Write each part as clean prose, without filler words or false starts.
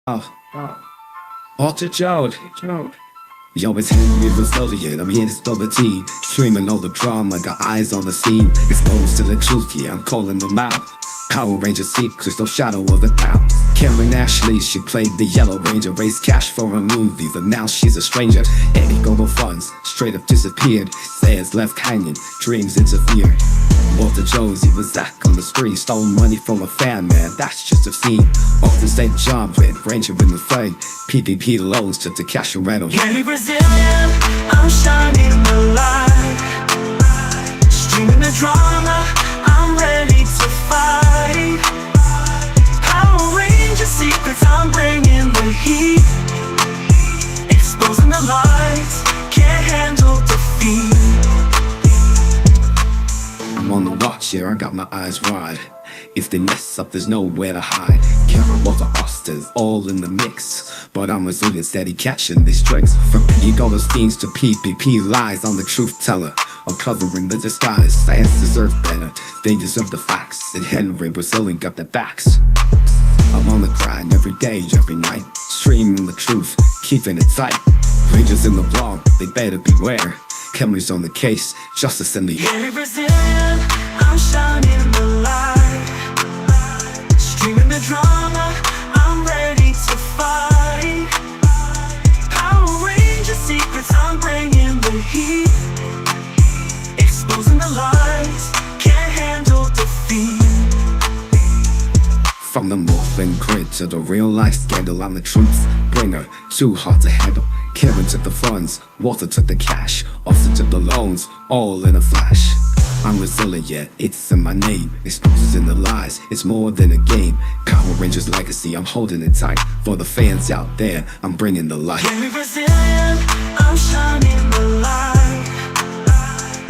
Walter Joe. Yo, it's HenryResilient, I'm here to spill the tea. Streaming all the drama, got eyes on the scene. Exposed to the truth, yeah, I'm calling them out. Power Ranger secrets, no shadow of a doubt. Karen Ashley, she played the Yellow Ranger. Raised cash for her movies, and now she's a stranger. Any global funds, straight up disappeared. Says left hanging, dreams interfered. Walter Jones, he was Zach on the street. Stole money from a fan, man, that's just a scene. Off the same job with Ranger in the flame. PPP loans took the cash and rental. HenryResilient, I'm shining the light. Streaming the drama, I'm ready to fight. Power Ranger secrets, I'm bringing the heat. Exposing the lies, can't handle defeat. I'm on the watch here, I got my eyes wide. If they mess up, there's nowhere to hide. Karen Walter Austin's all in the mix, but I'm resilient, steady catching these tricks. From ego schemes to PPP lies, I'm the truth teller. I'm covering the disguise. Science deserve better, they deserve the facts. And HenryResilient got their backs. I'm on the grind every day, every night. Streaming the truth, keeping it tight. Rangers in the blog, they better beware. Henry's on the case, justice in the air. HenryResilient, I'm shining the light. Streaming the drama, I'm ready to fight. Power Ranger secrets, I'm bringing the heat. Exposing the lies, can't handle defeat. From the moving grid to the real life scandal, I'm the truth bringer, too hard to handle. Karen took the funds, Walter took the cash, Austin took the loans, all in a flash. I'm resilient, it's in my name. Exposed in the lies, it's more than a game. Power Rangers legacy, I'm holding it tight. For the fans out there, I'm bringing the light. HenryResilient, I'm shining the light.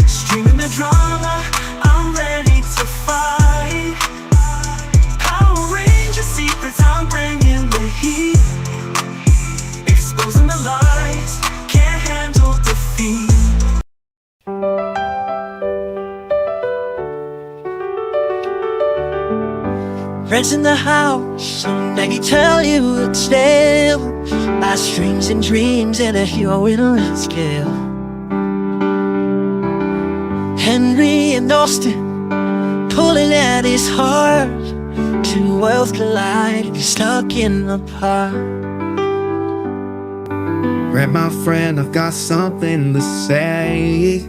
Streaming the drama, I'm ready to fight. Power Ranger secrets, I'm bringing the heat. Exposing the lies, can't handle defeat. Brent's in the house, so let me tell you a tale. Last dreams and dreams and a hero in a red scale. Henry and Austin pulling at his heart. Two worlds collide and he's stuck in the park. Brent, my friend, I've got something to say.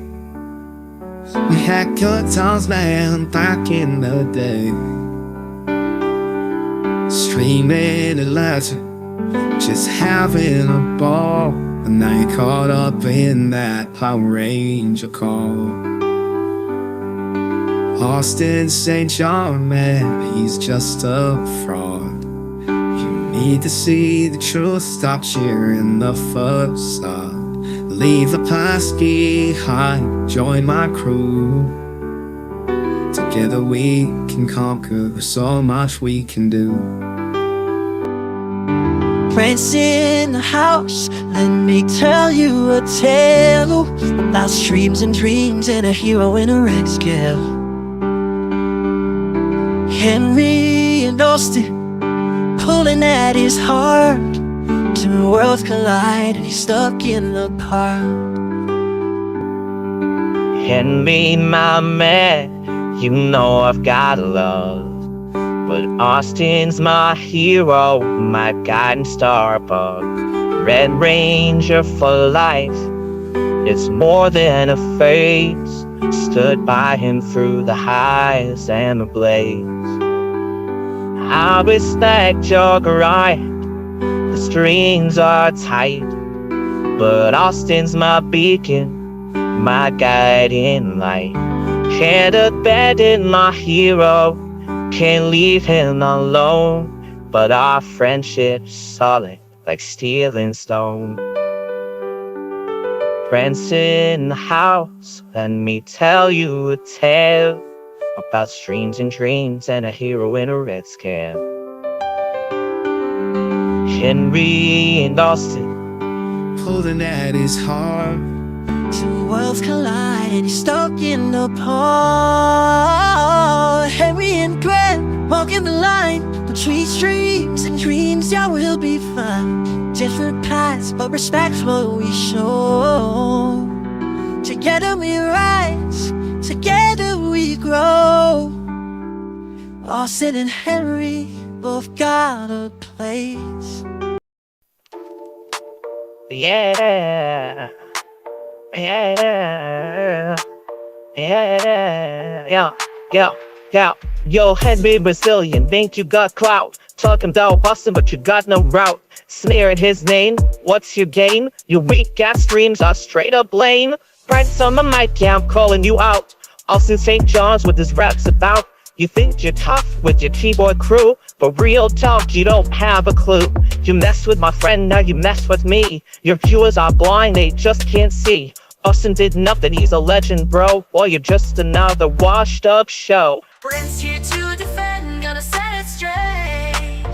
We had good times, man, back in the day. Streaming Atlanta, just having a ball. And now you're caught up in that Power Ranger call. Austin St. John, man, he's just a fraud. You need to see the truth, stop cheering the facade. Leave the past behind, join my crew. Together we can conquer, so much we can do. Brent's in the house, let me tell you a tale. Lost dreams and dreams and a hero in a red scale. Henry and Austin pulling at his heart. Two worlds collide and he's stuck in the car. Henry, my man, you know I've got love. But Austin's my hero, my guiding star above. Red Ranger for life, it's more than a phase. Stood by him through the highs and the blaze. I respect your grind, the strings are tight. But Austin's my beacon, my guiding light. Can't abandon my hero, can't leave him alone. But our friendship's solid like steel and stone. Brent's in the house, let me tell you a tale about streams and dreams and a hero in a red scale. Henry and Austin pulling at his heart. Two worlds collide and he's stuck in the park. Henry and Brent, walking the line between streams and dreams. Yeah, we'll be fine. Different paths, but respect's what we show. Together we rise, together we grow. Austin and Henry both got a place. Yeah. Yeah. Yeah. Yo, Henry Resilient, think you got clout. Talking about Boston, but you got no route. Smearing his name, what's your game? Your weak ass streams are straight up lame. Brent on the mic, yeah, I'm calling you out. Austin St. John's with his raps about. You think you're tough with your keyboard crew, but real talk, you don't have a clue. You mess with my friend, now you mess with me. Your viewers are blind, they just can't see. Austin did nothing, he's a legend, bro. Or you're just another washed up show. Brent's here to defend, gonna set it straight.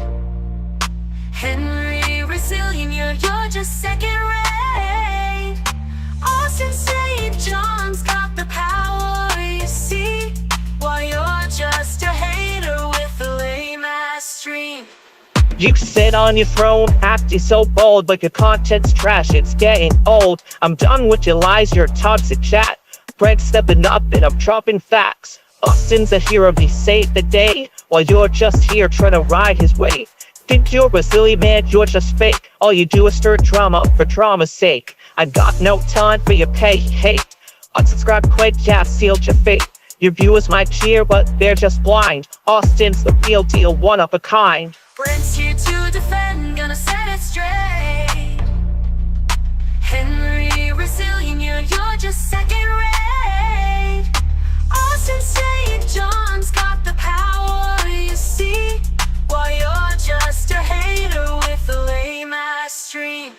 Henry Resilient, you're just second rate. Austin St. John's got the power, you see. While you're just a hater with a lame ass stream. You sit on your throne, acting so bold, but your content's trash, it's getting old. I'm done with your lies, your toxic chat. Brent's stepping up and I'm dropping facts. Austin's a hero, he saved the day, while you're just here trying to ride his way. Think you're resilient, man, you're just fake. All you do is stir drama for drama's sake. I got no time for your pay hate. Unsubscribe quick, yeah, sealed your fate. Your viewers might cheer, but they're just blind. Austin's the real deal, one of a kind. Brent's here to defend, gonna set it straight. Henry Resilient, you're just second rate. Austin St. John's got the power, you see. While you're just a hater with a lame ass stream.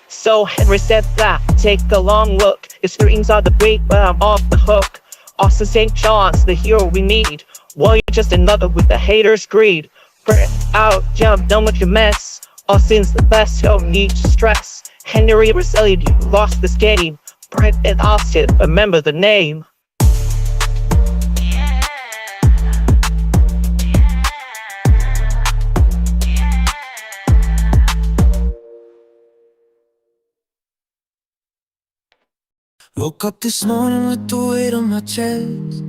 So Henry said that, take a long look. Your streams are the bait, but I'm off the hook. Austin St. John's, the hero we need. While you're just another with the haters' greed. Brent out, yeah, I'm done with your mess. Austin's the best, don't need to stress. Henry Resilient, you lost this game. Brent and Austin, remember the name. Woke up this morning with the weight on my chest.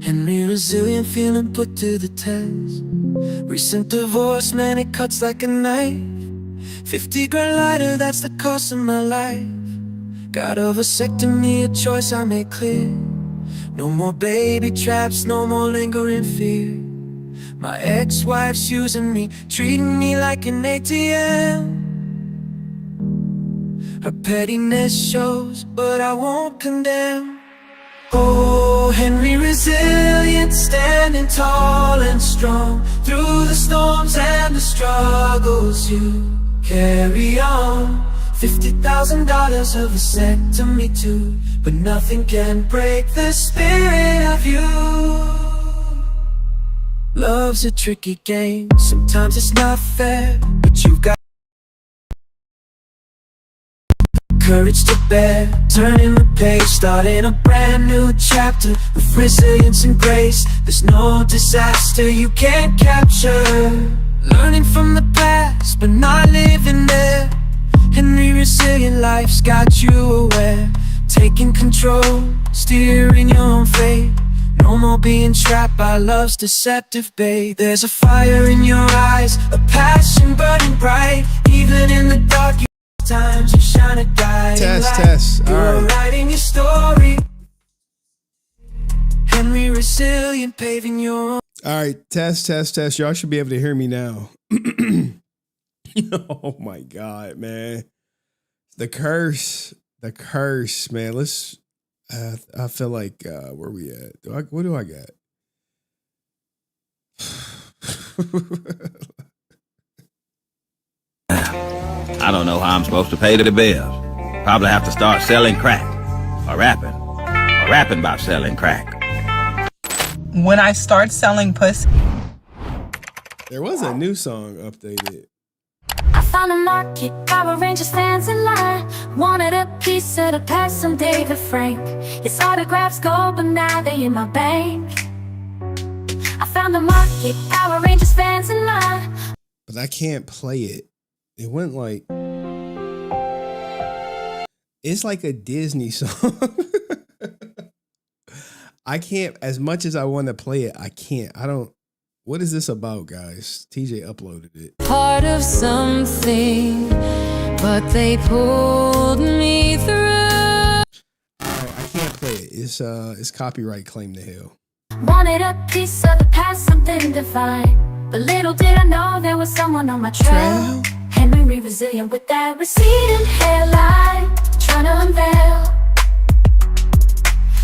Henry Resilient, feeling put to the test. Recent divorce, man, it cuts like a knife. 50 grand lighter, that's the cost of my life. Got a vasectomy, a choice I made clear. No more baby traps, no more lingering fear. My ex-wife's using me, treating me like an ATM. Her pettiness shows, but I won't condemn. Oh, Henry Resilient, standing tall and strong through the storms and the struggles you carry on. $50,000 of vasectomy too, but nothing can break the spirit of you. Love's a tricky game, sometimes it's not fair, but you've got courage to bear, turning the page, starting a brand new chapter with resilience and grace. There's no disaster you can't capture. Learning from the past, but not living there. Henry Resilient, life's got you aware. Taking control, steering your own fate. No more being trapped by love's deceptive bait. There's a fire in your eyes, a passion burning bright. Even in the dark times you shine a guiding light. Test. You're writing your story. Henry Resilient, paving your own. All right, test. Y'all should be able to hear me now. Oh my God, man. The curse, man. Let's, I feel like, where we at? What do I got? I don't know how I'm supposed to pay the bills. Probably have to start selling crack or rapping about selling crack. When I start selling pussy. There was a new song updated. I found a market, Power Ranger stands in line. Wanted a piece of the past from David Frank. His autographs go, but now they in my bank. I found down the market, Power Rangers fans in line. But I can't play it. It went like it's like a Disney song. I can't, as much as I want to play it, I can't. I don't. What is this about, guys? TJ uploaded it. Part of something, but they pulled me through. I can't play it. It's copyright claim to hell. Wanted a piece of the past, something divine. But little did I know there was someone on my trail. Henry Resilient with that receding hairline, trying to unveil.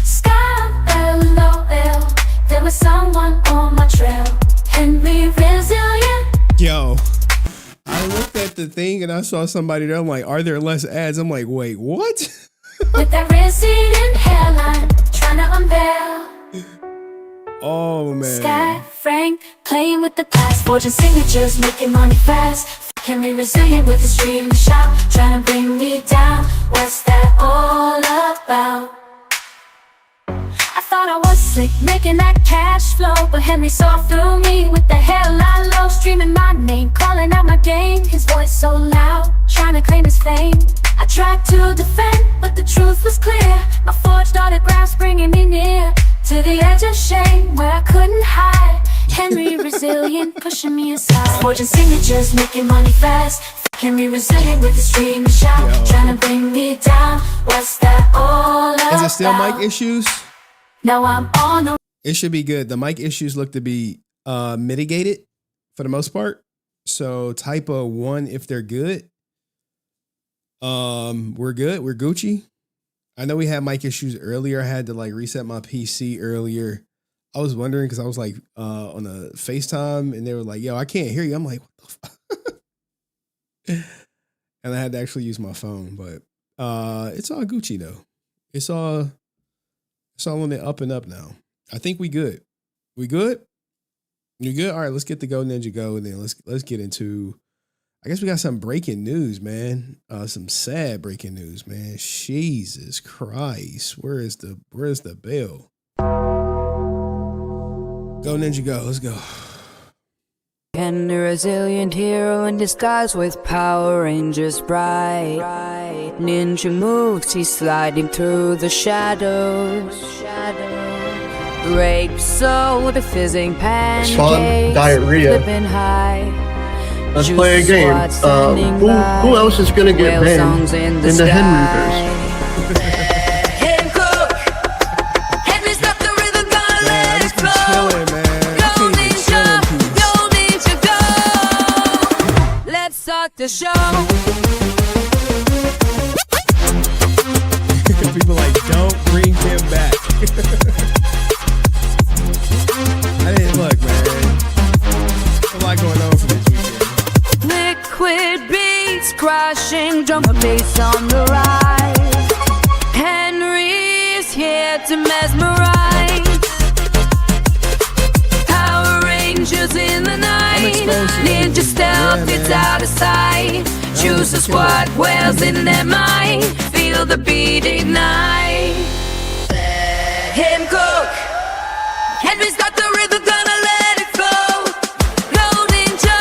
Sky LOL, there was someone on my trail. Henry Resilient. Yo, I looked at the thing and I saw somebody there. I'm like, are there less ads? I'm like, wait, what? With that receding hairline, trying to unveil. Oh man. Sky Frank playing with the past, forging signatures, making money fast. Henry Resilient with his dream to shout, trying to bring me down. What's that all about? I thought I was sick, making that cash flow, but Henry saw through me with the hairline low, streaming my name, calling out my game. His voice so loud, trying to claim his fame. I tried to defend, but the truth was clear. My forged autographs bringing me near to the edge of shame where I couldn't hide. Henry Resilient pushing me aside, forging signatures, making money fast. Henry Resilient with his dream to shout, trying to bring me down. What's that all about? Is it still mic issues? Now I'm on the. It should be good. The mic issues look to be mitigated for the most part. So type a 1 if they're good. We're good. We're Gucci. I know we had mic issues earlier. I had to like reset my PC earlier. I was wondering because I was like on a FaceTime and they were like, yo, I can't hear you. I'm like, what the fuck? And I had to actually use my phone, but it's all Gucci though. It's all on the up and up now. I think we good. We good? You good? All right, let's get the Go Ninja Go and then let's get into, I guess we got some breaking news, man. Some sad breaking news, man. Jesus Christ. Where's the bell? Go Ninja Go. Let's go. Henry Resilient hero in disguise with Power Rangers bright. Ninja moves, he's sliding through the shadows. Grape soda, fizzing pancakes, Sean Ria. flipping high. Let's play a game. Who else is gonna get banned in the Henryverse? The show. People like, don't bring him back. I didn't look, man. There's a lot going on for this weekend. Liquid beats crashing, drum and bass on the rise. Henry's here to mesmerize. Power Rangers in the night. Ninja stealth, it's out of sight. Choose a squad, wells in their mind. Feel the beat ignite. Him cook. Henry's got the rhythm, gonna let it flow. Go ninja,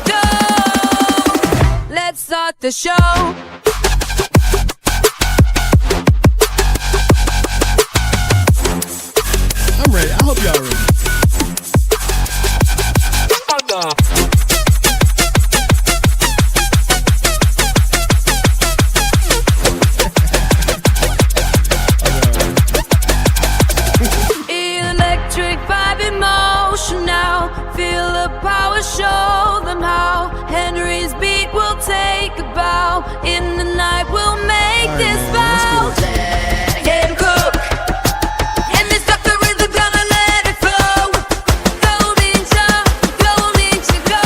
go. Let's start the show. I'm ready. I hope y'all ready. Electric vibe in motion now. Feel the power, show them how. Henry's beat will take a bow. In the night we'll make this vow. Him cook. Henry's got the rhythm, gonna let it flow. Go ninja, go.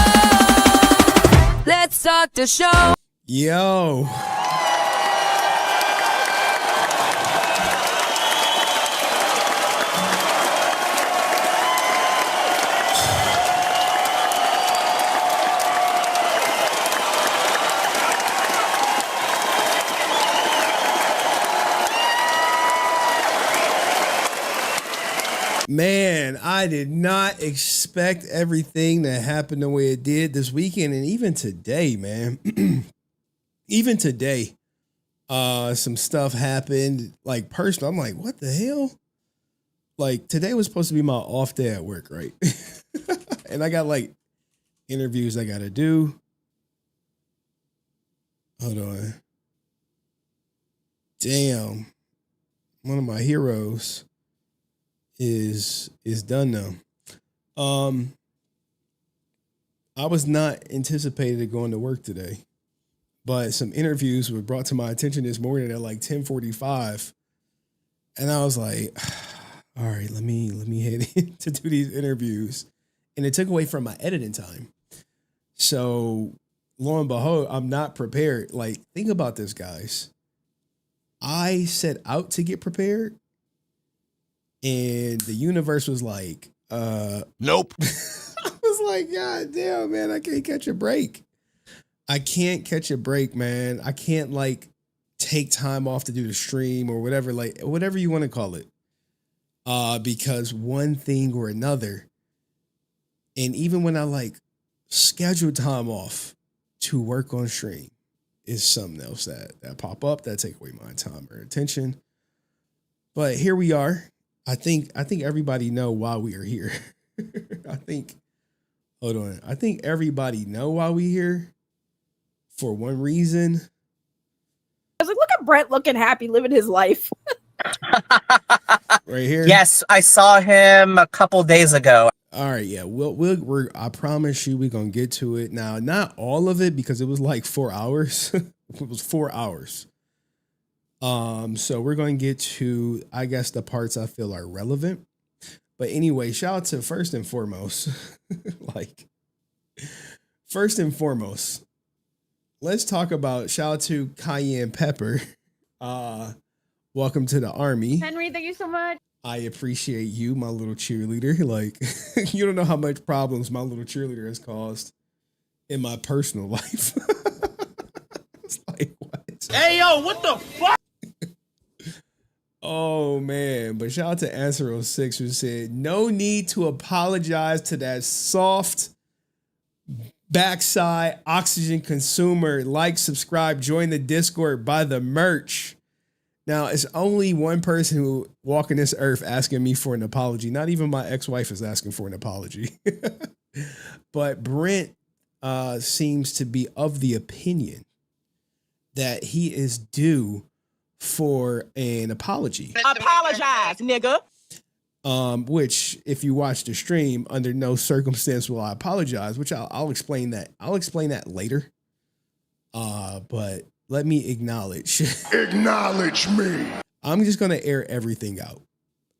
Let's start the show. Yo. Man, I did not expect everything that happened the way it did this weekend, and even today, man. Even today, some stuff happened, like personal. I'm like, what the hell? Like today was supposed to be my off day at work, right? And I got like interviews I gotta do. Hold on. Damn. One of my heroes is done now. I was not anticipated going to work today, but some interviews were brought to my attention this morning at like 10:45. And I was like, all right, let me head in to do these interviews. And it took away from my editing time. So lo and behold, I'm not prepared. Like, think about this, guys. I set out to get prepared, and the universe was like, Nope. I was like, God damn, man, I can't catch a break. I can't catch a break, man. I can't like take time off to do the stream or whatever, like whatever you want to call it. Because one thing or another, and even when I like schedule time off to work on stream, is something else that pop up that take away my time or attention. But here we are. I think everybody know why we are here. I think everybody know why we here for one reason. I was like, look at Brent looking happy, living his life. Right here. Yes, I saw him a couple days ago. All right, yeah. We're I promise you we're gonna get to it. Now, not all of it because it was like 4 hours. It was 4 hours. So we're gonna get to, I guess, the parts I feel are relevant. But anyway, shout out to first and foremost, let's talk about shout out to Cayenne Pepper. Welcome to the army. Henry, thank you so much. I appreciate you, my little cheerleader. Like, you don't know how much problems my little cheerleader has caused in my personal life. It's like, what? Hey, yo, what the fuck? Oh, man. But shout out to Answer06 who said, no need to apologize to that soft backside oxygen consumer. Like, subscribe, join the Discord, buy the merch. Now, it's only one person who walking this earth asking me for an apology. Not even my ex-wife is asking for an apology. But Brent seems to be of the opinion that he is due for an apology. Apologize, nigga. Which, if you watch the stream, under no circumstance will I apologize, which I'll explain that. I'll explain that later. But let me acknowledge. Acknowledge me. I'm just gonna air everything out.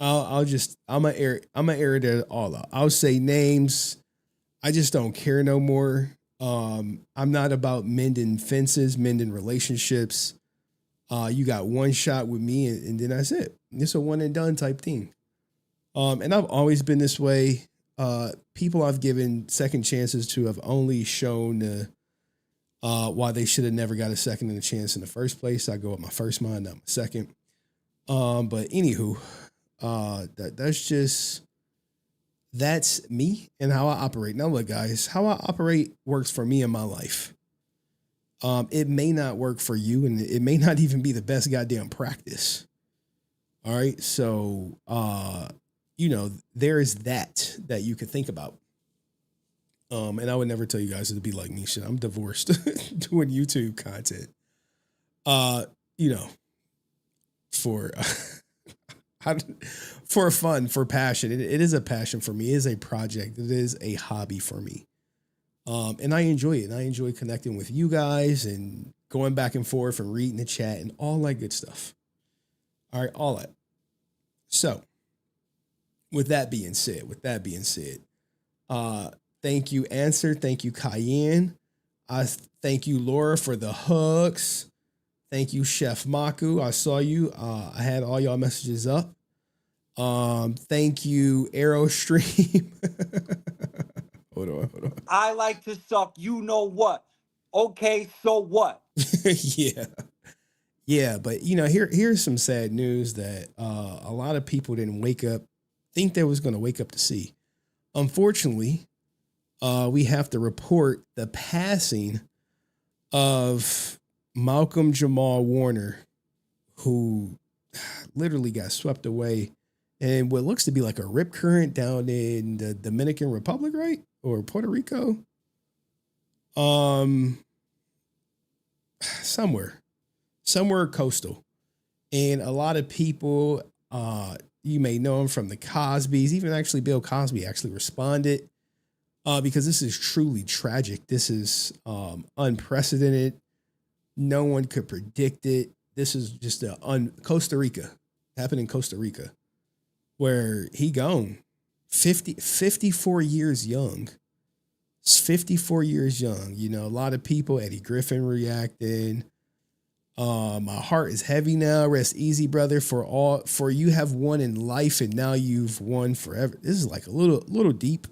I'm gonna air it all out. I'll say names. I just don't care no more. I'm not about mending fences, mending relationships. You got one shot with me, and then that's it. It's a one and done type thing. And I've always been this way. People I've given second chances to have only shown why they should have never got a second and a chance in the first place. I go with my first mind, not my second. But anywho, that's me and how I operate. Now look, guys, how I operate works for me in my life. It may not work for you, and it may not even be the best goddamn practice. All right. So, there is that you could think about. And I would never tell you guys to be like me. Shit, I'm divorced doing YouTube content. For fun, for passion. It is a passion for me. It is a project. It is a hobby for me. And I enjoy it. And I enjoy connecting with you guys and going back and forth and reading the chat and all that good stuff. All right, all that. So, with that being said, thank you, Answer. Thank you, Cayenne. I thank you, Laura, for the hugs. Thank you, Chef Maku. I saw you. I had all y'all messages up. Thank you, Aerostream. Hold on. I like to suck you know what. Okay, so what? Yeah, but here's some sad news that a lot of people didn't wake up think they was going to wake up to see. Unfortunately, we have to report the passing of Malcolm Jamal Warner, who literally got swept away in what looks to be like a rip current down in the Dominican Republic, right? Or Puerto Rico. Somewhere coastal. And a lot of people, you may know him from the Cosbys. Even actually Bill Cosby actually responded because this is truly tragic. This is unprecedented. No one could predict it. This is just Costa Rica. Happened in Costa Rica, where he gone 54 years young. 54 years young. You know, a lot of people, Eddie Griffin reacting. My heart is heavy now. Rest easy, brother. For you have won in life, and now you've won forever. This is like a little deep.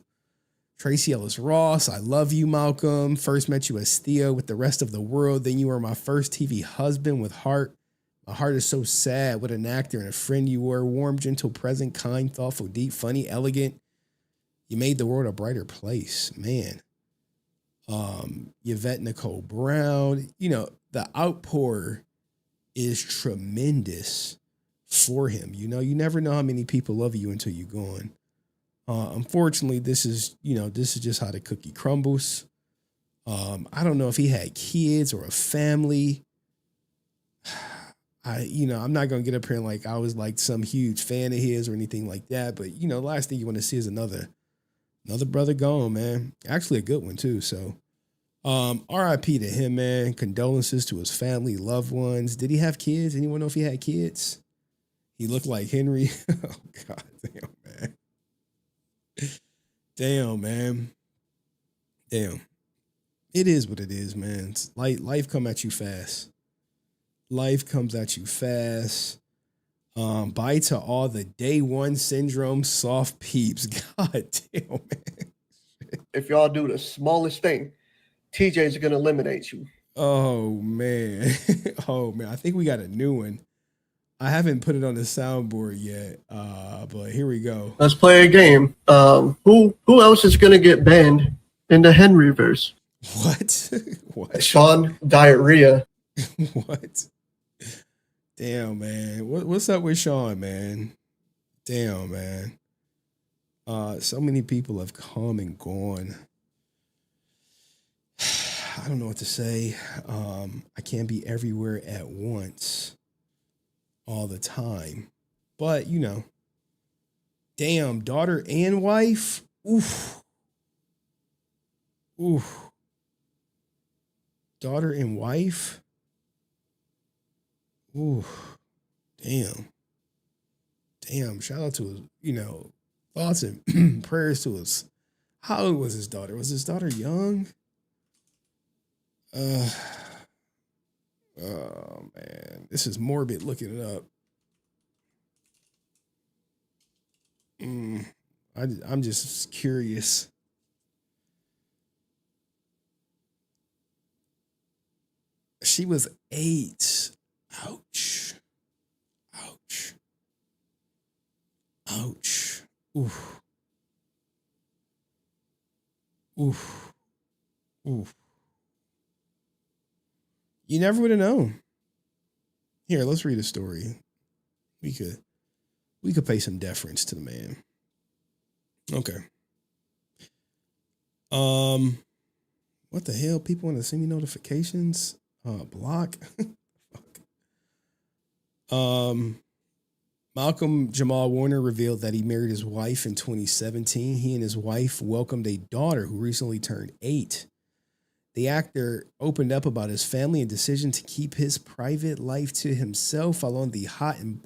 Tracy Ellis Ross, I love you, Malcolm. First met you as Theo with the rest of the world. Then you were my first TV husband with heart. My heart is so sad. What an actor and a friend you were. Warm, gentle, present, kind, thoughtful, deep, funny, elegant. You made the world a brighter place, man. Yvette Nicole Brown, you know, the outpour is tremendous for him. You know, you never know how many people love you until you're gone. Unfortunately, this is just how the cookie crumbles. I don't know if he had kids or a family. I'm not going to get up here and like I was like some huge fan of his or anything like that. But, you know, the last thing you want to see is another brother gone, man. Actually a good one too. So RIP to him, man. Condolences to his family, loved ones. Did he have kids? Anyone know if he had kids? He looked like Henry. Oh, God damn, man. Damn, man. Damn. It is what it is, man. It's life come at you fast. Life comes at you fast. Bye to all the day one syndrome soft peeps. God damn, man. If y'all do the smallest thing, TJ's going to eliminate you. Oh, man. Oh, man. I think we got a new one. I haven't put it on the soundboard yet, but here we go. Let's play a game. Who else is going to get banned in the Henryverse? What? What? Sean Ria. What? Damn, man. What's up with Sean, man? Damn, man. So many people have come and gone. I don't know what to say. I can't be everywhere at once all the time. But, you know, damn, daughter and wife. Oof. Oof. Daughter and wife. Ooh, damn. Damn. Shout out to his, you know, thoughts and prayers to his. How old was his daughter? Was his daughter young? Oh man. This is morbid looking it up. I'm just curious. She was 8. Ouch. Ouch. Ouch. Oof. Oof. Oof. You never would have known. Here, let's read a story. We could pay some deference to the man. Okay. What the hell? People want to send me notifications? Block. Malcolm Jamal Warner revealed that he married his wife in 2017. He and his wife welcomed a daughter who recently turned 8. The actor opened up about his family and decision to keep his private life to himself while on the Hot and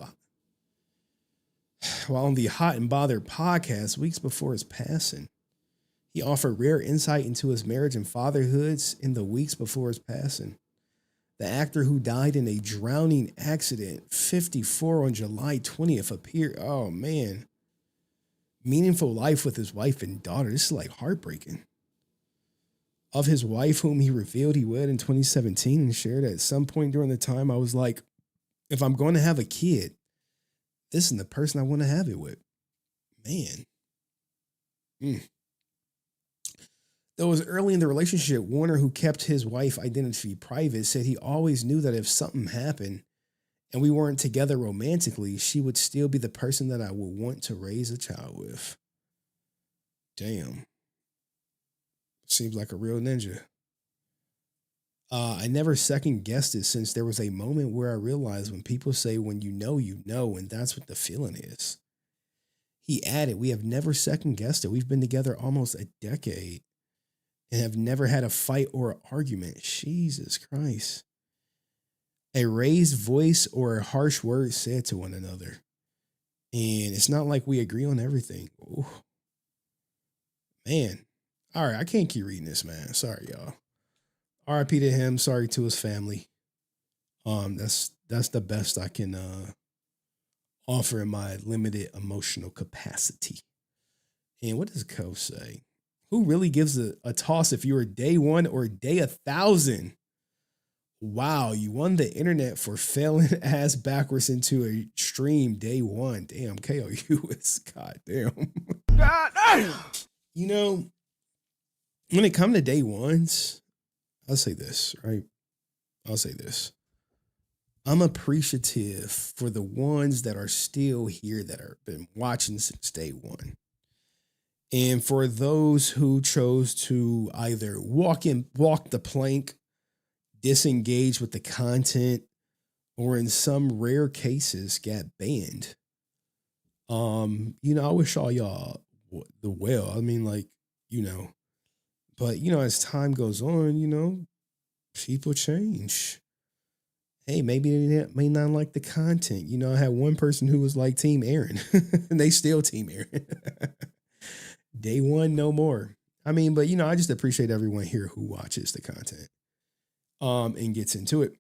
Bothered podcast weeks before his passing. He offered rare insight into his marriage and fatherhoods in the weeks before his passing. The actor, who died in a drowning accident, 54, on July 20th, appeared. Oh, man. Meaningful life with his wife and daughter. This is like heartbreaking. Of his wife, whom he revealed he wed in 2017, and shared at some point during the time, I was like, if I'm going to have a kid, this is the person I want to have it with. Man. Though it was early in the relationship, Warner, who kept his wife's identity private, said he always knew that if something happened and we weren't together romantically, she would still be the person that I would want to raise a child with. Damn. Seems like a real ninja. I never second guessed it since there was a moment where I realized when people say when you know, and that's what the feeling is. He added, we have never second guessed it. We've been together almost a decade and have never had a fight or an argument. Jesus Christ. A raised voice or a harsh word said to one another. And it's not like we agree on everything. Ooh. Man. All right, I can't keep reading this, man. Sorry, y'all. RIP to him. Sorry to his family. That's the best I can offer in my limited emotional capacity. And what does Co say? Who really gives a toss if you're day one or day 1,000? Wow, you won the internet for failing ass backwards into a stream day one. Damn, KOU is goddamn. God damn. You know, when it comes to day ones, I'll say this, right? I'll say this. I'm appreciative for the ones that are still here that have been watching since day one. And for those who chose to either walk the plank, disengage with the content, or in some rare cases got banned. I wish all y'all the well. I mean, but as time goes on, people change. Hey, maybe they may not like the content. I had one person who was like Team Aaron, and they still Team Aaron. Day one, no more. I mean, but I just appreciate everyone here who watches the content, and gets into it.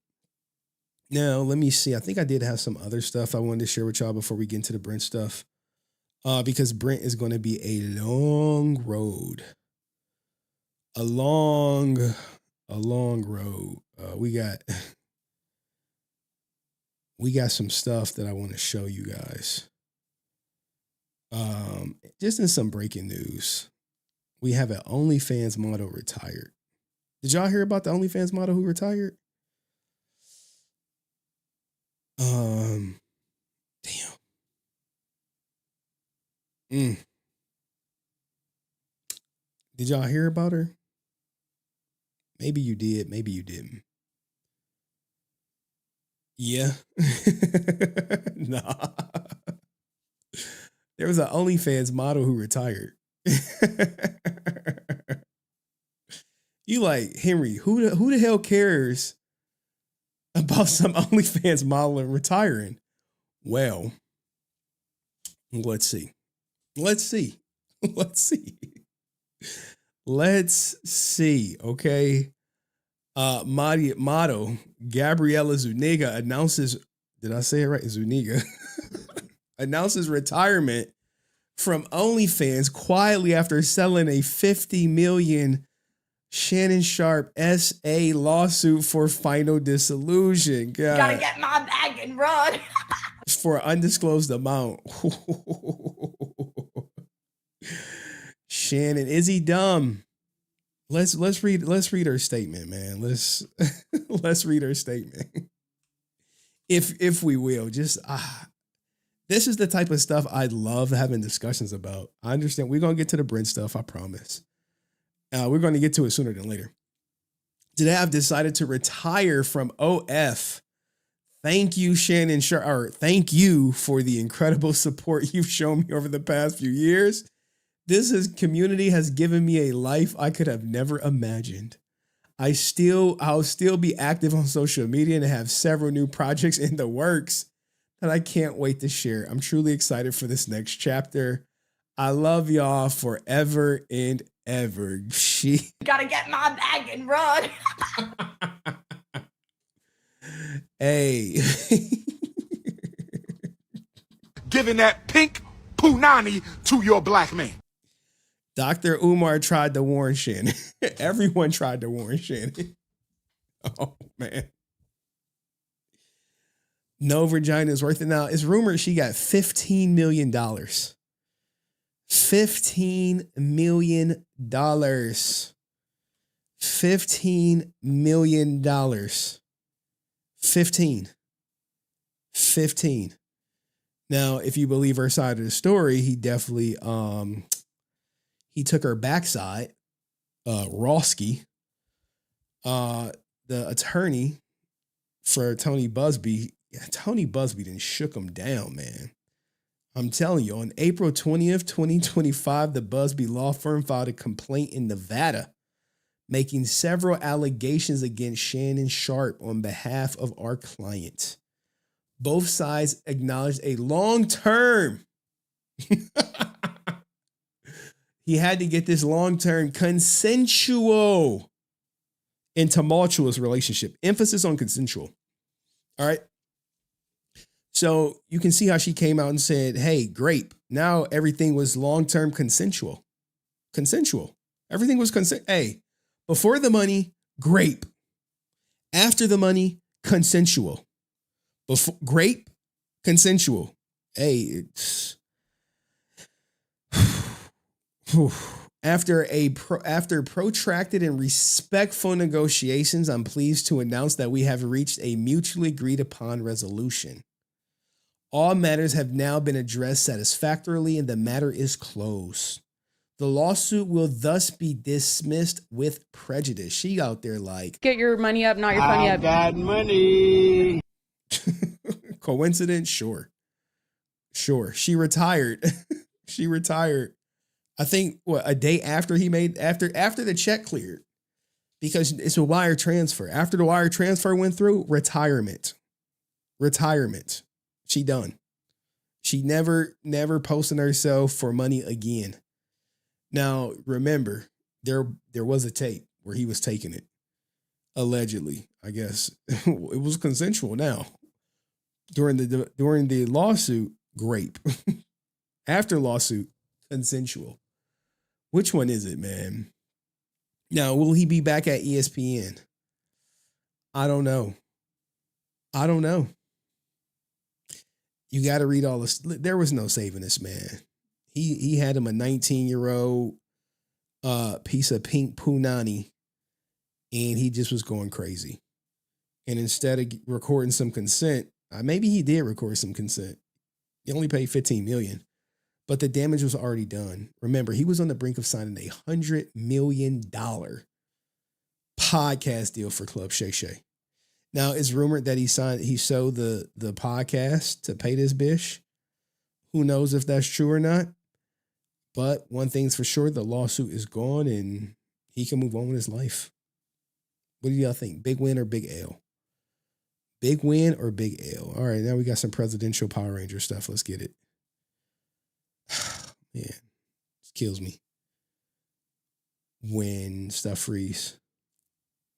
Now, let me see. I think I did have some other stuff I wanted to share with y'all before we get into the Brent stuff, because Brent is going to be a long road, a long road. We got some stuff that I want to show you guys. Just in some breaking news, we have an OnlyFans model retired. Did y'all hear about the OnlyFans model who retired? Damn. Did y'all hear about her? Maybe you did, maybe you didn't. Yeah. Nah. There was an OnlyFans model who retired. You like, Henry, who the hell cares about some OnlyFans model retiring? Well, let's see. Okay. Model Gabriela Zuniga announces, did I say it right? Zuniga announces retirement from OnlyFans quietly after selling a $50 million Shannon Sharp SA lawsuit for final dissolution. God. Gotta get my bag and run. For undisclosed amount. Shannon, is he dumb? Let's read her statement, man. Let's read her statement. If we will, just this is the type of stuff I love having discussions about. I understand we're gonna get to the Brent stuff, I promise. We're gonna get to it sooner than later. Today I've decided to retire from OF. Thank you, Shannon Sharp. Thank you for the incredible support you've shown me over the past few years. This community has given me a life I could have never imagined. I'll still be active on social media and have several new projects in the works that I can't wait to share. I'm truly excited for this next chapter. I love y'all forever and ever. Gotta get my bag and run. Hey. Giving that pink punani to your black man. Dr. Umar tried to warn Shannon. Everyone tried to warn Shannon. Oh, man. No vagina is worth it. Now, it's rumored she got $15 million $15 million. $15 million. 15. Now, if you believe her side of the story, he definitely he took her backside. Roski, the attorney for Tony Busby. Yeah, Tony Busby done shook him down, man. I'm telling you, on April 20th, 2025, the Busby law firm filed a complaint in Nevada, making several allegations against Shannon Sharp on behalf of our client. Both sides acknowledged a long-term. He had to get this long-term consensual and tumultuous relationship. Emphasis on consensual. All right. So you can see how she came out and said, hey, grape. Now everything was long-term consensual. Consensual. Everything was consent. Hey, before the money, grape. After the money, consensual. Before grape, consensual. Hey, it's after protracted and respectful negotiations, I'm pleased to announce that we have reached a mutually agreed upon resolution. All matters have now been addressed satisfactorily and the matter is closed. The lawsuit will thus be dismissed with prejudice. She out there like, get your money up, not your funny up. Got money. Coincidence? Sure. She retired. She retired. I think a day after after the check cleared, because it's a wire transfer. After the wire transfer went through, retirement. She done. She never posted herself for money again. Now, remember, there was a tape where he was taking it. Allegedly, I guess. It was consensual now. During the lawsuit, grape. After lawsuit, consensual. Which one is it, man? Now, will he be back at ESPN? I don't know. You got to read all this. There was no saving this man. He had him a 19-year-old piece of pink punani, and he just was going crazy. And instead of recording some consent, maybe he did record some consent. He only paid $15 million, but the damage was already done. Remember, he was on the brink of signing a $100 million podcast deal for Club Shay Shay. Now, it's rumored that he sold the podcast to pay this bitch. Who knows if that's true or not? But one thing's for sure, the lawsuit is gone and he can move on with his life. What do y'all think? Big win or big L? Big win or big L? All right, now we got some presidential Power Ranger stuff. Let's get it. Man, it kills me when stuff frees.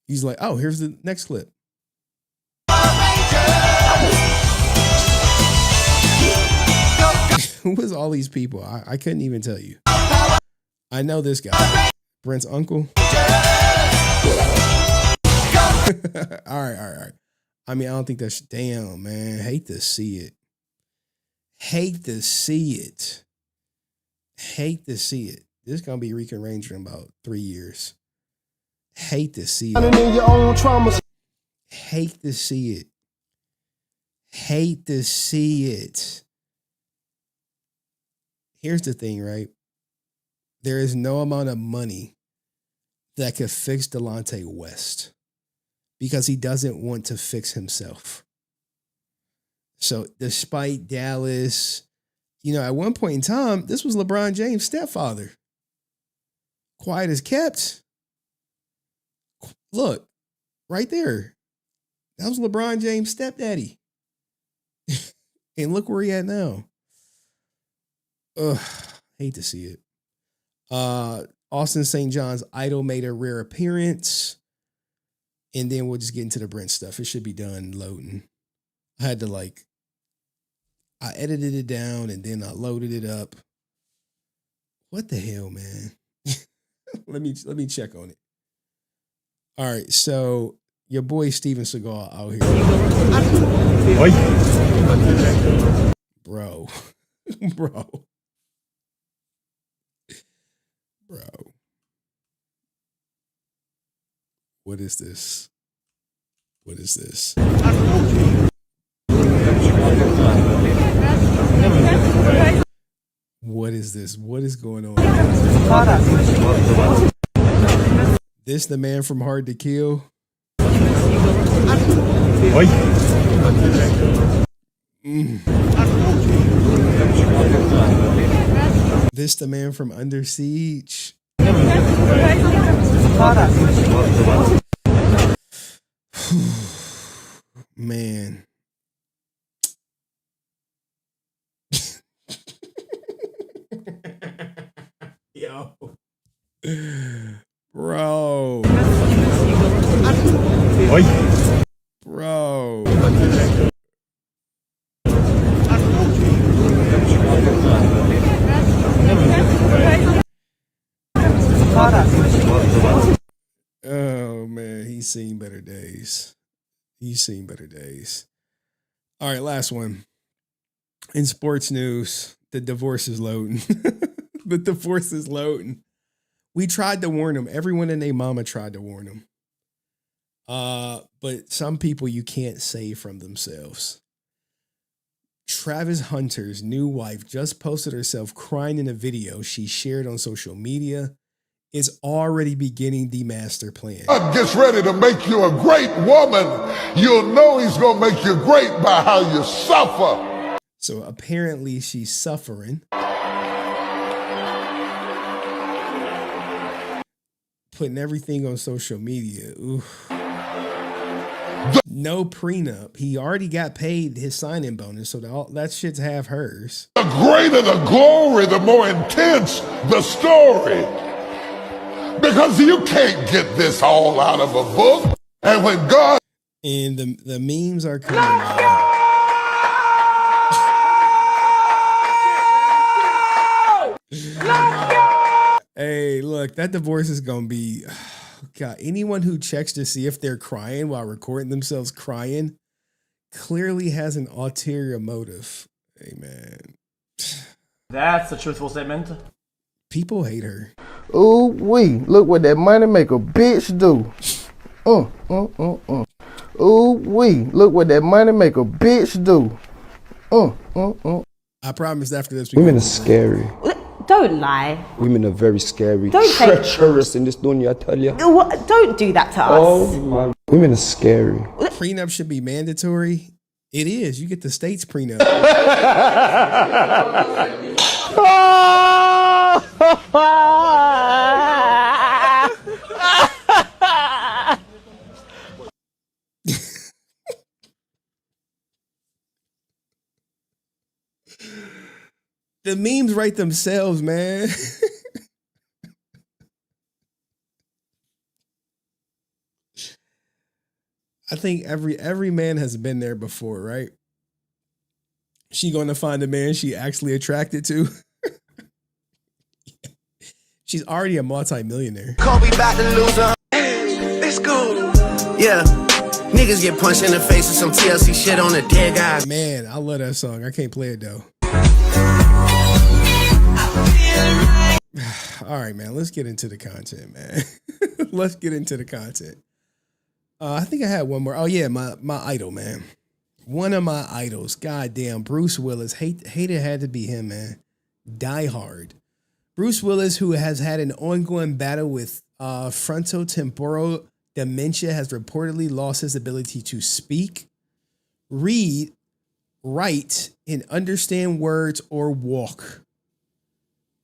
He's like, oh, here's the next clip. Who was all these people? I couldn't even tell you. I know this guy. Brent's uncle. All right. I mean, I don't think that's... Damn, man. Hate to see it. This is going to be Rican Ranger in about 3 years. Hate to see it. Hate to see it. Here's the thing, right? There is no amount of money that could fix Delonte West because he doesn't want to fix himself. So despite Dallas, at one point in time, this was LeBron James' stepfather. Quiet as kept. Look, right there. That was LeBron James' stepdaddy. And look where he at now. Ugh, hate to see it. Austin St. John's Idol made a rare appearance. And then we'll just get into the Brent stuff. It should be done loading. I had to I edited it down and then I loaded it up. What the hell, man? Let me check on it. All right, so your boy Steven Seagal out here. Bro. Bro. What is this? What is this? What is this? What is going on? This the man from Hard to Kill? This the man from Under Siege? Man. Yo. Bro. Bro. Oh man, he's seen better days. He's seen better days. All right, last one. In sports news, the divorce is loading. The divorce is loading. We tried to warn them. Everyone and their mama tried to warn them. But some people you can't save from themselves. Travis Hunter's new wife just posted herself crying in a video she shared on social media. Is already beginning the master plan. God gets ready to make you a great woman. You'll know he's going to make you great by how you suffer. So apparently she's suffering. Putting everything on social media. Oof. No prenup. He already got paid his signing bonus, so that shit's half hers. The greater the glory, the more intense the story. Because you can't get this all out of a book. And when God... And the memes are coming out. Hey, look, that divorce is going to be... God, anyone who checks to see if they're crying while recording themselves crying clearly has an ulterior motive. Hey, man. That's a truthful statement. People hate her. Ooh wee! Look what that money make a bitch do. Ooh wee! Look what that money make a bitch do. I promise after this. Women are scary. Don't lie. Women are very scary. Don't treacherous in this dunya, I tell you. Don't do that to us. Oh my! Women are scary. Prenup should be mandatory. It is. You get the state's prenup. The memes write themselves, man. I think every man has been there before, right? She going to find a man she actually attracted to. She's already a multi-millionaire. Kobe about to lose her. Let's go. Yeah. Niggas get punched in the face with some TLC shit on a dead guy. Man, I love that song. I can't play it though. All right, man. Let's get into the content, man. Let's get into the content. I think I had one more. Oh yeah, my idol, man. One of my idols. Goddamn, Bruce Willis. Hated had to be him, man. Die Hard. Bruce Willis, who has had an ongoing battle with frontotemporal dementia, has reportedly lost his ability to speak, read, write, and understand words or walk.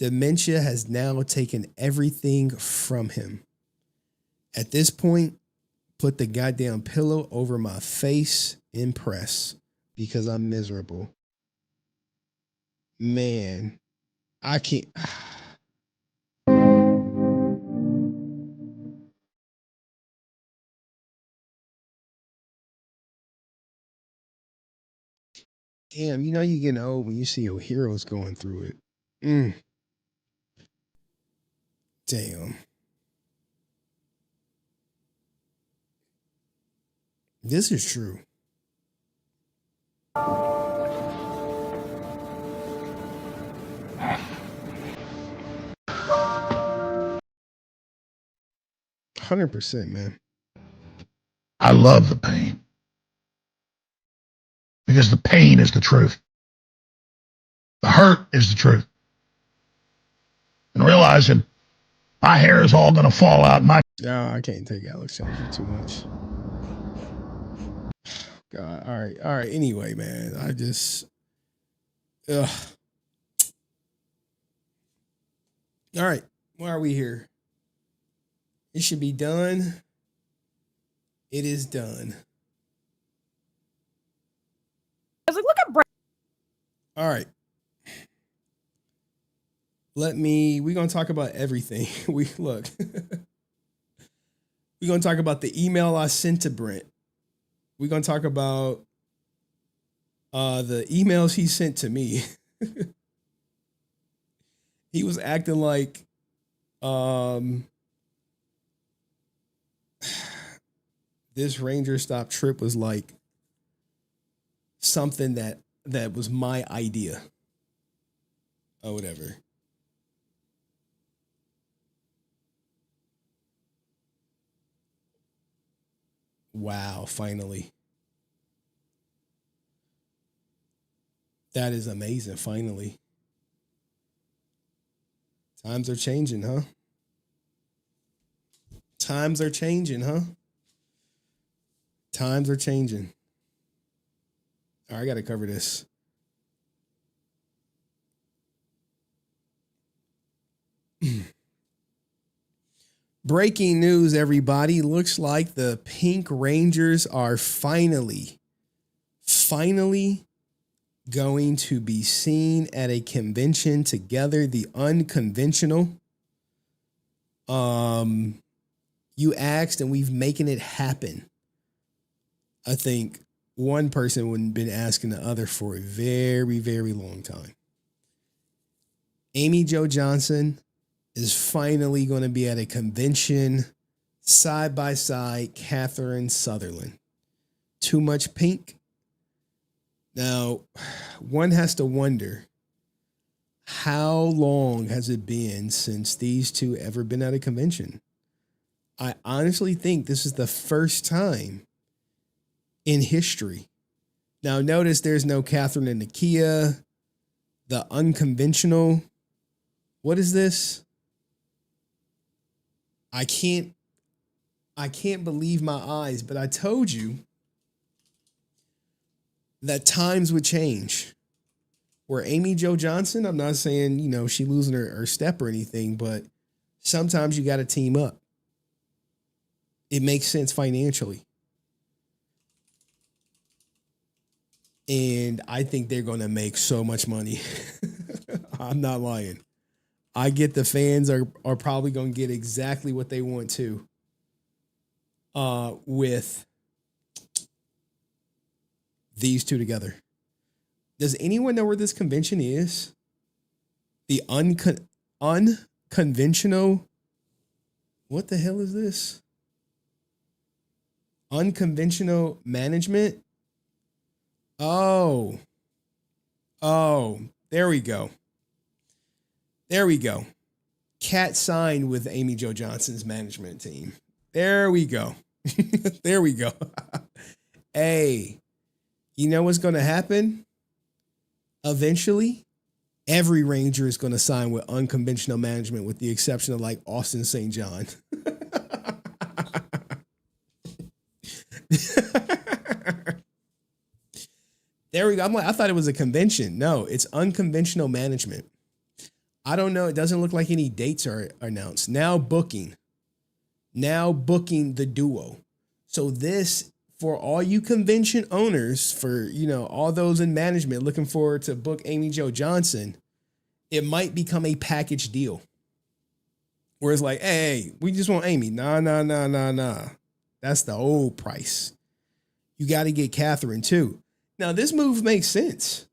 Dementia has now taken everything from him. At this point, put the goddamn pillow over my face and press because I'm miserable. Man, I can't. Damn, you know you're getting old when you see your heroes going through it. Damn. This is true. 100%, man. I love the pain. Because the pain is the truth. The hurt is the truth. And realizing my hair is all going to fall out. No, I can't take Alex Jones too much. God, all right. Anyway, man, I just, ugh. All right, why are we here? It should be done. It is done. I was like, look at Brent. All right. We're going to talk about everything. We're going to talk about the email I sent to Brent. We're going to talk about the emails he sent to me. He was acting like this Ranger Stop trip was like something that was my idea or whatever. Wow, finally. That is amazing, finally. Times are changing, huh? Times are changing, huh? Times are changing. All right, I got to cover this. Breaking news, everybody. Looks like the Pink Rangers are finally going to be seen at a convention together. The Unconventional. You asked, and we've making it happen. I think one person wouldn't been asking the other for a very, very long time. Amy Jo Johnson is finally going to be at a convention side by side Catherine Sutherland. Too much pink? Now, one has to wonder, how long has it been since these two ever been at a convention? I honestly think this is the first time in history. Now, notice there's no Catherine and Nakia. The Unconventional. What is this? I can't believe my eyes, but I told you that times would change. Where Amy Jo Johnson, I'm not saying, she losing her step or anything, but sometimes you got to team up. It makes sense financially. And I think they're going to make so much money. I'm not lying. I get the fans are probably going to get exactly what they want to with these two together. Does anyone know where this convention is? The Unconventional. What the hell is this? Unconventional Management. Oh, there we go. Cat signed with Amy Jo Johnson's management team. There we go. There we go. Hey, you know what's going to happen? Eventually, every Ranger is going to sign with Unconventional Management with the exception of like Austin St. John. There we go. I thought it was a convention. No, it's Unconventional Management. I don't know. It doesn't look like any dates are announced. Now booking the duo. So this, for all you convention owners, for, all those in management looking forward to book Amy Jo Johnson, it might become a package deal. Where it's like, hey, we just want Amy. Nah. That's the old price. You got to get Catherine too. Now this move makes sense.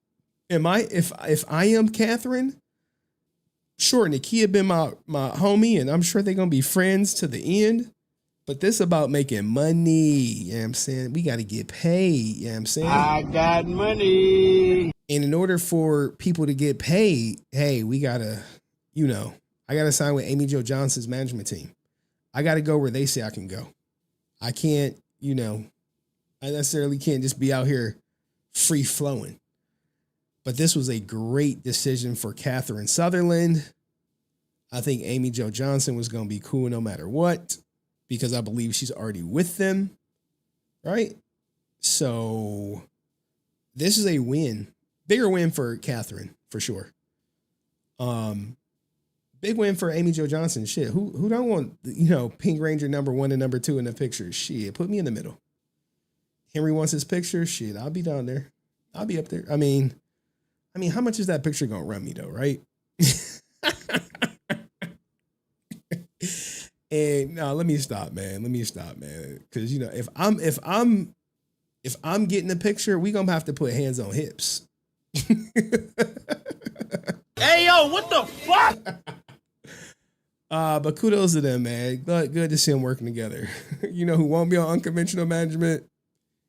If I am Catherine, sure, Nakia been my homie, and I'm sure they're gonna be friends to the end. But this about making money. You know what I'm saying? We got to get paid. You know what I'm saying? I got money. And in order for people to get paid, hey, we gotta, I gotta sign with Amy Jo Johnson's management team. I got to go where they say I can go. I can't, I necessarily can't just be out here free flowing. But this was a great decision for Catherine Sutherland. I think Amy Jo Johnson was going to be cool no matter what, because I believe she's already with them, right? So this is a win, bigger win for Catherine for sure. Big win for Amy Jo Johnson. Shit, who don't want Pink Ranger #1 and #2 in the picture? Shit, put me in the middle. Henry wants his picture. Shit, I'll be down there. I'll be up there. I mean, how much is that picture gonna run me though, right? And no, let me stop, man. Because if I'm getting the picture, we gonna have to put hands on hips. Hey, yo, what the fuck? But kudos to them, man. Good to see them working together. You know who won't be on unconventional management?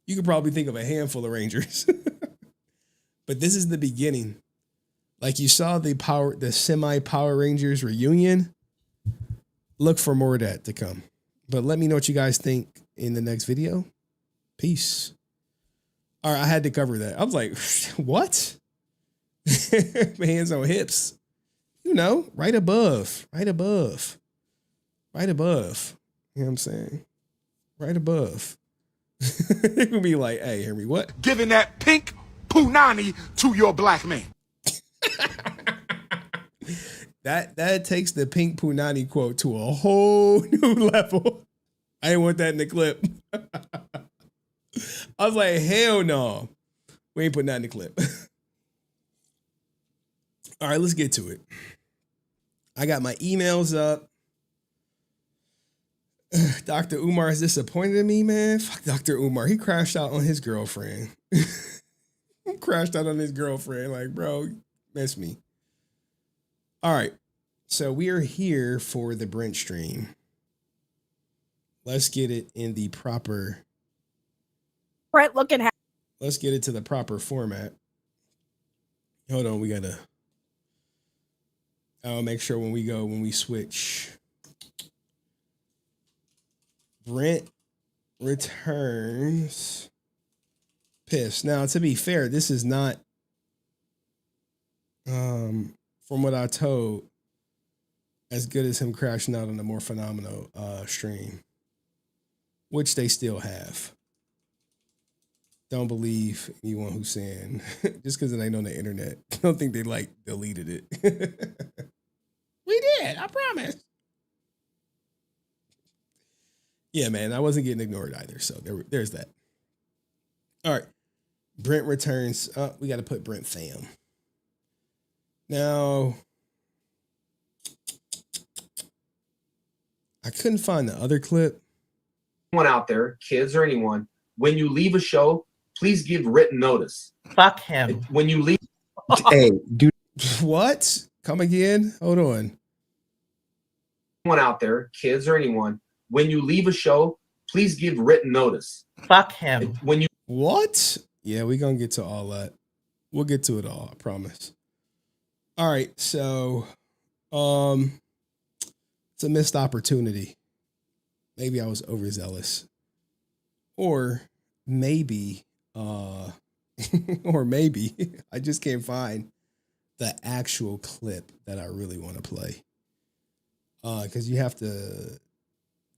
You could probably think of a handful of Rangers. But this is the beginning. Like you saw the semi-Power Rangers reunion. Look for more of that to come. But let me know what you guys think in the next video. Peace. All right, I had to cover that. I was like, what? Hands on hips. Right above. You know what I'm saying? Right above. It would be like, hey, Henry, what? Giving that pink punani to your black man. That takes the pink punani quote to a whole new level. I didn't want that in the clip. I was like, hell no. We ain't putting that in the clip. All right, let's get to it. I got my emails up. Dr. Umar is disappointed in me, man. Fuck Dr. Umar. He crashed out on his girlfriend. Like, bro, miss me. All right. So we are here for the Brent stream. Let's get it in the proper. Brent looking happy. Let's get it to the proper format. Hold on. We got to. I'll make sure when we switch. Brent returns pissed. Now, to be fair, this is not, from what I told, as good as him crashing out on the more phenomenal stream, which they still have. Don't believe anyone who's saying just because it ain't on the internet. I don't think they deleted it. We did, I promise. Yeah, man, I wasn't getting ignored either. So there's that. All right. Brent returns. We got to put Brent Pham. Now, I couldn't find the other clip. Anyone out there, kids or anyone, when you leave a show, please give written notice. Fuck him. When you leave. Hey, dude. What? Come again? Hold on. Anyone out there, kids or anyone, when you leave a show, please give written notice. Fuck him. When you. What? Yeah, we're going to get to all that. We'll get to it all, I promise. All right, so it's a missed opportunity. Maybe I was overzealous. Or maybe I just can't find the actual clip that I really want to play. Because you have to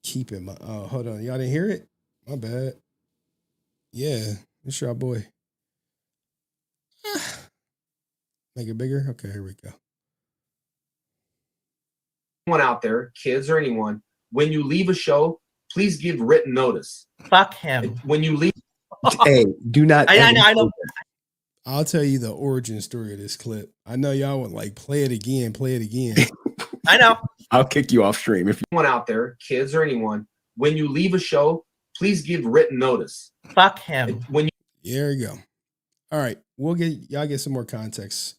keep in mind. Oh, hold on. Y'all didn't hear it? My bad. Yeah, it's your boy. Make it bigger? Okay, here we go. Anyone out there, kids or anyone, when you leave a show, please give written notice. Fuck him. When you leave. Hey, do not. I know. I'll tell you the origin story of this clip. I know y'all would play it again. I know. I'll kick you off stream if you. Anyone out there, kids or anyone, when you leave a show, please give written notice. Fuck him. When you. There you go. All right, y'all get some more context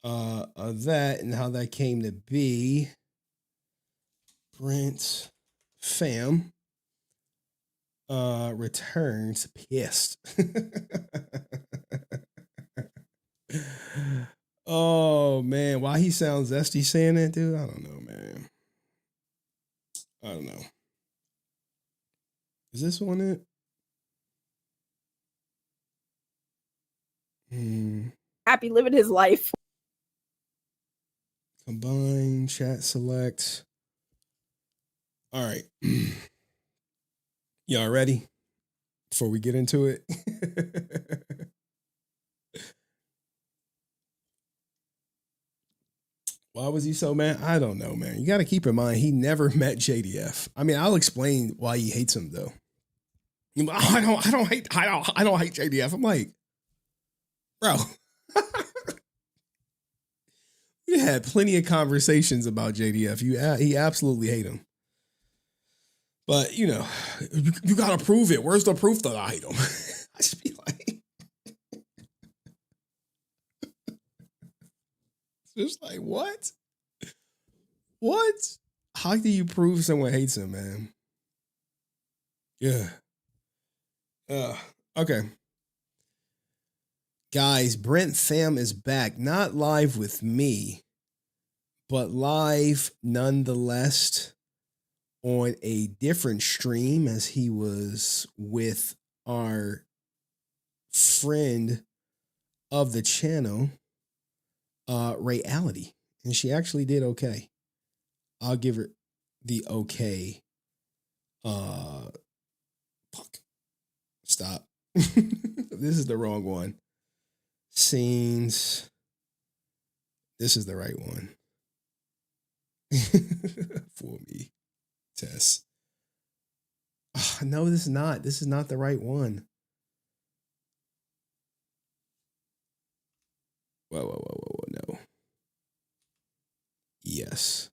of that and how that came to be. Brent Pham returns pissed. Oh man, why he sounds zesty saying that, dude? I don't know, man. I don't know. Is this one it? Happy living his life. Combine, chat select. All right. Y'all ready? Before we get into it. Why was he so mad? I don't know, man. You got to keep in mind, he never met JDF. I mean, I'll explain why he hates him, though. I don't hate JDF. I'm like, bro. We had plenty of conversations about JDF. He absolutely hate him. But, you know, you got to prove it. Where's the proof that I hate him? I just be like, just like, what? What? How do you prove someone hates him, man? Yeah. Okay. Guys, Brent Pham is back. Not live with me, but live nonetheless on a different stream as he was with our friend of the channel, Reality. And she actually did okay. I'll give her the okay. Fuck. Stop. This is the wrong one. Scenes. This is the right one. For me. Tess. Oh, no, this is not. This is not the right one. Whoa, no. Yes.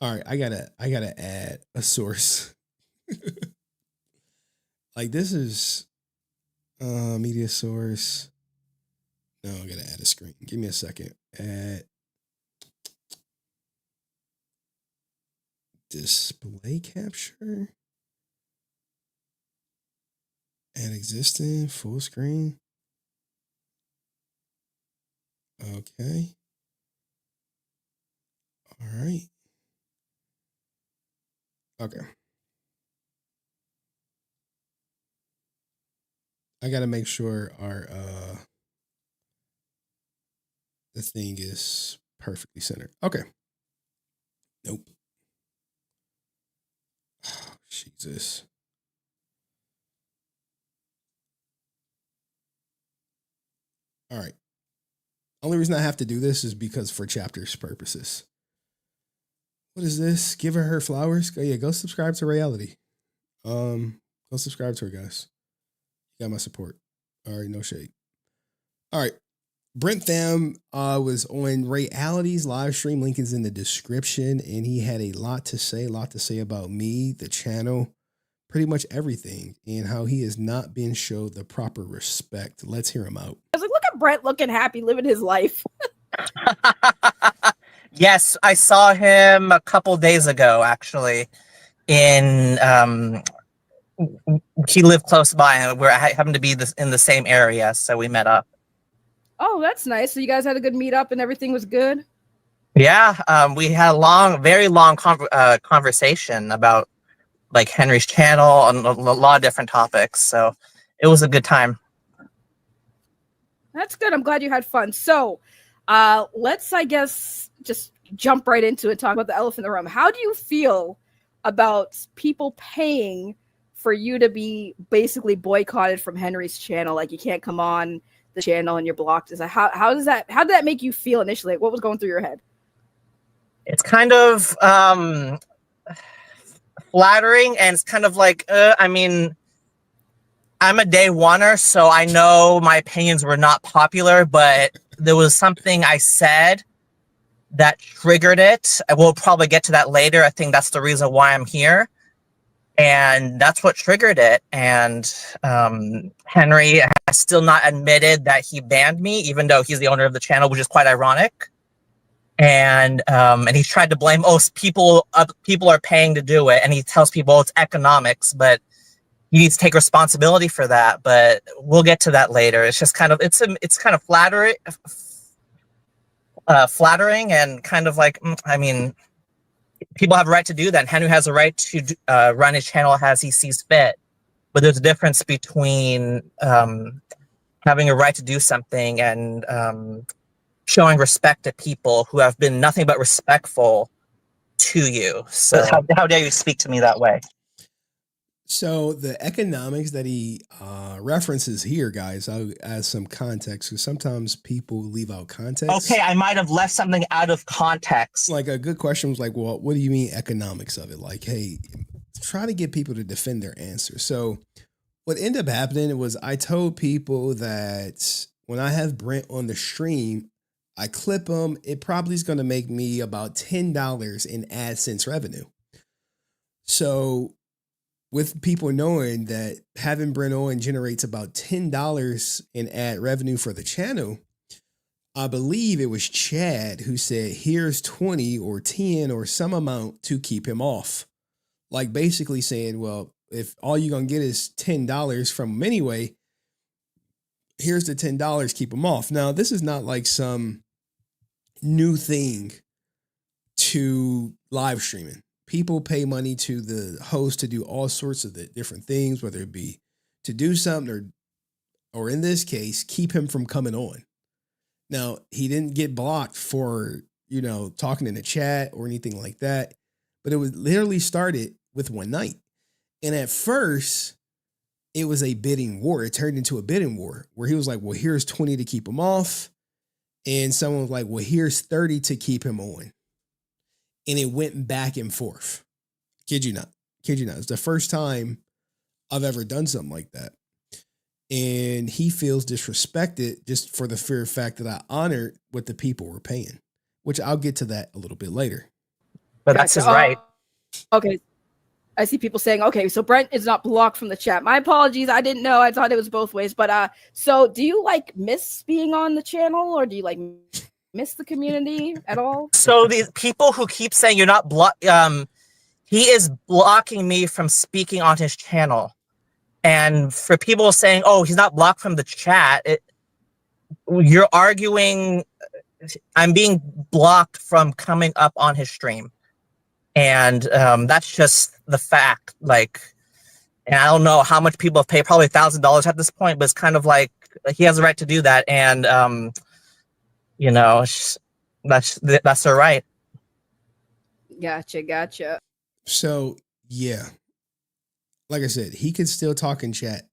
All right, I gotta add a source. Like this is media source. No, I gotta add a screen. Give me a second. Add display capture. Add existing full screen. Okay. All right. Okay. I got to make sure our the thing is perfectly centered. Okay. Nope. Oh, Jesus. All right. Only reason I have to do this is because for chapters purposes. What is this? Give her flowers. Go subscribe to Reality. Go subscribe to her, guys. You got my support. All right, no shade. All right. Brent Pham was on Reality's live stream. Link is in the description. And he had a lot to say about me, the channel, pretty much everything, and how he has not been showed the proper respect. Let's hear him out. I was like, look at Brent looking happy, living his life. Yes, I saw him a couple days ago, actually. In he lived close by, and I happened to be in the same area, so we met up. Oh, that's nice. So you guys had a good meetup and everything was good? Yeah, we had a very long conversation about like Henry's channel and a lot of different topics. So it was a good time. That's good. I'm glad you had fun. So let's, I guess, just jump right into it, talk about the elephant in the room. How do you feel about people paying for you to be basically boycotted from Henry's channel? Like you can't come on the channel and you're blocked. Is that how did that make you feel initially? Like, what was going through your head? It's kind of flattering, and it's kind of like I mean, I'm a day oneer, so I know my opinions were not popular, but there was something I said that triggered it. I will probably get to that later. I think that's the reason why I'm here. And that's what triggered it. And Henry has still not admitted that he banned me, even though he's the owner of the channel, which is quite ironic. And he's tried to blame, people are paying to do it. And he tells people it's economics, but he needs to take responsibility for that. But we'll get to that later. It's just kind of, it's kind of flattering and kind of like, I mean, people have a right to do that. And Henry has a right to run his channel as he sees fit. But there's a difference between having a right to do something and showing respect to people who have been nothing but respectful to you. So how dare you speak to me that way? So the economics that he references here, guys, I'll add some context because sometimes people leave out context. Okay, I might have left something out of context. Like a good question was like, well, what do you mean economics of it? Like, hey, try to get people to defend their answer. So what ended up happening was I told people that when I have Brent on the stream, I clip him. It probably is going to make me about $10 in AdSense revenue. So with people knowing that having Brent on generates about $10 in ad revenue for the channel, I believe it was Chad who said, here's 20 or 10 or some amount to keep him off. Like basically saying, well, if all you're going to get is $10 from him anyway, here's the $10, keep him off. Now, this is not like some new thing to live streaming. People pay money to the host to do all sorts of the different things, whether it be to do something or in this case, keep him from coming on. Now, he didn't get blocked for, talking in the chat or anything like that, but it was literally started with one night. And at first, it was a bidding war. It turned into a bidding war where he was like, well, here's 20 to keep him off. And someone was like, well, here's 30 to keep him on. And it went back and forth. Kid you not. It's the first time I've ever done something like that. And he feels disrespected just for the fear fact that I honored what the people were paying, which I'll get to that a little bit later. But that's his right. Okay. I see people saying, okay, so Brent is not blocked from the chat. My apologies. I didn't know. I thought it was both ways. But so do you miss being on the channel, or do you miss the community at all? So these people who keep saying you're not he is blocking me from speaking on his channel. And for people saying, oh, he's not blocked from the chat, you're arguing I'm being blocked from coming up on his stream. And that's just the fact. And I don't know how much people have paid, probably $1,000 at this point, but it's kind of like he has a right to do that. And, that's their right. Gotcha. So, yeah. Like I said, he can still talk in chat.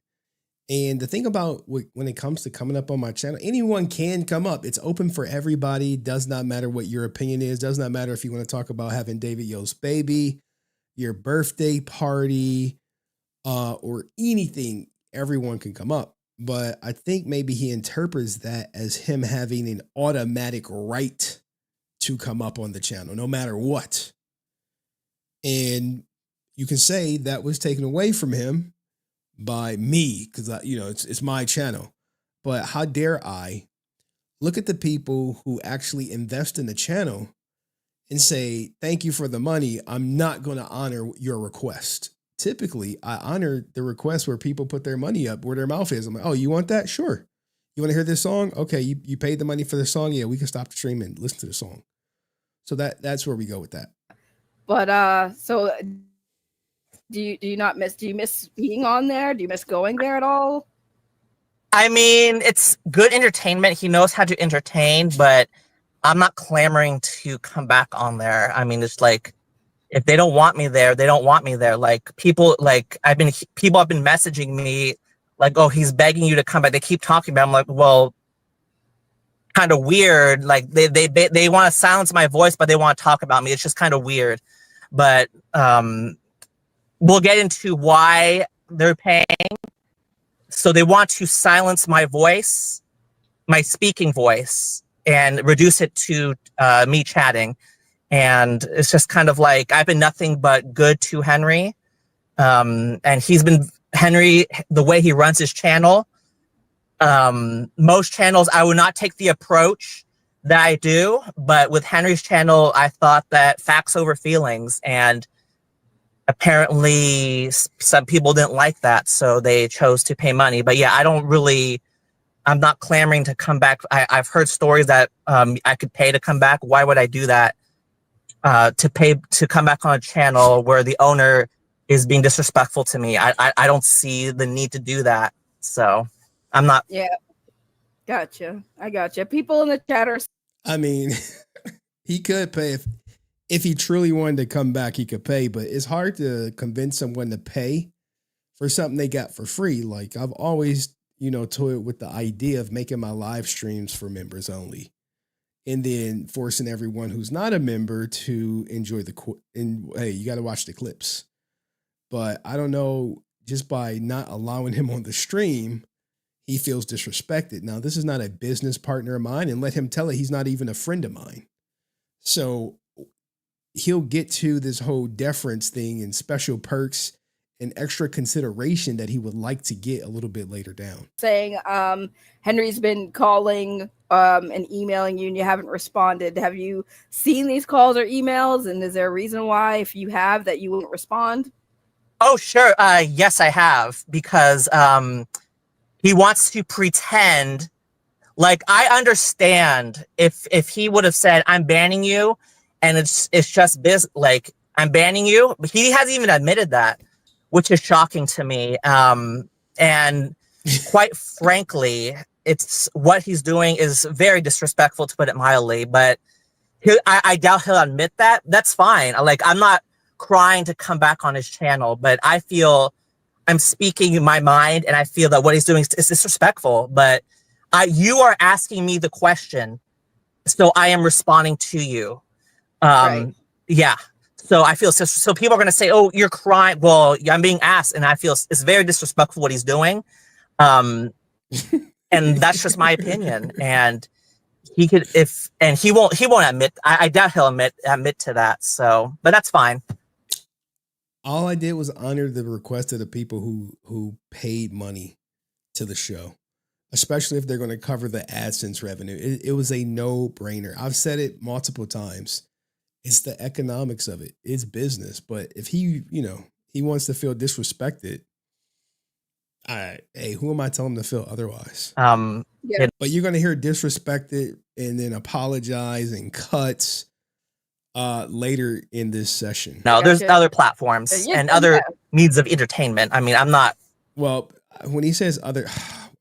And the thing about when it comes to coming up on my channel, anyone can come up. It's open for everybody. Does not matter what your opinion is. Does not matter if you want to talk about having David Yo's baby, your birthday party, or anything. Everyone can come up. But I think maybe he interprets that as him having an automatic right to come up on the channel, no matter what. And you can say that was taken away from him by me, because it's my channel. But how dare I look at the people who actually invest in the channel and say, thank you for the money. I'm not going to honor your request. Typically, I honor the request where people put their money up where their mouth is. I'm like, oh, you want that? Sure. You want to hear this song? Okay, you paid the money for the song? Yeah, we can stop the stream and listen to the song. So that's where we go with that. But so do you miss being on there? Do you miss going there at all? I mean, it's good entertainment. He knows how to entertain, but I'm not clamoring to come back on there. I mean, it's like, if they don't want me there, they don't want me there. People have been messaging me like, oh, he's begging you to come back. They keep talking about it. I'm like, well, kind of weird. Like they want to silence my voice, but they want to talk about me. It's just kind of weird. But we'll get into why they're paying. So they want to silence my voice, my speaking voice, and reduce it to me chatting. And it's just kind of like, I've been nothing but good to Henry. And he's been, Henry, the way he runs his channel, most channels, I would not take the approach that I do. But with Henry's channel, I thought that facts over feelings. And apparently some people didn't like that. So they chose to pay money. But yeah, I'm not clamoring to come back. I've heard stories that I could pay to come back. Why would I do that? to pay to come back on a channel where the owner is being disrespectful to me. I don't see the need to do that. So I'm not. Yeah. Gotcha. I gotcha. People in the chat are. I mean, he could pay if he truly wanted to come back, he could pay, but it's hard to convince someone to pay for something they got for free. Like I've always, toyed with the idea of making my live streams for members only, and then forcing everyone who's not a member to enjoy hey, you got to watch the clips. But I don't know, just by not allowing him on the stream, he feels disrespected. Now, this is not a business partner of mine, and let him tell it he's not even a friend of mine. So he'll get to this whole deference thing and special perks and extra consideration that he would like to get a little bit later down. Saying Henry's been calling and emailing you and you haven't responded. Have you seen these calls or emails? And is there a reason why, if you have, that you won't respond? Oh, sure. Yes, I have, because he wants to pretend like I understand if he would have said, I'm banning you and it's just like I'm banning you. But he hasn't even admitted that, which is shocking to me. And quite frankly, it's what he's doing is very disrespectful, to put it mildly, but I doubt he'll admit that. That's fine. Like, I'm not crying to come back on his channel, but I feel I'm speaking in my mind, and I feel that what he's doing is disrespectful. But you are asking me the question, so I am responding to you. Right. Yeah. So I feel so people are going to say, "Oh, you're crying." Well, I'm being asked, and I feel it's very disrespectful what he's doing. And that's just my opinion. And he could, he won't admit. I doubt he'll admit to that. So, but that's fine. All I did was honor the request of the people who paid money to the show, especially if they're going to cover the AdSense revenue. It was a no-brainer. I've said it multiple times. It's the economics of it. It's business. But if he wants to feel disrespected, hey, who am I telling him to feel otherwise? Yeah. But you're going to hear disrespected and then apologize and cuts later in this session. No, there's other platforms and other means of entertainment. I mean, I'm not. Well, when he says other,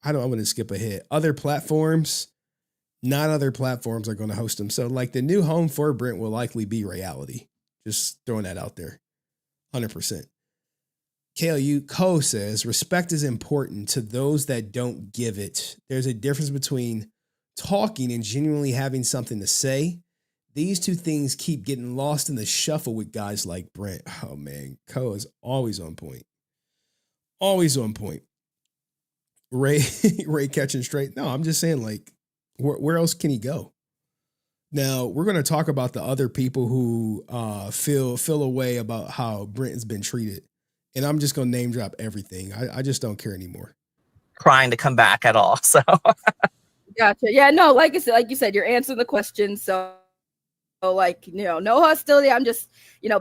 I'm going to skip ahead. Other platforms, not other platforms are going to host them. So like the new home for Brent will likely be reality. Just throwing that out there. 100%. KLU Co says, respect is important to those that don't give it. There's a difference between talking and genuinely having something to say. These two things keep getting lost in the shuffle with guys like Brent. Oh man, Co is always on point. Always on point. Ray catching straight. No, I'm just saying, like, where else can he go? Now, we're going to talk about the other people who feel a way about how Brent has been treated. And I'm just going to name drop everything. I just don't care anymore. Trying to come back at all. So gotcha. Yeah, no, like you said, you're answering the question. So like, no hostility. I'm just,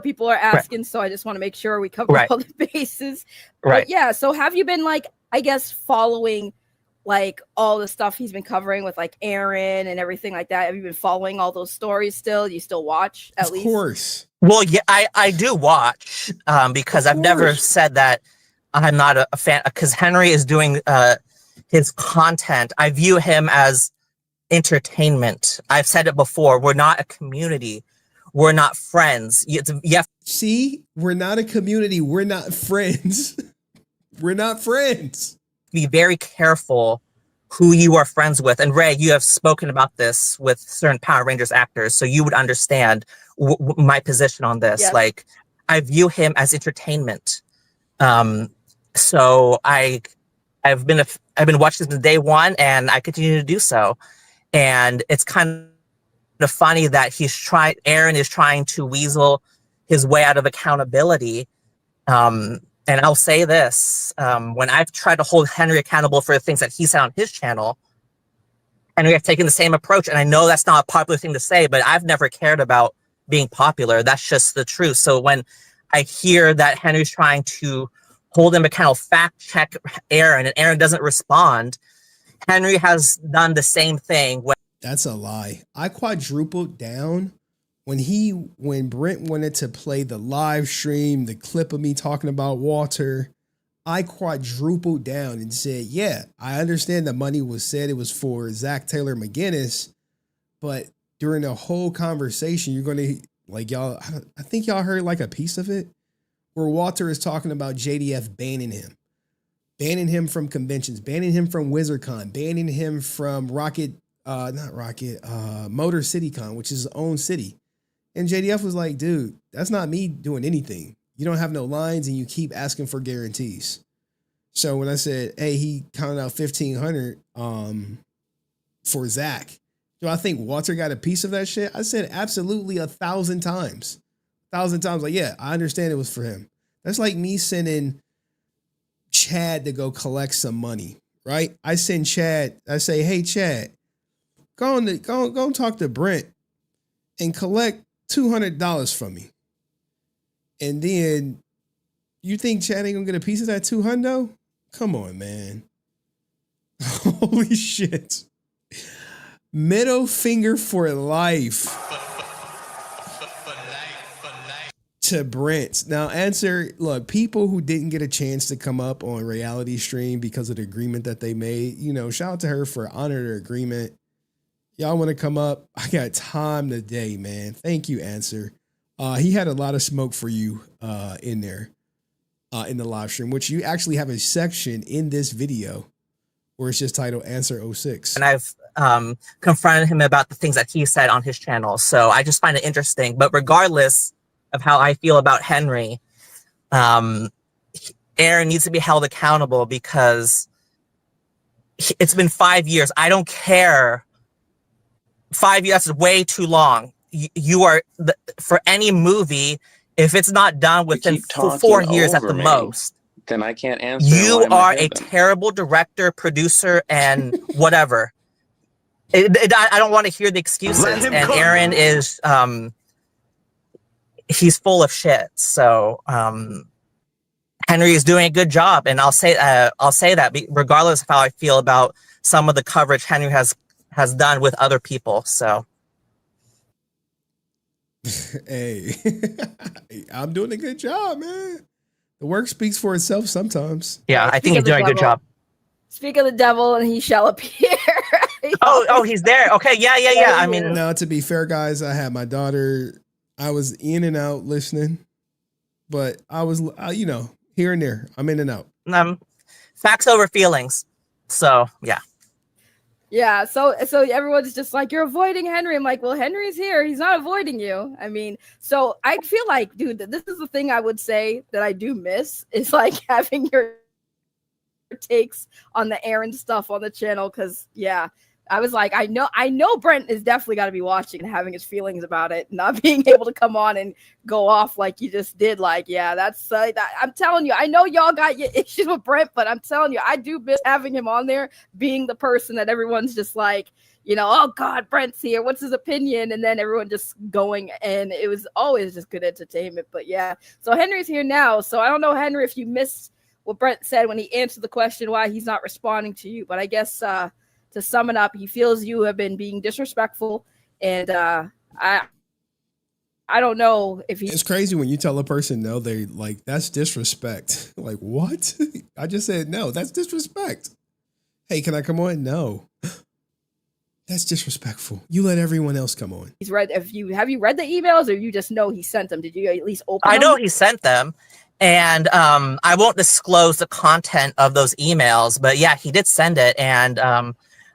people are asking. Right. So I just want to make sure we cover all the bases. Right. But yeah. So have you been like, I guess, following like all the stuff he's been covering with like Aaron and everything like that? Have you been following all those stories still? Do you still watch at least? Of course. Well, yeah, I do watch because I've never said that I'm not a fan, because Henry is doing his content. I view him as entertainment. I've said it before. We're not a community. We're not friends. See, we're not a community. We're not friends. We're not friends. Be very careful who you are friends with. And Ray, you have spoken about this with certain Power Rangers actors, so you would understand my position on this. Yes. Like, I view him as entertainment. So I've been watching since day one, and I continue to do so. And it's kind of funny that Aaron is trying to weasel his way out of accountability. And I'll say this, when I've tried to hold Henry accountable for the things that he said on his channel, Henry has taken the same approach. And I know that's not a popular thing to say, but I've never cared about being popular. That's just the truth. So when I hear that Henry's trying to hold him accountable, fact check Aaron, and Aaron doesn't respond, Henry has done the same thing. That's a lie. I quadrupled down when Brent wanted to play the live stream, the clip of me talking about Walter, I quadrupled down and said, yeah, I understand the money was said it was for Zach Taylor McGinnis, but during the whole conversation, you're going to, like, y'all, I think y'all heard like a piece of it where Walter is talking about JDF banning him from conventions, banning him from WizardCon, banning him from Motor City Con, which is his own city. And JDF was like, dude, that's not me doing anything. You don't have no lines and you keep asking for guarantees. So when I said, hey, he counted out 1,500 for Zach, do I think Walter got a piece of that shit? I said absolutely 1,000 times. 1,000 times. Like, yeah, I understand it was for him. That's like me sending Chad to go collect some money, right? I send Chad, I say, hey, Chad, go and talk to Brent and collect $200 from me. And then you think Chad ain't gonna get a piece of that $200? Come on, man. Holy shit. Middle finger for life to Brent. Now, look, people who didn't get a chance to come up on Reality Stream because of the agreement that they made, shout out to her for honoring their agreement. Y'all want to come up? I got time today, man. Thank you, Answer. He had a lot of smoke for you in there in the live stream, which you actually have a section in this video where it's just titled Answer 06. And I've confronted him about the things that he said on his channel. So I just find it interesting. But regardless of how I feel about Henry, Aaron needs to be held accountable because it's been 5 years. I don't care. 5 years is way too long. You are for any movie, if it's not done within 4 years at the most, then I can't answer. You are a terrible director, producer, and whatever. I don't want to hear the excuses. And Aaron is, he's full of shit. So Henry is doing a good job, and I'll say that regardless of how I feel about some of the coverage Henry has done with other people. So. Hey, I'm doing a good job, man. The work speaks for itself sometimes. Yeah, I think he's doing a good job. Speak of the devil, and he shall appear. Oh, he's there. Okay, yeah. I mean, now to be fair, guys, I had my daughter. I was in and out listening, but I was, here and there. I'm in and out. Facts over feelings. So yeah. Yeah, so everyone's just like, you're avoiding Henry. I'm like, well, Henry's here. He's not avoiding you. I mean, so I feel like, dude, this is the thing I would say that I do miss is like having your takes on the Aaron stuff on the channel. Cause yeah, I was like, I know Brent is definitely got to be watching and having his feelings about it, not being able to come on and go off like you just did. Like, yeah, that's that. I'm telling you, I know y'all got your issues with Brent, but I'm telling you, I do miss having him on there, being the person that everyone's just like, oh God, Brent's here. What's his opinion? And then everyone just going, and it was always just good entertainment. But yeah, so Henry's here now. So I don't know, Henry, if you missed what Brent said when he answered the question why he's not responding to you, but I guess to sum it up, he feels you have been being disrespectful, and I don't know if he. It's crazy when you tell a person no, they like that's disrespect. Like what? I just said no, that's disrespect. Hey, can I come on? No, that's disrespectful. You let everyone else come on. He's read. Have you read the emails, or you just know he sent them? Did you at least open? I know them? He sent them. And I won't disclose the content of those emails, but yeah, he did send it, and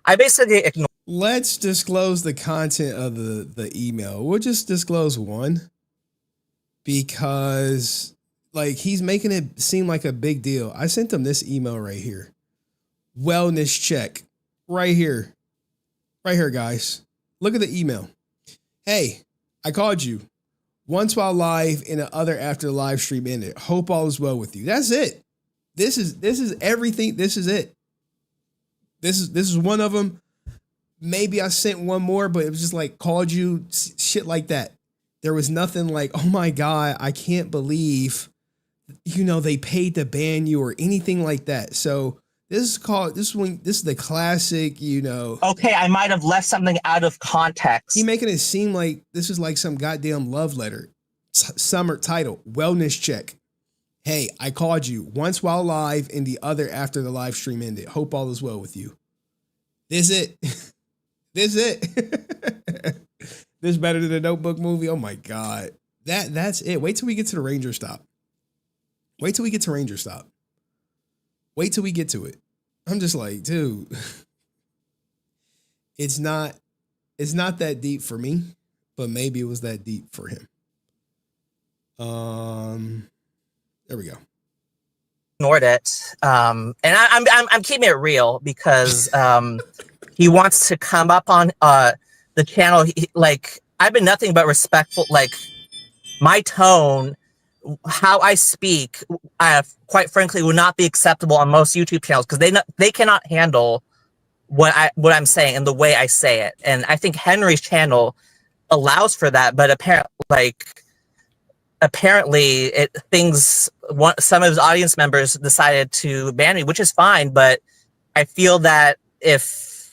I basically ignored. Let's disclose the content of the email. We'll just disclose one because like he's making it seem like a big deal. I sent him this email right here. Wellness check. Right here. Right here, guys. Look at the email. Hey, I called you once while live and the other after the live stream ended. Hope all is well with you. That's it. This is everything. This is it. This is one of them. Maybe I sent one more, but it was just like called you, shit like that. There was nothing like, oh my God, I can't believe, they paid to ban you or anything like that. So This is the classic, you know. Okay, I might have left something out of context. He making it seem like this is like some goddamn love letter. Summer title, wellness check. Hey, I called you once while live and the other after the live stream ended. Hope all is well with you. This it. This it. This better than the Notebook movie. Oh my God. That's it. Wait till we get to the Ranger stop. Wait till we get to Ranger stop. Wait till we get to it. I'm just like, dude, it's not that deep for me, but maybe it was that deep for him. There we go. Ignored it. And I'm keeping it real because he wants to come up on the channel. Like, I've been nothing but respectful. Like, my tone, how I speak, quite frankly, would not be acceptable on most YouTube channels because they cannot handle what I'm saying and the way I say it. And I think Henry's channel allows for that, but apparently some of his audience members decided to ban me, which is fine, but I feel that if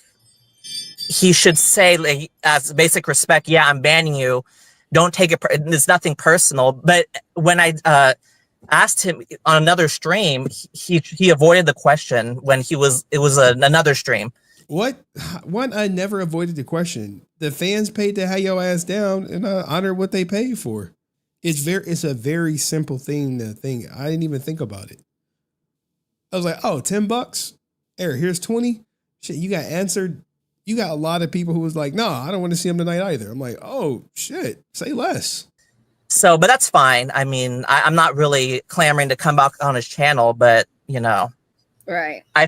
he should say, like, as basic respect, yeah, I'm banning you, don't take it, it's nothing personal. But when I asked him on another stream, he avoided the question when it was another stream. What? I never avoided the question. The fans paid to have your ass down, and I honor what they paid for. It's a very simple thing to think. I didn't even think about it. I was like, oh, $10? Eric, here's 20. Shit, you got answered. You got a lot of people who was like, no, I don't want to see him tonight either. I'm like, oh shit, say less. So, but that's fine. I mean, I'm not really clamoring to come back on his channel, but you know, right. I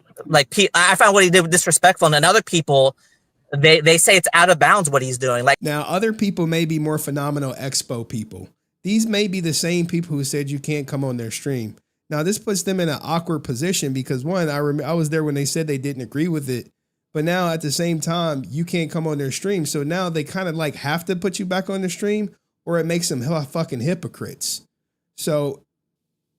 found what he did disrespectful, and then other people, they say it's out of bounds what he's doing. Like, now, other people may be more phenomenal expo people. These may be the same people who said you can't come on their stream. Now, this puts them in an awkward position because, one, I was there when they said they didn't agree with it. But now at the same time, you can't come on their stream. So now they kind of like have to put you back on the stream, or it makes them fucking hypocrites. So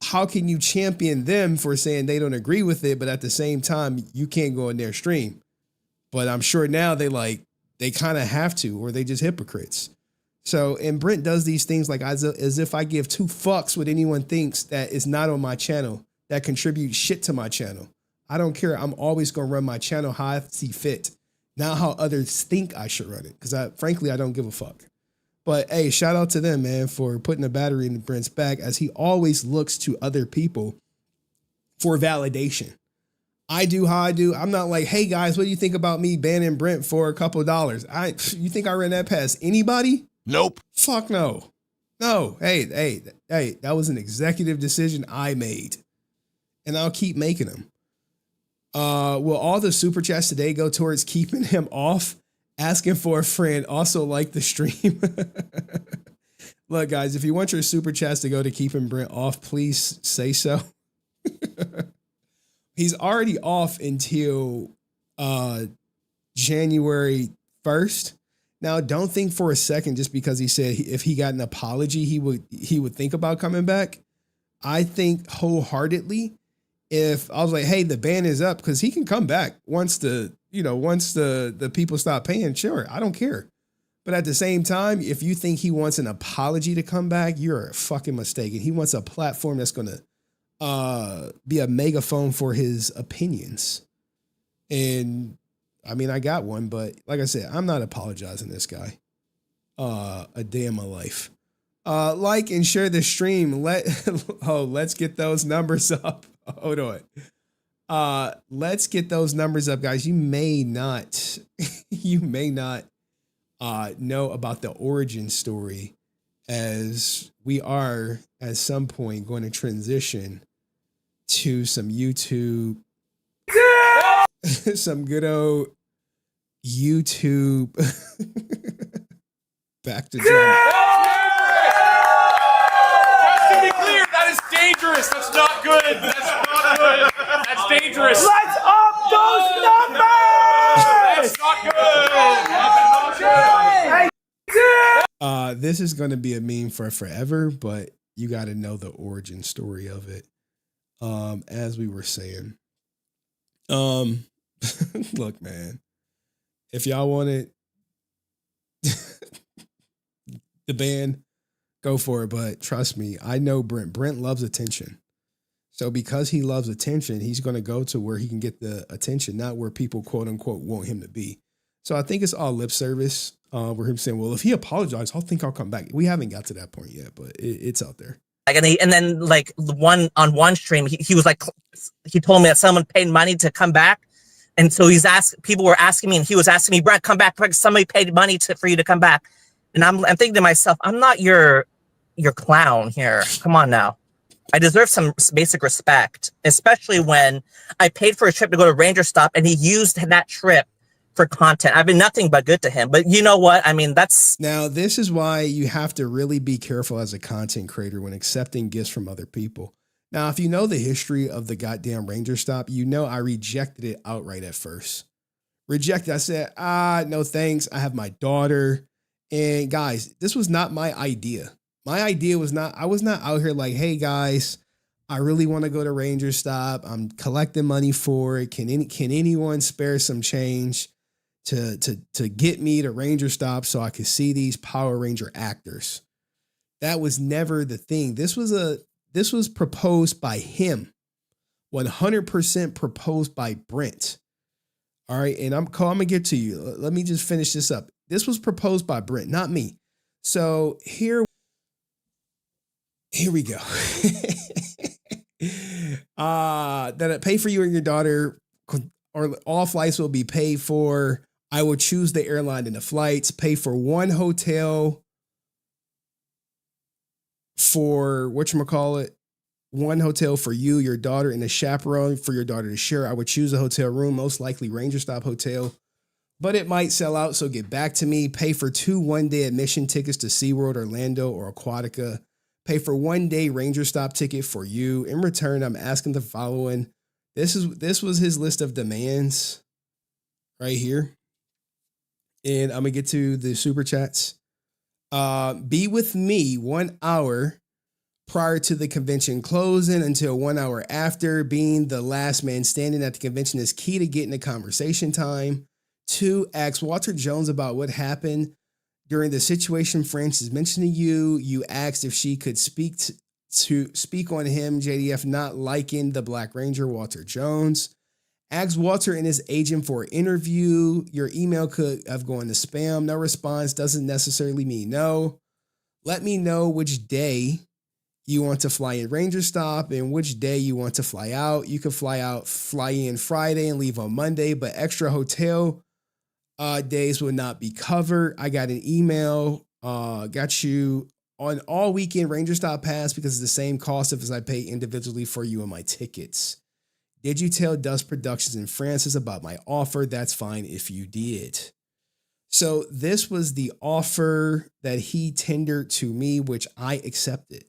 how can you champion them for saying they don't agree with it, but at the same time, you can't go on their stream? But I'm sure now they kind of have to, or they just hypocrites. So, and Brent does these things like as if I give two fucks what anyone thinks that is not on my channel, that contributes shit to my channel. I don't care. I'm always going to run my channel how I see fit, not how others think I should run it. Because frankly, I don't give a fuck. But hey, shout out to them, man, for putting a battery in Brent's back, as he always looks to other people for validation. I do how I do. I'm not like, hey guys, what do you think about me banning Brent for a couple of dollars? You think I ran that past anybody? Nope. Fuck no. No. Hey, that was an executive decision I made, and I'll keep making them. Will all the super chats today go towards keeping him off? Asking for a friend. Also like the stream. Look, guys, if you want your super chats to go to keeping Brent off, please say so. He's already off until January 1st. Now, don't think for a second just because he said if he got an apology, he would think about coming back. I think wholeheartedly, if I was like, hey, the ban is up, because he can come back once the people stop paying, sure, I don't care. But at the same time, if you think he wants an apology to come back, you're fucking mistaken. He wants a platform that's going to be a megaphone for his opinions. And I mean, I got one, but like I said, I'm not apologizing to this guy a day in my life. Like and share the stream. Let's get those numbers up. Hold on. Let's get those numbers up, guys. You may not know about the origin story, as we are at some point going to transition to some YouTube, some good old YouTube back to drama. Just to be clear, that is dangerous. That's not good. That's not good. That's dangerous. Let's up those numbers! That's not good. This is going to be a meme for forever, but you got to know the origin story of it. As we were saying, Look, man, if y'all wanted the band, go for it. But trust me, I know Brent. Brent loves attention. So because he loves attention, he's going to go to where he can get the attention, not where people, quote unquote, want him to be. So I think it's all lip service. Where him saying, well, if he apologized, I think I'll come back. We haven't got to that point yet, but it's out there. And then like on one stream, he was like, he told me that someone paid money to come back. And so people were asking me, and he was asking me, Brent, come back. Somebody paid money for you to come back. And I'm thinking to myself, I'm not your clown here. Come on now. I deserve some basic respect, especially when I paid for a trip to go to Ranger Stop and he used that trip for content. I've been nothing but good to him. But you know what? I mean, now this is why you have to really be careful as a content creator when accepting gifts from other people. Now, if you know the history of the goddamn Ranger Stop, you know I rejected it outright at first. Rejected. I said, no thanks. I have my daughter. And guys, this was not my idea. My idea was not, I was not out here like, hey guys, I really want to go to Ranger Stop. I'm collecting money for it. Can anyone spare some change to get me to Ranger Stop so I could see these Power Ranger actors? That was never the thing. This was proposed by him. 100% proposed by Brent. All right. And I'm going to get to you. Let me just finish this up. This was proposed by Brent, not me. So here we go. That I pay for you and your daughter, or all flights will be paid for. I will choose the airline and the flights, pay for one hotel for one hotel for you, your daughter, and a chaperone for your daughter to share. I would choose a hotel room, most likely Ranger Stop Hotel, but it might sell out, so get back to me. Pay for 2 one-day admission tickets to SeaWorld, Orlando, or Aquatica. Pay for 1-day Ranger Stop ticket for you. In return, I'm asking the following. This was his list of demands right here. And I'm going to get to the super chats. Be with me 1 hour prior to the convention closing until 1 hour after. Being the last man standing at the convention is key to getting the conversation time. 2, ask Walter Jones about what happened during the situation Francis mentioned to you. You asked if she could speak on him, JDF not liking the Black Ranger, Walter Jones. Ask Walter and his agent for an interview. Your email could have gone to spam. No response doesn't necessarily mean no. Let me know which day you want to fly in Ranger Stop and which day you want to fly out. You could fly in Friday and leave on Monday, but extra hotel days will not be covered. I got an email, got you on all weekend Ranger Stop pass because it's the same cost as I pay individually for you and my tickets. Did you tell Dust Productions and Francis about my offer? That's fine if you did. So this was the offer that he tendered to me, which I accepted.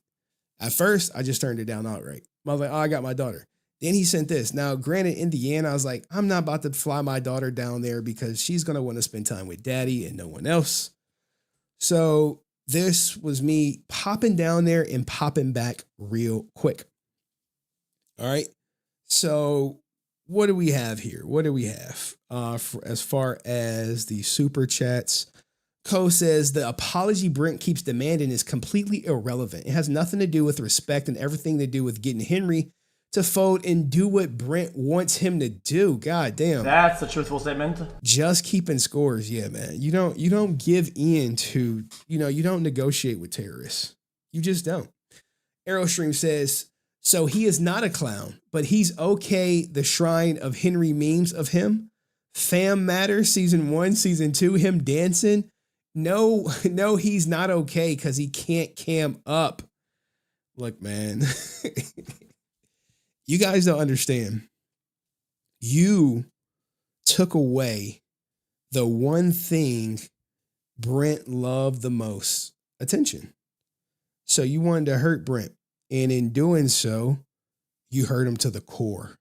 At first, I just turned it down outright. I was like, I got my daughter. Then he sent this. Now, granted, in the end, I was like, I'm not about to fly my daughter down there because she's going to want to spend time with daddy and no one else. So this was me popping down there and popping back real quick. All right. So what do we have here? What do we have as far as the super chats? Co says the apology Brent keeps demanding is completely irrelevant. It has nothing to do with respect and everything to do with getting Henry to fold and do what Brent wants him to do. God damn. That's a truthful statement. Just keeping scores. Yeah, man. You don't give in to, you don't negotiate with terrorists. You just don't. Aerostream says, so he is not a clown, but he's okay. The shrine of Henry memes of him. Pham Matter, season 1, season 2, him dancing. No, he's not okay because he can't cam up. Look, man, you guys don't understand. You took away the one thing Brent loved the most, attention. So you wanted to hurt Brent. And in doing so, you hurt him to the core.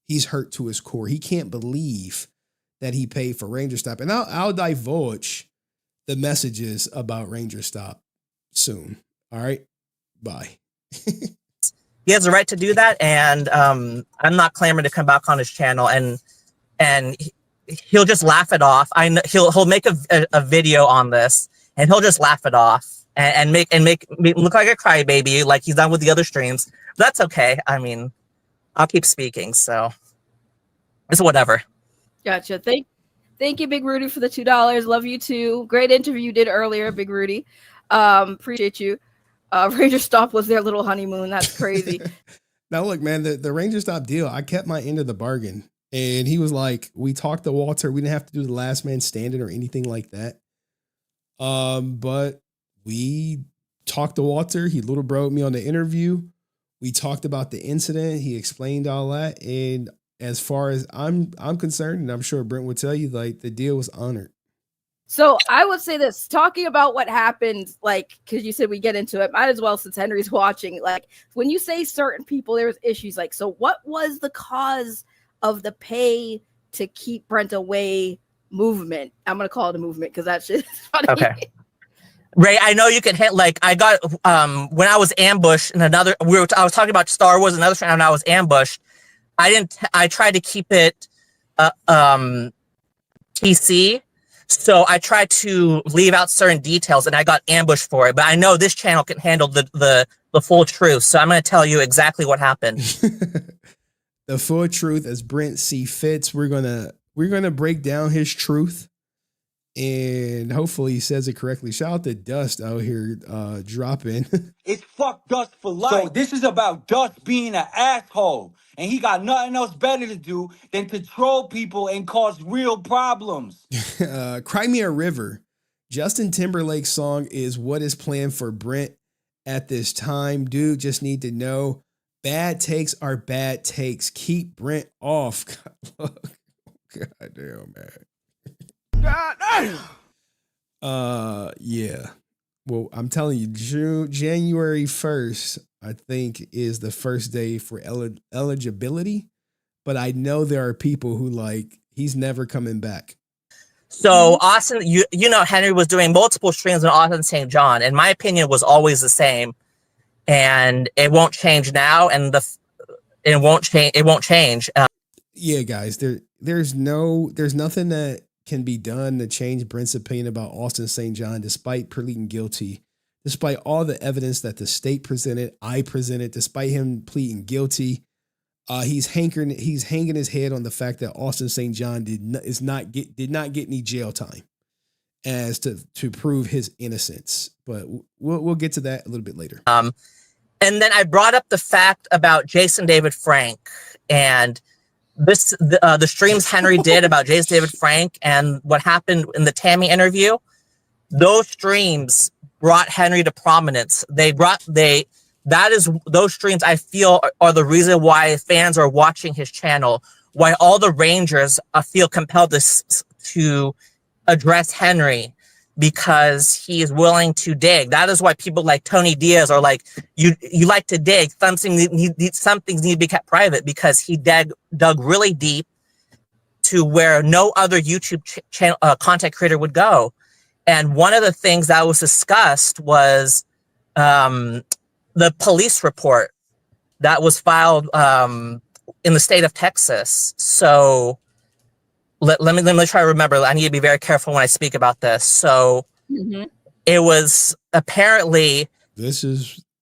He's hurt to his core. He can't believe that he paid for Ranger Stop. And I'll divulge the messages about Ranger Stop soon. All right. Bye. he has the right to do that, and I'm not clamoring to come back on his channel, and he'll just laugh it off. I know he'll make a video on this, and he'll just laugh it off and make me look like a crybaby, like he's done with the other streams. But that's okay. I mean, I'll keep speaking, so it's whatever. Gotcha. Thank you, Big Rudy, for the $2. Love you too. Great interview you did earlier, Big Rudy. Appreciate you. Ranger Stop was their little honeymoon. That's crazy. Now look, man, the Ranger Stop deal, I kept my end of the bargain. And he was like, we talked to Walter. We didn't have to do the last man standing or anything like that. But we talked to Walter. He little broed me on the interview. We talked about the incident. He explained all that. And as far as I'm concerned, and I'm sure Brent would tell you, like, the deal was honored. So I would say this, talking about what happened, like, because you said we get into it, might as well, since Henry's watching, like, when you say certain people, there's issues, like, so what was the cause of the pay to keep Brent away movement? I'm going to call it a movement because that shit is funny. Okay. Ray, I know you can hit, like, I got, when I was ambushed in another, I was talking about Star Wars, another time when I was ambushed, I tried to keep it, TC. So I tried to leave out certain details and I got ambushed for it. But I know this channel can handle the full truth. So I'm going to tell you exactly what happened. The full truth as Brent see fits. We're gonna break down his truth. And hopefully he says it correctly. Shout out to Dust out here dropping. It's fuck Dust for life. So this is about Dust being an asshole. And he got nothing else better to do than to troll people and cause real problems. Cry Me a River. Justin Timberlake's song is what is planned for Brent at this time. Dude, just need to know bad takes are bad takes. Keep Brent off. God damn, man. God damn. Yeah. Well, I'm telling you, January 1st, I think, is the first day for eligibility. But I know there are people who like, he's never coming back. So Austin, you know, Henry was doing multiple streams on Austin St. John, and my opinion was always the same, and it won't change now, and it won't change. Yeah, guys, there's nothing that can be done to change Brent's opinion about Austin St. John, despite pleading guilty, despite all the evidence that the state presented, I presented, despite him pleading guilty. He's hanging his head on the fact that Austin St. John did not get any jail time as to prove his innocence. But we'll get to that a little bit later. And then I brought up the fact about Jason David Frank and the streams Henry did about Jason David Frank and what happened in the Tammy interview. Those streams brought Henry to prominence. Those streams I feel are the reason why fans are watching his channel, why all the Rangers feel compelled to address Henry, because he is willing to dig. That is why people like Tony Diaz are like, you like to dig. Some things need to be kept private, because he dug really deep to where no other YouTube channel content creator would go. And one of the things that was discussed was the police report that was filed in the state of Texas. So let me try to remember. I need to be very careful when I speak about this. So It was apparently.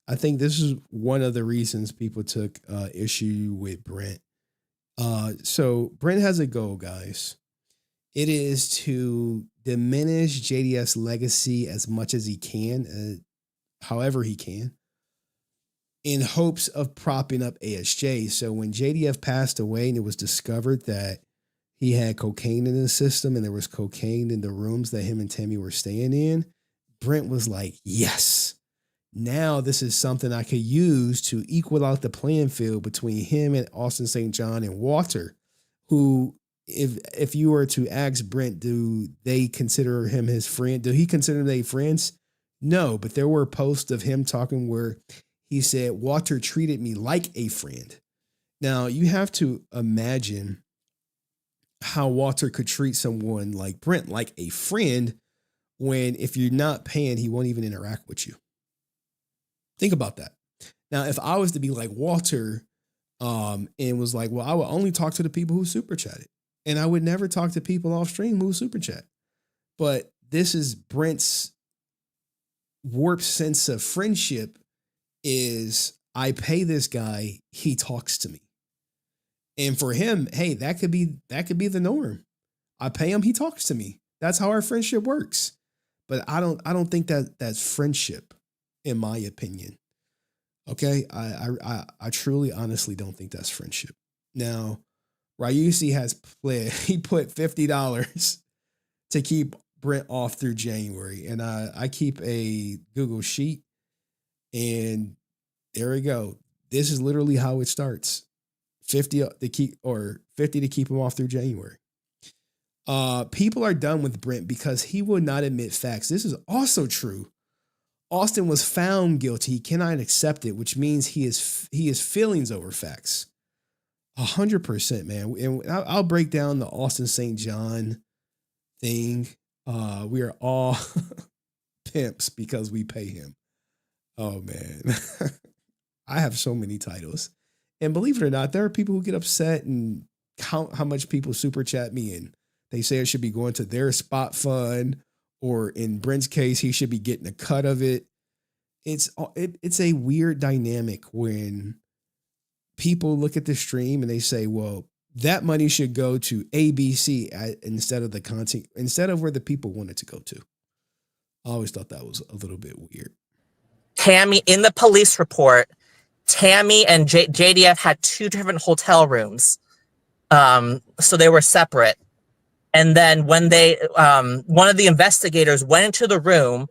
I think this is one of the reasons people took issue with Brent. So Brent has a goal, guys. It is to diminish JDF's legacy as much as he can, however he can, in hopes of propping up ASJ. So when JDF passed away and it was discovered that he had cocaine in his system and there was cocaine in the rooms that him and Tammy were staying in, Brent was like, yes, now this is something I could use to equal out the playing field between him and Austin St. John and Walter, who, if you were to ask Brent, do they consider him his friend? Do he consider they friends? No, but there were posts of him talking where he said, Walter treated me like a friend. Now, you have to imagine how Walter could treat someone like Brent like a friend when, if you're not paying, he won't even interact with you. Think about that. Now, if I was to be like Walter, and was like, well, I would only talk to the people who super chatted, and I would never talk to people off stream who super chat. But this is Brent's warped sense of friendship is I pay this guy, he talks to me. And for him, hey, that could be the norm. I pay him, he talks to me. That's how our friendship works. But I don't think that that's friendship, in my opinion. Okay, I truly, honestly don't think that's friendship. Now, Ryusi he put $50 to keep Brent off through January, and I keep a Google sheet, and there we go. This is literally how it starts: 50 to keep him off through January. People are done with Brent because he will not admit facts. This is also true. Austin was found guilty. He cannot accept it, which means he has feelings over facts. 100%, man. And I'll break down the Austin St. John thing. We are all pimps because we pay him. Oh, man. I have so many titles. And believe it or not, there are people who get upset and count how much people super chat me, and they say it should be going to their spot fund, or in Brent's case, he should be getting a cut of it. It's a weird dynamic when people look at the stream and they say, well, that money should go to ABC instead of the content, instead of where the people want it to go to. I always thought that was a little bit weird. Tammy, in the police report, Tammy and JDF had 2 different hotel rooms. So they were separate. And then when they, one of the investigators went into the room,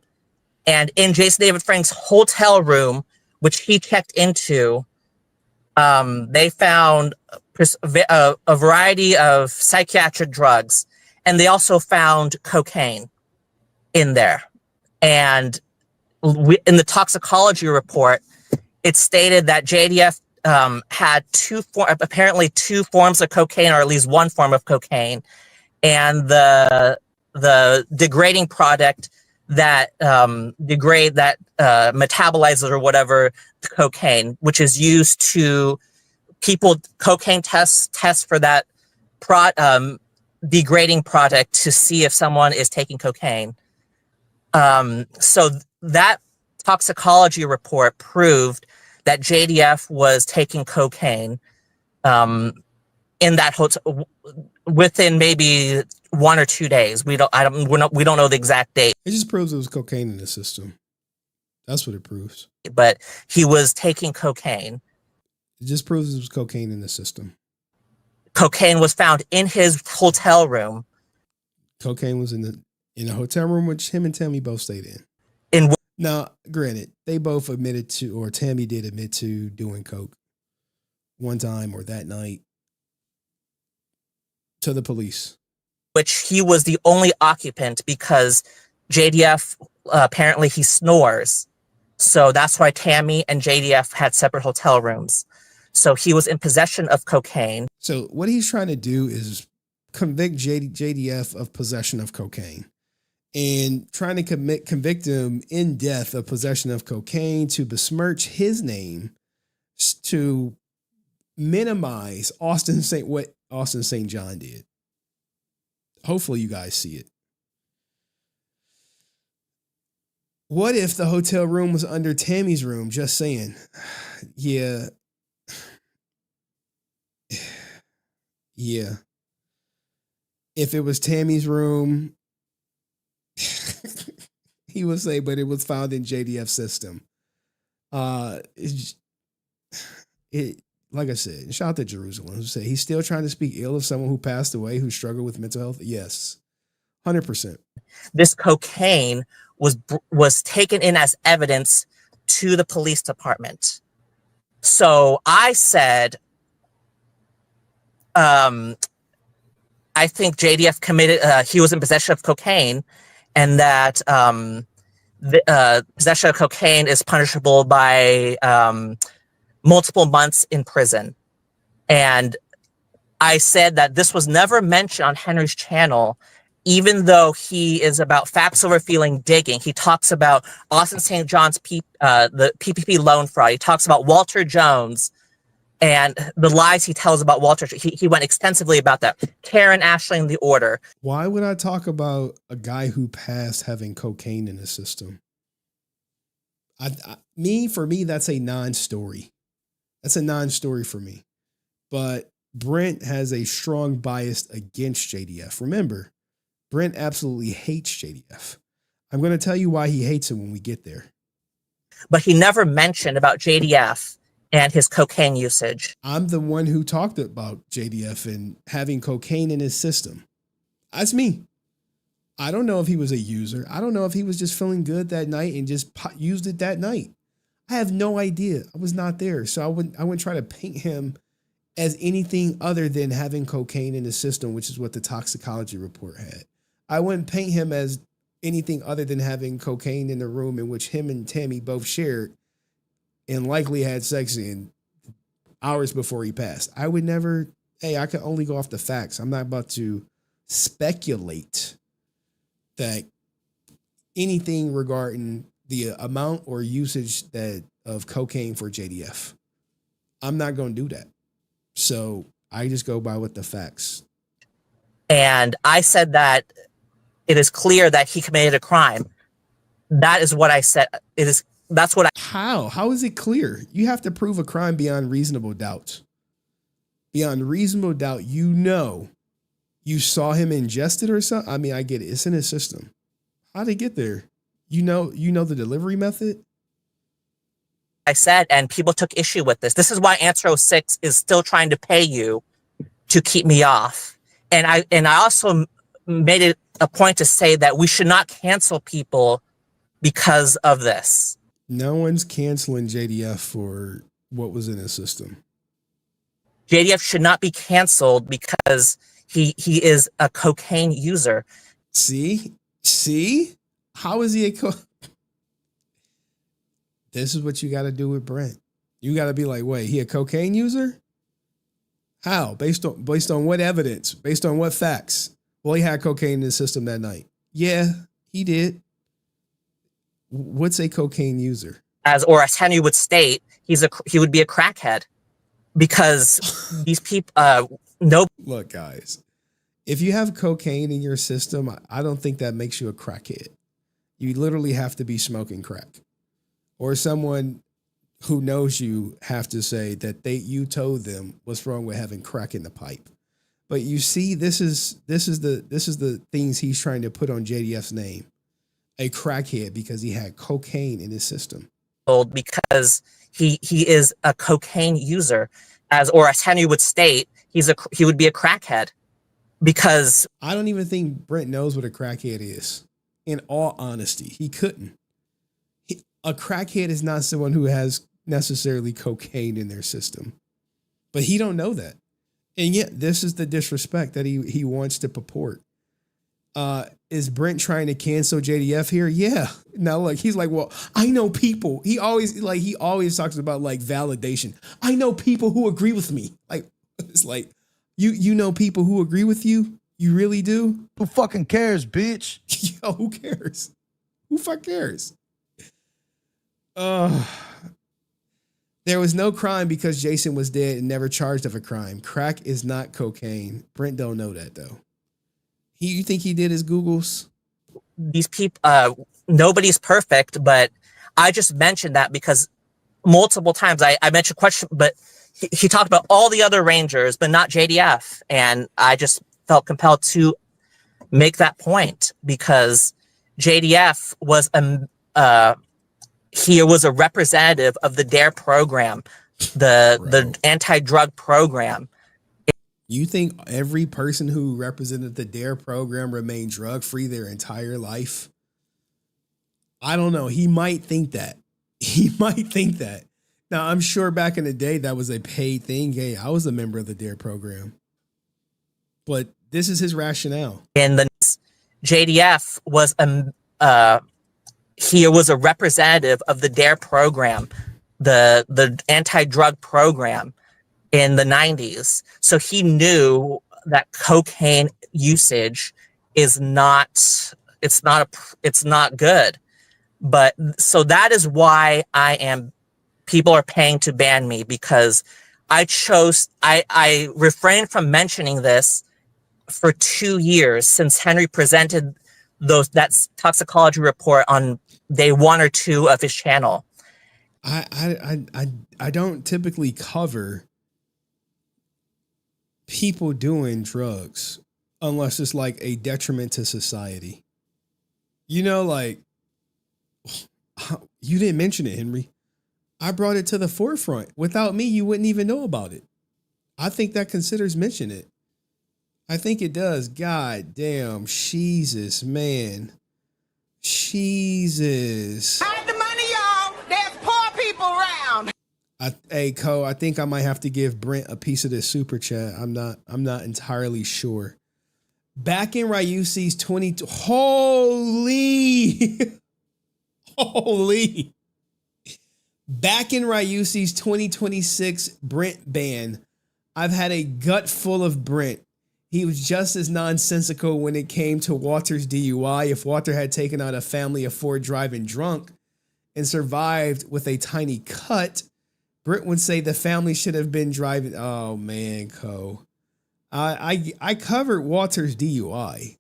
and in Jason David Frank's hotel room, which he checked into, they found a variety of psychiatric drugs, and they also found cocaine in there. And in the toxicology report, it stated that JDF had apparently 2 forms of cocaine, or at least 1 form of cocaine, and the degrading product that metabolizes or whatever the cocaine, which is used to cocaine tests for that degrading product to see if someone is taking cocaine. So that toxicology report proved that JDF was taking cocaine in that hotel within maybe 1 or 2 days. We don't know the exact date. It just proves it was cocaine in the system. That's what it proves. But he was taking cocaine. It just proves it was cocaine in the system. Cocaine was found in his hotel room. Cocaine was in a hotel room which him and Tammy both stayed in. Now, granted, they both admitted to, or Tammy did admit to doing coke one time or that night to the police. Which he was the only occupant because JDF, apparently he snores. So that's why Tammy and JDF had separate hotel rooms. So he was in possession of cocaine. So what he's trying to do is convict JDF of possession of cocaine, and trying to convict him in death of possession of cocaine to besmirch his name, to minimize what Austin St. John did. Hopefully you guys see it. What if the hotel room was under Tammy's room? Just saying. Yeah. Yeah. If it was Tammy's room, he would say, but it was found in JDF's system. Like I said, shout out to Jerusalem, who said he's still trying to speak ill of someone who passed away who struggled with mental health. Yes, 100%. This cocaine was taken in as evidence to the police department. So I said, I think JDF committed, he was in possession of cocaine, and that possession of cocaine is punishable by multiple months in prison. And I said that this was never mentioned on Henry's channel, even though he is about facts over feeling digging, he talks about Austin St. John's the PPP loan fraud. He talks about Walter Jones and the lies he tells about Walter. He went extensively about that. Karen Ashling, the order. Why would I talk about a guy who passed having cocaine in his system? For me, that's a non-story. That's a non-story for me. But Brent has a strong bias against JDF. Remember, Brent absolutely hates JDF. I'm going to tell you why he hates him when we get there. But he never mentioned about JDF and his cocaine usage. I'm the one who talked about JDF and having cocaine in his system. That's me. I don't know if he was a user. I don't know if he was just feeling good that night and just used it that night. I have no idea. I was not there. So I wouldn't try to paint him as anything other than having cocaine in his system, which is what the toxicology report had. I wouldn't paint him as anything other than having cocaine in the room in which him and Tammy both shared and likely had sex in hours before he passed. I would never, I can only go off the facts. I'm not about to speculate that anything regarding the amount or usage of cocaine for JDF. I'm not going to do that. So I just go by what the facts. And I said that it is clear that he committed a crime. That is what I said. That's what I. How is it clear? You have to prove a crime beyond reasonable doubt. Beyond reasonable doubt, you saw him ingest it or something. I mean, I get it. It's in his system. How'd it get there? You know the delivery method? I said, and people took issue with this. This is why Answer 06 is still trying to pay you to keep me off. And I also made it a point to say that we should not cancel people because of this. No one's canceling JDF for what was in his system. JDF should not be canceled because he is a cocaine user. See? How is he This is what you got to do with Brent. You got to be like, wait, he a cocaine user? How? Based on what evidence? Based on what facts? Well, he had cocaine in his system that night. Yeah, he did. What's a cocaine user? As Henry would state, he would be a crackhead because these people. Look, guys, if you have cocaine in your system, I don't think that makes you a crackhead. You literally have to be smoking crack, or someone who knows you have to say that you told them what's wrong with having crack in the pipe. But you see, this is the things he's trying to put on JDF's name. A crackhead because he had cocaine in his system. Because he is a cocaine user, as Henry would state, he would be a crackhead because I don't even think Brent knows what a crackhead is. In all honesty, he couldn't. A crackhead is not someone who has necessarily cocaine in their system, but he don't know that. And yet this is the disrespect that he wants to purport. Is Brent trying to cancel JDF here? Yeah. Now look, he's like, well, I know people. He always talks about like validation. I know people who agree with me. Like, it's like, you know people who agree with you? You really do? Who fucking cares, bitch? Yo, who cares? Who fuck cares? There was no crime because Jason was dead and never charged of a crime. Crack is not cocaine. Brent don't know that though. You think he did his Googles? These people, nobody's perfect, but I just mentioned that because multiple times I mentioned question, but he talked about all the other Rangers, but not JDF. And I just felt compelled to make that point because JDF was he was a representative of the DARE program, the anti-drug program. You think every person who represented the DARE program remained drug-free their entire life? I don't know. He might think that. Now, I'm sure back in the day that was a paid thing. Hey, I was a member of the DARE program. But this is his rationale. And the JDF was he was a representative of the DARE program, the anti-drug program in the 90s. So he knew that cocaine usage is not, it's not good. But so that is why people are paying to ban me, because I refrained from mentioning this for 2 years since Henry presented that toxicology report on day 1 or 2 of his channel. I don't typically cover people doing drugs unless it's like a detriment to society. You know, like, you didn't mention it, Henry. I brought it to the forefront. Without me, you wouldn't even know about it. I think that considers mention it. I think it does. God damn. Jesus, man. Jesus. Hide the money, y'all. There's poor people around. Hey, Ko, I think I might have to give Brent a piece of this super chat. I'm not entirely sure. Back in Ryusi's 20, holy, holy. Back in Ryusi's 2026 Brent ban, I've had a gut full of Brent. He was just as nonsensical when it came to Walter's DUI. If Walter had taken out a family of 4 driving drunk and survived with a tiny cut, Brent would say the family should have been driving. Oh man, Ko. I covered Walter's DUI.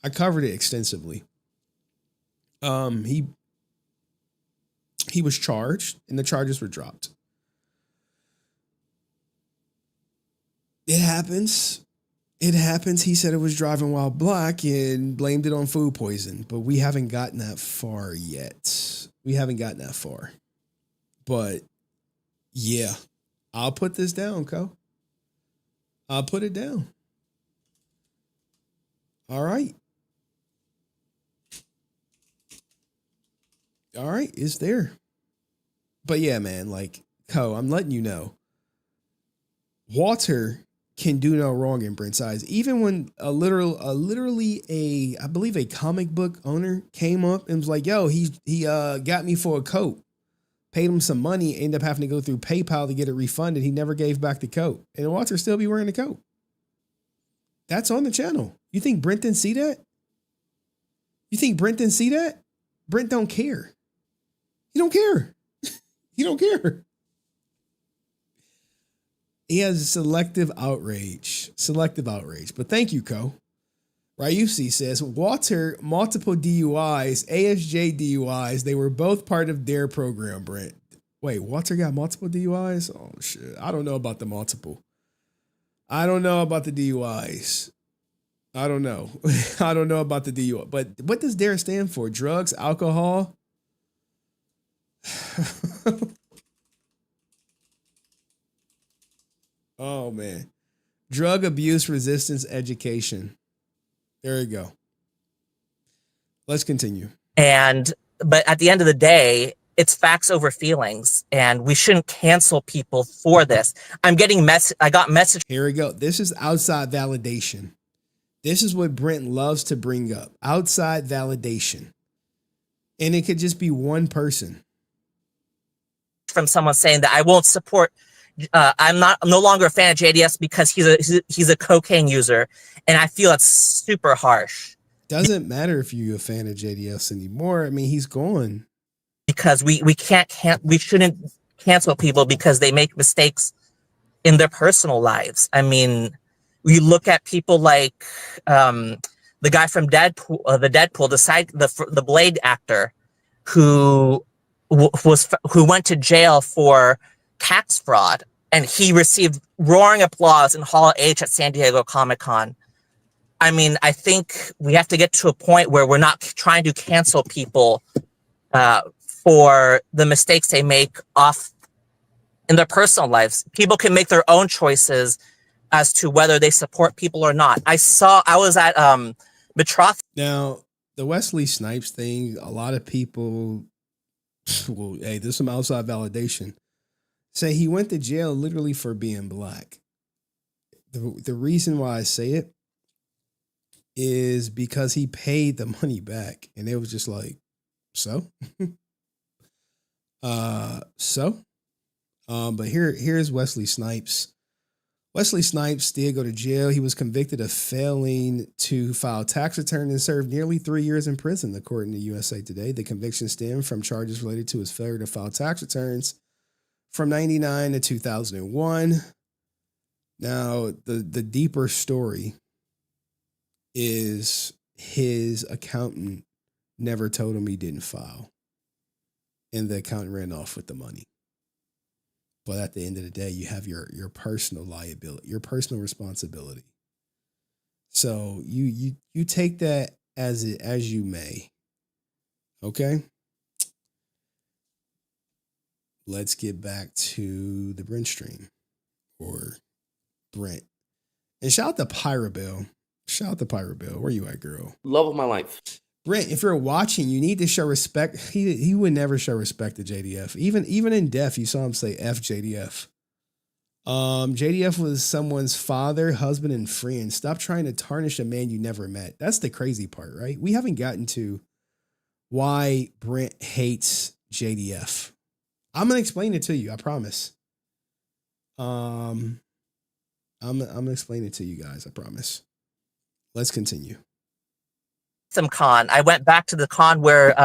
I covered it extensively. He was charged and the charges were dropped. It happens. It happens. He said it was driving while black and blamed it on food poison, but we haven't gotten that far yet. We haven't gotten that far. But yeah, I'll put this down, Ko. I'll put it down. All right. All right, it's there. But yeah, man, like, Ko, I'm letting you know. Walter can do no wrong in Brent's eyes. Even when I believe a comic book owner came up and was like, yo, he got me for a coat, paid him some money, ended up having to go through PayPal to get it refunded. He never gave back the coat. And Walter still be wearing the coat. That's on the channel. You think Brent didn't see that? You think Brent didn't see that? Brent don't care. He don't care. He don't care. He has selective outrage. Selective outrage. But thank you, Ko. Ryusi says, Walter, multiple DUIs, ASJ DUIs, they were both part of their program, Brent. Wait, Walter got multiple DUIs? Oh, shit. I don't know about the multiple. I don't know about the DUIs. I don't know. I don't know about the DUI. But what does DARE stand for? Drugs, alcohol? Oh, man. Drug abuse resistance education. There you go. Let's continue. But at the end of the day, it's facts over feelings, and we shouldn't cancel people for this. I got message. Here we go. This is outside validation. This is what Brent loves to bring up. Outside validation. And it could just be one person. From someone saying that I won't support. I'm no longer a fan of JDS because he's a cocaine user, and I feel it's super harsh. Doesn't matter if you're a fan of JDS anymore. I mean, he's gone. Because we shouldn't cancel people because they make mistakes in their personal lives. I mean, we look at people like the guy from Deadpool, the Blade actor, who went to jail for tax fraud, and he received roaring applause in Hall H at San Diego Comic-Con. I mean, I think we have to get to a point where we're not trying to cancel people for the mistakes they make off in their personal lives. People can make their own choices as to whether they support people or not. I was at Betroth. Now, the Wesley Snipes thing, a lot of people, well, hey, there's some outside validation, say he went to jail literally for being black. The reason why I say it is because he paid the money back, and it was just like, so? But here's Wesley Snipes Wesley Snipes did go to jail. He was convicted of failing to file tax return and served nearly 3 years in prison, according to USA Today. The conviction stemmed from charges related to his failure to file tax returns from 1999 to 2001. Now, the deeper story is his accountant never told him he didn't file, and the accountant ran off with the money. But at the end of the day, you have your personal liability, your personal responsibility. So you take that as you may. Okay. Let's get back to the Brent stream, or Brent. And shout out to Pyrabelle. Shout out to Pyrabelle. Where you at, girl? Love of my life. Brent, if you're watching, you need to show respect. He would never show respect to JDF. Even in death, you saw him say F JDF. JDF was someone's father, husband, and friend. Stop trying to tarnish a man you never met. That's the crazy part, right? We haven't gotten to why Brent hates JDF. I'm gonna explain it to you, I promise. I'm gonna explain it to you guys, I promise. Let's continue. Some con. I went back to the con where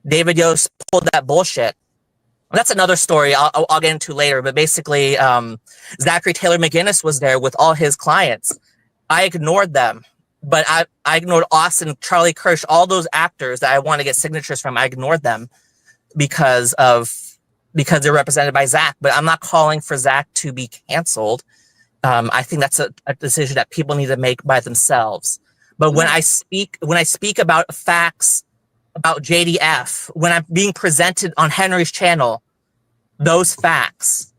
David Yost pulled that bullshit. That's another story I'll get into later. But basically, Zachary Taylor McGinnis was there with all his clients. I ignored them, but I ignored Austin, Charlie Kirsch, all those actors that I want to get signatures from. I ignored them because they're represented by Zach. But I'm not calling for Zach to be canceled. I think that's a decision that people need to make by themselves. But when I speak about facts about JDF, when I'm being presented on Henry's channel, those facts,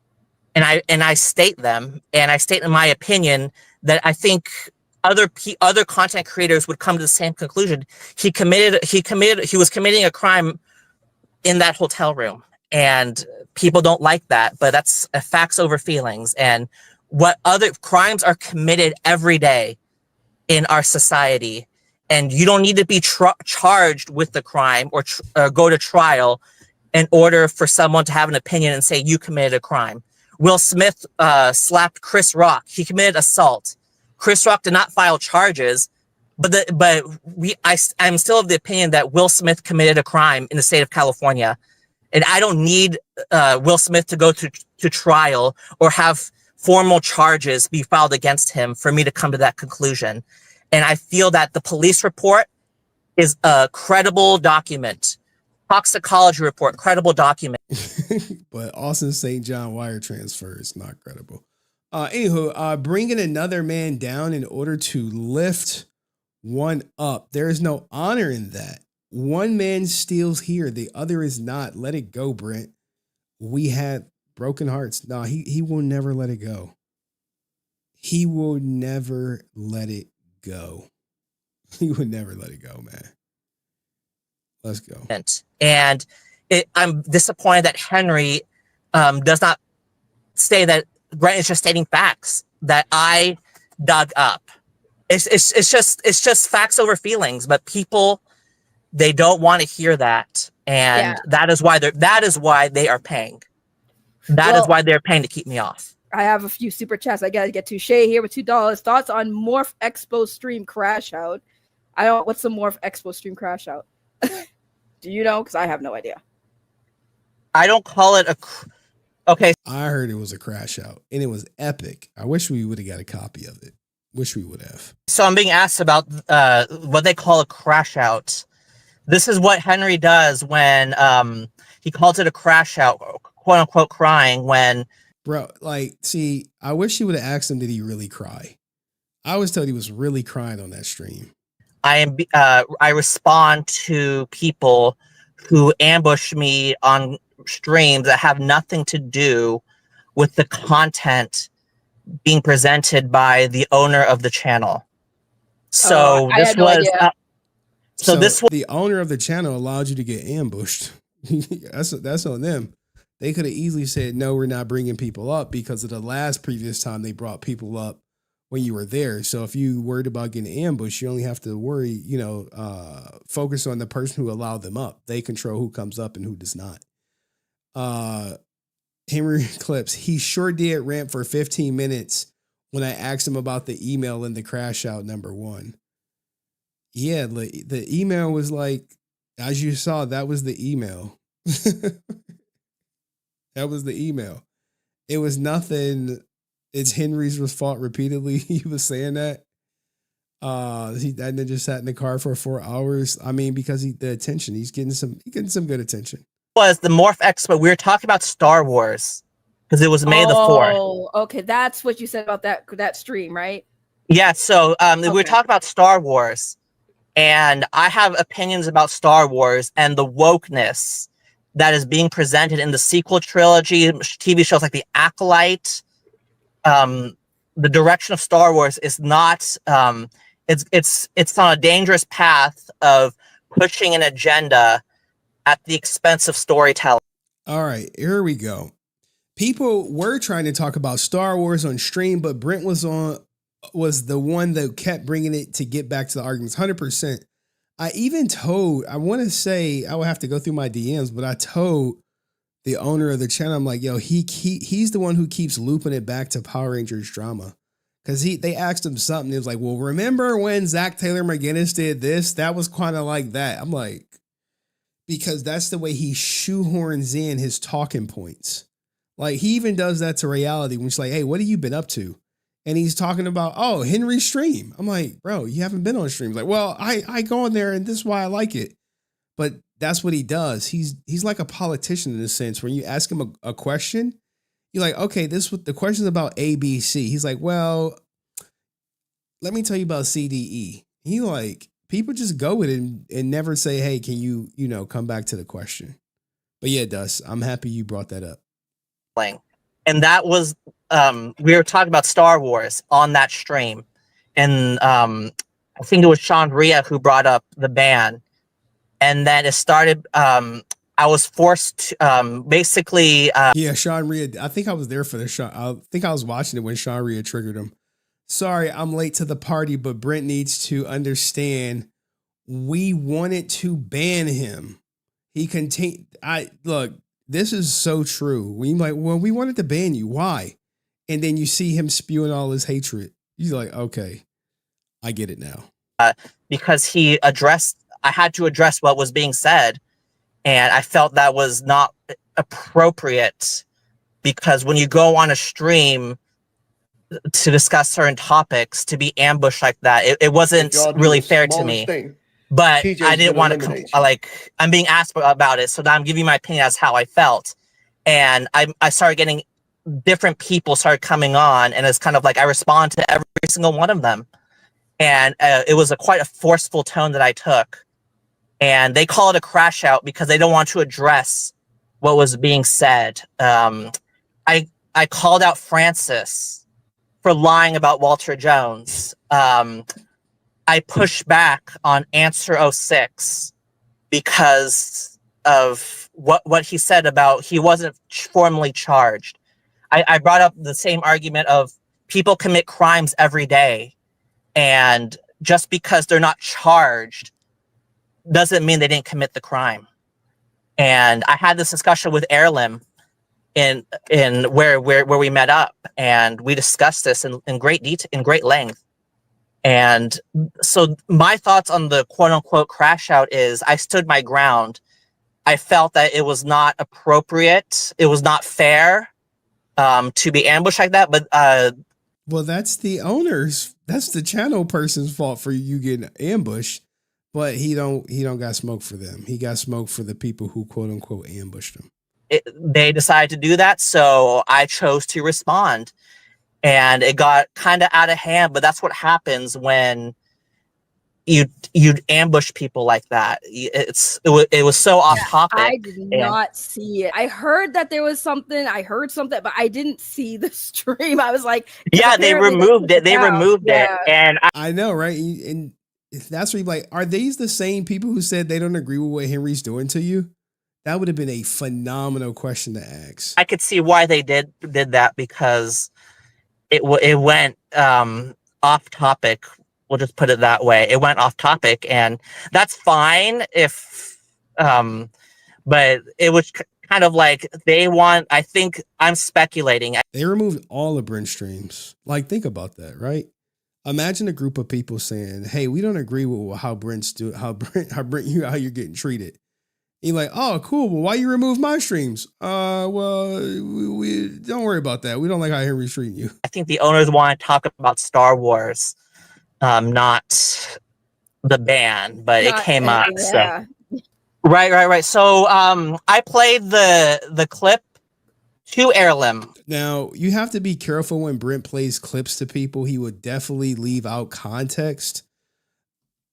and I state them, and I state in my opinion that I think other content creators would come to the same conclusion. He was committing a crime in that hotel room, and people don't like that. But that's facts over feelings, and what other crimes are committed every day in our society, and you don't need to be charged with the crime or go to trial in order for someone to have an opinion and say you committed a crime. Will Smith slapped Chris Rock. He committed assault. Chris Rock did not file charges, I'm still of the opinion that Will Smith committed a crime in the state of California, and I don't need Will Smith to go to trial or have formal charges be filed against him for me to come to that conclusion. And I feel that the police report is a credible document. Toxicology report, credible document. But Austin St. John wire transfer is not credible. Anywho, bringing another man down in order to lift one up. There is no honor in that. One man steals here, the other is not. Let it go, Brent. We had broken hearts. No, he will never let it go. He will never let it go. He would never let it go, man. Let's go. And I'm disappointed that Henry does not say that Brent is just stating facts that I dug up. It's just facts over feelings, but people, they don't want to hear that, and that is why they are paying. That is why they're paying to keep me off. I have a few super chats I gotta get to. Shay here with $2. Thoughts on Morph Expo stream crash out? What's the Morph Expo stream crash out? Do you know? Because I have no idea. I don't call it okay. I heard it was a crash out, and it was epic. I wish we would have got a copy of it. Wish we would have. So I'm being asked about what they call a crash out. This is what Henry does when he calls it a crash out, quote unquote, crying when. Bro, see, I wish you would have asked him, did he really cry? I was told he was really crying on that stream. I respond to people who ambush me on streams that have nothing to do with the content being presented by the owner of the channel. So this was the owner of the channel allowed you to get ambushed. That's on them. They could have easily said, no, we're not bringing people up because of the last previous time they brought people up when you were there. So if you worried about getting ambushed, you only have to worry, focus on the person who allowed them up. They control who comes up and who does not. Henry Clips, he sure did rant for 15 minutes when I asked him about the email in the crash out #1. Yeah, the email was like, as you saw, that was the email. That was the email. It was nothing. It's Henry's fault repeatedly. He was saying that. He then just sat in the car for 4 hours. I mean, because the attention, he's getting some good attention. Was the Morph Expo, we were talking about Star Wars because it was May the 4th. Oh, okay. That's what you said about that stream, right? Yeah, so we were talking about Star Wars, and I have opinions about Star Wars and the wokeness that is being presented in the sequel trilogy, TV shows like The Acolyte. The direction of Star Wars is not, it's on a dangerous path of pushing an agenda at the expense of storytelling. All right, here we go. People were trying to talk about Star Wars on stream, but Brent was the one that kept bringing it to get back to the arguments. 100%. I even told, I want to say, I would have to go through my DMs, but I told the owner of the channel, I'm like, yo, he's the one who keeps looping it back to Power Rangers drama. Because they asked him something. It was like, well, remember when Zach Taylor McGinnis did this? That was kind of like that. I'm like, because that's the way he shoehorns in his talking points. Like, he even does that to reality when she's like, hey, what have you been up to? And he's talking about, oh, Henry's stream. I'm like, bro, you haven't been on streams. Like, well, I go in there and this is why I like it. But that's what he does. He's like a politician in a sense. When you ask him a question, you're like, okay, the question's about ABC. He's like, well, let me tell you about CDE. He like, people just go with it and never say, hey, can you come back to the question? But yeah, Dust, I'm happy you brought that up. And that was, we were talking about Star Wars on that stream. And I think it was Sean Ria who brought up the ban. And then it started, I was forced to, basically. Yeah, Sean Ria, I think I was there for I think I was watching it when Sean Ria triggered him. Sorry, I'm late to the party, but Brent needs to understand we wanted to ban him. Look, this is so true. We like, well, we wanted to ban you. Why? And then you see him spewing all his hatred. You're like, okay, I get it now. Because I had to address what was being said. And I felt that was not appropriate because when you go on a stream to discuss certain topics, to be ambushed like that, it wasn't really fair to me. But I didn't want to, I'm being asked about it. So now I'm giving you my opinion as how I felt. And I started getting different people started coming on. And it's kind of like I respond to every single one of them. And it was quite a forceful tone that I took. And they call it a crash out because they don't want to address what was being said. I called out Francis for lying about Walter Jones. I pushed back on Answer 06 because of what he said about he wasn't formally charged. I brought up the same argument of people commit crimes every day, and just because they're not charged doesn't mean they didn't commit the crime. And I had this discussion with Heirloom in where we met up, and we discussed this in great detail, in great length. And so my thoughts on the quote unquote crash out is I stood my ground. I felt that it was not appropriate. It was not fair to be ambushed like that. But well, that's the that's the channel person's fault for you getting ambushed. But he don't got smoke for them. He got smoke for the people who quote unquote ambushed him. They decided to do that, so I chose to respond, and it got kind of out of hand. But that's what happens when you'd ambush people like that. It was so off topic. I did not see it. I heard that there was something. I heard something, but I didn't see the stream. I was like, yeah, they removed it. They removed it, and I know, right? And that's where you're like, are these the same people who said they don't agree with what Henry's doing to you? That would have been a phenomenal question to ask. I could see why they did that because it went off topic. We'll just put it that way. It went off topic, and that's fine if, but it was kind kind of like they want, I think I'm speculating. They removed all of Brent streams. Like, think about that, right? Imagine a group of people saying, "Hey, we don't agree with how Brent's do how you're getting treated." You're like, "Oh, cool. Well, why you remove my streams?" Well, we don't worry about that. We don't like how Henry's treating you. I think the owners want to talk about Star Wars, not the band, but it came up. Yeah. So. Right. So I played the clip to Heirloom. Now, you have to be careful when Brent plays clips to people. He would definitely leave out context.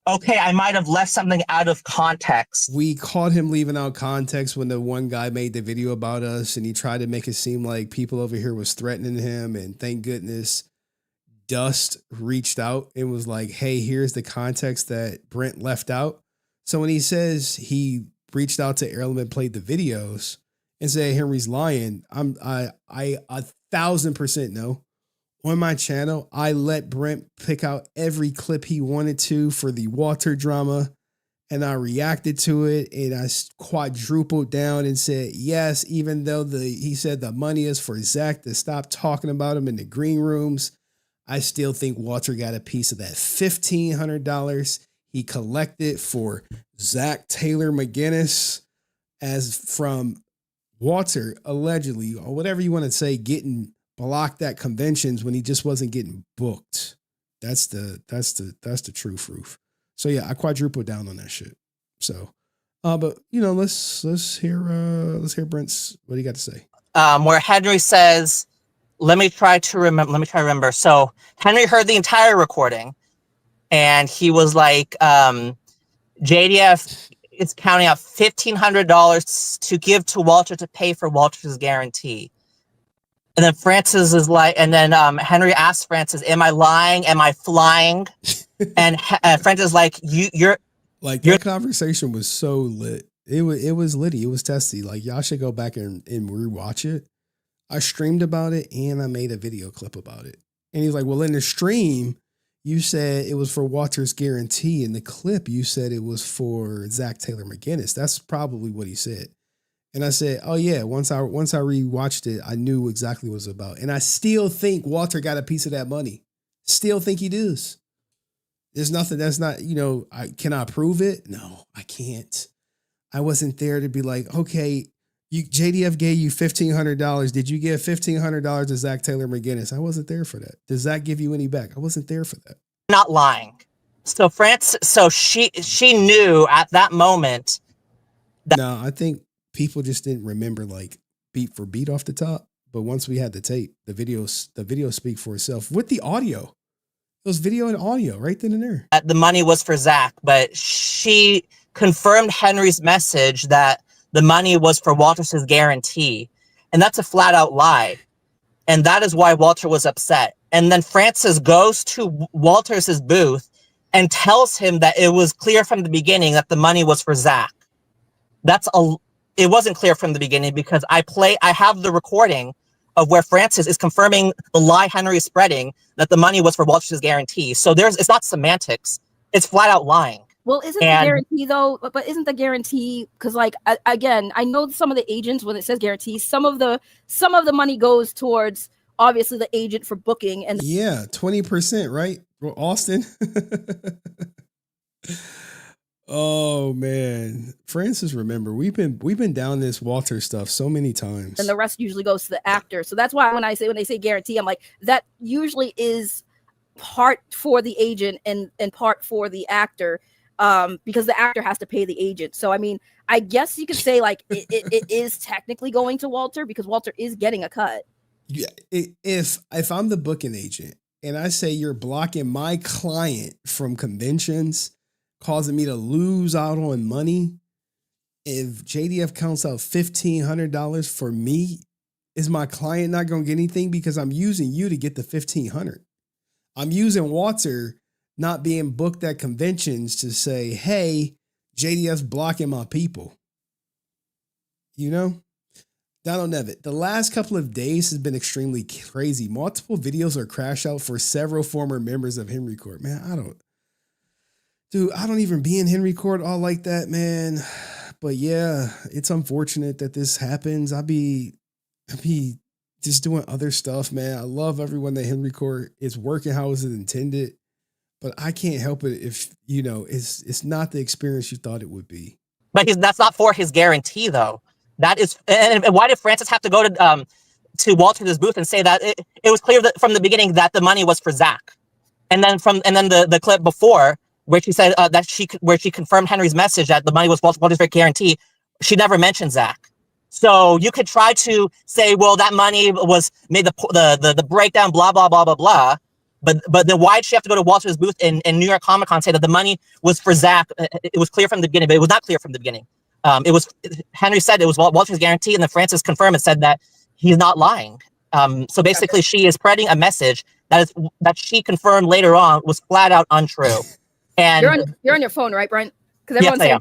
Okay, I might have left something out of context. We caught him leaving out context when the one guy made the video about us and he tried to make it seem like people over here was threatening him. And thank goodness Dust reached out and was like, "Hey, here's the context that Brent left out." So when he says he reached out to Heirloom and played the videos and say Henry's lying, I 1,000% know. On my channel, I let Brent pick out every clip he wanted to for the Walter drama, and I reacted to it, and I quadrupled down and said, yes, even though he said the money is for Zach to stop talking about him in the green rooms, I still think Walter got a piece of that $1,500 he collected for Zach Taylor McGinnis as from Walter, allegedly, or whatever you want to say, getting blocked at conventions when he just wasn't getting booked. That's the true proof. So yeah, I quadrupled down on that shit. So, but you know, let's hear Brent's, what do you got to say? Where Henry says, let me try to remember. So Henry heard the entire recording and he was like, JDF is counting out $1,500 to give to Walter to pay for Walter's guarantee. And then Francis is like, and then Henry asks Francis, "Am I lying? Am I flying?" And Francis is like, "You're like." That conversation was so lit. It was litty. It was testy. Like, y'all should go back and rewatch it. I streamed about it and I made a video clip about it. And he's like, "Well, in the stream, you said it was for Walter's guarantee. In the clip, you said it was for Zach Taylor McGinnis." That's probably what he said. And I said, "Oh yeah." Once I rewatched it, I knew exactly what it was about. And I still think Walter got a piece of that money. Still think he does. There's nothing that's not, can I prove it? No, I can't. I wasn't there to be like, okay, JDF gave you $1,500. Did you give $1,500 to Zach Taylor McGinnis? I wasn't there for that. Does Zach give you any back? I wasn't there for that. Not lying. So she knew at that moment. No, I think people just didn't remember like beat for beat off the top. But once we had the tape, the video speak for itself with the audio. It was video and audio right then and there. The money was for Zach, but she confirmed Henry's message that the money was for Walter's guarantee. And that's a flat out lie. And that is why Walter was upset. And then Francis goes to Walter's booth and tells him that it was clear from the beginning that the money was for Zach. It wasn't clear from the beginning because I have the recording of where Francis is confirming the lie Henry is spreading that the money was for Walter's guarantee. So it's not semantics. It's flat out lying. Well, isn't the guarantee though, but isn't the guarantee, because like, again, I know some of the agents, when it says guarantee, some of the money goes towards obviously the agent for booking. And yeah, 20%, right? Well, Austin. Oh man, Francis, remember we've been down this Walter stuff so many times, and the rest usually goes to the actor. So that's why when they say guarantee, I'm like, that usually is part for the agent and part for the actor, because the actor has to pay the agent. So I mean, I guess you could say like it is technically going to Walter because Walter is getting a cut. Yeah, if I'm the booking agent and I say you're blocking my client from conventions, causing me to lose out on money, if JDF counts out $1,500 for me, is my client not going to get anything because I'm using you to get the $1,500? I'm using Walter not being booked at conventions to say, hey, JDF's blocking my people. You know? Donald Nevitt, the last couple of days has been extremely crazy. Multiple videos are crash out for several former members of Henry Court. Man, I don't even be in Henry Court all like that, man. But yeah, it's unfortunate that this happens. I be just doing other stuff, man. I love everyone that Henry Court is working how it's intended, but I can't help it if it's not the experience you thought it would be. But that's not for his guarantee, though. That is, and why did Francis have to go to Walter's booth and say that it was clear that from the beginning that the money was for Zach, and then the clip before where she said where she confirmed Henry's message that the money was Walter's guarantee, she never mentioned Zach. So you could try to say, well, that money was made the breakdown, blah blah blah blah blah. But then why did she have to go to Walter's booth in New York Comic Con and say that the money was for Zach? It was clear from the beginning, but it was not clear from the beginning. Henry said it was Walter's guarantee, and then Francis confirmed and said that he's not lying. So basically, she is spreading a message that she confirmed later on was flat out untrue. And you're on your phone, right, Brent? Because everyone's saying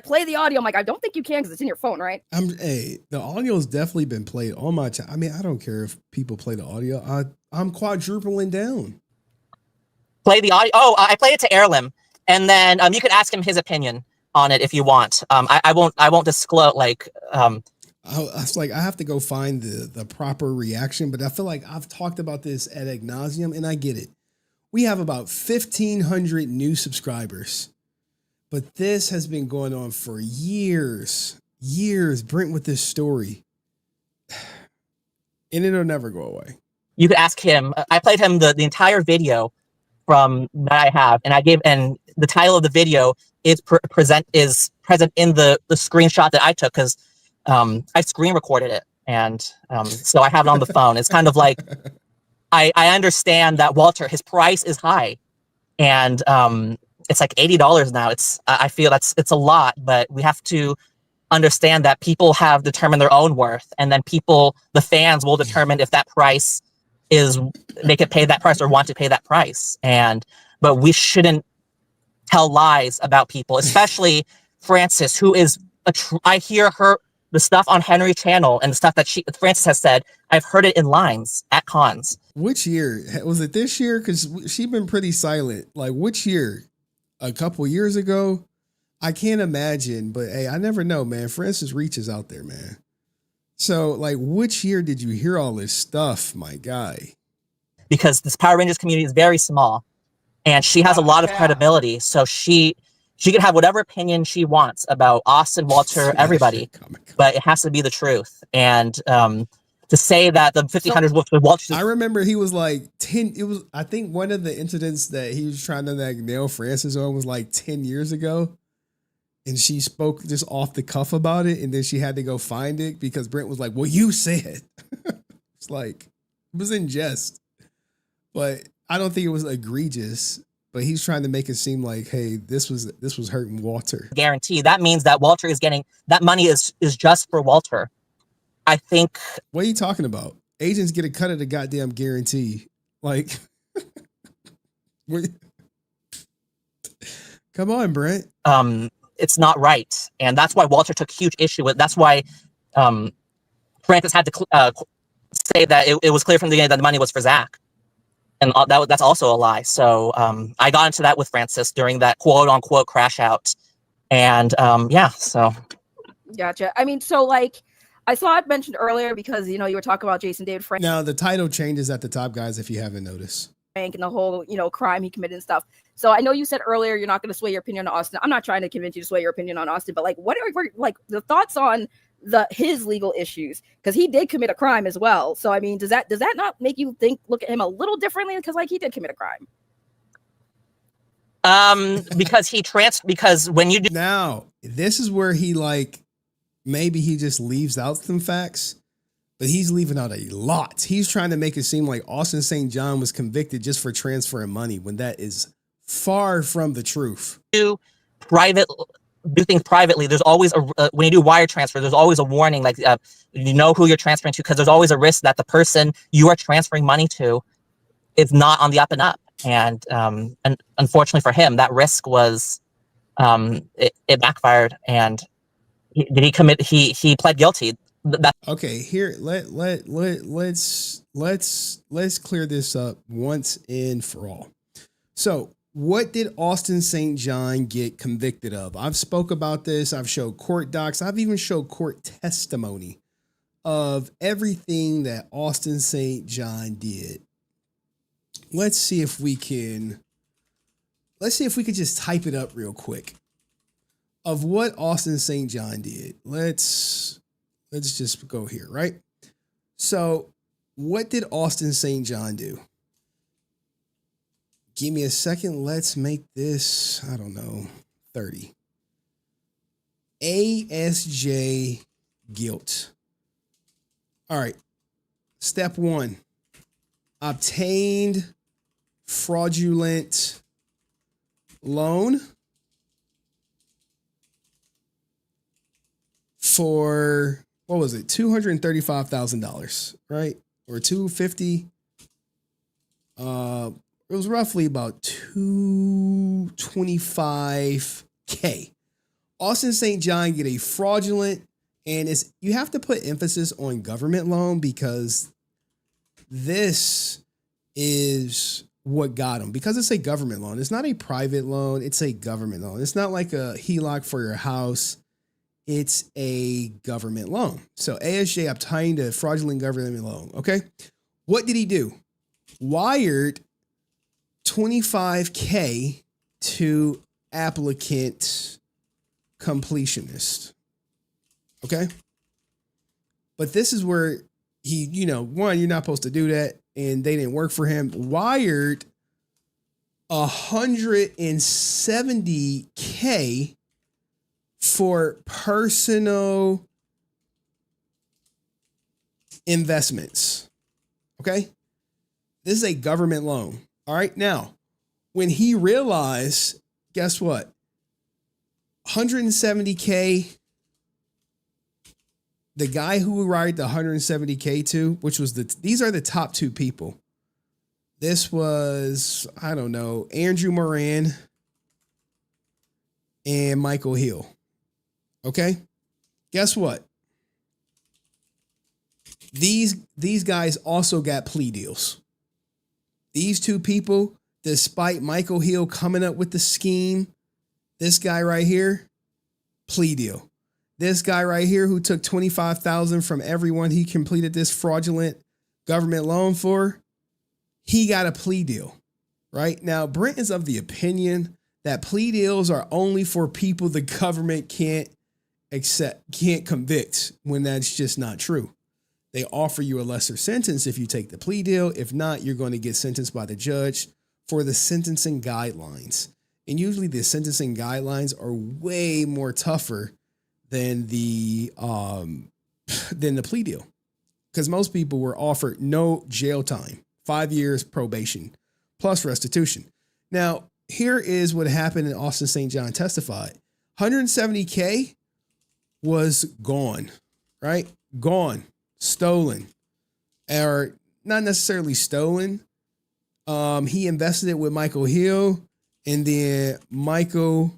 play the audio. I'm like, I don't think you can because it's in your phone, right? The audio has definitely been played on my channel. I mean, I don't care if people play the audio. I'm quadrupling down. Play the audio. Oh, I played it to Heirloom, and then you can ask him his opinion on it if you want. I won't disclose I was like, I have to go find the proper reaction, but I feel like I've talked about this ad nauseum, and I get it. We have about 1,500 new subscribers, but this has been going on for years. Brent with this story, and it'll never go away. You could ask him. I played him the entire video from that I have, and the title of the video is present in the screenshot that I took because I screen recorded it, and so I have it on the phone. It's kind of like I understand that Walter, his price is high, and it's like $80 now. I feel it's a lot, but we have to understand that people have determined their own worth, and then the fans will determine if that price they could pay that price or want to pay that price. But we shouldn't tell lies about people, especially Francis, who is I hear the stuff on Henry's channel and the stuff that Francis has said. I've heard it in lines at cons. Which year was it? This year? Because she's been pretty silent. Like which year? A couple years ago? I can't imagine, but hey, I never know, man. Francis reaches out there, man. So, like, which year did you hear all this stuff, my guy? Because this Power Rangers community is very small, and she has a lot of credibility, so she can have whatever opinion she wants about Austin, Walter, everybody, but it has to be the truth. And to say that the 1500s with Walter, I remember he was like 10. It was, I think, one of the incidents that he was trying to like nail Francis on was like 10 years ago. And she spoke just off the cuff about it, and then she had to go find it because Brent was like, well, you said. It's like, it was in jest. But I don't think it was egregious. But he's trying to make it seem like, hey, this was hurting Walter. Guarantee. That means that Walter is getting, that money is just for Walter. I think. What are you talking about? Agents get a cut of the goddamn guarantee. Like, come on, Brent. It's not right, and that's why Walter took huge issue with. That's why Francis had to say that it was clear from the beginning that the money was for Zach, and that's also a lie. So I got into that with Francis during that quote unquote crash out, and yeah. So gotcha. I mean, so like I saw it mentioned earlier because you were talking about Jason David Frank. Now the title changes at the top, guys. If you haven't noticed. And the whole crime he committed and stuff. So I know you said earlier you're not going to sway your opinion on Austin. I'm not trying to convince you to sway your opinion on Austin, but like what are like the thoughts on his legal issues, because he did commit a crime as well. So I mean, does that not make you look at him a little differently, because like he did commit a crime? Because when you do now, this is where he maybe he just leaves out some facts. But he's leaving out a lot. He's trying to make it seem like Austin St. John was convicted just for transferring money, when that is far from the truth. Do things privately. There's always when you do wire transfer, there's always a warning, like you know who you're transferring to, because there's always a risk that the person you are transferring money to is not on the up and up. And unfortunately for him, that risk was it backfired, and he pled guilty. Okay, here let's clear this up once and for all. So What did Austin St. John get convicted of? I've spoke about this. I've showed court docs. I've even showed court testimony of everything that Austin St. John did. Let's see if we could just type it up real quick of what Austin St. John did. Let's just go here, right? So what did Austin St. John do? Give me a second. Let's make this, I don't know, 30. ASJ guilt. All right. Step 1. Obtained fraudulent loan for, what was it? $235,000, right? Or $250. It was roughly about $225K. Austin St. John get a fraudulent, and you have to put emphasis on government loan because this is what got him. Because it's a government loan. It's not a private loan. It's a government loan. It's not like a HELOC for your house. It's a government loan. So ASJ obtained a fraudulent government loan. Okay. What did he do? Wired $25K to applicant completionist. Okay. But this is where he, one, you're not supposed to do that. And they didn't work for him. Wired $170K for personal investments. Okay. This is a government loan. All right. Now, when he realized, guess what? 170K, the guy who we wired the 170K to, which was these are the top 2 people. This was, I don't know, Andrew Moran and Michael Hill. Okay. Guess what? These guys also got plea deals. These 2 people, despite Michael Hill coming up with the scheme, this guy right here, plea deal. This guy right here who took $25,000 from everyone he completed this fraudulent government loan for, he got a plea deal. Right? Now, Brent is of the opinion that plea deals are only for people the government can't convict, when that's just not true. They offer you a lesser sentence if you take the plea deal. If not, you're going to get sentenced by the judge for the sentencing guidelines. And usually the sentencing guidelines are way more tougher than the plea deal. Because most people were offered no jail time, 5 years probation, plus restitution. Now, here is what happened in Austin St. John testified. 170K was gone, right? Gone. Stolen, or not necessarily stolen. He invested it with Michael Hill, and then Michael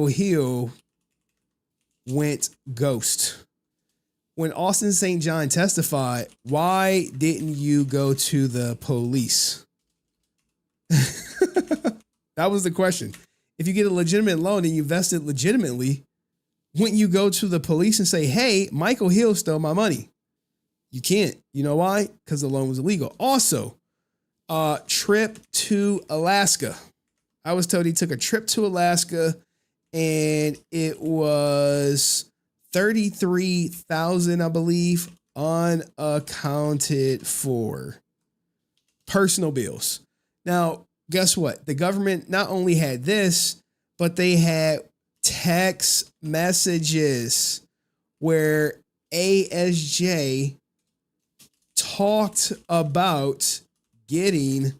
Hill went ghost. When Austin St. John testified, why didn't you go to the police? That was the question. If you get a legitimate loan and you invest it legitimately, wouldn't you go to the police and say, hey, Michael Hill stole my money? You can't. You know why? Because the loan was illegal. Also, trip to Alaska. I was told he took a trip to Alaska and it was $33,000, I believe, unaccounted for personal bills. Now, guess what? The government not only had this, but they had text messages where ASJ talked about getting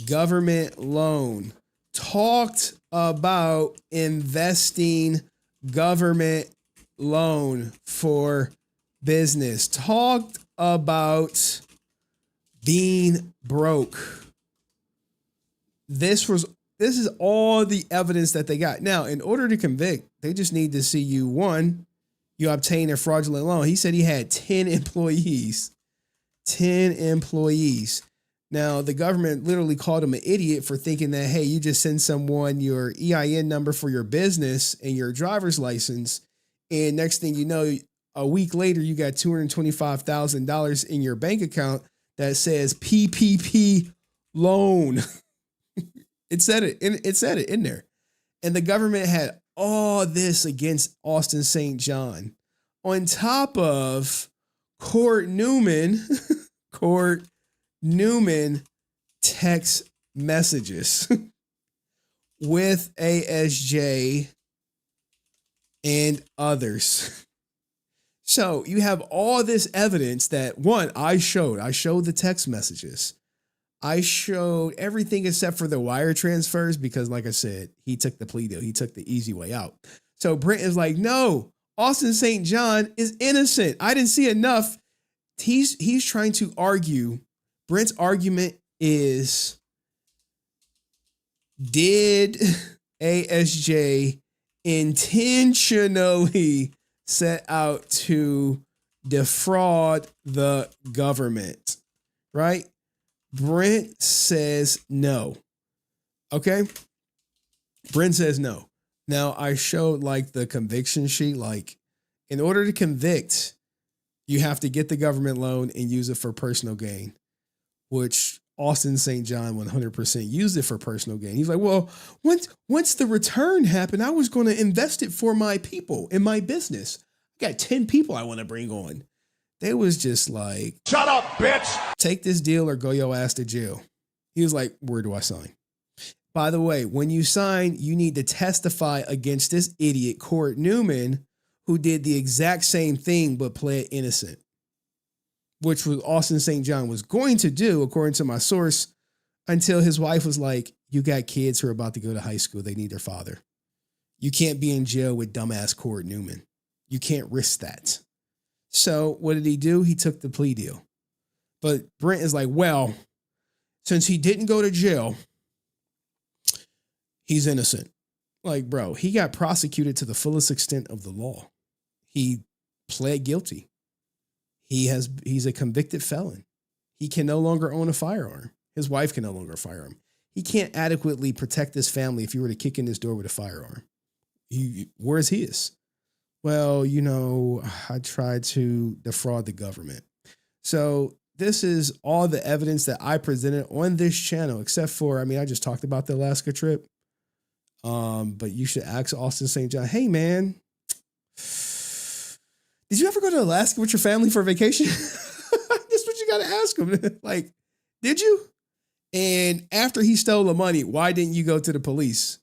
government loan, talked about investing government loan for business, talked about being broke. This is all the evidence that they got. Now, in order to convict, they just need to see you, one, you obtain a fraudulent loan. He said he had 10 employees. 10 employees. Now, the government literally called him an idiot for thinking that, hey, you just send someone your EIN number for your business and your driver's license. And next thing you know, a week later, you got $225,000 in your bank account that says PPP loan. It said it in there. And the government had all this against Austin St. John on top of Court Newman text messages with ASJ and others. So you have all this evidence that, one, I showed the text messages. I showed everything except for the wire transfers because, like I said, he took the plea deal. He took the easy way out. So Brent is like, no, Austin St. John is innocent. I didn't see enough. He's trying to argue. Brent's argument is, did ASJ intentionally set out to defraud the government? Right? Brent says no. Okay? Brent says no. Now, I showed like the conviction sheet. Like, in order to convict, you have to get the government loan and use it for personal gain, which Austin St. John 100% used it for personal gain. He's like, well, once the return happened, I was going to invest it for my people in my business. I got 10 people I want to bring on. They was just like, shut up, bitch. Take this deal or go your ass to jail. He was like, where do I sign? By the way, when you sign, you need to testify against this idiot, Court Newman, who did the exact same thing but pled innocent, which was Austin St. John was going to do, according to my source, until his wife was like, you got kids who are about to go to high school. They need their father. You can't be in jail with dumbass Court Newman. You can't risk that. So what did he do? He took the plea deal. But Brent is like, well, since he didn't go to jail, he's innocent. Like, bro, he got prosecuted to the fullest extent of the law. He pled guilty. He's a convicted felon. He can no longer own a firearm. His wife can no longer firearm. He can't adequately protect his family if you were to kick in his door with a firearm. Where's his? Well, I tried to defraud the government. So this is all the evidence that I presented on this channel, except for, I just talked about the Alaska trip. But you should ask Austin St. John, hey man, did you ever go to Alaska with your family for vacation? That's what you got to ask him. Like, did you? And after he stole the money, why didn't you go to the police?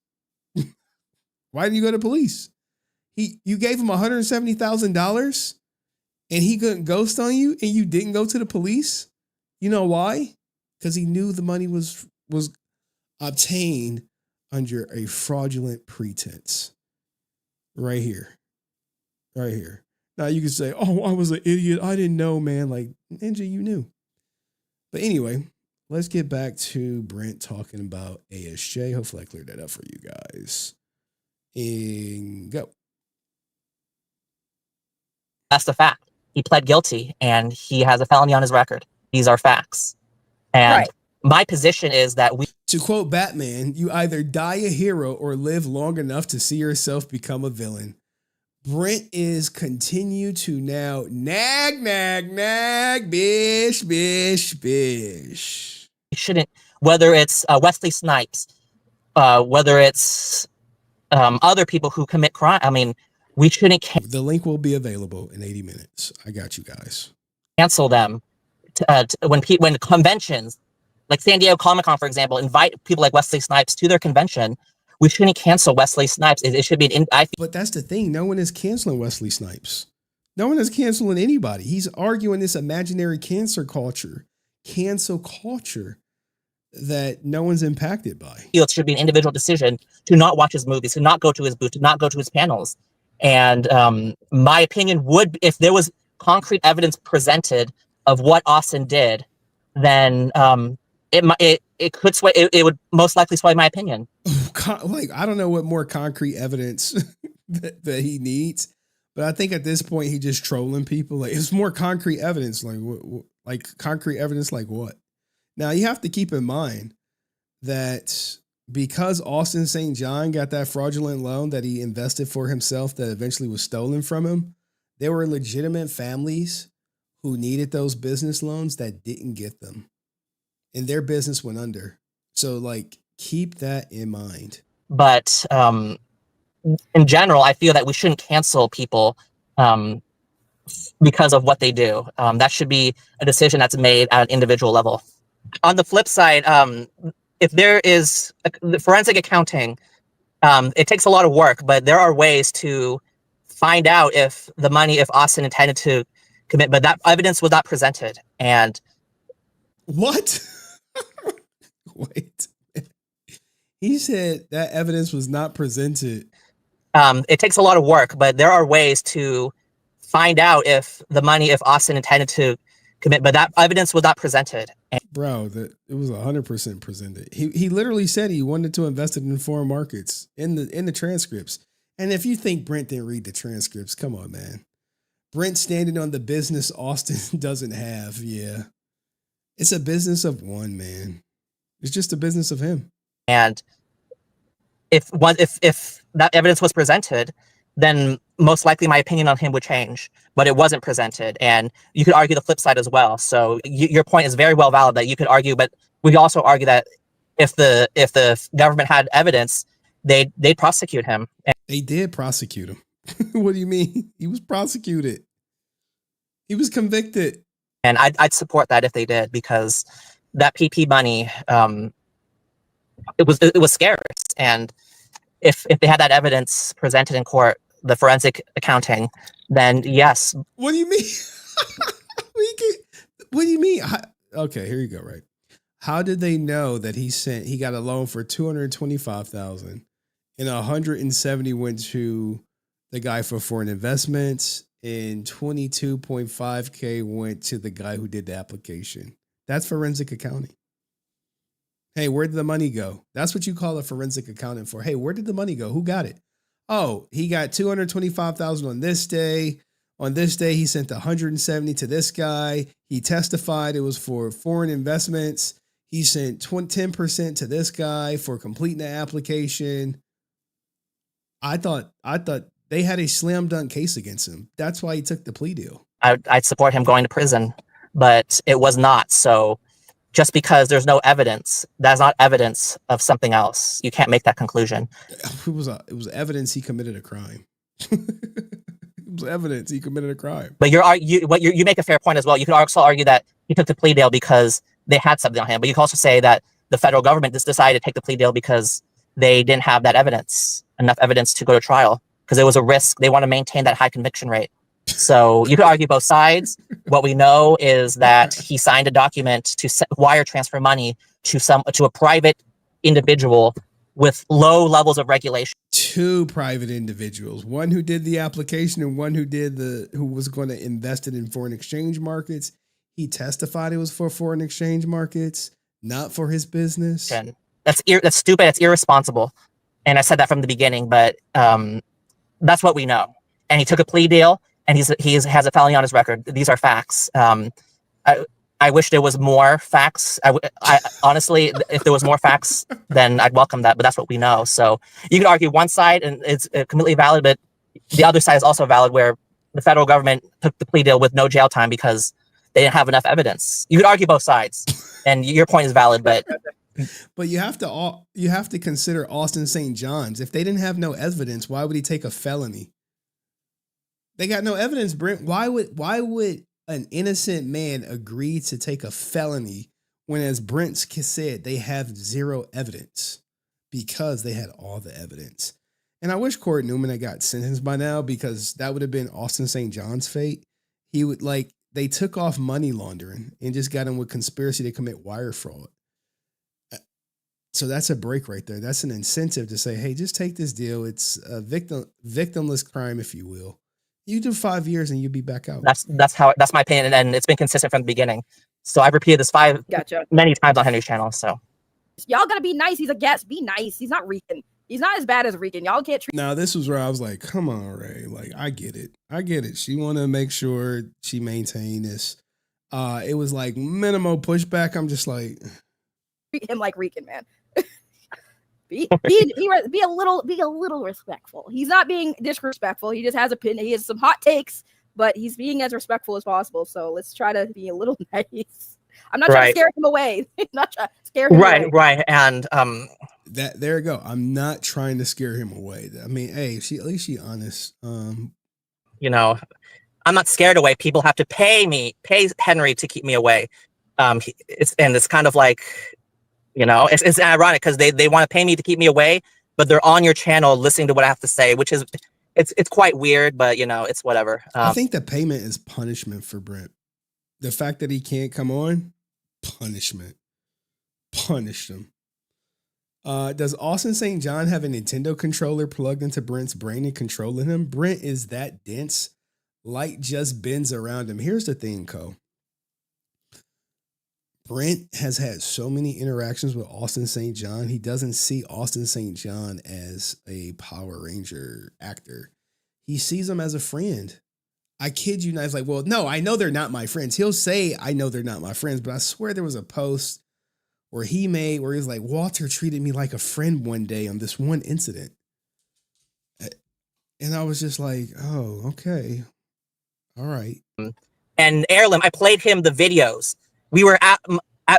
Why didn't you go to the police? You gave him $170,000 and he couldn't ghost on you and you didn't go to the police. You know why? Because he knew the money was obtained under a fraudulent pretense. Right here. Now you can say, oh, I was an idiot. I didn't know, man. Like, Ninja, you knew. But anyway, let's get back to Brent talking about ASJ. Hopefully I cleared that up for you guys. And go. That's the fact. He pled guilty and he has a felony on his record. These are facts. And my position is that to quote Batman, you either die a hero or live long enough to see yourself become a villain. Brent is continue to now nag, bish. Shouldn't, whether it's Wesley Snipes, whether it's other people who commit crime. We shouldn't. The link will be available in 80 minutes. I got you guys. Cancel them when conventions, like San Diego Comic-Con, for example, invite people like Wesley Snipes to their convention. We shouldn't cancel Wesley Snipes. It should be But that's the thing. No one is canceling Wesley Snipes. No one is canceling anybody. He's arguing this imaginary cancel culture that no one's impacted by. It should be an individual decision to not watch his movies, to not go to his booth, to not go to his panels. And my opinion would, if there was concrete evidence presented of what Austin did, then it could sway. It would most likely sway my opinion. Like, I don't know what more concrete evidence that he needs, but I think at this point he just trolling people. Like, it's more concrete evidence. Like concrete evidence, like what? Now you have to keep in mind that because Austin St. John got that fraudulent loan that he invested for himself that eventually was stolen from him, there were legitimate families who needed those business loans that didn't get them. And their business went under. So, like, keep that in mind. But in general, I feel that we shouldn't cancel people because of what they do. That should be a decision that's made at an individual level. On the flip side, if there is the forensic accounting, it takes a lot of work, but there are ways to find out if Austin intended to commit, but that evidence was not presented. And what? Wait. He said that evidence was not presented. It takes a lot of work, but there are ways to find out if Austin intended to commit, but that evidence was not presented. Bro, it was 100% presented. He literally said he wanted to invest it in foreign markets in the transcripts. And if you think Brent didn't read the transcripts, come on, man. Brent standing on the business Austin doesn't have. Yeah. It's a business of one, man. It's just a business of him. And if that evidence was presented, then most likely my opinion on him would change. But it wasn't presented, and you could argue the flip side as well. So your point is very well valid that you could argue, but we could also argue that if the government had evidence, they'd prosecute him. They did prosecute him. What do you mean? He was prosecuted. He was convicted. And I'd support that if they did, because that PP money, it was scarce. And if they had that evidence presented in court, the forensic accounting, then yes. What do you mean? What do you mean? Okay, here you go. Right. How did they know that he got a loan for $225,000 and 170 went to the guy for foreign investments and 22.5K went to the guy who did the application? That's forensic accounting. Hey, where did the money go? That's what you call a forensic accountant for. Hey, where did the money go? Who got it? Oh, he got $225,000 on this day. On this day, he sent 170 to this guy. He testified it was for foreign investments. He sent 10% to this guy for completing the application. I thought they had a slam dunk case against him. That's why he took the plea deal. I'd support him going to prison, but it was not. So just because there's no evidence, that's not evidence of something else. You can't make that conclusion. It was evidence he committed a crime. It was evidence he committed a crime. But you make a fair point as well. You could also argue that he took the plea deal because they had something on him. But you could also say that the federal government just decided to take the plea deal because they didn't have that enough evidence to go to trial, because it was a risk. They want to maintain that high conviction rate. So you could argue both sides. What we know is that he signed a document to wire transfer money to a private individual with low levels of regulation. Two private individuals, one who did the application and one who was going to invest it in foreign exchange markets. He testified it was for foreign exchange markets, not for his business. That's stupid. That's irresponsible. And I said that from the beginning, but that's what we know. And he took a plea deal, and he has a felony on his record. These are facts. I wish there was more facts. I honestly, if there was more facts, then I'd welcome that. But that's what we know. So you could argue one side, and it's completely valid, but the other side is also valid, where the federal government took the plea deal with no jail time because they didn't have enough evidence. You could argue both sides, and your point is valid, but you have to consider Austin St. John's. If they didn't have no evidence, why would he take a felony? They got no evidence, Brent. Why would an innocent man agree to take a felony when, as Brent said, they have zero evidence? Because they had all the evidence. And I wish Court Newman had got sentenced by now, because that would have been Austin St. John's fate. They took off money laundering and just got him with conspiracy to commit wire fraud. So that's a break right there. That's an incentive to say, hey, just take this deal. It's a victimless crime, if you will. You do 5 years and you'll be back out. That's my opinion, and it's been consistent from the beginning. So I've repeated this many times on Henry's channel. So y'all gotta be nice. He's a guest. Be nice. He's not Rican. He's not as bad as Rican. Y'all can't treat. Now this was where I was like, come on, Ray. Like, I get it. She want to make sure she maintain this It was like minimal pushback. I'm just like, treat him like Rican, man. be a little respectful. He's not being disrespectful. He just has he has some hot takes, but he's being as respectful as possible. So let's try to be a little nice. I'm not trying to scare him away. Not trying to scare him away. Right. And that there you go. I'm not trying to scare him away. I mean, hey, at least she honest. You know, I'm not scared away. People have to pay Henry to keep me away. It's kind of like, you know, it's ironic because they want to pay me to keep me away, but they're on your channel listening to what I have to say, which is it's quite weird, but you know, it's whatever. I think the payment is punishment for Brent. The fact that he can't come on, punishment. Punish him. Does Austin St. John have a Nintendo controller plugged into Brent's brain and controlling him? Brent is that dense. Light just bends around him. Here's the thing, Co. Brent has had so many interactions with Austin St. John. He doesn't see Austin St. John as a Power Ranger actor. He sees him as a friend. I kid you not. It's like, well, no, I know they're not my friends. He'll say, I know they're not my friends, but I swear there was a post where he's like, Walter treated me like a friend one day on this one incident. And I was just like, oh, okay. All right. And Heirloom, I played him the videos. We were at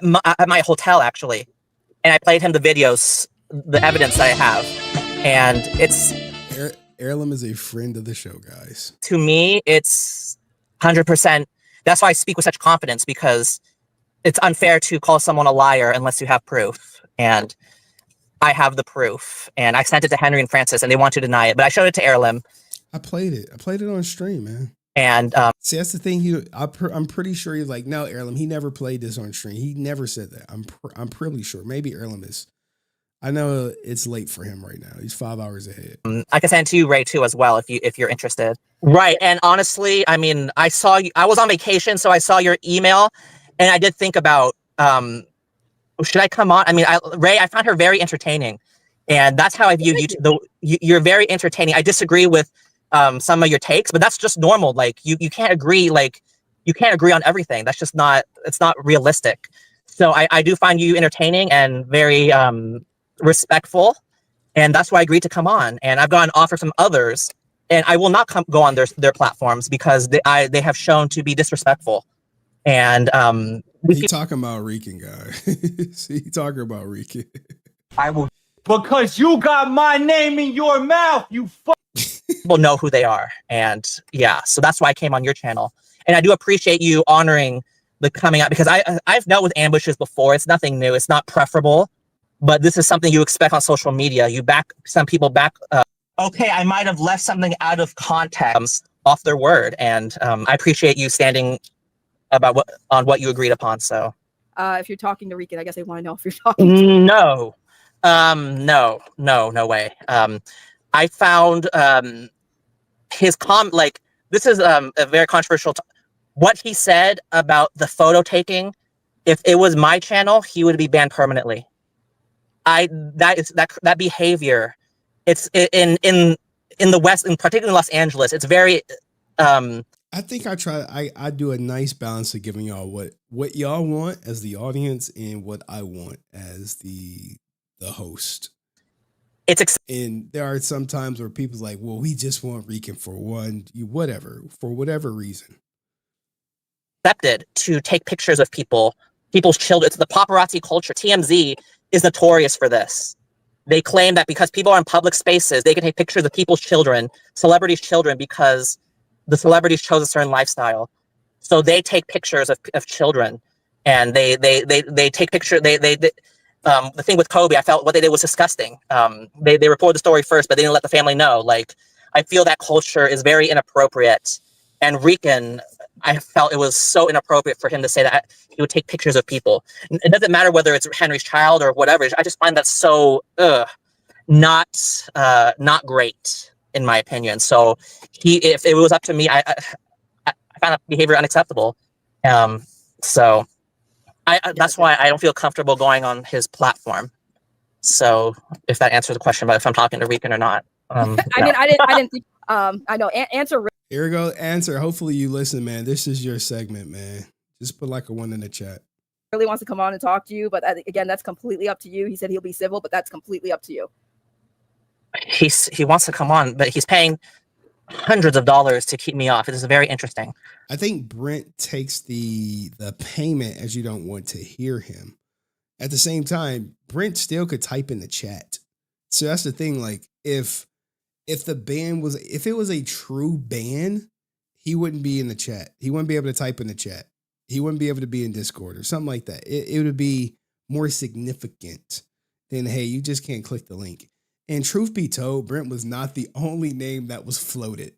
my hotel, actually. And I played him the videos, the evidence that I have. And it's... Heirloom is a friend of the show, guys. To me, it's 100%. That's why I speak with such confidence, because it's unfair to call someone a liar unless you have proof. And I have the proof. And I sent it to Henry and Francis, and they want to deny it. But I showed it to Heirloom. I played it on stream, man. And see, that's the thing. I'm pretty sure he's like, no, Heirloom. He never played this on stream. He never said that. I'm pretty sure. Maybe Heirloom is. I know it's late for him right now. He's 5 hours ahead. I can send it to you, Ray, too, as well, if you're interested. Right. And honestly, I mean, I was on vacation, so I saw your email, and I did think about, should I come on? I mean, Ray, I found her very entertaining, and that's how I view YouTube. You're very entertaining. I disagree with some of your takes, but that's just normal. Like you can't agree. Like you can't agree on everything. That's just not. It's not realistic. So I do find you entertaining and very respectful, and that's why I agreed to come on. And I've gotten offers from others, and I will not go on their platforms because they have shown to be disrespectful. And he talking about Rican guy. He talking about Rican. I will, because you got my name in your mouth. You people know who they are, and yeah, so that's why I came on your channel. And I do appreciate you honoring the coming out, because I've dealt with ambushes before. It's nothing new. It's not preferable. But this is something you expect on social media. You back some people back. Okay, I might have left something out of context, off their word, and I appreciate you standing on what you agreed upon. So, if you're talking to Rican, I guess they want to know if you're talking. No, no way. I found his like this is a very controversial. What he said about the photo taking. If it was my channel, he would be banned permanently. That behavior, it's in the West, and particularly in Los Angeles, it's very I think I do a nice balance of giving y'all what y'all want as the audience and what I want as the host. And there are some times where people's like, well, we just want Rican for whatever reason. Accepted to take pictures of people's children. It's the paparazzi culture. TMZ is notorious for this. They claim that because people are in public spaces, they can take pictures of people's children, celebrities' children, because the celebrities chose a certain lifestyle. So they take pictures of children, and they take pictures. The thing with Kobe, I felt what they did was disgusting. They reported the story first, but they didn't let the family know. Like, I feel that culture is very inappropriate. And Rican, I felt it was so inappropriate for him to say that he would take pictures of people. It doesn't matter whether it's Henry's child or whatever. I just find that so not great, in my opinion. So if it was up to me, I found that behavior unacceptable. So that's why I don't feel comfortable going on his platform. So if that answers the question about if I'm talking to Rican or not. I didn't think. I know. Answer. Here we go. Answer. Hopefully you listen, man. This is your segment, man. Just put like a 1 in the chat. Really wants to come on and talk to you, but again, that's completely up to you. He said he'll be civil, but that's completely up to you. He wants to come on, but he's paying hundreds of dollars to keep me off. It is very interesting. I think Brent takes the payment as you don't want to hear him. At the same time, Brent still could type in the chat. So that's the thing. Like if the ban was, if it was a true ban, he wouldn't be in the chat. He wouldn't be able to type in the chat. He wouldn't be able to be in Discord or something like that. It would be more significant than, hey, you just can't click the link. And truth be told, Brent was not the only name that was floated.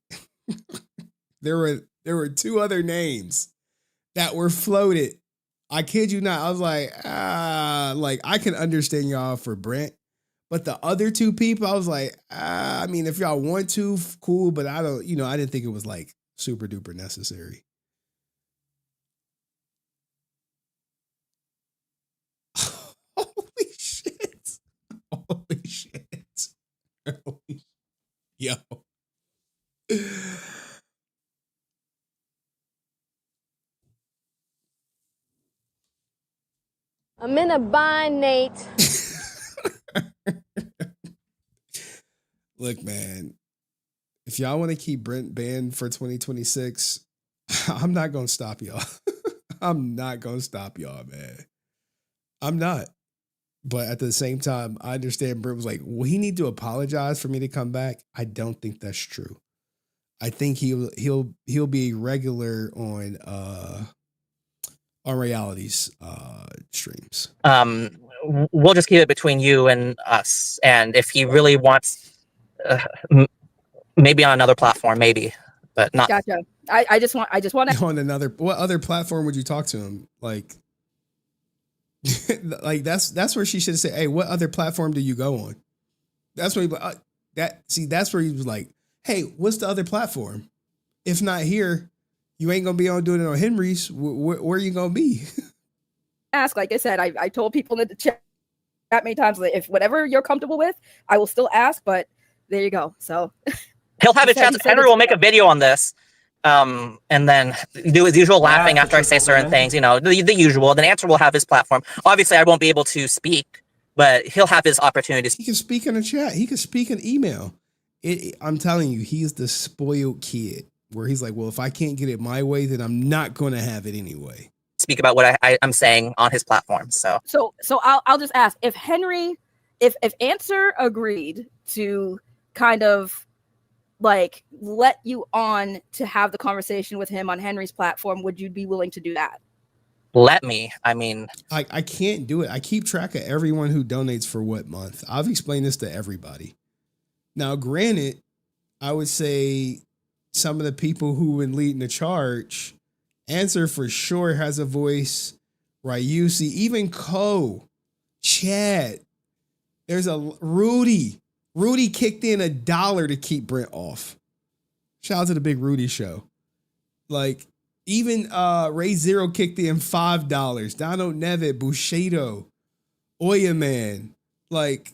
There were 2 other names that were floated. I kid you not. I was like I can understand y'all for Brent, but the other 2 people, I was like, I mean, if y'all want to, cool, but I don't, I didn't think it was like super duper necessary. Holy shit. Holy shit. Yo. I'm in a bind, Nate. Look, man, if y'all want to keep Brent banned for 2026, I'm not going to stop y'all. I'm not going to stop y'all, man. I'm not. But at the same time, I understand Brent was like, well, he need to apologize for me to come back. I don't think that's true. I think he'll be a regular on realities streams. We'll just keep it between you and us. And if he really wants, maybe on another platform, maybe, but not. Gotcha. I just want to. On another, what other platform would you talk to him? Like, like that's where she should say, hey, what other platform do you go on? That's where that's where he was like, hey, what's the other platform? If not here, you ain't gonna be on doing it on Henry's. Where you gonna be? Ask, like I said, I told people in the chat many times that if whatever you're comfortable with, I will still ask. But there you go. So he'll have a chance. Henry will make a video on this, and then do his usual laughing after I say certain things. The usual. Then Answer will have his platform. Obviously, I won't be able to speak, but he'll have his opportunities. He can speak in the chat. He can speak in email. I'm telling you, he's the spoiled kid where he's like, well, if I can't get it my way, then I'm not going to have it anyway. Speak about what I'm saying on his platform. So I'll just ask if Henry, if Answer agreed to kind of like let you on to have the conversation with him on Henry's platform, would you be willing to do that? Let me. I mean, I can't do it. I keep track of everyone who donates for what month. I've explained this to everybody. Now, granted, I would say some of the people who would lead the charge, Answer for sure has a voice. Ryusi, even Ko, Chad. There's a Rudy. Rudy kicked in $1 to keep Brent off. Shout out to the Big Rudy show. Like, even Ray Zero kicked in $5. Donald Nevitt, Bushido, Oya Man. Like,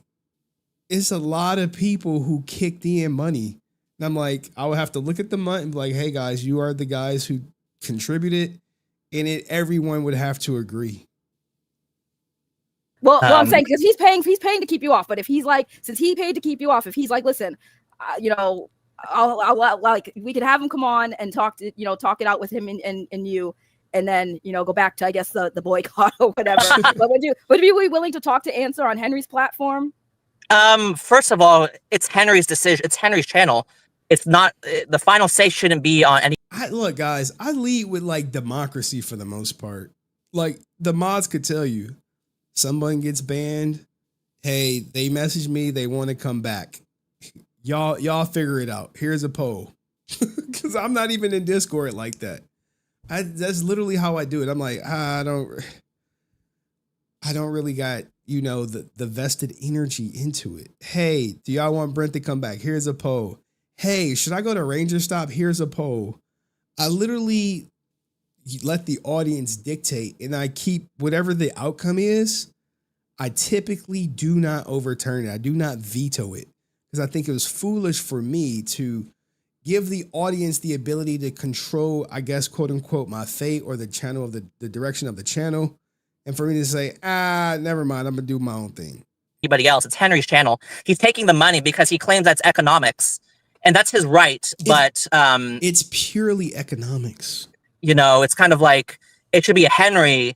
it's a lot of people who kicked in money. And I'm like, I would have to look at the month and be like, hey guys, you are the guys who contributed, and everyone would have to agree. Well, I'm saying because he's paying to keep you off. But if he's like, since he paid to keep you off, if he's like, listen, I'll like we could have him come on and talk it out with him and you, and then go back to I guess the boycott or whatever. But would you be willing to talk to Answer on Henry's platform? First of all, it's Henry's decision. It's Henry's channel. It's not the final say shouldn't be on any. Look, guys, I lead with like democracy for the most part. Like the mods could tell you, someone gets banned. Hey, they message me. They want to come back. Y'all figure it out. Here's a poll. Because I'm not even in Discord like that. That's literally how I do it. I'm like, I don't really got, the vested energy into it. Hey, do y'all want Brent to come back? Here's a poll. Hey, should I go to Ranger Stop? Here's a poll. I literally let the audience dictate, and I keep whatever the outcome is. I typically do not overturn it. I do not veto it because I think it was foolish for me to give the audience the ability to control, I guess, quote unquote, my fate or the channel of the direction of the channel. And for me to say, never mind, I'm gonna do my own thing. Anybody else. It's Henry's channel. He's taking the money because he claims that's economics, and that's his right. But it's purely economics. You know, it's kind of like it should be Henry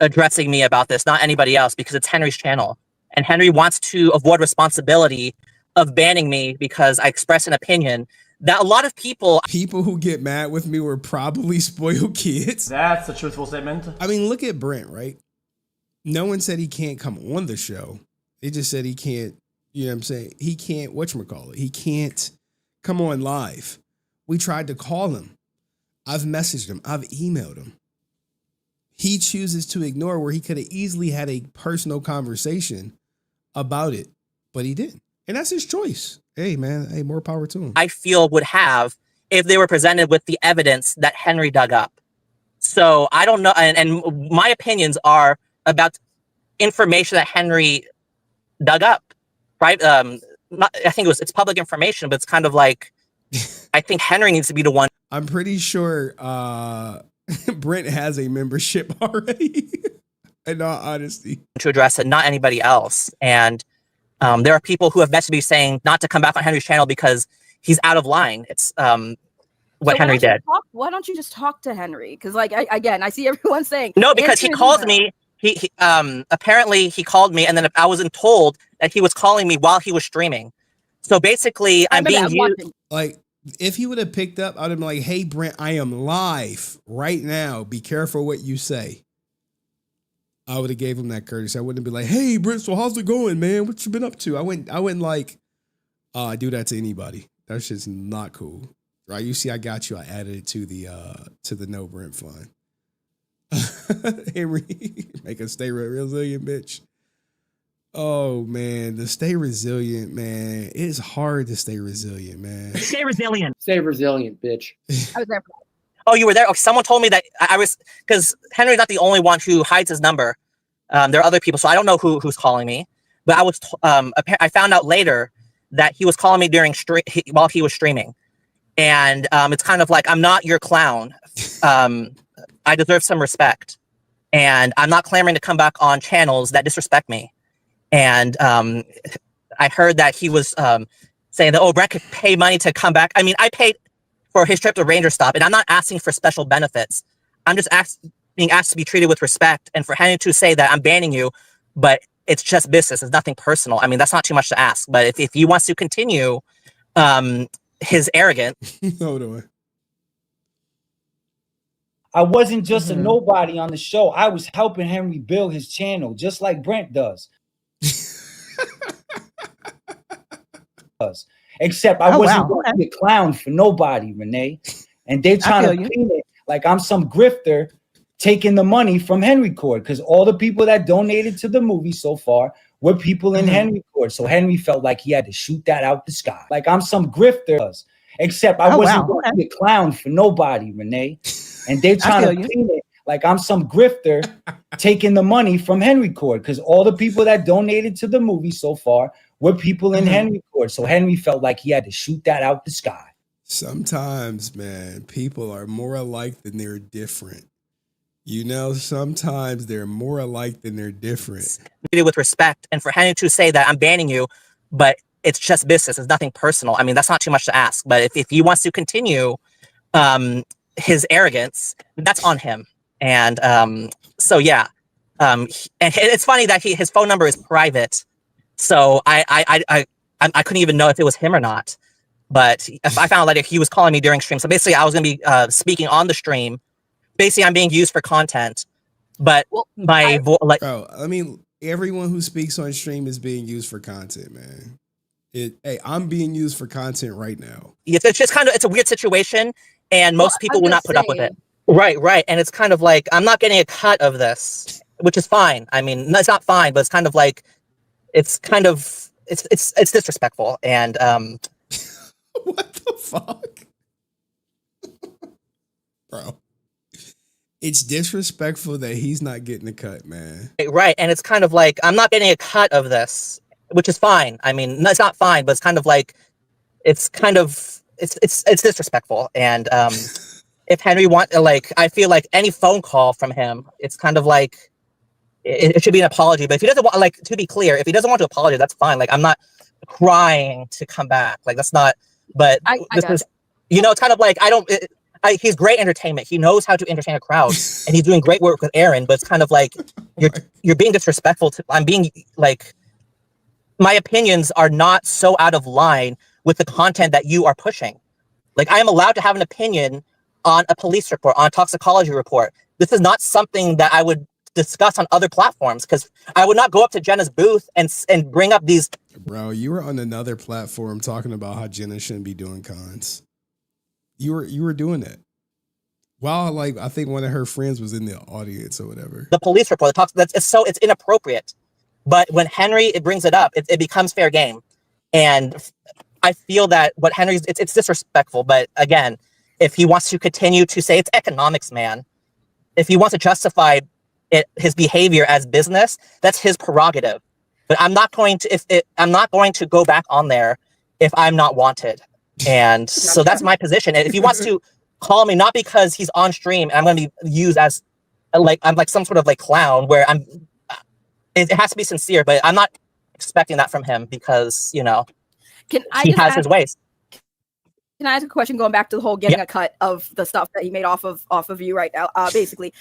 addressing me about this, not anybody else, because it's Henry's channel, and Henry wants to avoid responsibility of banning me because I express an opinion that a lot of people who get mad with me were probably spoiled kids. That's a truthful statement. I mean, look at Brent, right? No one said he can't come on the show. They just said he can't, you know what I'm saying? He can't, whatchamacallit, he can't come on live. We tried to call him. I've messaged him. I've emailed him. He chooses to ignore where he could have easily had a personal conversation about it, but he didn't. And that's his choice. Hey, man, hey, more power to him. I feel would have if they were presented with the evidence that Henry dug up. So I don't know. And my opinions are about information that Henry dug up, right? I think it's public information, but it's kind of like, I think Henry needs to be the one. I'm pretty sure Brent has a membership already, in all honesty. To address it, not anybody else. And there are people who have messaged me saying not to come back on Henry's channel because he's out of line. It's what Henry did. Why don't you just talk to Henry? Because like, I see everyone saying. No, because he called me. He apparently he called me, and then I wasn't told that he was calling me while he was streaming. So basically, I'm being used. Like, if he would have picked up, I would have been like, "Hey, Brent, I am live right now. Be careful what you say." I would have gave him that courtesy. I wouldn't be like, "Hey, Brent, so how's it going, man? What you been up to?" I wouldn't like, do that to anybody. That's just not cool, right? You see, I got you. I added it to the no Brent fund. Henry, make us stay resilient, bitch. Oh man, to stay resilient, man. It's hard to stay resilient, man. Stay resilient. Stay resilient, bitch. I was there for that. Oh, you were there? Okay, someone told me that I was, because Henry's not the only one who hides his number. There are other people, so I don't know who's calling me. But I was, I found out later that he was calling me during while he was streaming, and it's kind of like, I'm not your clown. I deserve some respect, and I'm not clamoring to come back on channels that disrespect me. And I heard that he was saying that, Brent could pay money to come back. I mean, I paid for his trip to Ranger Stop, and I'm not asking for special benefits. I'm just being asked to be treated with respect, and for Henry to say that I'm banning you, but it's just business. It's nothing personal. I mean, that's not too much to ask. But if he wants to continue his arrogance. Hold on. I wasn't just a nobody on the show. I was helping Henry build his channel, just like Brent does. Except I wasn't going to be a clown for nobody, Renee. And they trying to paint it like I'm some grifter taking the money from Henry Cord, because all the people that donated to the movie so far were people in Henry Cord. So Henry felt like he had to shoot that out the sky. Like I'm some grifter. Except I wasn't going to be a clown for nobody, Renee. And they trying to paint it like I'm some grifter taking the money from Henry Cord, because all the people that donated to the movie so far were people in Henry Cord. So Henry felt like he had to shoot that out the sky. Sometimes, man, people are more alike than they're different. You know, sometimes they're more alike than they're different. With respect, and for Henry to say that I'm banning you, but it's just business. It's nothing personal. I mean, that's not too much to ask. But if he wants to continue his arrogance, that's on him. And so yeah, and it's funny that his phone number is private, so I couldn't even know if it was him or not. But if I found out later he was calling me during stream, so basically I was going to be speaking on the stream. Basically, I'm being used for content, but bro, I mean, everyone who speaks on stream is being used for content, man. Hey, I'm being used for content right now. It's just kind of, it's a weird situation, and most people will not put up with it. Right. And it's kind of like, I'm not getting a cut of this, which is fine. I mean, it's not fine, but it's kind of like, it's disrespectful. And what the fuck? Bro. It's disrespectful that he's not getting a cut, man. Right. And it's kind of like, I'm not getting a cut of this, which is fine. I mean, it's not fine, but it's kind of like, it's it's disrespectful. And if Henry I feel like any phone call from him, it's kind of like it should be an apology. But if he doesn't want, to be clear, if he doesn't want to apologize, that's fine. I'm not crying to come back. That's not. But this is, it's kind of he's great entertainment. He knows how to entertain a crowd, and he's doing great work with Aaron. But it's kind of you're being disrespectful to. I'm being my opinions are not so out of line with the content that you are pushing. I am allowed to have an opinion on a police report, on a toxicology report. This is not something that I would discuss on other platforms, because I would not go up to Jenna's booth and bring up these. Bro, you were on another platform talking about how Jenna shouldn't be doing cons. You were doing that. While I think one of her friends was in the audience or whatever. The police report talks. It's inappropriate. But when Henry brings it up, it becomes fair game, and I feel that what Henry's it's disrespectful. But again, if he wants to continue to say it's economics, man, if he wants to justify his behavior as business, that's his prerogative. But I'm not going to I'm not going to go back on there if I'm not wanted, and so that's my position. And if he wants to call me, not because he's on stream and I'm going to be used as I'm some sort of clown where it has to be sincere, but I'm not expecting that from him because, he has his ways. Can I ask a question going back to the whole getting a cut of the stuff that he made off of you right now? Basically,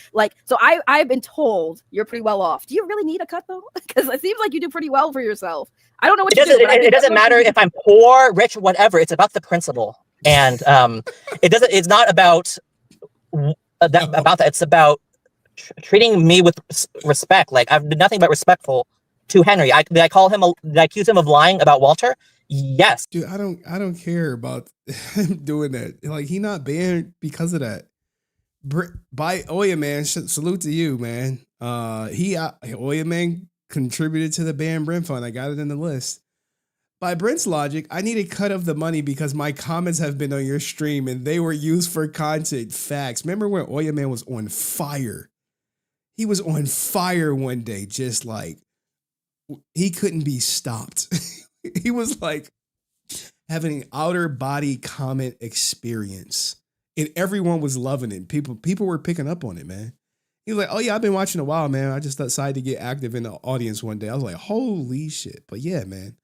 so I've been told you're pretty well off. Do you really need a cut though? Because it seems like you do pretty well for yourself. I don't know what it doesn't matter if I'm poor, rich, whatever. It's about the principle. And it's not about that. It's about treating me with respect. I've been nothing but respectful to Henry. Did I accuse him of lying about Walter? Yes. Dude, I don't care about him doing that. He not banned because of that. By Oya Man, salute to you, man. Oya Man contributed to the ban Brent fund. I got it in the list. By Brent's logic, I need a cut of the money because my comments have been on your stream and they were used for content. Facts. Remember when Oya Man was on fire? He was on fire one day, just he couldn't be stopped. He was having an outer body comment experience, and everyone was loving it. People were picking up on it, man. He was like, "Oh yeah, I've been watching a while, man. I just decided to get active in the audience one day." I was like, "Holy shit!" But yeah, man.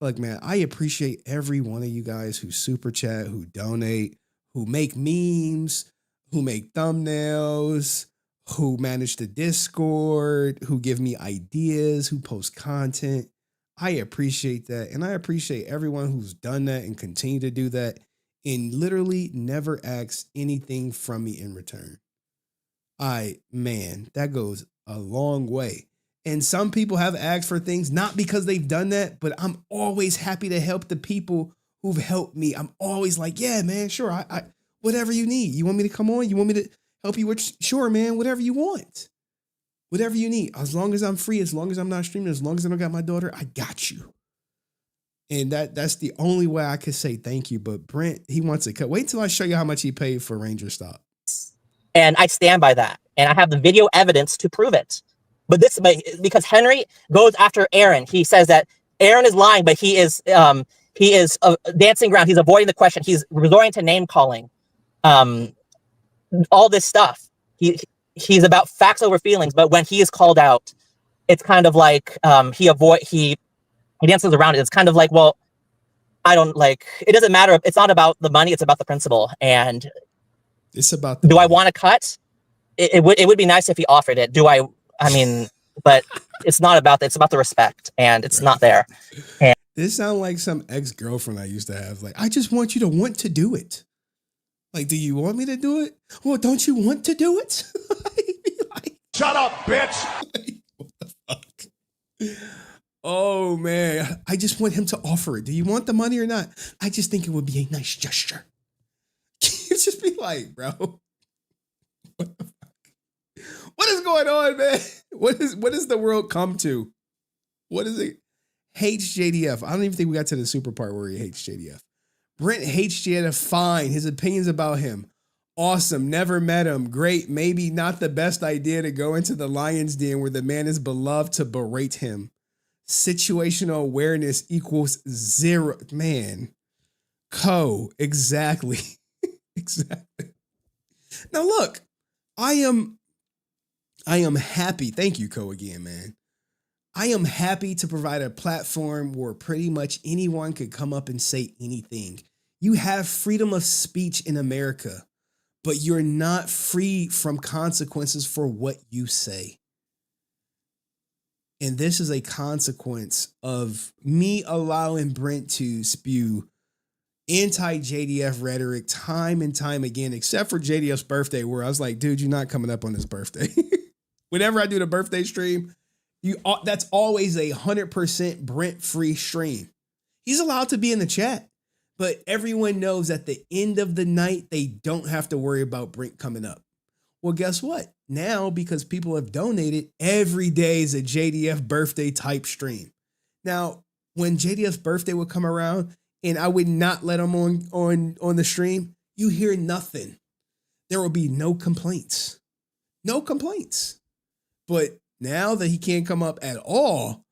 Man, I appreciate every one of you guys who super chat, who donate, who make memes, who make thumbnails, who manage the Discord, who give me ideas, who post content. I appreciate that. And I appreciate everyone who's done that and continue to do that and literally never asks anything from me in return. Man, that goes a long way. And some people have asked for things, not because they've done that, but I'm always happy to help the people who've helped me. I'm always like, yeah, man, sure. I whatever you need. You want me to come on? You want me to help you with? Sure, man, whatever you want. Whatever you need. As long as I'm free, as long as I'm not streaming, as long as I don't got my daughter, I got you. And that's the only way I could say thank you. But Brent, he wants a cut. Wait till I show you how much he paid for Ranger Stop. And I stand by that. And I have the video evidence to prove it. But because Henry goes after Aaron, he says that Aaron is lying, but he is dancing around. He's avoiding the question. He's resorting to name calling, all this stuff. He's about facts over feelings. But when he is called out, it's kind of he dances around it. It's kind of well, I don't it doesn't matter. It's not about the money. It's about the principle. And it's about. Do I want to cut? It would be nice if he offered it. But it's not about that. It's about the respect, and it's not there. And this sounds like some ex-girlfriend I used to have. I just want you to want to do it. Do you want me to do it? Well, don't you want to do it? Shut up, bitch. What the fuck? Oh, man. I just want him to offer it. Do you want the money or not? I just think it would be a nice gesture. It's just be bro. What the fuck? What is going on, man? What is the world come to? What is it? Hates JDF. I don't even think we got to the super part where he hates JDF. Brent hates JDF. Fine. His opinions about him. Awesome. Never met him. Great. Maybe not the best idea to go into the lion's den where the man is beloved to berate him. Situational awareness equals 0. Man. Exactly. Exactly. Now look, I am happy. Thank you, again, man. I am happy to provide a platform where pretty much anyone could come up and say anything. You have freedom of speech in America, but you're not free from consequences for what you say. And this is a consequence of me allowing Brent to spew anti-JDF rhetoric time and time again, except for JDF's birthday, where I was like, dude, you're not coming up on his birthday. Whenever I do the birthday stream, that's always 100% Brent-free stream. He's allowed to be in the chat, but everyone knows at the end of the night, they don't have to worry about Brent coming up. Well, guess what? Now, because people have donated, every day is a JDF birthday type stream. Now, when JDF's birthday would come around and I would not let him on the stream, you hear nothing. There will be no complaints. No complaints. But now that he can't come up at all,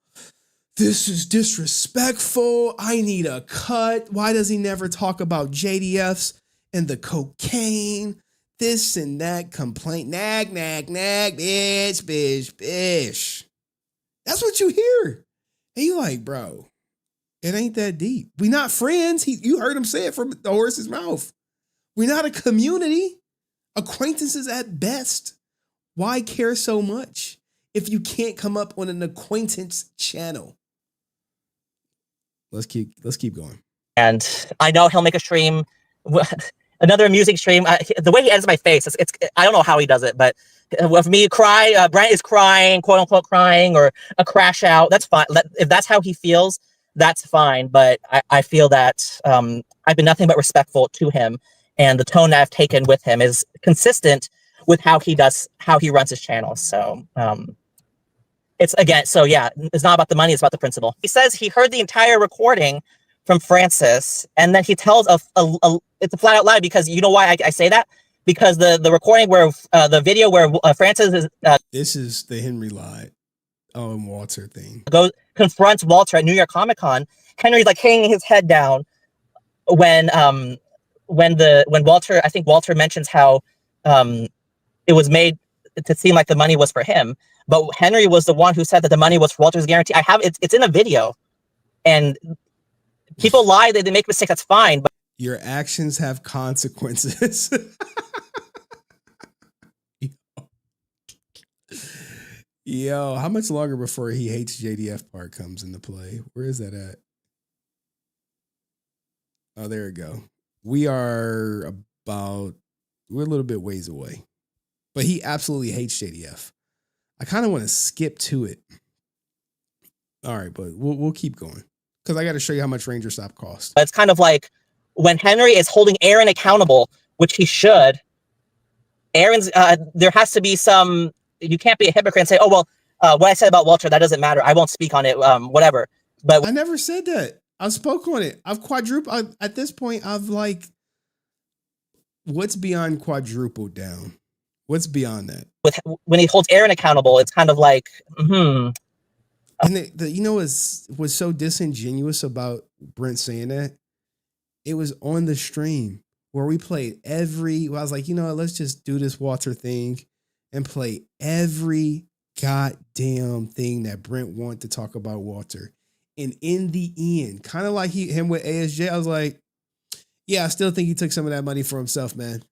this is disrespectful. I need a cut. Why does he never talk about JDFs and the cocaine? This and that complaint. Nag, bitch, bitch. That's what you hear. And you like, bro, it ain't that deep. We not friends. You heard him say it from the horse's mouth. We're not a community. Acquaintances at best. Why care so much if you can't come up on an acquaintance channel? Let's keep going. And I know he'll make a stream, another music stream. The way he edits my face, it's I don't know how he does it, but with me Brent is crying, quote unquote crying, or a crash out. That's fine. If that's how he feels, that's fine. But I feel that I've been nothing but respectful to him, and the tone that I've taken with him is consistent with how he runs his channel. So it's it's not about the money, it's about the principle. He says he heard the entire recording from Francis, and then he tells it's a flat out lie, because you know why I say that? Because the recording where the video where Francis is this is the Henry lied and Walter thing. Confronts Walter at New York Comic Con. Henry's like hanging his head down when Walter, I think Walter mentions how it was made to seem like the money was for him, but Henry was the one who said that the money was for Walter's guarantee. I have it's in a video, and people lie, they make mistakes. That's fine, but your actions have consequences. Yo, how much longer before he hates JDF part comes into play? Where is that at? Oh, there we go. We're a little bit ways away. But he absolutely hates JDF. I kind of want to skip to it. All right, but we'll keep going, because I got to show you how much Ranger Stop costs. it's kind of like when Henry is holding Aaron accountable, which he should. Aaron's there has to be some. You can't be a hypocrite and say, "Oh well, what I said about Walter, that doesn't matter. I won't speak on it. Whatever." But I never said that. I spoke on it. I've quadrupled. At this point, I've what's beyond quadrupled down? What's beyond that? When he holds Aaron accountable, it's kind of like, And you know what's so disingenuous about Brent saying that? It was on the stream where we played I was like, you know what, let's just do this Walter thing and play every goddamn thing that Brent wanted to talk about Walter. And in the end, kind of like him with ASJ, I was like, yeah, I still think he took some of that money for himself, man.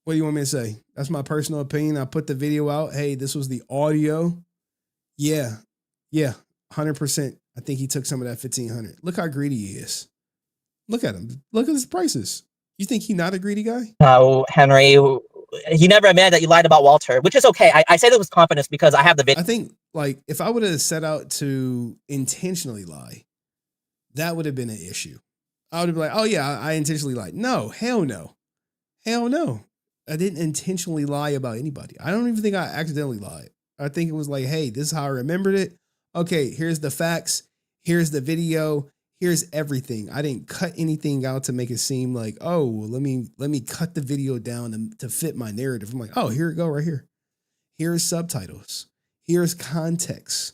What do you want me to say? That's my personal opinion. I put the video out. Hey, this was the audio. Yeah, 100%. I think he took some of that $1,500. Look how greedy he is. Look at him. Look at his prices. You think he not a greedy guy? No, Henry, you never admitted that you lied about Walter, which is okay. I say that with confidence because I have the video. I think if I would have set out to intentionally lie, that would have been an issue. I would have been like, oh yeah, I intentionally lied. No, hell no. Hell no. I didn't intentionally lie about anybody. I don't even think I accidentally lied. I think it was like, hey, this is how I remembered it. Okay, here's the facts. Here's the video. Here's everything. I didn't cut anything out to make it seem like, oh, let me cut the video down to fit my narrative. I'm like, oh, here we go right here. Here's subtitles. Here's context.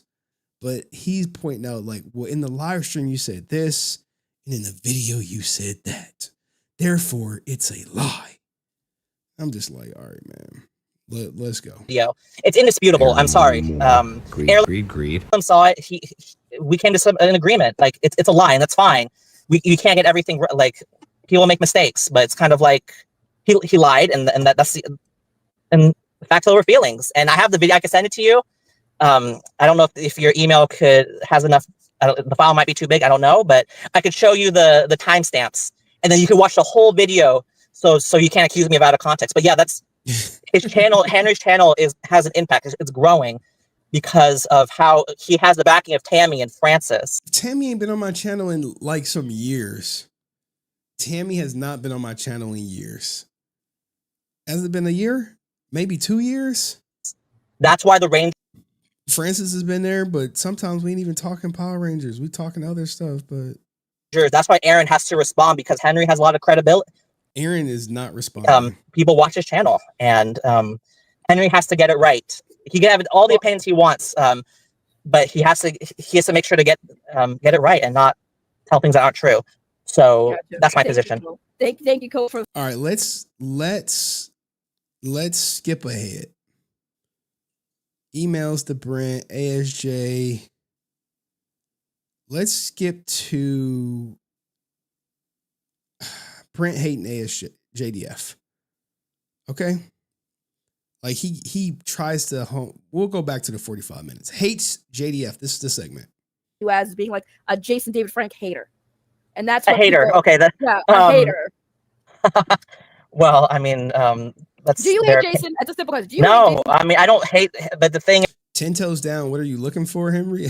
But he's pointing out like, well, in the live stream, you said this. And in the video, you said that. Therefore, it's a lie. I'm just like, all right, man. Let's go. Video. It's indisputable. I'm sorry. Greed. Saw it. We came to an agreement. Like it's a lie, and that's fine. You can't get everything like people make mistakes, but it's kind of like he lied, and that's the facts over feelings. And I have the video. I can send it to you. I don't know if your email has enough. The file might be too big. I don't know, but I could show you the timestamps, and then you can watch the whole video. So you can't accuse me of out of context. But yeah, that's his channel. Henry's channel has an impact. It's growing because of how he has the backing of Tammy and Francis. Tammy ain't been on my channel in like some years. Tammy has not been on my channel in years. Has it been a year? Maybe 2 years? That's why the range. Francis has been there, but sometimes we ain't even talking Power Rangers. We talking other stuff, but that's why Aaron has to respond because Henry has a lot of credibility. Aaron is not responding. People watch his channel, and Henry has to get it right. He can have all the opinions he wants, but he has to make sure to get it right and not tell things that aren't true. So Gotcha. that's my position. Thank you, Cole, for. All right, let's skip ahead. Emails to Brent, ASJ. Let's skip to Brent hating JDF. Okay? Like he tries to we'll go back to the 45 minutes. Hates JDF. This is the segment. You as being like a Jason David Frank hater. And that's A what hater. people, Okay, a hater. Well, I mean, that's. Do you hate Jason? That's a simple question. Do you no, hate Jason? I mean I don't hate, but the thing. 10 toes down. What are you looking for, Henry?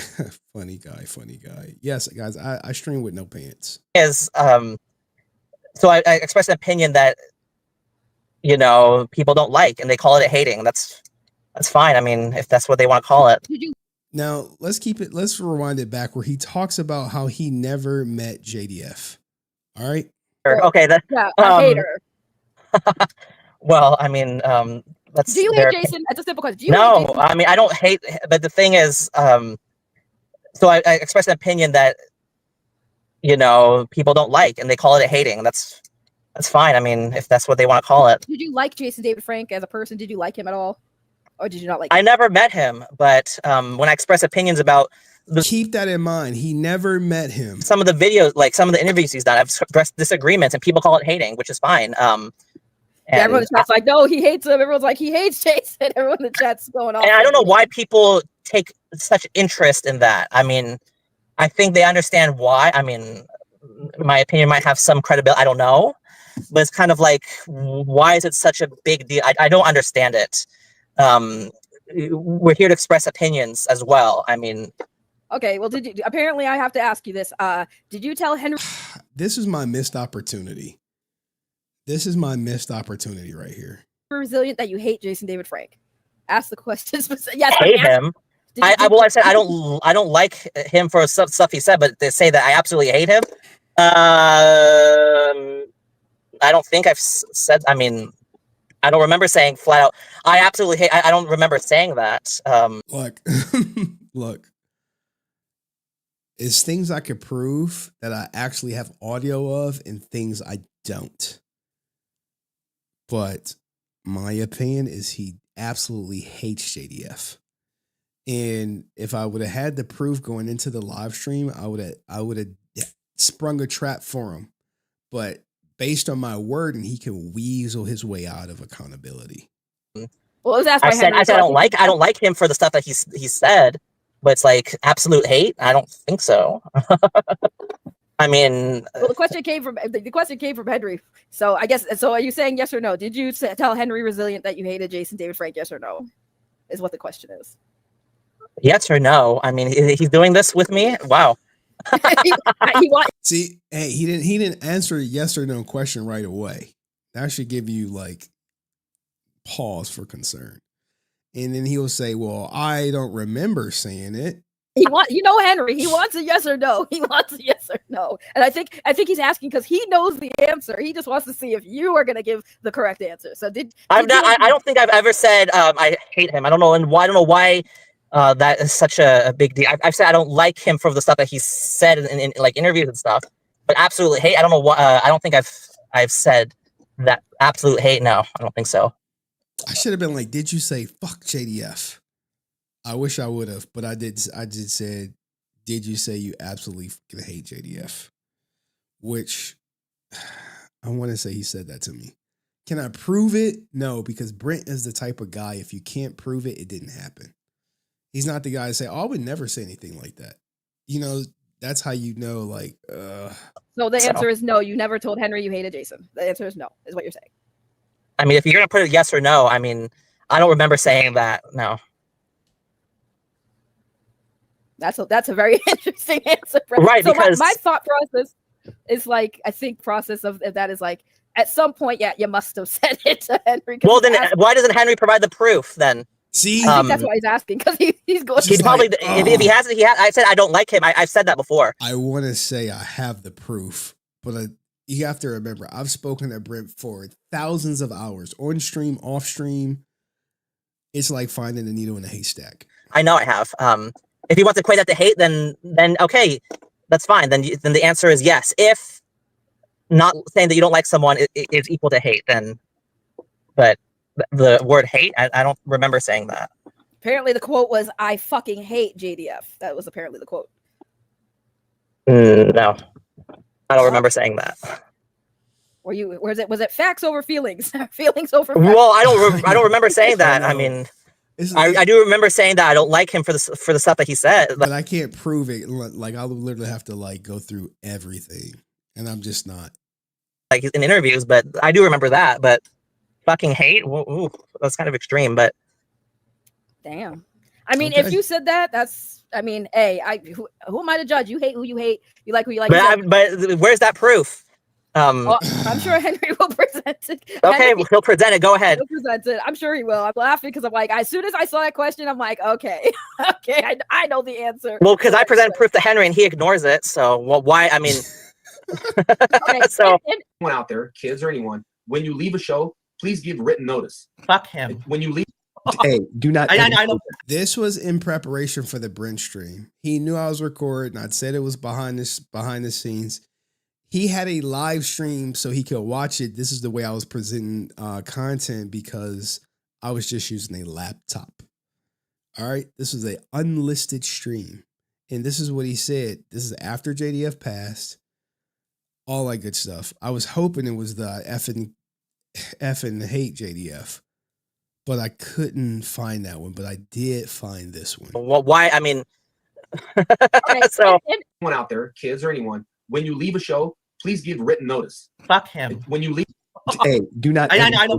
Funny guy. Yes, guys, I stream with no pants. Is so I express an opinion that people don't like, and they call it hating. That's fine. I mean, if that's what they want to call it. Now let's rewind it back where he talks about how he never met JDF. All right. Okay. A hater. Well, I mean, that's. Do you hate Jason? That's a simple question. Do you no, hate Jason? I mean I don't hate, but the thing is, so I express an opinion that people don't like, and they call it hating. That's fine. I mean, if that's what they want to call it. Did you like Jason David Frank as a person? Did you like him at all? Or did you not like him? I never met him, but when I express opinions about keep that in mind. He never met him. Some of the videos, like some of the interviews he's done, I've expressed disagreements, and people call it hating, which is fine. Everyone in the chat's like, no, he hates him. Everyone's like, he hates Jason. Everyone in the chat's going off. And I don't know why people take such interest in that. I mean, I think they understand why. I mean, my opinion might have some credibility. I don't know. But it's kind of like, why is it such a big deal? I don't understand it. We're here to express opinions as well. I mean. Okay, well, apparently I have to ask you this. Did you tell Henry? This is my missed opportunity. This is my missed opportunity right here. Resilient that you hate Jason David Frank. Ask the questions. Yes, hate him. I said I don't like him for stuff he said, but they say that I absolutely hate him. I don't think I've said. I mean, I don't remember saying flat out. I absolutely hate. I don't remember saying that. Look. It's things I could prove that I actually have audio of, and things I don't. But my opinion is he absolutely hates JDF. And if I would have had the proof going into the live stream, I would have sprung a trap for him. But based on my word, and he can weasel his way out of accountability. Well, I said I don't like him for the stuff that he said, but it's like absolute hate. I don't think so. I mean, well, the question came from Henry. So I guess, are you saying yes or no? Did you tell Henry Resilient that you hated Jason David Frank? Yes or no? Is what the question is. Yes or no? I mean, he's doing this with me. Wow. See, hey, he didn't answer a yes or no question right away. That should give you like pause for concern. And then he'll say, "Well, I don't remember saying it." Henry, he wants a yes or no. He wants a yes or no. And I think he's asking because he knows the answer. He just wants to see if you are going to give the correct answer. So I don't think I've ever said I hate him. I don't know why that is such a big deal. I've said I don't like him for the stuff that he said in like interviews and stuff. But absolute hate, I don't know what. I don't think I've said that absolute hate. No, I don't think so. I should have been like, did you say fuck JDF? I wish I would have, but I did. I just said, did you say you absolutely fucking hate JDF? Which I want to say he said that to me. Can I prove it? No, because Brent is the type of guy, if you can't prove it, it didn't happen. He's not the guy to say, oh, I would never say anything like that. You know, that's how you know, like, So the answer is no. You never told Henry you hated Jason. The answer is no, is what you're saying. I mean, if you're gonna put it yes or no, I mean, I don't remember saying that. No. That's a very interesting answer. Right, so because my thought process is like, I think process of that is like, at some point, yeah, you must have said it to Henry. Well, then why doesn't Henry provide the proof then? See, I think that's why he's asking, because he's going. He's probably if he hasn't. I said I don't like him. I've said that before. I want to say I have the proof, but you have to remember, I've spoken to Brent for thousands of hours on stream, off stream. It's like finding a needle in a haystack. I know I have. If he wants to equate that to hate, then okay, that's fine. Then the answer is yes. If not saying that you don't like someone is equal to hate, then, but the word hate, I don't remember saying that. Apparently, the quote was, "I fucking hate JDF." That was apparently the quote. No, I don't remember saying that. Was it facts over feelings? Feelings over facts? Well, I don't remember saying that. I mean, I do remember saying that I don't like him for the stuff that he said. But I can't prove it. Like, I'll literally have to like go through everything, and I'm just not. Like in interviews, but I do remember that. But fucking hate, ooh, that's kind of extreme. But damn, I mean, if you said that, that's. I mean, hey, who am I to judge? You hate who you hate. You like who you like. But where's that proof? Well, I'm sure Henry will present it. Okay, he'll present it. Go ahead. He'll present it. I'm sure he will. I'm laughing because I'm like, as soon as I saw that question, I'm like, okay, okay, I know the answer. Well, because I present proof to Henry and he ignores it. So, well, why? I mean, okay, so anyone out there, kids or anyone, when you leave a show, please give written notice. Fuck him. When you leave. Hey, do not. I know. This was in preparation for the Brent stream. He knew I was recording. I'd said it was behind the scenes. He had a live stream so he could watch it. This is the way I was presenting content because I was just using a laptop. All right. This was an unlisted stream. And this is what he said. This is after JDF passed. All that good stuff. I was hoping it was the effing hate JDF. But I couldn't find that one. But I did find this one. Well, why? I mean, so anyone out there, kids or anyone, when you leave a show, please give written notice. Fuck him. When you leave. Hey, do not. I know.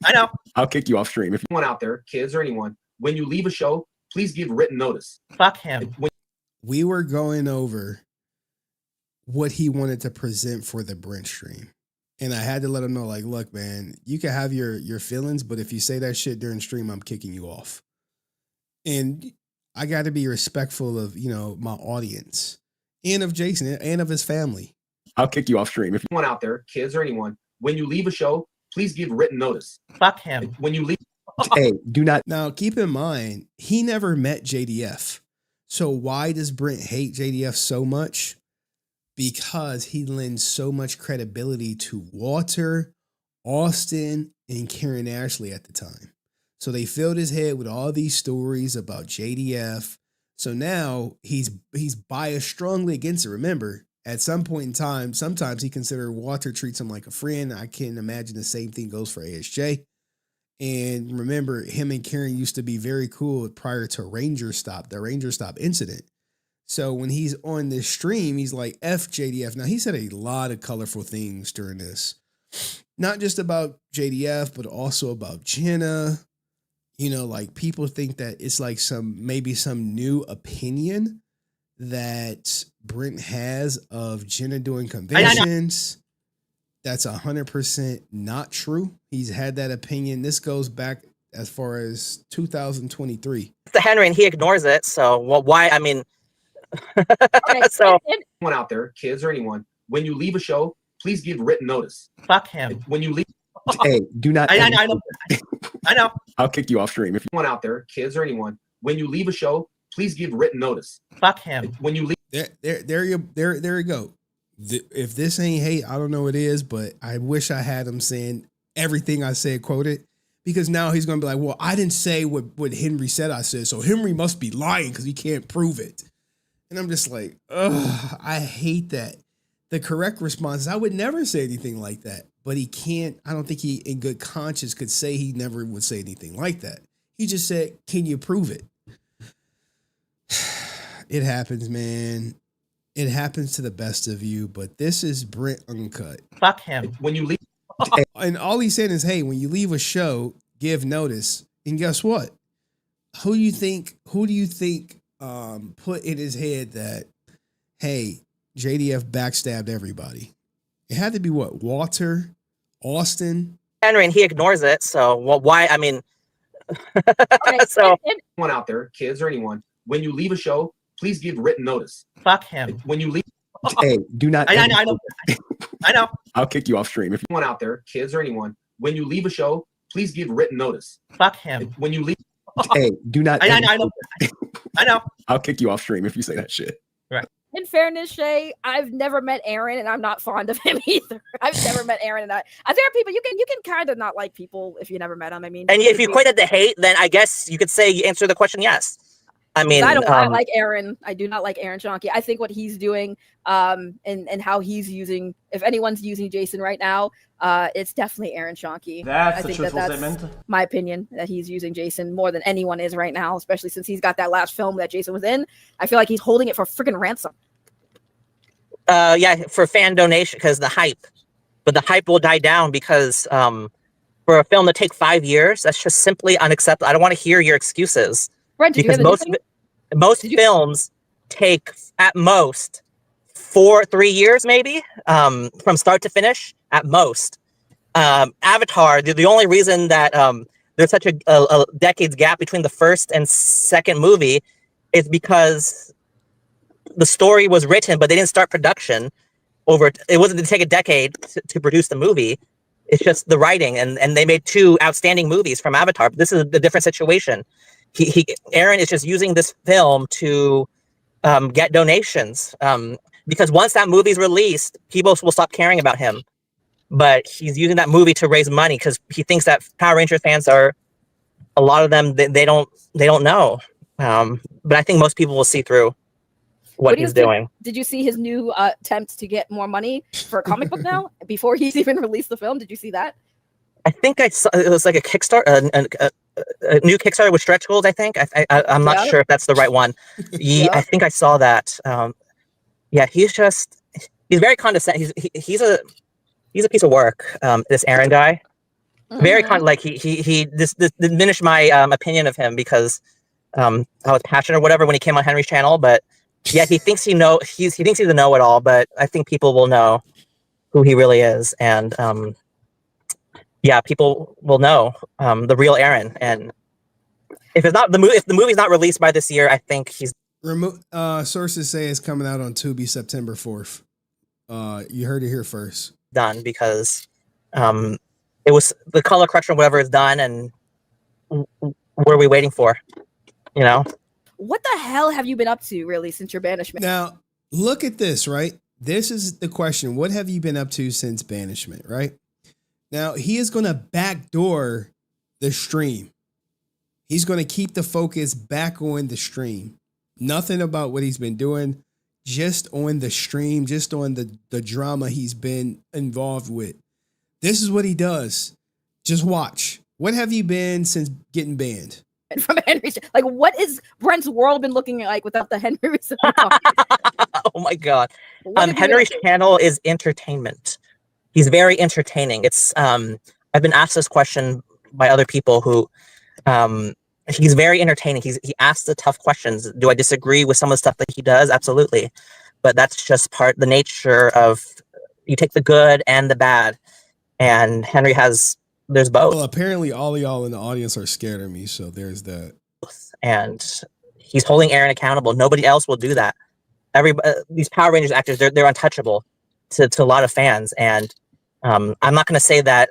I know. I'll kick you off stream if anyone out there, kids or anyone, when you leave a show, please give written notice. Fuck him. We were going over what he wanted to present for the Brent stream. And I had to let him know, like, look, man, you can have your feelings, but if you say that shit during stream, I'm kicking you off. And I got to be respectful of, my audience and of Jason and of his family. I'll kick you off stream if anyone out there, kids or anyone, when you leave a show, please give written notice. Fuck him. When you leave. Hey, do not. Now, keep in mind, he never met JDF. So why does Brent hate JDF so much? Because he lends so much credibility to Walter, Austin, and Karen Ashley at the time. So they filled his head with all these stories about JDF. So now he's biased strongly against it. Remember, at some point in time, sometimes he considered Walter treats him like a friend. I can't imagine the same thing goes for ASJ. And remember, him and Karen used to be very cool prior to the Ranger Stop incident. So when he's on this stream, he's like, F JDF. Now, he said a lot of colorful things during this. Not just about JDF, but also about Jenna. Like people think that it's like maybe some new opinion that Brent has of Jenna doing conventions. That's 100% not true. He's had that opinion. This goes back as far as 2023. To Henry and he ignores it. So, well, why? I mean, so anyone out there, kids or anyone, when you leave a show, please give written notice. Fuck him. When you leave. Hey, do not. I know. I'll kick you off stream if anyone out there, kids or anyone, when you leave a show, please give written notice. Fuck him. When you leave. There you go. if this ain't hate, I don't know what it is, but I wish I had him saying everything I said quoted, because now he's going to be like, well, I didn't say what Henry said I said, so Henry must be lying because he can't prove it. And I'm just like, ugh, I hate that. The correct response is I would never say anything like that, but he can't. I don't think he in good conscience could say he never would say anything like that. He just said, can you prove it? It happens, man. It happens to the best of you, but this is Brent Uncut. Fuck him. When you leave, and all he's saying is, hey, when you leave a show, give notice. And guess what? Who do you think put in his head that, hey, JDF backstabbed everybody? It had to be what? Walter, Austin, Henry, and he ignores it. So why? I mean, so anyone out there, kids or anyone, when you leave a show, please give written notice. Fuck him. When you leave, Hey, do not. I know. I know. I'll kick you off stream if you anyone out there, kids or anyone, when you leave a show, please give written notice. Fuck him. When you leave, Hey, do not. I know. I know. I'll kick you off stream if you say that shit. Right. In fairness, Shay, I've never met Aaron, and I'm not fond of him either. I've never met Aaron, and there are people you can kind of not like people if you never met them. I mean, And if you equated the hate, then I guess you could say you answer the question yes. I mean, I don't like Aaron. I do not like Aaron Shonkey. I think what he's doing, and how he's using, if anyone's using Jason right now, it's definitely Aaron Shonkey. That's the truthful statement. My opinion, that he's using Jason more than anyone is right now, especially since he's got that last film that Jason was in. I feel like he's holding it for freaking ransom. Yeah, for fan donation, because the hype. But the hype will die down because for a film to take 5 years, that's just simply unacceptable. I don't want to hear your excuses. Brent, because most films take at most 3 years, maybe, from start to finish, at most. Avatar, the only reason that there's such a decades gap between the first and second movie is because the story was written, but they didn't start production it wasn't to take a decade to produce the movie. It's just the writing, and they made 2 outstanding movies from Avatar. But this is a different situation. Aaron is just using this film to get donations, because once that movie's released, people will stop caring about him. But he's using that movie to raise money because he thinks that Power Rangers fans a lot of them, they don't know. But I think most people will see through what he's doing. Did you see his new attempt to get more money for a comic book now before he's even released the film? Did you see that? I think I saw it was like a Kickstarter, a new Kickstarter with stretch goals. I think I'm not sure if that's the right one. I think I saw that. Yeah, he's very condescending. He's a piece of work. This Aaron guy, very like he diminished my opinion of him because I was passionate or whatever when he came on Henry's channel. But yeah, he thinks he thinks he's a know-it-all. But I think people will know who he really is, and yeah, people will know the real Aaron. And if it's not if the movie's not released by this year, I think he's sources say it's coming out on Tubi September 4th. You heard it here first. Done because it was the color correction, whatever is done, and what are we waiting for? You know, what the hell have you been up to really since your banishment? Now look at this, right? This is the question. What have you been up to since banishment, right? Now, he is going to backdoor the stream. He's going to keep the focus back on the stream. Nothing about what he's been doing, just on the stream, just on the drama he's been involved with. This is what he does. Just watch. What have you been since getting banned? From Henry's, like, what is Brent's world been looking like without the Henry? Oh my God. Henry's channel is entertainment. He's very entertaining. It's I've been asked this question by other people who he's very entertaining. He asks the tough questions. Do I disagree with some of the stuff that he does? Absolutely. But that's just the nature of, you take the good and the bad. And Henry there's both. Well, apparently all of y'all in the audience are scared of me, so there's that. And he's holding Aaron accountable. Nobody else will do that. These Power Rangers actors, they're untouchable to a lot of fans. And I'm not going to say that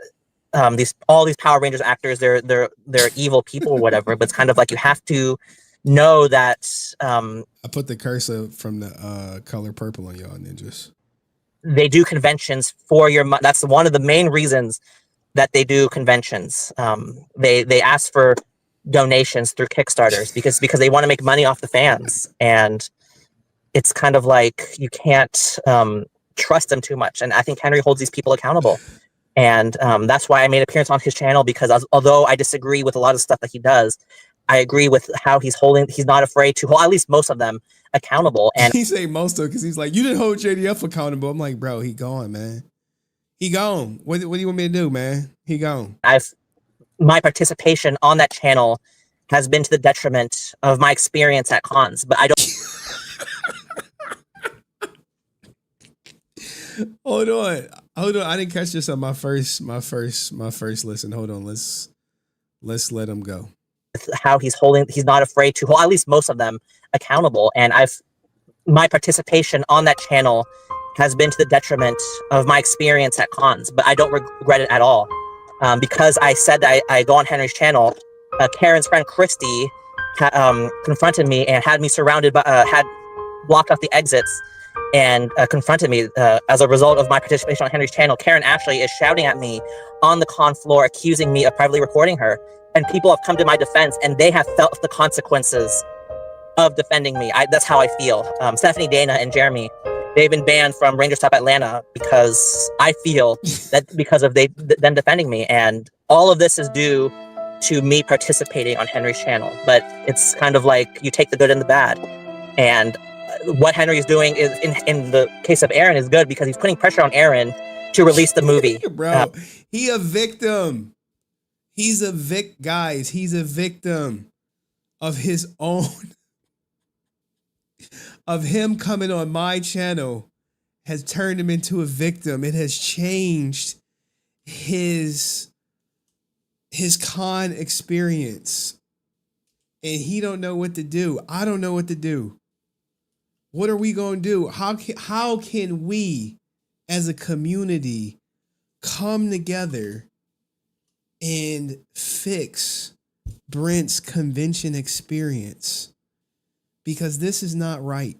all these Power Rangers actors they're evil people or whatever, but it's kind of like you have to know that. I put the cursor from the color purple on y'all ninjas. they do conventions for your money. That's one of the main reasons that they do conventions. They ask for donations through Kickstarters because they want to make money off the fans, and it's kind of like you can't trust them too much. And I think Henry holds these people accountable, and that's why I made an appearance on his channel, because although I disagree with a lot of stuff that he does, I agree with how he's not afraid to hold at least most of them accountable. And he say most of it because he's like, you didn't hold JDF accountable. I'm like, bro, he gone, man. He gone. What do you want me to do, man? He gone. My participation on that channel has been to the detriment of my experience at cons, but I don't. Hold on. I didn't catch this on my first listen. Hold on. Let's let him go. How he's not afraid to hold at least most of them accountable, and my participation on that channel has been to the detriment of my experience at cons, but I don't regret it at all. Because I said that I go on Henry's channel, Karen's friend Christy confronted me and had me surrounded by, had blocked off the exits and confronted me as a result of my participation on Henry's channel. Karen actually is shouting at me on the con floor, accusing me of privately recording her. And people have come to my defense, and they have felt the consequences of defending me. That's how I feel. Stephanie, Dana, and Jeremy, they've been banned from Ranger Stop Atlanta because I feel that because of them defending me. And all of this is due to me participating on Henry's channel. But it's kind of like you take the good and the bad. And what Henry is doing is, in the case of Aaron, is good because he's putting pressure on Aaron to release the movie. Bro, he a victim. He's a guys. He's a victim of his own. Of him coming on my channel has turned him into a victim. It has changed his con experience, and he don't know what to do. I don't know what to do. What are we going to do? How can we as a community come together and fix Brent's convention experience? Because this is not right.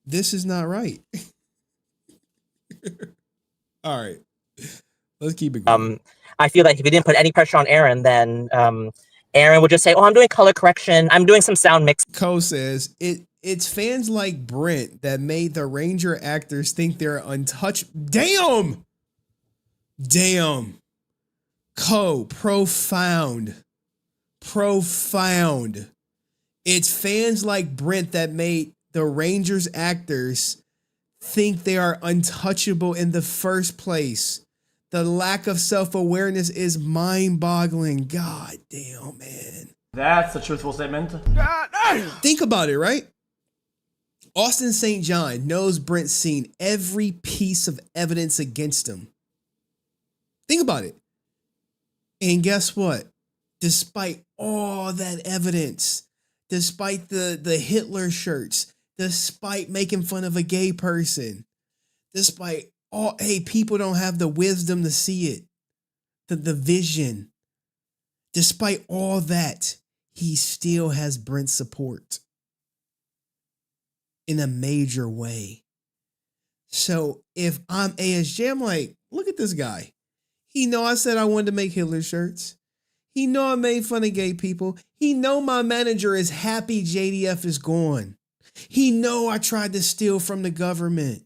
This is not right. All right. Let's keep it going. I feel like if you didn't put any pressure on Aaron, then Aaron would just say, oh, I'm doing color correction. I'm doing some sound mix. Cole says, it's fans like Brent that made the Ranger actors think they're untouchable. Damn. Cole, profound. It's fans like Brent that made the Rangers actors think they are untouchable in the first place. The lack of self-awareness is mind-boggling. God damn, man. That's a truthful statement. Think about it, right? Austin St. John knows Brent's seen every piece of evidence against him. Think about it. And guess what? Despite all that evidence, despite the Hitler shirts, despite making fun of a gay person, despite all, hey, people don't have the wisdom to see it, the vision. Despite all that, he still has Brent's support in a major way. So if I'm ASJ, I'm like, look at this guy. He know I said I wanted to make Hitler shirts. He know I made fun of gay people. He know my manager is happy JDF is gone. He know I tried to steal from the government.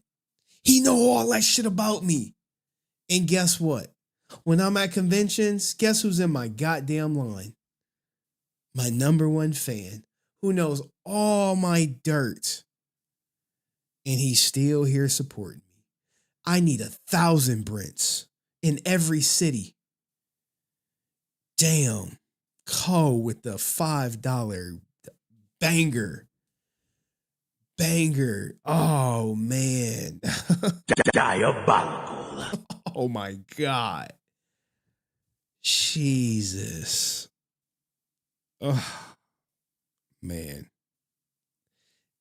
He know all that shit about me. And guess what? When I'm at conventions, guess who's in my goddamn line? My number one fan who knows all my dirt. And he's still here supporting me. I need 1,000 Brents in every city. Damn. Cole with the $5 banger. Oh, man. Diabolical. Oh, my God. Jesus. Oh, man.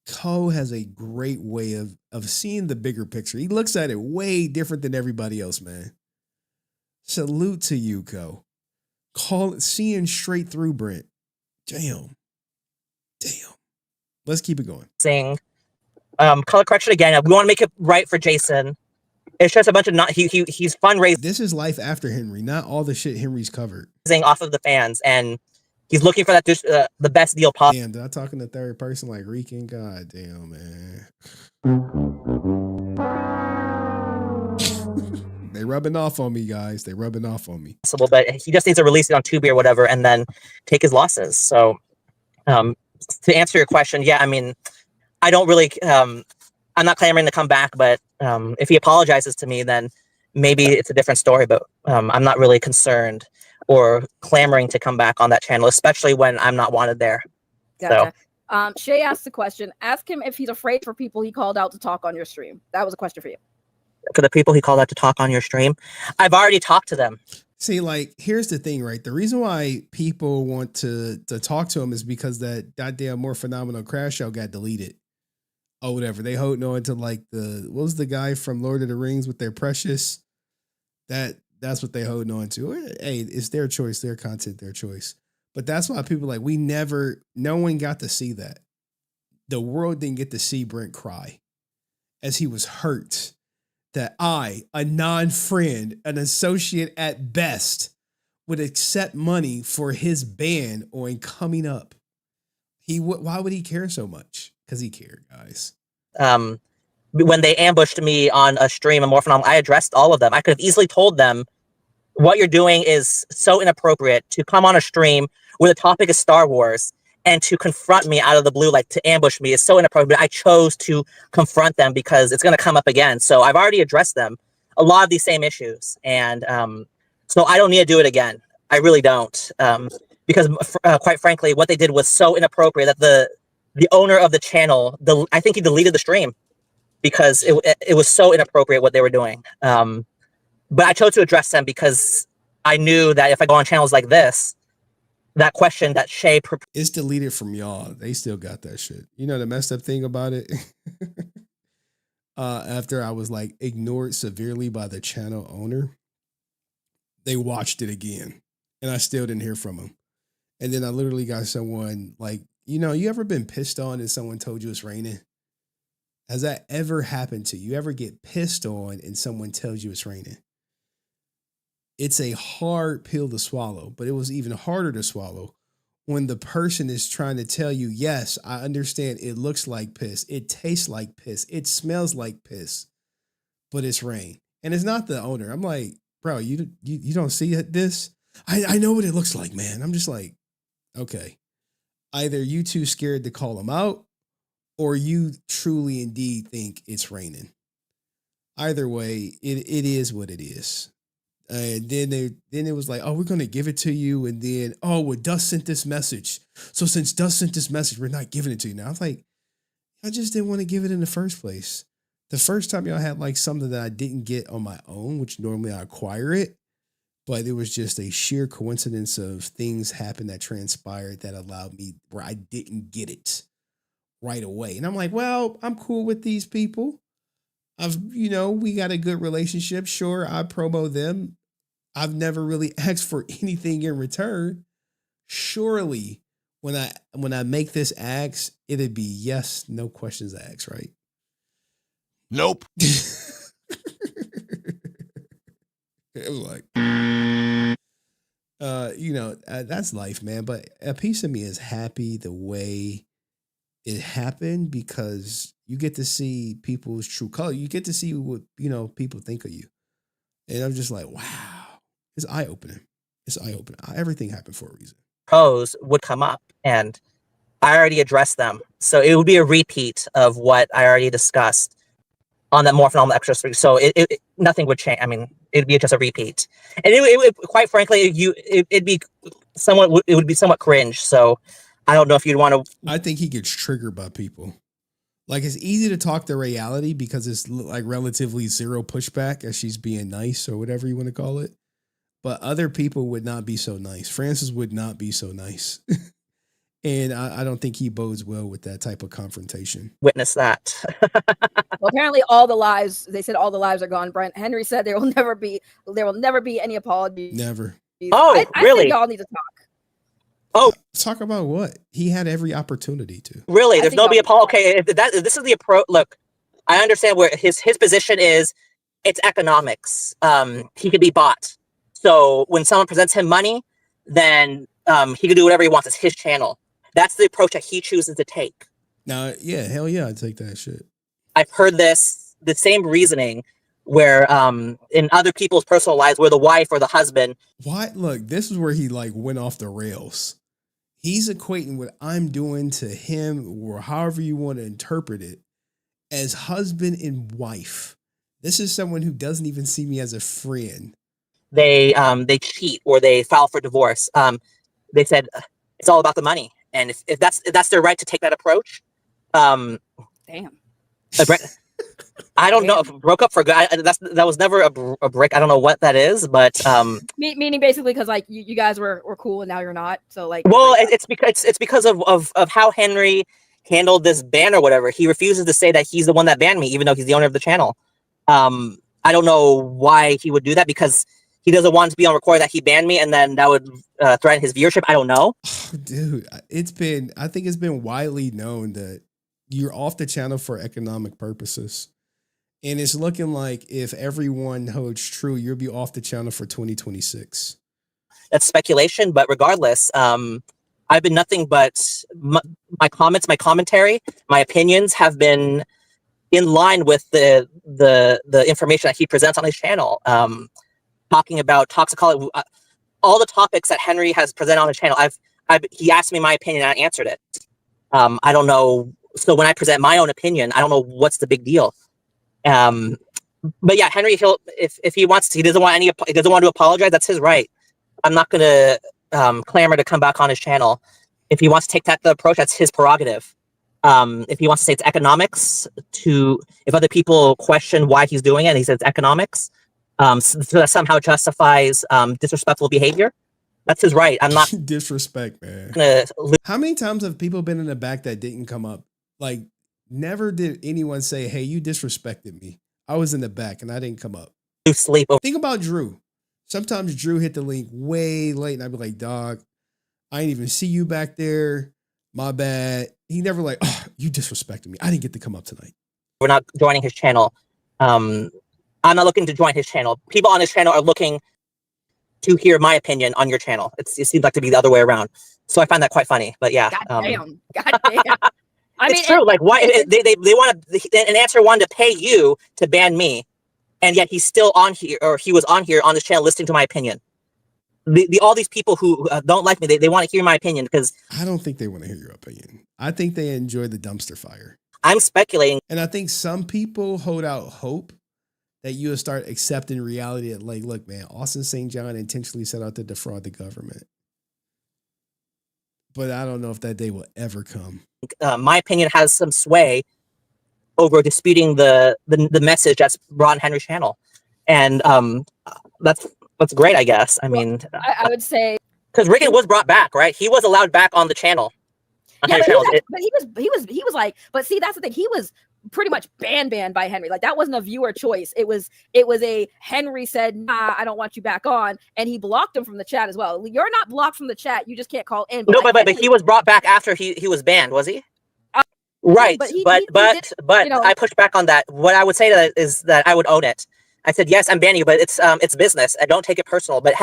Cole has a great way of seeing the bigger picture. He looks at it way different than everybody else, man. Salute to you, Cole. Seeing straight through Brent. Damn. Let's keep it going. Saying color correction again. We want to make it right for Jason. It's just a bunch of he's fundraising. This is life after Henry, not all the shit Henry's covered. Off of the fans, and he's looking for that the best deal possible. Damn, did I talk in the third person like Rican? God damn, man. They rubbing off on me, guys. They rubbing off on me. But he just needs to release it on Tubi or whatever, and then take his losses. So, to answer your question, yeah, I mean, I don't really. I'm not clamoring to come back, but if he apologizes to me, then maybe it's a different story. But I'm not really concerned or clamoring to come back on that channel, especially when I'm not wanted there. Gotcha. So. Shay asked the question. Ask him if he's afraid for people he called out to talk on your stream. That was a question for you. For the people he called out to talk on your stream, I've already talked to them. See, like, here's the thing, right? The reason why people want to talk to him is because that goddamn More Phenomenal Crash Show got deleted. Oh, whatever. They holding on to like what was the guy from Lord of the Rings with their Precious? That's what they holding on to. Hey, it's their choice, their content, their choice. But that's why people like, no one got to see that. The world didn't get to see Brent cry as he was hurt that I, a non-friend, an associate at best, would accept money for his ban on coming up. Why would he care so much? Because he cared, guys. When they ambushed me on a stream, and I addressed all of them. I could have easily told them, what you're doing is so inappropriate to come on a stream where the topic is Star Wars and to confront me out of the blue, like to ambush me is so inappropriate. I chose to confront them because it's going to come up again. So I've already addressed them, a lot of these same issues. And so I don't need to do it again. I really don't. Because quite frankly, what they did was so inappropriate that the owner of the channel, I think he deleted the stream because it was so inappropriate what they were doing. But I chose to address them because I knew that if I go on channels like this, that question that Shay it's deleted from y'all. They still got that shit. You know the messed up thing about it? After I was like ignored severely by the channel owner, they watched it again and I still didn't hear from them. And then I literally got someone like, you ever been pissed on and someone told you it's raining? Has that ever happened to you? You ever get pissed on and someone tells you it's raining? It's a hard pill to swallow, but it was even harder to swallow when the person is trying to tell you, yes, I understand it looks like piss. It tastes like piss. It smells like piss, but it's rain. And it's not the owner. I'm like, bro, you don't see this? I know what it looks like, man. I'm just like, okay. Either you too scared to call them out or you truly indeed think it's raining. Either way, it is what it is. And then it was like, oh, we're going to give it to you. And then, oh, well, Dust sent this message. So since Dust sent this message, we're not giving it to you now. I was like, I just didn't want to give it in the first place. The first time y'all had like something that I didn't get on my own, which normally I acquire it, but it was just a sheer coincidence of things happened that transpired that allowed me where I didn't get it right away. And I'm like, well, I'm cool with these people. We got a good relationship. Sure, I promo them. I've never really asked for anything in return. Surely when I make this ask, it'd be yes, no questions asked, right? Nope. It was like, that's life, man. But a piece of me is happy the way it happened because you get to see people's true color. You get to see what, people think of you. And I'm just like, wow, it's eye-opening. It's eye-opening. Everything happened for a reason. Pros would come up and I already addressed them. So it would be a repeat of what I already discussed on that More Phenomenal Extra stream. So nothing would change. I mean, it'd be just a repeat. And it would, quite frankly, it would be somewhat cringe. So I don't know if you'd want to. I think he gets triggered by people. Like, it's easy to talk the reality because it's like relatively zero pushback as she's being nice or whatever you want to call it. But other people would not be so nice. Francis would not be so nice. And I don't think he bodes well with that type of confrontation. Witness that. Well, apparently they said all the lives are gone. Brent, Henry said there will never be any apology. Never. Oh, I really? think y'all need to talk. Oh, talk about what? He had every opportunity to. Really? There's no be apology. Okay, if this is the approach. Look, I understand where his position is. It's economics. He could be bought. So when someone presents him money, then he can do whatever he wants. It's his channel. That's the approach that he chooses to take. Now, yeah, hell yeah, I'd take that shit. I've heard the same reasoning where in other people's personal lives, where the wife or the husband. Why? Look, this is where he like went off the rails. He's equating what I'm doing to him, or however you want to interpret it, as husband and wife. This is someone who doesn't even see me as a friend. They cheat or they file for divorce. They said it's all about the money, and if that's their right to take that approach. Damn. I don't know if broke up for good. That was never a break. I don't know what that is, but meaning basically because like you guys were cool and now you're not. So like, well, it's because of how Henry handled this ban or whatever. He refuses to say that he's the one that banned me, even though he's the owner of the channel. I don't know why he would do that, because he doesn't want to be on record that he banned me, and then that would threaten his viewership. I don't know. Dude, I think it's been widely known that you're off the channel for economic purposes. And it's looking like if everyone holds true, you'll be off the channel for 2026. That's speculation, but regardless, I've been nothing but my comments, my commentary, my opinions have been in line with the information that he presents on his channel. Talking about toxicology, all the topics that Henry has presented on his channel, he asked me my opinion and I answered it. I don't know. So when I present my own opinion, I don't know what's the big deal. But yeah, Henry, if he wants to, he doesn't want to apologize. That's his right. I'm not going to clamor to come back on his channel. If he wants to take that approach, that's his prerogative. If he wants to say it's economics, if other people question why he's doing it, and he says it's economics, so that somehow justifies disrespectful behavior, that's his right. I'm not disrespect, man. How many times have people been in the back that didn't come up? Like, never did anyone say, "Hey, you disrespected me. I was in the back and I didn't come up." Sleep. Think about Drew. Sometimes Drew hit the link way late, and I'd be like, "Dog, I didn't even see you back there. My bad." He never like, "Oh, you disrespected me. I didn't get to come up tonight." We're not joining his channel. I'm not looking to join his channel. People on his channel are looking to hear my opinion on your channel. It seems like to be the other way around. So I find that quite funny. But yeah. God damn. It's true. Like, why they want an answer wanted to pay you to ban me, and yet he's still on here, or he was on here on this channel listening to my opinion. All these people who don't like me, they want to hear my opinion, because I don't think they want to hear your opinion. I think they enjoy the dumpster fire. I'm speculating, and I think some people hold out hope that you'll start accepting reality that, like, look, man, Austin St. John intentionally set out to defraud the government. But I don't know if that day will ever come. My opinion has some sway over disputing the message that's brought on Henry's channel, and that's great, I guess. I mean, I would say because Rickon was brought back, right? He was allowed back on the channel. Yeah, but he was like, but see, that's the thing. He was pretty much banned by Henry. Like, that wasn't a viewer choice. It was a Henry said, "Nah, I don't want you back on," and he blocked him from the chat as well. You're not blocked from the chat. You just can't call in. No, but he was brought back after he was banned, was he? Right, but I pushed back on that. What I would say to that is that I would own it. I said, yes, I'm banning you, but it's business. I don't take it personal. But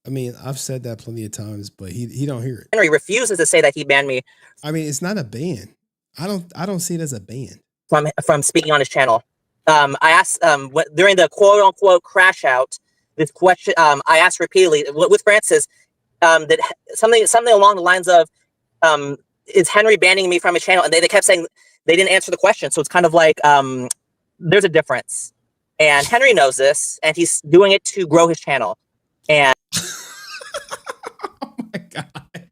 I mean, I've said that plenty of times, but he don't hear it. Henry refuses to say that he banned me. I mean, it's not a ban. I don't see it as a ban from speaking on his channel. I asked during the quote unquote crash out, this question I asked repeatedly with Francis, that something along the lines of, is Henry banning me from his channel? And they kept saying they didn't answer the question. So it's kind of like there's a difference. And Henry knows this, and he's doing it to grow his channel. And oh my God.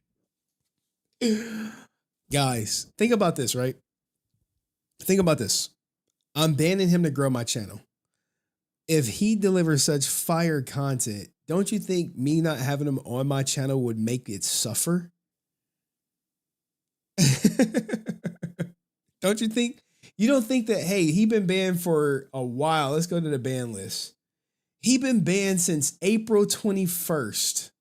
Guys, think about this, right? Think about this. I'm banning him to grow my channel. If he delivers such fire content, don't you think me not having him on my channel would make it suffer? Don't you think? You don't think that, hey, he been banned for a while. Let's go to the ban list. He been banned since April 21st.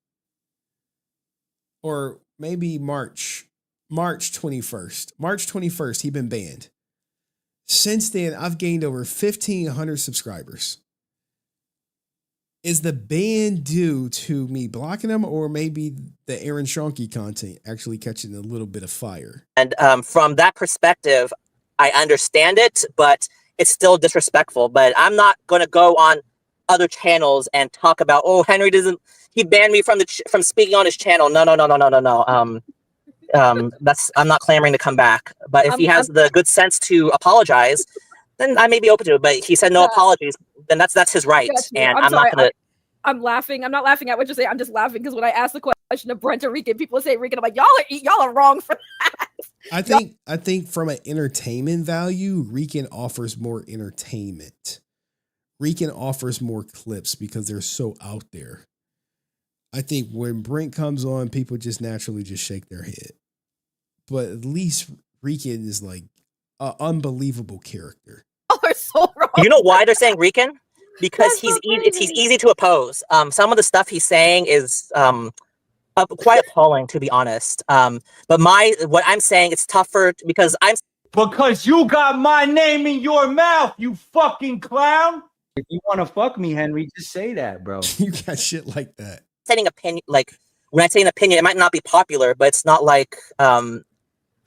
Or maybe March 21st. March 21st, he been banned. Since then, I've gained over 1,500 subscribers. Is the ban due to me blocking him, or maybe the Aaron Shonky content actually catching a little bit of fire? And from that perspective, I understand it, but it's still disrespectful. But I'm not going to go on other channels and talk about, oh, Henry doesn't, he banned me from from speaking on his channel. No. I'm not clamoring to come back. But if he has the good sense to apologize, then I may be open to it. But he said no apologies, then that's his right. And I'm not gonna. I'm laughing. I'm not laughing at what you're saying. I'm just laughing because when I asked the question of Brent or Rican, people say Rican. I'm like, y'all are wrong for that. I think from an entertainment value, Rican offers more entertainment. Rican offers more clips because they're so out there. I think when Brent comes on, people just naturally just shake their head. But at least Rican is like an unbelievable character. Oh, they're so wrong. You know why they're saying Rican? Because he's easy to oppose. Some of the stuff he's saying is quite appalling, to be honest. But what I'm saying, it's tougher because you got my name in your mouth, you fucking clown. If you want to fuck me, Henry, just say that, bro. You got shit like that. Saying opinion, like when I say an opinion, it might not be popular, but it's not like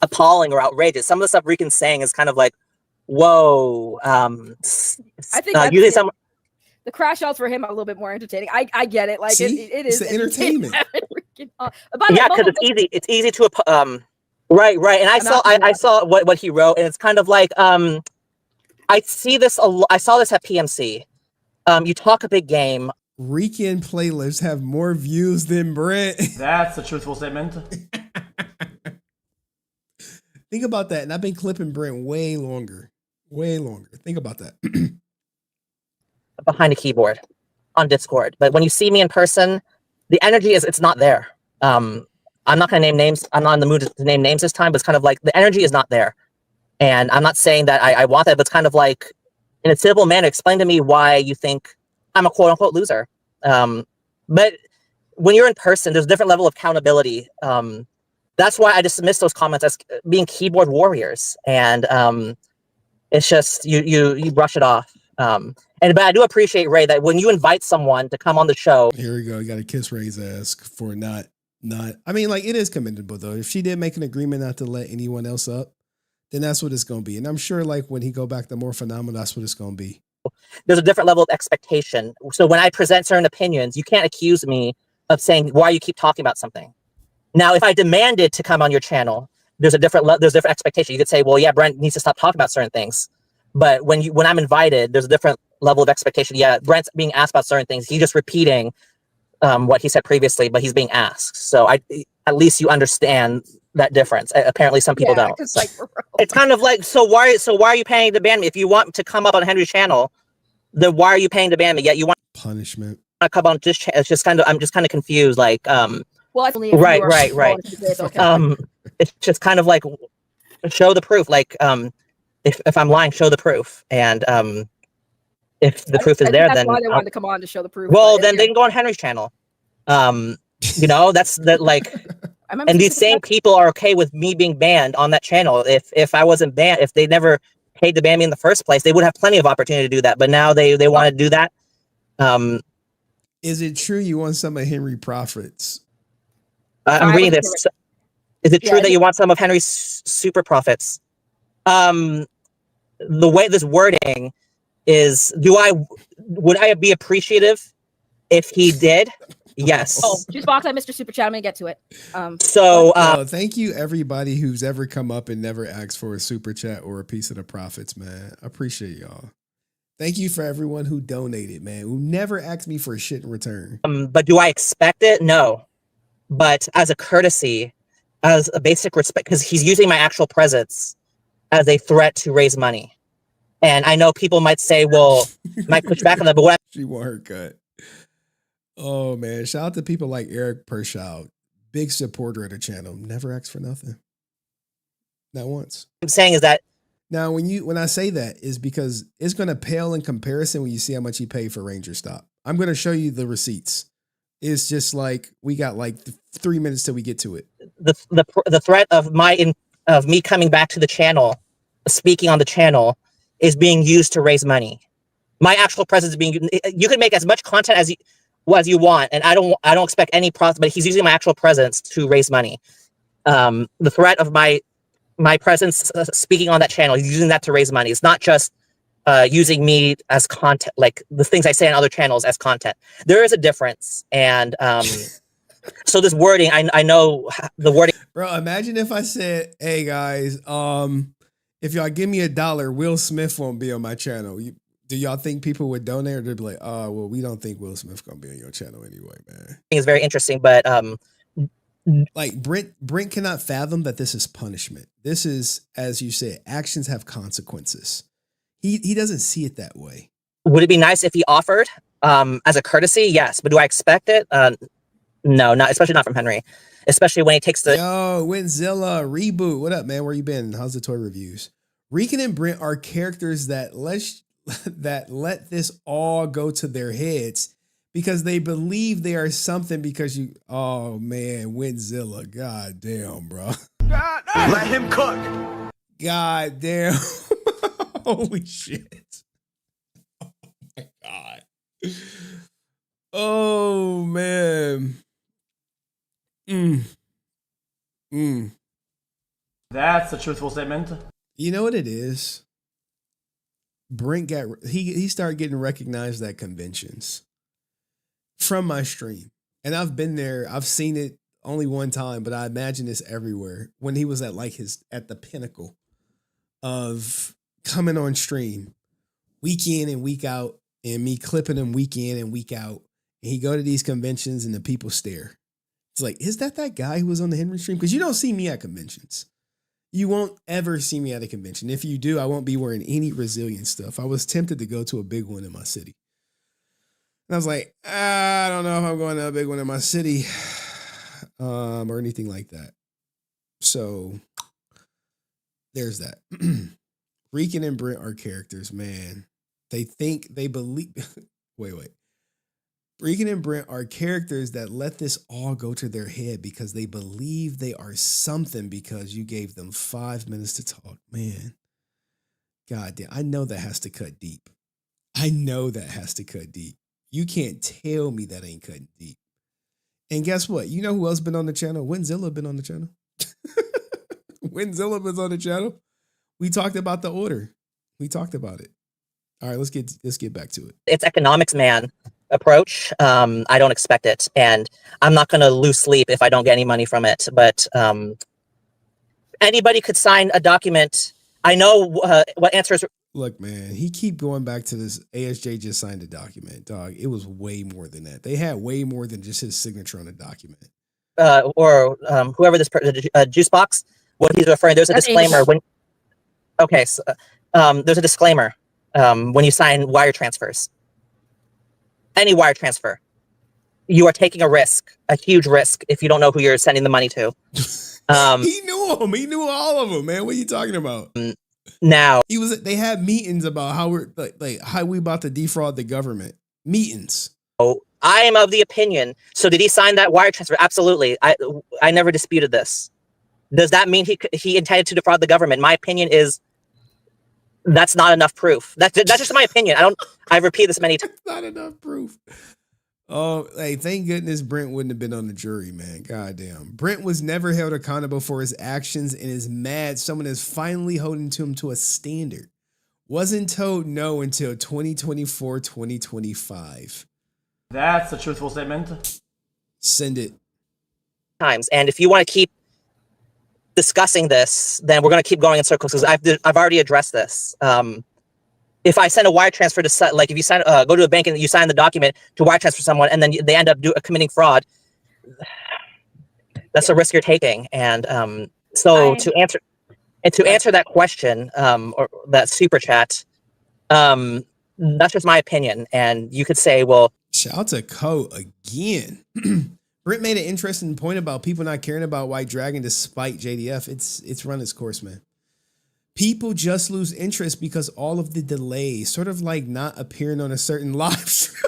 appalling or outrageous. Some of the stuff Rican's saying is kind of like, whoa. I think usually some. The crash outs for him are a little bit more entertaining. I get it. Like it is the entertainment. Yeah, because it's easy. It's easy to right. And I saw what he wrote, and it's kind of like I see this. I saw this at PMC. You talk a big game. Rican playlists have more views than Brent. That's a truthful statement. Think about that. And I've been clipping Brent way longer. Think about that. Behind a keyboard on Discord. But when you see me in person, the energy it's not there. I'm not going to name names. I'm not in the mood to name names this time, but it's kind of like the energy is not there. And I'm not saying that I want that, but it's kind of like, in a civil manner, explain to me why you think I'm a quote unquote loser. But when you're in person, there's a different level of accountability. That's why I dismiss those comments as being keyboard warriors. And it's just, you brush it off. But I do appreciate, Ray, that when you invite someone to come on the show. Here we go. You got to kiss Ray's ass for not. I mean, like, it is commendable, though. If she did make an agreement not to let anyone else up, then that's what it's going to be. And I'm sure, like, when he go back to more phenomenal, that's what it's going to be. There's a different level of expectation. So when I present certain opinions, you can't accuse me of saying, why you keep talking about something. Now, if I demanded to come on your channel, there's different expectation. You could say, well, yeah, Brent needs to stop talking about certain things. But when I'm invited, there's a different level of expectation. Yeah, Brent's being asked about certain things. He's just repeating what he said previously, but he's being asked. So at least you understand that difference. Apparently, some people don't. It's kind of like, so why are you paying to ban me? If you want to come up on Henry's channel, then why are you paying to ban me? Yet you want punishment. To come on this channel. It's just kind of, I'm just kind of confused. Like, well, right. It's just kind of like, show the proof. Like, if I'm lying, show the proof. And if the proof is there, then that's why they wanted to come on to show the proof. Well, then they can go on Henry's channel. That's that, like. And these same people are okay with me being banned on that channel. If I wasn't banned, if they never paid to ban me in the first place, they would have plenty of opportunity to do that. But now they want to do that. Is it true you want some of Henry profits? I'm reading this. Is it true that you want some of Henry's super profits? The way this wording is, would I be appreciative if he did? Yes. Oh, juice box, I Mr. Super Chat. I'm gonna get to it. Thank you everybody who's ever come up and never asked for a super chat or a piece of the profits, man. I appreciate y'all. Thank you for everyone who donated, man, who never asked me for shit in return. But do I expect it? No. But as a courtesy, as a basic respect, because he's using my actual presence as a threat to raise money. And I know people might say, well, might push back on that, but what she want her cut. Oh man, shout out to people like Eric Pershaw, big supporter of the channel. Never asked for nothing. Not once. I'm saying is that now when I say that is because it's going to pale in comparison when you see how much he paid for Ranger Stop. I'm going to show you the receipts It's just like we got like 3 minutes till we get to it. The threat of me coming back to the channel, speaking on the channel, is being used to raise money. My actual presence is being. You can make as much content as you want, and I don't expect any profit. But he's using my actual presence to raise money. The threat of my presence speaking on that channel, he's using that to raise money. It's not just using me as content, like the things I say on other channels as content. There is a difference, and so this wording, I know the wording. Bro, imagine if I said, "Hey guys, if y'all give me $1, Will Smith won't be on my channel." Do y'all think people would donate, or they'd be like, "Oh, well, we don't think Will Smith gonna be on your channel anyway, man." It's very interesting, but like Brent cannot fathom that this is punishment. This is, as you said, actions have consequences. He doesn't see it that way. Would it be nice if he offered as a courtesy? Yes, but do I expect it? No, not especially not from Henry. Especially when he takes the Winzilla reboot. What up, man? Where you been? How's the toy reviews? Rican and Brent are characters that let this all go to their heads because they believe they are something. Because you, oh man, Winzilla, god damn, bro. Let him cook. God damn. Holy shit. Oh my god. Oh man. That's a truthful statement. You know what it is? Brent he started getting recognized at conventions from my stream. And I've been there. I've seen it only one time, but I imagine it's everywhere. When he was at the pinnacle of coming on stream week in and week out, and me clipping him week in and week out. And he go to these conventions and the people stare. It's like, is that guy who was on the Henry stream? Because you don't see me at conventions. You won't ever see me at a convention. If you do, I won't be wearing any Resilient stuff. I was tempted to go to a big one in my city. And I was like, I don't know if I'm going to a big one in my city or anything like that. So there's that. Rican and Brent are characters, man. They believe. Wait. Rican and Brent are characters that let this all go to their head because they believe they are something because you gave them 5 minutes to talk. Man, god damn, I know that has to cut deep. You can't tell me that ain't cutting deep. And guess what? You know who else been on the channel? Winzilla been on the channel. Winzilla been on the channel. We talked about the order. We talked about it. All right, let's get back to it. It's economics, man. Approach. I don't expect it, and I'm not going to lose sleep if I don't get any money from it. But anybody could sign a document. I know what answers. Look, man, he keep going back to this. ASJ just signed a document, dog. It was way more than that. They had way more than just his signature on a document. Or whoever this juice box, what he's referring. There's a disclaimer when. Okay, so there's a disclaimer when you sign wire transfers. Any wire transfer, you are taking a risk, a huge risk, if you don't know who you're sending the money to. He knew them. He knew all of them, man. What are you talking about? Now they had meetings about how we're how we about to defraud the government. Meetings. Oh, I am of the opinion. So did he sign that wire transfer? Absolutely. I never disputed this. Does that mean he intended to defraud the government? My opinion is that's not enough proof. That's just my opinion. I've repeated this many times. Not enough proof. Oh, hey, thank goodness Brent wouldn't have been on the jury, man. Goddamn. Brent was never held accountable for his actions and is mad someone is finally holding him to a standard. Wasn't told no until 2024, 2025. That's a truthful statement. Send it. And if you want to keep discussing this, then we're going to keep going in circles because I've already addressed this. If I send a wire transfer to, like, if you sign, go to a bank and you sign the document to wire transfer someone, and then they end up committing fraud, that's a risk you're taking. And to answer that question, or that super chat, that's just my opinion. And you could say, well, shout out to Co again. Brent made an interesting point about people not caring about White Dragon despite JDF. It's run its course, man. People just lose interest because all of the delays, sort of like not appearing on a certain live stream.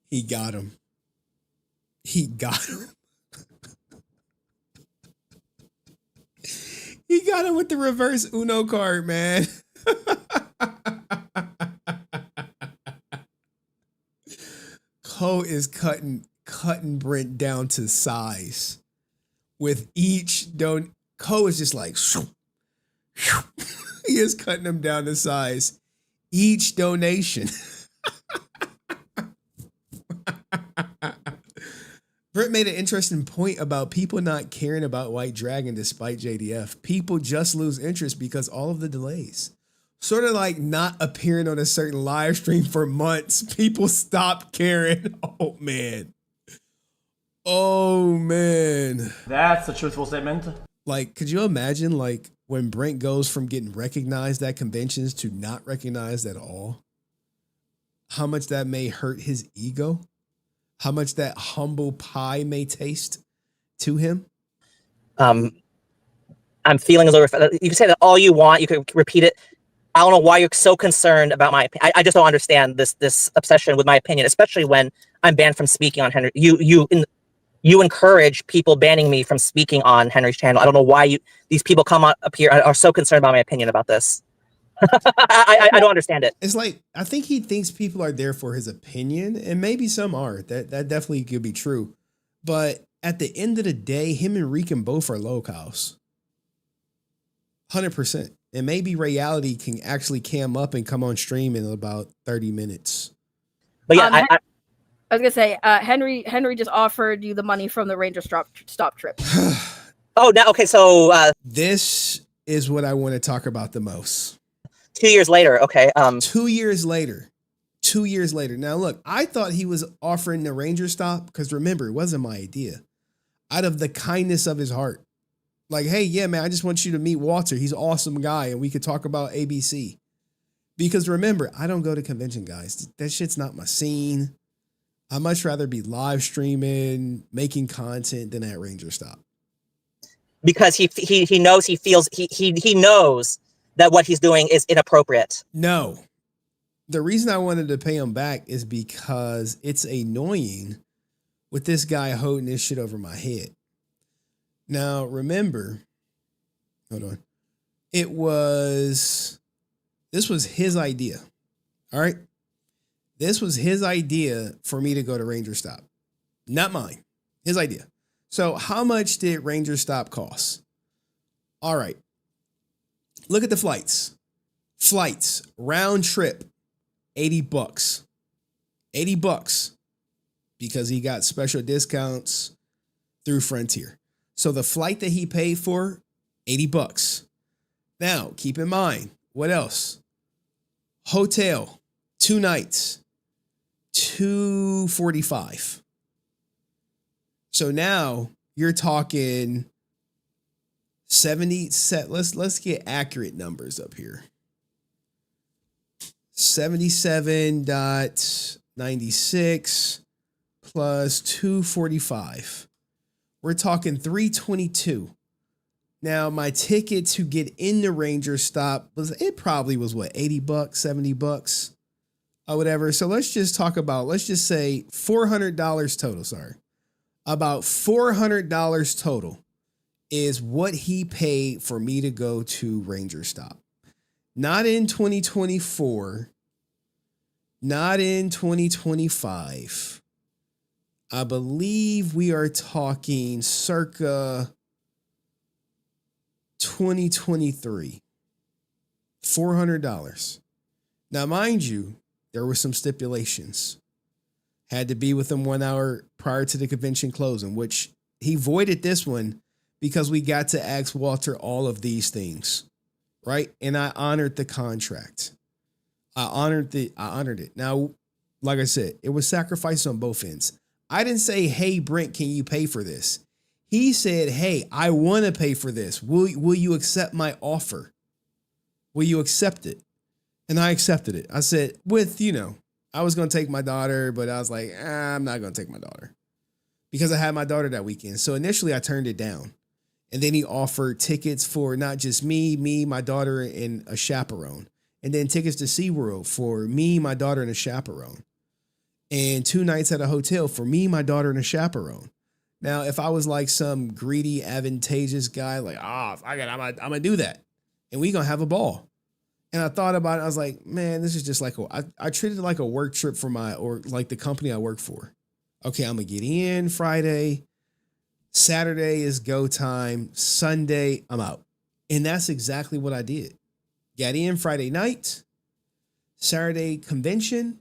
He got him. He got him. He got him with the reverse Uno card, man. Cole is cutting Brent down to size. With each Cole is just like, he is cutting him down to size. Each donation. Brent made an interesting point about people not caring about White Dragon despite JDF. People just lose interest because all of the delays. Sort of like not appearing on a certain live stream for months. People stop caring. Oh, man. Oh, man. That's a truthful statement. Like, could you imagine, like, when Brent goes from getting recognized at conventions to not recognized at all? How much that may hurt his ego? How much that humble pie may taste to him? I'm feeling as though you can say that all you want. You can repeat it. I don't know why you're so concerned about my opinion. I just don't understand this obsession with my opinion, especially when I'm banned from speaking on Henry. You encourage people banning me from speaking on Henry's channel. I don't know why these people come up here and are so concerned about my opinion about this. I don't understand it. It's like, I think he thinks people are there for his opinion, and maybe some are. That definitely could be true. But at the end of the day, him and Rican both are locals. 100%. And maybe Reality can actually cam up and come on stream in about 30 minutes. But yeah, I was gonna say, Henry just offered you the money from the Ranger stop trip. Oh, now okay. So this is what I want to talk about the most. 2 years later, okay. 2 years later. 2 years later. Now look, I thought he was offering the Ranger stop because remember, it wasn't my idea. Out of the kindness of his heart. Like, hey, yeah, man, I just want you to meet Walter. He's an awesome guy, and we could talk about ABC. Because remember, I don't go to convention, guys. That shit's not my scene. I'd much rather be live streaming, making content than at Ranger Stop. Because he knows he knows that what he's doing is inappropriate. No. The reason I wanted to pay him back is because it's annoying with this guy holding this shit over my head. Now, remember, hold on. This was his idea. All right. This was his idea for me to go to Ranger Stop. Not mine. His idea. So how much did Ranger Stop cost? All right. Look at the flights. Flights, round trip, $80. $80 because he got special discounts through Frontier. So the flight that he paid for, $80. Now, keep in mind, what else? Hotel, 2 nights, $245. So now you're talking 70 set. Let's get accurate numbers up here. 77.96 plus 245. We're talking 322. Now my ticket to get in the Ranger Stop probably was what, $80, $70 or whatever. So let's just say $400 total. Sorry. About $400 total is what he paid for me to go to Ranger Stop. Not in 2024. Not in 2025. I believe we are talking circa 2023. $400. Now, mind you, there were some stipulations. Had to be within 1 hour prior to the convention closing, which he voided this one because we got to ask Walter all of these things, right? And I honored the contract. I honored it. Now, like I said, it was sacrifice on both ends. I didn't say, hey, Brent, can you pay for this? He said, hey, I want to pay for this. Will you accept my offer? Will you accept it? And I accepted it. I said, I was going to take my daughter, but I was like, I'm not going to take my daughter because I had my daughter that weekend. So initially I turned it down. And then he offered tickets for not just me, my daughter, and a chaperone. And then tickets to SeaWorld for me, my daughter, and a chaperone. and 2 nights at a hotel for me, my daughter, and a chaperone. Now, if I was like some greedy, advantageous guy, like, I'm gonna do that, and we gonna have a ball. And I thought about it. I was like, man, this is just like I treated it like a work trip for like the company I work for. Okay, I'm gonna get in Friday. Saturday is go time. Sunday, I'm out. And that's exactly what I did. Got in Friday night. Saturday convention.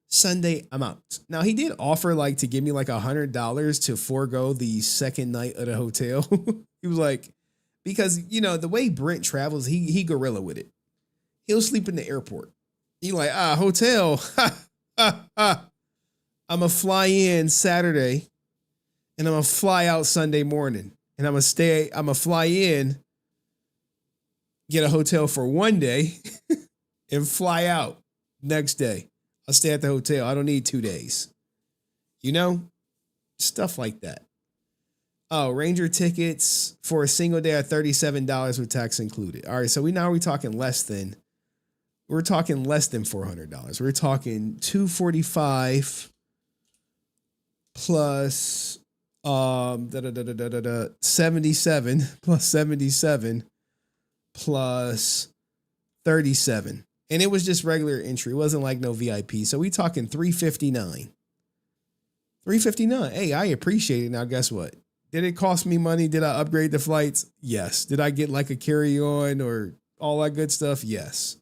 Sunday, I'm out. Now, he did offer like to give me like $100 to forego the second night at a hotel. He was like, because, you know, the way Brent travels, he gorilla with it. He'll sleep in the airport. He like, hotel. I'm going to fly in Saturday and I'm going to fly out Sunday morning. And I'm going to fly in, get a hotel for one day and fly out next day. I'll stay at the hotel. I don't need 2 days. You know, stuff like that. Oh, Ranger tickets for a single day are $37 with tax included. All right, so we're talking less than $400. We're talking $245 plus 77 plus 77 plus 37. And it was just regular entry. It wasn't like no VIP. So we talking $359. $359. Hey, I appreciate it. Now, guess what? Did it cost me money? Did I upgrade the flights? Yes. Did I get like a carry-on or all that good stuff? Yes.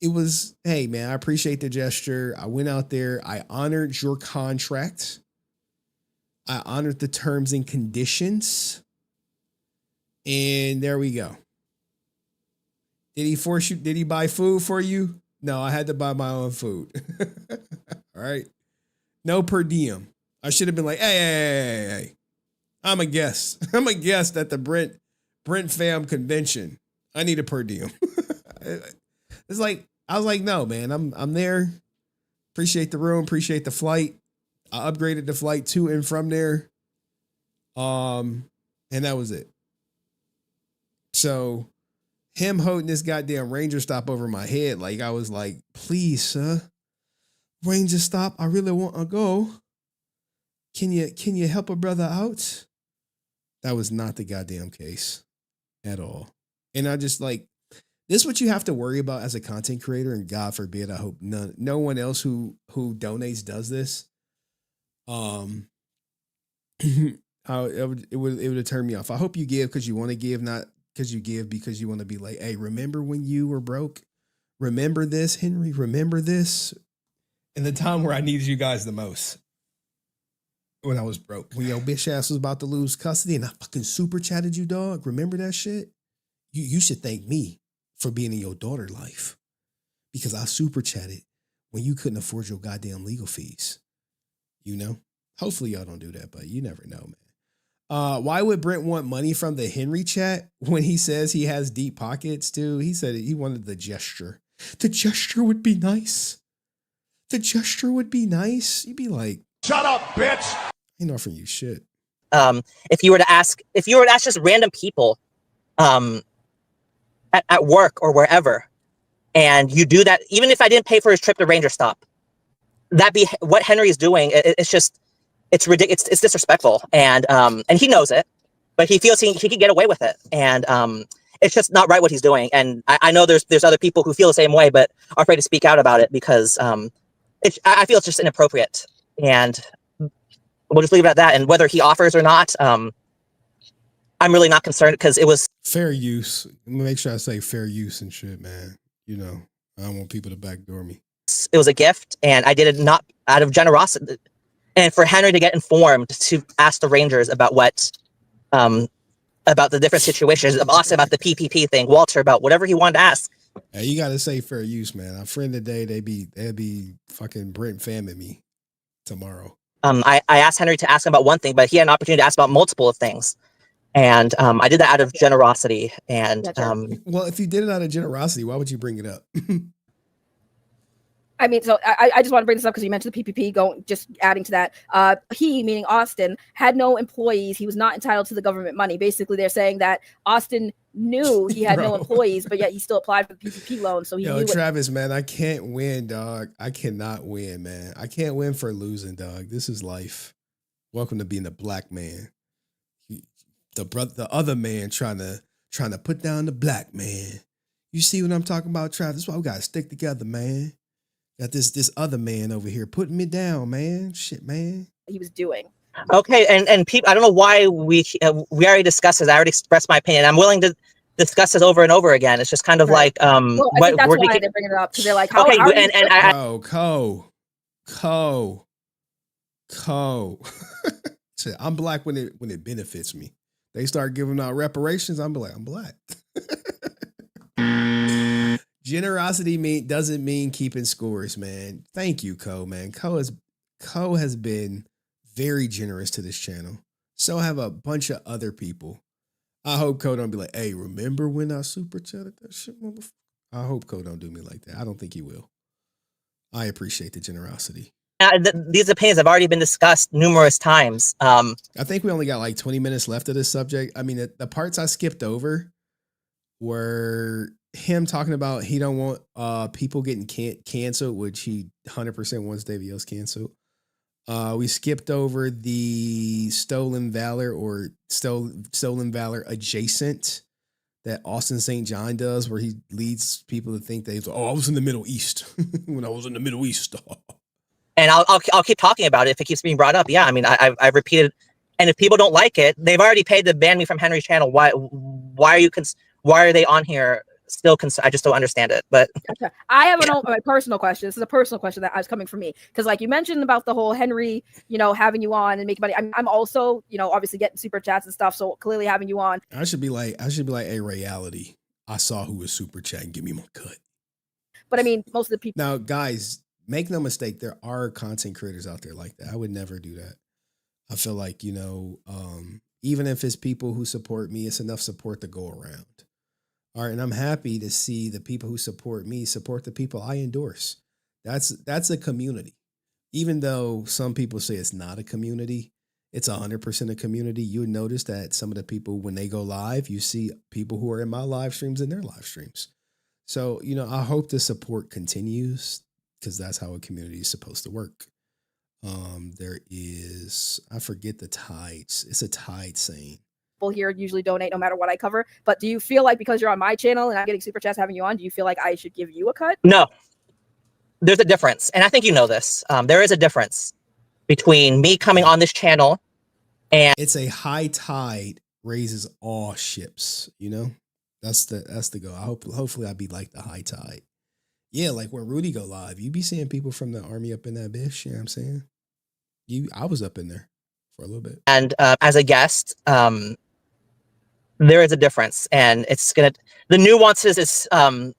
It was, hey, man, I appreciate the gesture. I went out there. I honored your contract. I honored the terms and conditions. And there we go. Did he force you? Did he buy food for you? No, I had to buy my own food. All right. No per diem. I should have been like, hey. I'm a guest. I'm a guest at the Brent Pham convention. I need a per diem. It's like, I was like, no, man, I'm there. Appreciate the room. Appreciate the flight. I upgraded the flight to and from there. And that was it. So him holding this goddamn Ranger stop over my head, like I was like, please, sir, Ranger stop. I really want to go. Can you help a brother out? That was not the goddamn case at all. And I just like, this is what you have to worry about as a content creator. And God forbid, I hope no one else who donates does this. It would turn me off. I hope you give because you want to give, not because you give because you want to be like, hey, remember when you were broke? Remember this, Henry? Remember this? In the time where I needed you guys the most. When I was broke. When your bitch ass was about to lose custody and I fucking super chatted you, dog. Remember that shit? You should thank me for being in your daughter life. Because I super chatted when you couldn't afford your goddamn legal fees. You know? Hopefully y'all don't do that, but you never know, man. Why would Brent want money from the Henry chat when he says he has deep pockets, too? He said he wanted the gesture. The gesture would be nice. The gesture would be nice. You'd be like, shut up, bitch. Ain't offering you shit. If you were to ask just random people at work or wherever, and you do that, even if I didn't pay for his trip to Ranger Stop, that be what Henry is doing. It's ridiculous. It's disrespectful, and he knows it, but he feels he can get away with it, and it's just not right what he's doing. And I know there's other people who feel the same way, but are afraid to speak out about it because I feel it's just inappropriate, and we'll just leave it at that. And whether he offers or not, I'm really not concerned because it was fair use. Make sure I say fair use and shit, man. You know, I don't want people to backdoor me. It was a gift, and I did it not out of generosity. And for Henry to get informed to ask the Rangers about what, about the different situations, of us about the PPP thing, Walter about whatever he wanted to ask. Hey, you got to say fair use, man. A friend today, they'd be fucking Brent Phamming me tomorrow. I asked Henry to ask him about one thing, but he had an opportunity to ask about multiple of things. And I did that out of generosity. And well, if you did it out of generosity, why would you bring it up? I mean, so I just want to bring this up because you mentioned the PPP. Just adding to that, he, meaning Austin, had no employees. He was not entitled to the government money. Basically, they're saying that Austin knew he had no Bro. employees, but yet he still applied for the PPP loan. So he Yo, knew what Travis, man, I can't win, dog. I cannot win, man. I can't win for losing, dog. This is life. Welcome to being a black man. The other man trying to put down the black man. You see what I'm talking about, Travis? That's why we gotta stick together, man. Got this other man over here putting me down, man. Shit, man. he was doing. Okay, and people, I don't know why we already discussed this. I already expressed my opinion. I'm willing to discuss this over and over again. It's just kind of like Well, I think that's where why we they're bringing it up, because they're like, how, okay, how are you and I Co. Shit, I'm black when it benefits me. They start giving out reparations. I'm like, I'm black. Generosity doesn't mean keeping scores, man. Thank you, Co, man. Co has been very generous to this channel. So have a bunch of other people. I hope Co don't be like, hey, remember when I super chatted that shit, motherfucker? I hope Co don't do me like that. I don't think he will. I appreciate the generosity. these opinions have already been discussed numerous times. I think we only got like 20 minutes left of this subject. I mean, the parts I skipped over were him talking about he don't want people getting canceled, which he 100% wants Davey Yost canceled. We skipped over the stolen valor or stolen valor adjacent that Austin St. John does, where he leads people to think I was in the Middle East when I was in the Middle East. And I'll keep talking about it if it keeps being brought up. Yeah, I mean, I've repeated, and if people don't like it, they've already paid to ban me from Henry's channel. Why are they on here still? I just don't understand it. But I have my personal question. This is a personal question that was coming from me, because like you mentioned about the whole Henry, having you on and making money. I'm also, obviously getting super chats and stuff. So clearly having you on, I should be like, a reality. I saw who was super chatting. Give me my cut. But I mean, most of the people now, guys. Make no mistake, there are content creators out there like that. I would never do that. I feel like, even if it's people who support me, it's enough support to go around. All right. And I'm happy to see the people who support me support the people I endorse. That's a community. Even though some people say it's not a community, it's 100% a community. You would notice that some of the people, when they go live, you see people who are in my live streams in their live streams. So, I hope the support continues, because that's how a community is supposed to work. There is, I forget the tides. It's a tide saying. People here usually donate no matter what I cover. But do you feel like because you're on my channel and I'm getting super chats having you on, do you feel like I should give you a cut? No, there's a difference. And I think you know this. There is a difference between me coming on this channel and it's a high tide raises all ships, That's the goal. Hopefully I'll be like the high tide. Yeah, like when Rudy go live, you be seeing people from the army up in that bitch. You know what I'm saying? I was up in there for a little bit. And as a guest, there is a difference, and the nuances is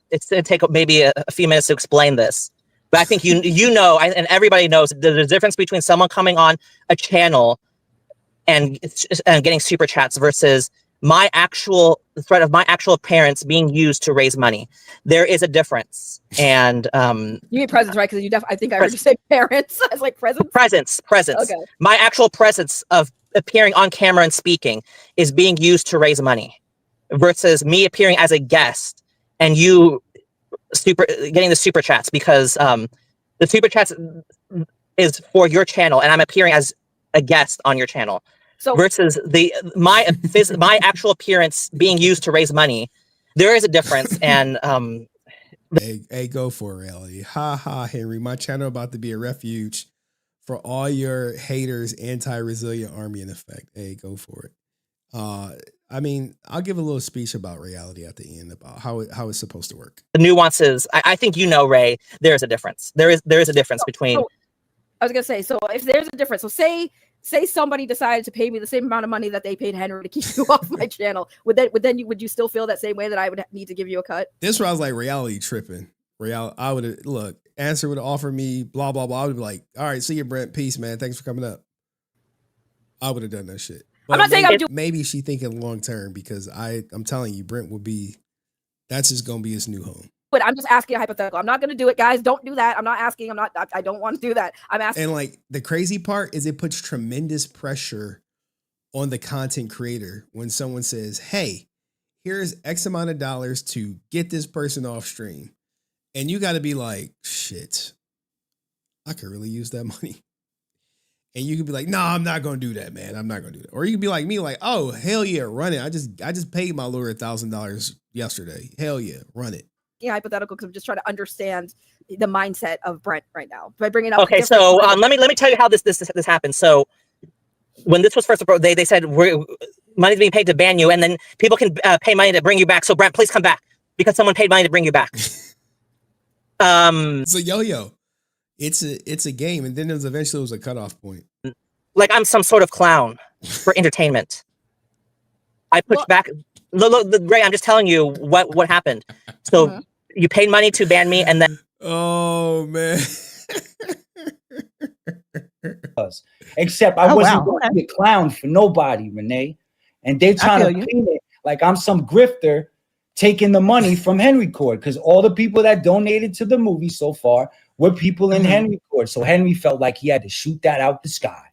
it's gonna take maybe a few minutes to explain this. But I think and everybody knows there's a difference between someone coming on a channel and getting super chats versus the threat of my actual parents being used to raise money. There is a difference. And you mean presents, right? Because I think I heard you say parents. I was like presents. Presents. Okay. My actual presence of appearing on camera and speaking is being used to raise money, versus me appearing as a guest and you getting the super chats, because the super chats is for your channel and I'm appearing as a guest on your channel. So versus my actual appearance being used to raise money, there is a difference. And hey, go for it, reality. Ha ha, Henry. My channel about to be a refuge for all your haters, anti-resilient army in effect. Hey, go for it. I mean, I'll give a little speech about reality at the end about how it's supposed to work. The nuances, I think Ray, there is a difference. There is a difference between. So, I was gonna say, so if there's a difference, so say somebody decided to pay me the same amount of money that they paid Henry to keep you off my channel. Would you still feel that same way that I would need to give you a cut? This where I was like, reality tripping. I would have Answer would have offered me blah blah blah. I would be like, all right, see you, Brent. Peace, man. Thanks for coming up. I would have done that shit. But I'm not saying maybe she thinking long term, because I'm telling you, Brent that's just gonna be his new home. But I'm just asking a hypothetical. I'm not going to do it, guys. Don't do that. I'm not asking. I don't want to do that. I'm asking. And like the crazy part is it puts tremendous pressure on the content creator when someone says, hey, here's X amount of dollars to get this person off stream. And you got to be like, shit, I could really use that money. And you could be like, no, I'm not going to do that, man. I'm not going to do that. Or you could be like me, like, oh, hell yeah, run it. I just paid my lawyer $1,000 yesterday. Hell yeah, run it. Yeah, hypothetical, because I'm just trying to understand the mindset of Brent right now by bringing up. Okay, so let me tell you how this happened. So when this was first approached, they said money's being paid to ban you, and then people can pay money to bring you back. So Brent, please come back because someone paid money to bring you back. It's a yo-yo. It's a game, and then eventually was a cutoff point. Like I'm some sort of clown for entertainment. I pushed back. Look, Ray, I'm just telling you what happened. So you paid money to ban me, and then oh man. Except I wasn't going to be a clown for nobody, Renee. And they trying to paint it like I'm some grifter taking the money from Henry Court, because all the people that donated to the movie so far were people in Henry Court. So Henry felt like he had to shoot that out the sky.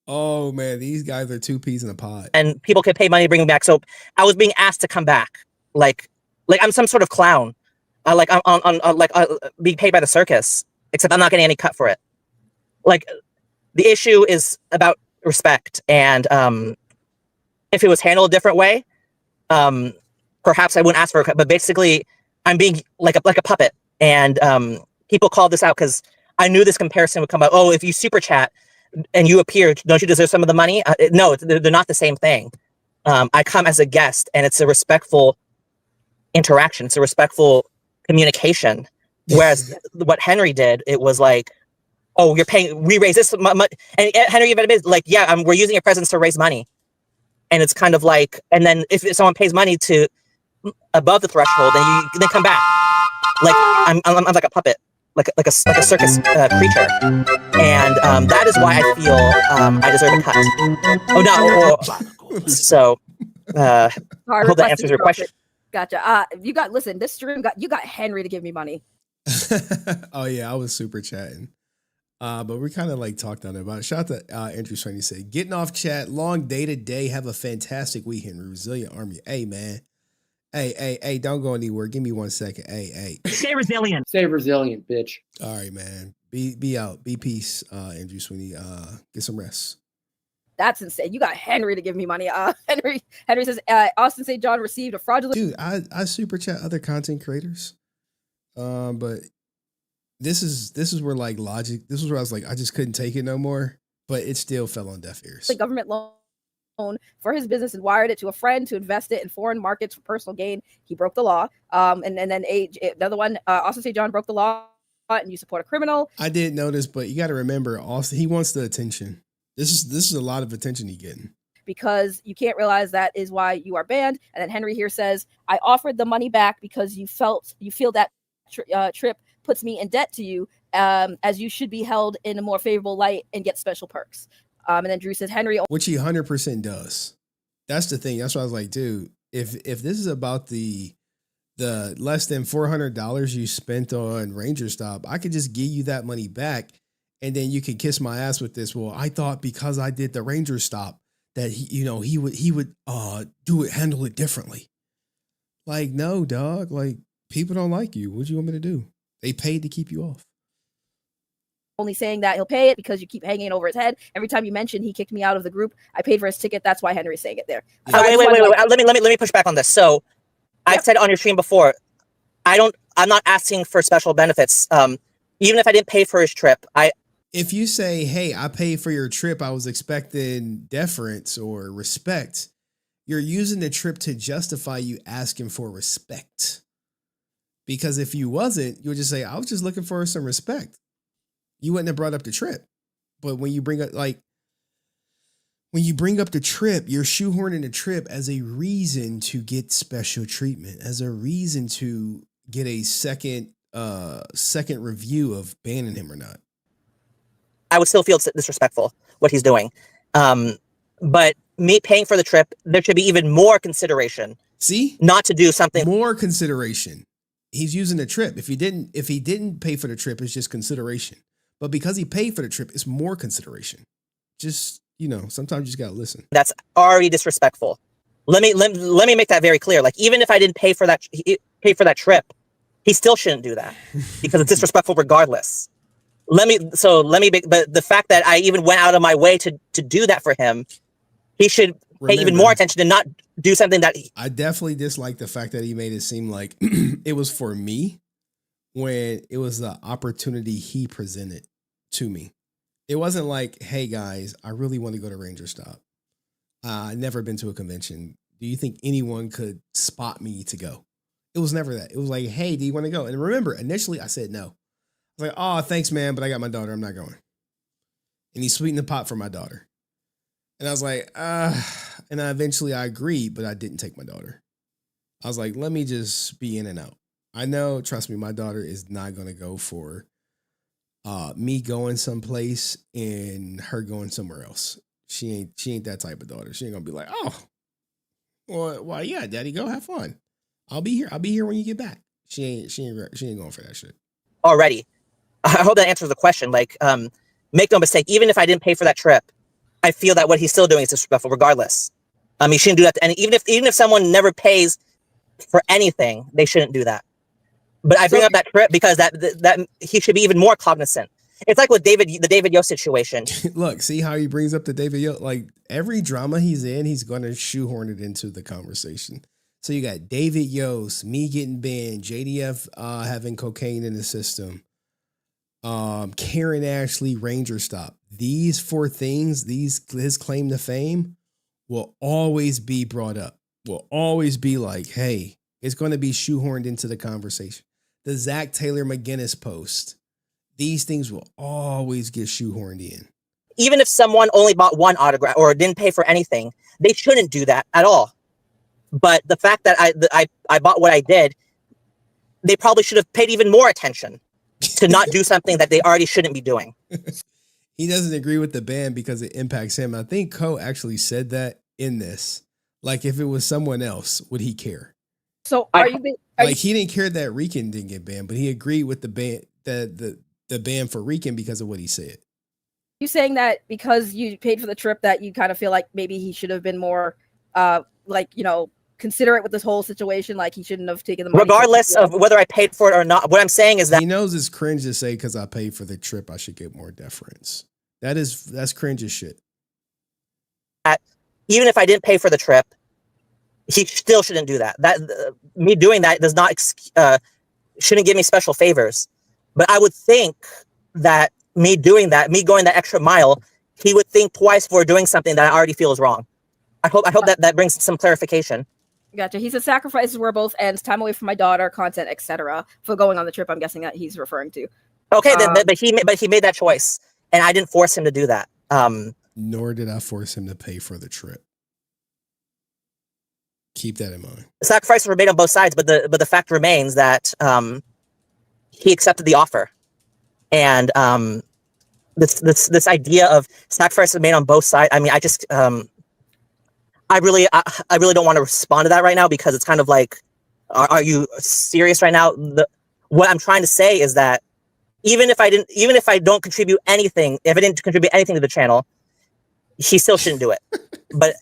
Oh man, these guys are two peas in a pod. And people could pay money to bring me back. So I was being asked to come back, like I'm some sort of clown, like I'm on being paid by the circus. Except I'm not getting any cut for it. Like the issue is about respect, and if it was handled a different way, perhaps I wouldn't ask for a cut. But basically, I'm being like a puppet, and people called this out because I knew this comparison would come out. Oh, if you super chat and you appear, don't you deserve some of the money? No, they're not the same thing. I come as a guest, and it's a respectful interaction. It's a respectful communication. Whereas what Henry did, it was like, oh, you're paying, we raise this money. And Henry even admitted, like, yeah, we're using your presence to raise money. And it's kind of like, and then if someone pays money to above the threshold, then you come back. Like I'm like a puppet, like a circus creature. And that is why I feel I deserve a cut. Oh no. So I hope that answers your question. Gotcha. Listen, this stream you got Henry to give me money. Oh yeah, I was super chatting. But we kind of like talked on it about it. Shout out to Andrew Swain. He said, getting off chat, long day today. Have a fantastic week, Henry. Resilient Army. Hey man. Hey, don't go anywhere. Give me 1 second. Hey. Stay resilient. Stay resilient, bitch. All right, man. Be out. Be peace, Andrew Sweeney. Get some rest. That's insane. You got Henry to give me money. Henry says Austin St. John received a fraudulent. Dude, I super chat other content creators. But this is where like logic. This is where I was like, I just couldn't take it no more. But it still fell on deaf ears. The government loan for his business and wired it to a friend to invest it in foreign markets for personal gain. He broke the law. And then another one, Austin St. John broke the law and you support a criminal. I didn't notice, but you got to remember, Austin, he wants the attention. This is a lot of attention he's getting. Because you can't realize that is why you are banned. And then Henry here says, I offered the money back because you feel that trip puts me in debt to you, as you should be held in a more favorable light and get special perks. And then Drew says, Henry, which he 100% does. That's the thing. That's why I was like, dude, if this is about the less than $400 you spent on Ranger Stop, I could just give you that money back, and then you can kiss my ass with this. Well, I thought because I did the Ranger Stop that he would handle it differently. Like, no, dog. Like, people don't like you. What do you want me to do? They paid to keep you off. Only saying that he'll pay it because you keep hanging it over his head. Every time you mention he kicked me out of the group, I paid for his ticket. That's why Henry's saying it there. Wait. Let me push back on this. So I've said on your stream before, I'm not asking for special benefits. Even if I didn't pay for his trip, if you say, hey, I paid for your trip, I was expecting deference or respect, you're using the trip to justify you asking for respect. Because if you wasn't, you'll just say, I was just looking for some respect. You wouldn't have brought up the trip. But when you bring up the trip, you're shoehorning the trip as a reason to get special treatment, as a reason to get a second review of banning him or not. I would still feel disrespectful what he's doing. But me paying for the trip, there should be even more consideration. See? Not to do something. More consideration. He's using the trip. If he didn't pay for the trip, it's just consideration. But because he paid for the trip, it's more consideration. Just, sometimes you just gotta listen. That's already disrespectful. Let me make that very clear. Like, even if I didn't pay for that trip, he still shouldn't do that because it's disrespectful regardless. But the fact that I even went out of my way to do that for him, he should pay even more attention and not do something that I definitely dislike the fact that he made it seem like it was for me when it was the opportunity he presented to me. It wasn't like, hey guys, I really want to go to Ranger Stop. I've never been to a convention. Do you think anyone could spot me to go? It was never that. It was like, hey, do you want to go? And remember, initially I said no. I was like, oh, thanks, man, but I got my daughter. I'm not going. And he sweetened the pot for my daughter. And I was like, and eventually I agreed, but I didn't take my daughter. I was like, let me just be in and out. I know, trust me, my daughter is not going to go for me going someplace and her going somewhere else. She ain't that type of daughter. She ain't gonna be like, oh, well, why, yeah, daddy, go have fun. I'll be here when you get back. She ain't going for that shit. already. I hope that answers the question. Like, make no mistake, even if I didn't pay for that trip, I feel that what he's still doing is disrespectful regardless. He shouldn't do that to any, even if someone never pays for anything, they shouldn't do that. But I bring up that trip because that he should be even more cognizant. It's like with the David Yo situation. Look, see how he brings up the David Yo? Like, every drama he's in, he's going to shoehorn it into the conversation. So you got David Yost, me getting banned, JDF having cocaine in the system, Karen Ashley, Ranger Stop. These four things, his claim to fame will always be brought up. Will always be like, hey, it's going to be shoehorned into the conversation. The Zach Taylor McGinnis post. These things will always get shoehorned in. Even if someone only bought one autograph or didn't pay for anything, they shouldn't do that at all. But the fact that I bought what I did, they probably should have paid even more attention to not do something that they already shouldn't be doing. He doesn't agree with the ban because it impacts him. I think Ko actually said that in this. Like, if it was someone else, would he care? So he didn't care that Rican didn't get banned, but he agreed with the ban, the ban for Rican because of what he said. You saying that because you paid for the trip that you kind of feel like maybe he should have been more considerate with this whole situation, like he shouldn't have taken the money. Regardless of whether I paid for it or not, what I'm saying is that he knows it's cringe to say because I paid for the trip, I should get more deference. That's cringe as shit. Even if I didn't pay for the trip, he still shouldn't do that. Me doing that does not shouldn't give me special favors. But I would think that me going that extra mile, he would think twice for doing something that I already feel is wrong. I hope that brings some clarification. Gotcha. He said sacrifices were both ends, time away from my daughter, content, etc. for going on the trip. I'm guessing that he's referring to. Okay, but he made that choice, and I didn't force him to do that. Nor did I force him to pay for the trip. Keep that in mind. Sacrifices were made on both sides, but the fact remains that he accepted the offer, and this idea of sacrifices made on both sides. I mean, I really don't want to respond to that right now because it's kind of like, are you serious right now? What I'm trying to say is that even if I don't contribute anything, if I didn't contribute anything to the channel, he still shouldn't do it. But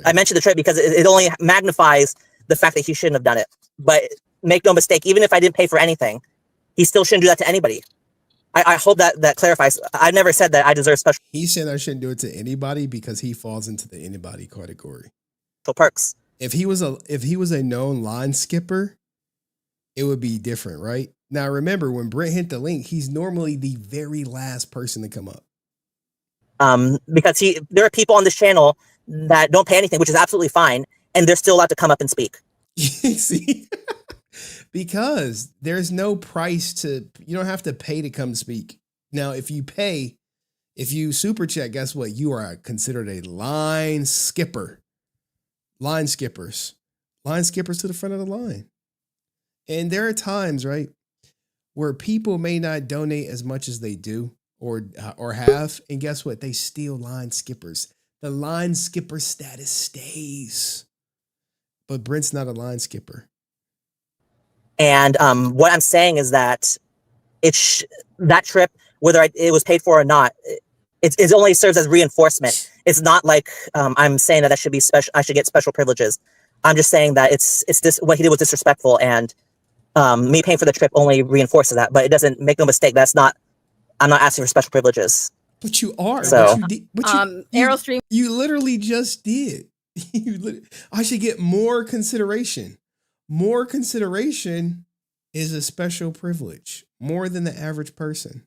I mentioned the trip because it only magnifies the fact that he shouldn't have done it. But make no mistake, even if I didn't pay for anything, he still shouldn't do that to anybody. I hope that clarifies. I never said that I deserve special. He said I shouldn't do it to anybody because he falls into the anybody category. Perks. If he was a known line skipper, it would be different, right? Now remember, when Brent hit the link, he's normally the very last person to come up. Because there are people on this channel that don't pay anything, which is absolutely fine, and they're still allowed to come up and speak. See? Because there's no price you don't have to pay to come speak. Now, if you super chat, guess what? You are considered a line skipper. Line skippers to the front of the line. And there are times, right, where people may not donate as much as they do or have. And guess what? They still line skippers. The line skipper status stays. But Brent's not a line skipper. And what I'm saying is that that trip, whether it was paid for or not, it only serves as reinforcement. It's not like I'm saying that I should be special. I should get special privileges. I'm just saying that it's this what he did was disrespectful, and me paying for the trip only reinforces that. But it doesn't, make no mistake, that's not. I'm not asking for special privileges. But you are. So, Aerostream. You literally just did. I should get more consideration. More consideration is a special privilege, more than the average person.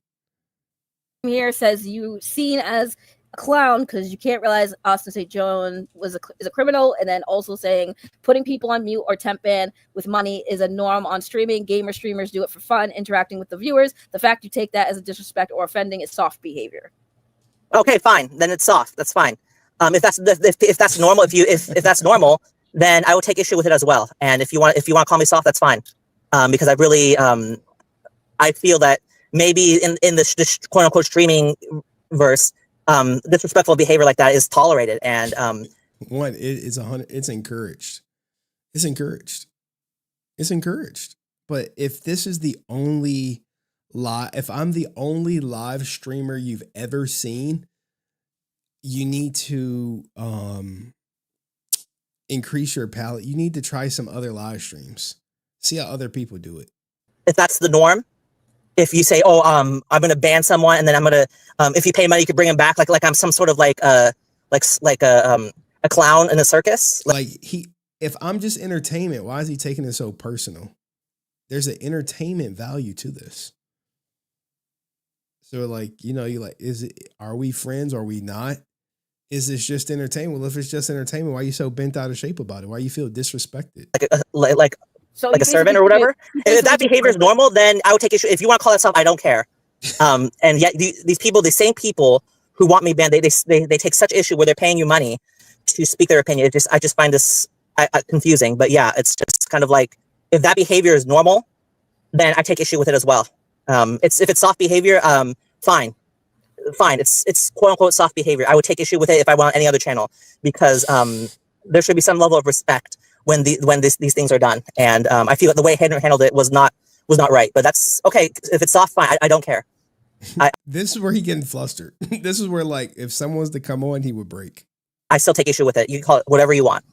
Here says you seen as a clown because you can't realize Austin St. John is a criminal, and then also saying putting people on mute or temp ban with money is a norm on streaming. Gamer streamers do it for fun, interacting with the viewers. The fact you take that as a disrespect or offending is soft behavior. Okay, fine. Then it's soft. That's fine. If that's normal, if that's normal, then I will take issue with it as well. And if you want to call me soft, that's fine. Because I really I feel that maybe in this quote unquote streaming verse, disrespectful behavior like that is tolerated. And it's encouraged. It's encouraged. It's encouraged. But if this is the only if I'm the only live streamer you've ever seen, you need to increase your palette. You need to try some other live streams. See how other people do it. If that's the norm, if you say, "Oh, I'm going to ban someone," and then I'm going to, if you pay money, you could bring him back, like I'm some sort of like a clown in a circus. If I'm just entertainment, why is he taking it so personal? There's an entertainment value to this. So are we friends? Are we not? Is this just entertainment? Well, if it's just entertainment, why are you so bent out of shape about it? Why you feel disrespected? Like a servant or whatever. If that behavior is normal, then I would take issue. If you want to call that stuff, I don't care. And yet these people, the same people who want me banned, they take such issue where they're paying you money to speak their opinion. I just find this confusing. But yeah, it's just kind of like, if that behavior is normal, then I take issue with it as well. If it's soft behavior, fine. It's quote unquote soft behavior. I would take issue with it if I went on any other channel, because there should be some level of respect when these things are done. And I feel that the way Henry handled it was not right. But that's okay. If it's soft, fine. I don't care. This is where he getting flustered. This is where, like, if someone was to come on, he would break. I still take issue with it. You can call it whatever you want.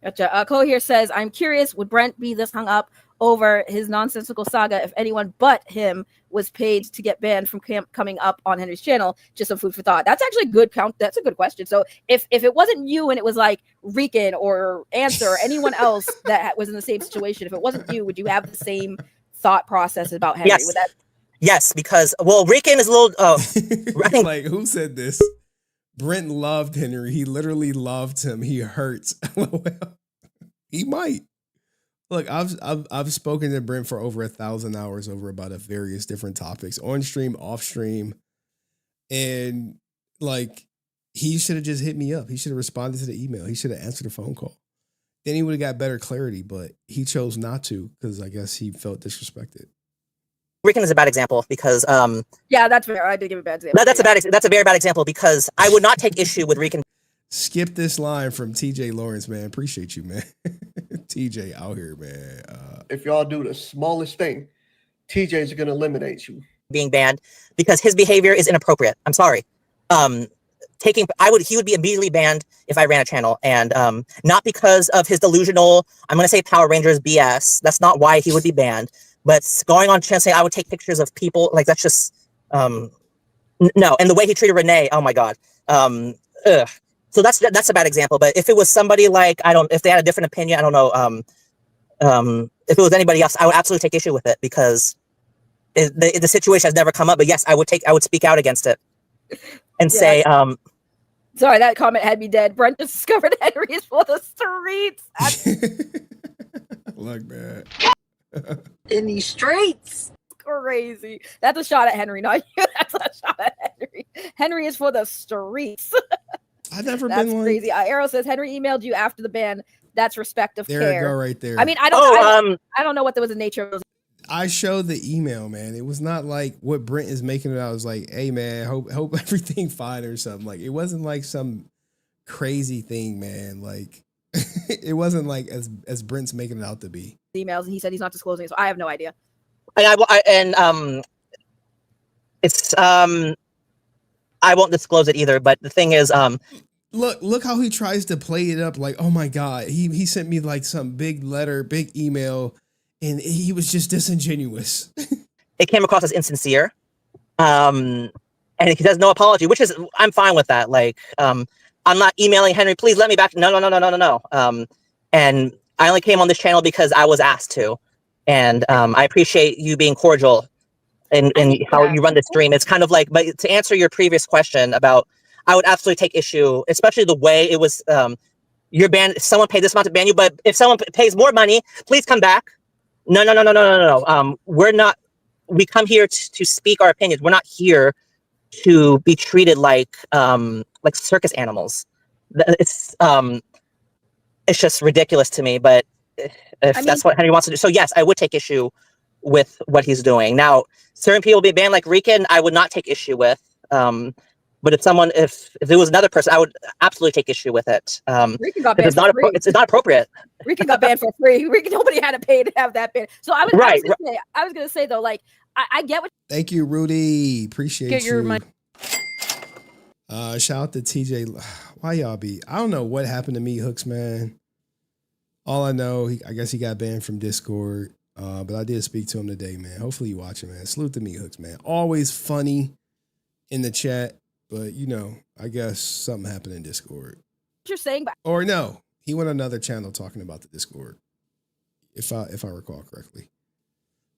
Gotcha. Cole here says, I'm curious, would Brent be this hung up over his nonsensical saga if anyone but him was paid to get banned from coming up on Henry's channel? Just some food for thought. That's actually a good count. That's a good question. So if it wasn't you and it was like Rican or Answer or anyone else that was in the same situation, if it wasn't you, would you have the same thought process about Henry? Yes. Would that? Yes, because Rican is a little. I think, like, who said this? Brent loved Henry. He literally loved him. He hurts. He might. Look, I've spoken to Brent for over 1,000 hours over about various different topics, on stream, off stream, and like, he should have just hit me up. He should have responded to the email. He should have answered the phone call. Then he would have got better clarity, but he chose not to because I guess he felt disrespected. Rican is a bad example because yeah, that's fair. I did give a bad example. That's a very bad example because I would not take issue with Rican. Skip this line from TJ Lawrence, man. Appreciate you, man. TJ out here, man. If y'all do the smallest thing, TJ's gonna eliminate you. Being banned because his behavior is inappropriate. I'm sorry. He would be immediately banned if I ran a channel, and not because of his delusional, I'm gonna say Power Rangers BS. That's not why he would be banned. But going on channel saying I would take pictures of people, like, that's just no. And the way he treated Renee, oh my god. Ugh. So that's a bad example. But if it was somebody like, if they had a different opinion, I don't know. If it was anybody else, I would absolutely take issue with it because the situation has never come up. But yes, I would speak out against it and say, sorry, that comment had me dead. Brent just discovered Henry is for the streets. Look, man. In these streets. Crazy. That's a shot at Henry, not you. That's a shot at Henry. Henry is for the streets. I've never That's been one. crazy. Arrow says Henry emailed you after the ban. That's respect of There care. you go, right there. I mean, I don't know what was the nature of those. I showed the email, man. It was not like what Brent is making it out. I was like, hey, man, hope everything fine or something. Like, it wasn't like some crazy thing, man. Like, it wasn't like as Brent's making it out to be. Emails, and he said he's not disclosing it, so I have no idea. And it's I won't disclose it either. But the thing is, look how he tries to play it up like, oh my God, he sent me like some big letter, big email, and he was just disingenuous. it came across as insincere. And he does no apology, which is, I'm fine with that. Like, I'm not emailing Henry, please let me back. No. And I only came on this channel because I was asked to. And I appreciate you being cordial and how you run the stream. It's kind of like, but to answer your previous question about, I would absolutely take issue, especially the way it was, you're banned, someone paid this amount to ban you, but if someone pays more money, please come back. No. We're not, we come here to speak our opinions. We're not here to be treated like circus animals. It's just ridiculous to me, but if that's what Henry wants to do. So yes, I would take issue with what he's doing. Now, certain people be banned like Rican, I would not take issue with. But if there was another person, I would absolutely take issue with it. Rican got banned for free. It's not appropriate. Rican got banned for free. Rican, nobody had to pay to have that ban. So I was gonna say though, like I get what. Thank you, Rudy. Appreciate Get your you. money. Shout out to TJ. Why y'all be? I don't know what happened to me, Hooks, man. All I know, I guess he got banned from Discord. But I did speak to him today, man. Hopefully you watching, man. Salute to me, Hooks, man. Always funny in the chat, but you know, I guess something happened in Discord. You're saying, or no, he went on another channel talking about the Discord, if I recall correctly.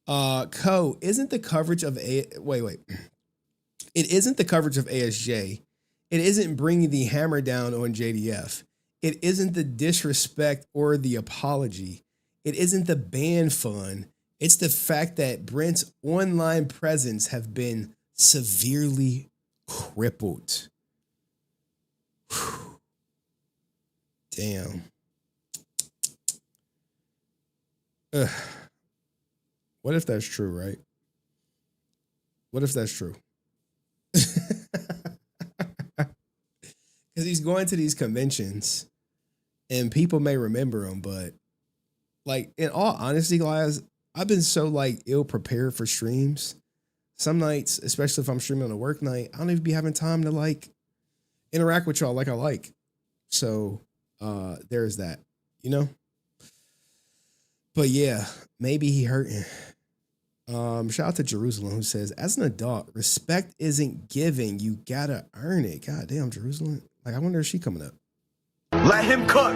Isn't the coverage of It isn't the coverage of ASJ. It isn't bringing the hammer down on JDF. It isn't the disrespect or the apology. It isn't the ban fund. It's the fact that Brent's online presence have been severely crippled. Whew. Damn. Ugh. What if that's true, right? What if that's true? Because he's going to these conventions and people may remember him, but like, in all honesty, guys, I've been so like ill prepared for streams. Some nights, especially if I'm streaming on a work night, I don't even be having time to like interact with y'all like I like. So there's that, you know? But yeah, maybe he hurting. Shout out to Jerusalem who says, as an adult, respect isn't given. You gotta earn it. God damn, Jerusalem. Like, I wonder if she coming up. Let him cook.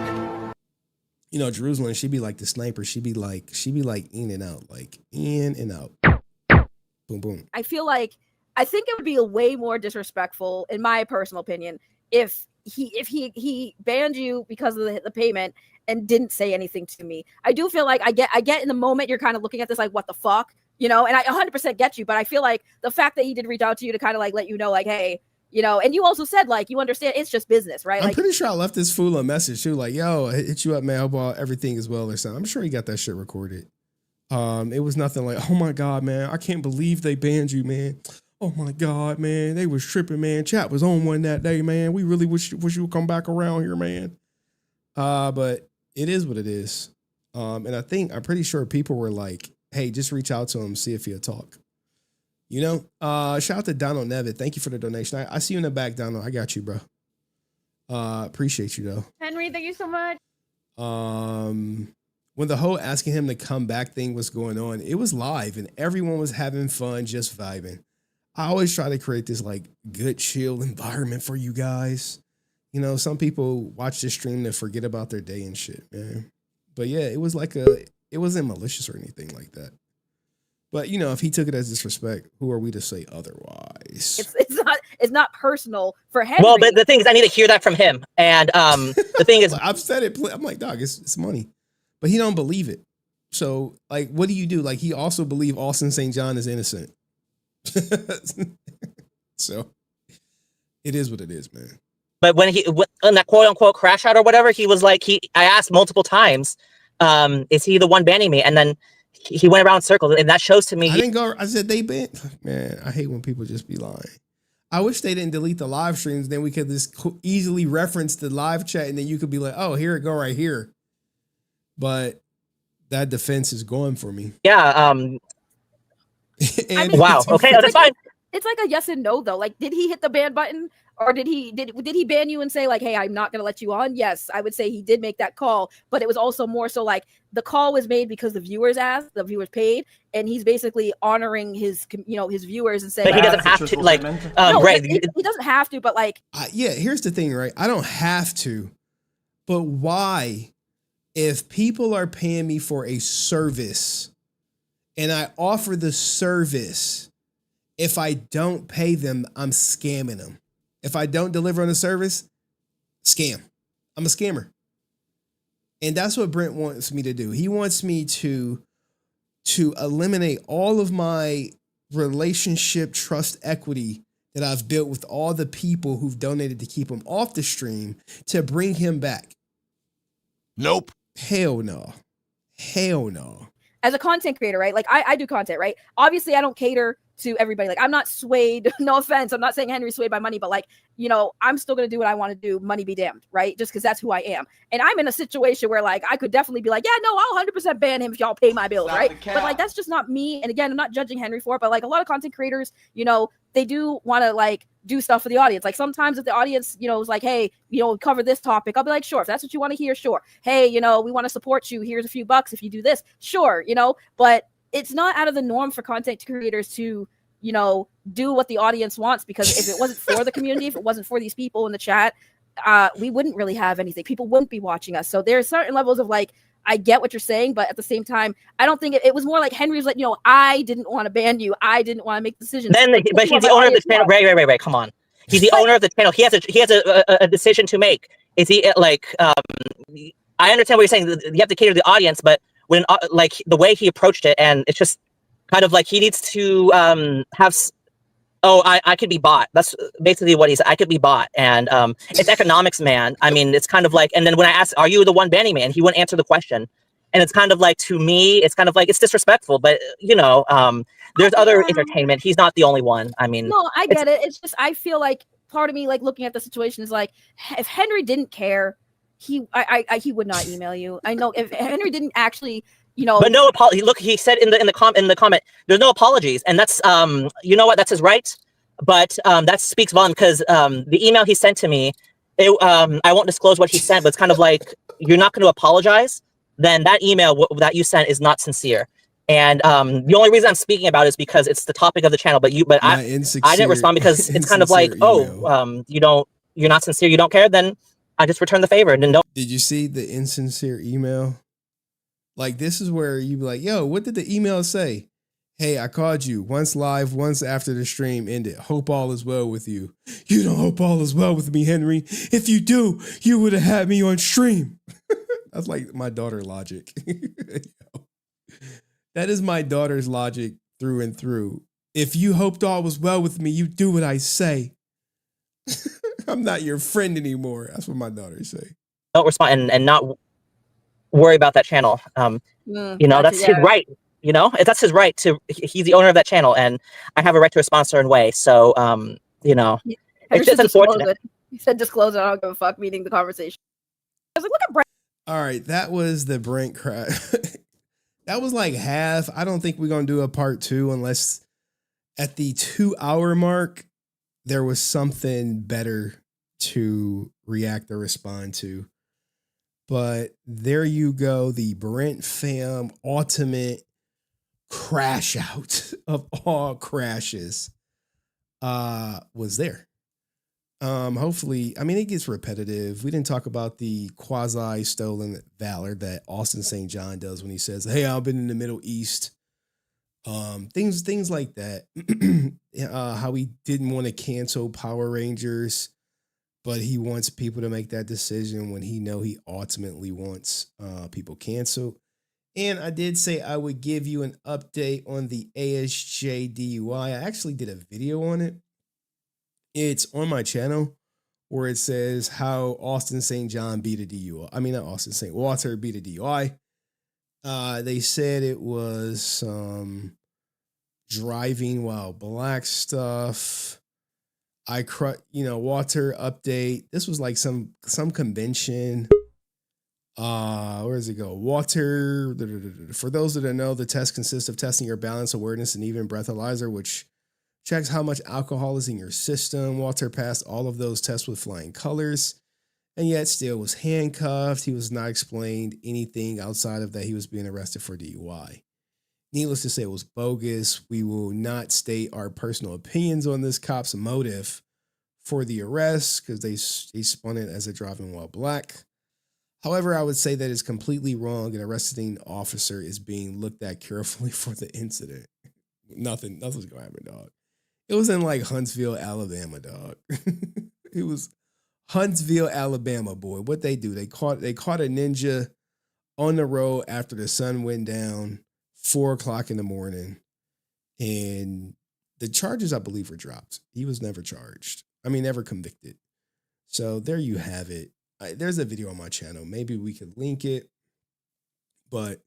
You know, Jerusalem, she be like the sniper. She be like in and out, like in and out. Boom, boom. I think it would be a way more disrespectful, in my personal opinion, if he banned you because of the payment and didn't say anything to me. I do feel like I get in the moment you're kind of looking at this like, what the fuck, you know, and I 100% get you, but I feel like the fact that he did reach out to you to kind of like let you know, like, hey, you know, and you also said like you understand it's just business, right? I'm like, pretty sure I left this fool a message too, like, yo, I hit you up, man. Hope everything is well or something. I'm sure he got that shit recorded. It was nothing like, oh my God, man, I can't believe they banned you, man. Oh my God, man, they was tripping, man. Chat was on one that day, man. We really wish you would come back around here, man. But it is what it is. And I'm pretty sure people were like, hey, just reach out to him, see if he'll talk. You know, shout out to Donald Nevitt. Thank you for the donation. I see you in the back, Donald. I got you, bro. Appreciate you though. Henry, thank you so much. When the whole asking him to come back thing was going on, it was live and everyone was having fun, just vibing. I always try to create this like good, chill environment for you guys. You know, some people watch this stream to forget about their day and shit, man. But yeah, it was like it wasn't malicious or anything like that. But you know, if he took it as disrespect, who are we to say otherwise? It's not personal for Henry. Well, but the thing is, I need to hear that from him. And the thing is, I've said it. I'm like, dog, it's money, but he don't believe it. So, like, what do you do? Like, he also believe Austin St. John is innocent. So, it is what it is, man. but when in that quote unquote crash out or whatever, he was like, I asked multiple times, is he the one banning me? And then he went around in circles, and that shows to me. I didn't go. I said they banned. Man, I hate when people just be lying. I wish they didn't delete the live streams. Then we could just easily reference the live chat, and then you could be like, "Oh, here it go right here." But that defense is going for me. Yeah. Wow. Okay, that's fine. it's like a yes and no though. Like, did he hit the ban button, or did he ban you and say like, hey, I'm not gonna let you on? Yes, I would say he did make that call, but it was also more so like the call was made because the viewers asked, the viewers paid, and he's basically honoring his his viewers and saying, But he doesn't have to, like, no, right? he doesn't have to, but like, yeah, here's the thing, right? I don't have to, but why? If people are paying me for a service and I offer the service, if I don't pay them, I'm scamming them. If I don't deliver on the service, scam. I'm a scammer. And that's what Brent wants me to do. He wants me to eliminate all of my relationship trust equity that I've built with all the people who've donated to keep him off the stream to bring him back. Nope. Hell no. Hell no. as a content creator, right? Like I do content, right? Obviously, I don't cater to everybody. Like I'm not swayed. No offense, I'm not saying Henry's swayed by money, but like, you know, I'm still gonna do what I want to do. Money be damned, right? Just because that's who I am. And I'm in a situation where like I could definitely be like, yeah, no, I'll 100% ban him if y'all pay my bills, right? But like that's just not me. And again, I'm not judging Henry for it, but like a lot of content creators, you know, they do want to like do stuff for the audience. Like sometimes if the audience, you know, is like, hey, you know, cover this topic, I'll be like, sure, if that's what you want to hear, sure. Hey, you know, we want to support you. Here's a few bucks if you do this, sure, you know. But it's not out of the norm for content creators to, you know, do what the audience wants, because if it wasn't for the community, if it wasn't for these people in the chat, we wouldn't really have anything. People wouldn't be watching us. So there's certain levels of like, I get what you're saying, but at the same time, I don't think it was more like Henry's like, you know, I didn't want to ban you. I didn't want to make decisions. Then, but he's the owner of the channel. Right. Come on. He's the owner of the channel. He has a decision to make. Is he like, I understand what you're saying. You have to cater to the audience, but when like the way he approached it, and it's just kind of like he needs to have, I could be bought. That's basically what he said. I could be bought. And it's economics, man. I mean, it's kind of like, and then when I asked, are you the one banning me? And he wouldn't answer the question. And it's kind of like, to me, it's kind of like, it's disrespectful, but you know, there's other entertainment. He's not the only one. I mean, no, I get it. It's just, I feel like part of me, like looking at the situation is like, if Henry didn't care, he would not email you. I know if Henry didn't actually, you know, but no apology. Look, he said in the comment, there's no apologies, and that's you know what, that's his right. But that speaks volume, because the email he sent to me, I won't disclose what he sent, but it's kind of like, you're not going to apologize, then that email that you sent is not sincere. And the only reason I'm speaking about it is because it's the topic of the channel. But I didn't respond because it's kind of like, you're not sincere, you don't care. Then I just return the favor and then don't. Did you see the insincere email? Like, this is where you be like, yo, what did the email say? Hey, I called you once live, once after the stream ended. Hope all is well with you. You don't hope all is well with me, Henry. If you do, you would have had me on stream. That's like my daughter logic. That is my daughter's logic through and through. If you hoped all was well with me, you do what I say. I'm not your friend anymore. That's what my daughters say. Don't respond and not worry about that channel. You know, that's his right. You know, that's his right to. He's the owner of that channel, and I have a right to respond a certain way. So, you know, it's just unfortunate. He said disclose it. I don't give a fuck. Meaning the conversation. I was like, look at Brent. All right, that was the Brent crack. That was like half. I don't think we're gonna do a part 2 unless at the 2-hour mark there was something better to react or respond to. But there you go, the Brent Pham ultimate crash out of all crashes was there. Hopefully, I mean, it gets repetitive. We didn't talk about the quasi stolen valor that Austin St. John does when he says, hey, I've been in the Middle East. Things like that. How he didn't want to cancel Power Rangers, but he wants people to make that decision when he ultimately wants people canceled. And I did say I would give you an update on the ASJ DUI. I actually did a video on it. It's on my channel where it says how Austin St. John beat a DUI. I mean, not Austin St. Walter beat a DUI. They said it was some driving while black stuff. Walter update. This was like some convention. Where does it go? Walter, for those that don't know, the test consists of testing your balance, awareness, and even breathalyzer, which Checks how much alcohol is in your system. Walter passed all of those tests with flying colors, and yet still was handcuffed. He was not explained anything outside of that he was being arrested for DUI. Needless to say, it was bogus. We will not state our personal opinions on this cop's motive for the arrest because they spun it as a driving while black. However, I would say that it's completely wrong. An arresting officer is being looked at carefully for the incident. Nothing's gonna happen, dog. It was in like Huntsville, Alabama, dog. It was Huntsville, Alabama, boy. What they do? They caught a ninja on the road after the sun went down, 4:00 in the morning, and the charges, I believe, were dropped. He was never charged. I mean, never convicted. So there you have it. There's a video on my channel. Maybe we could link it, but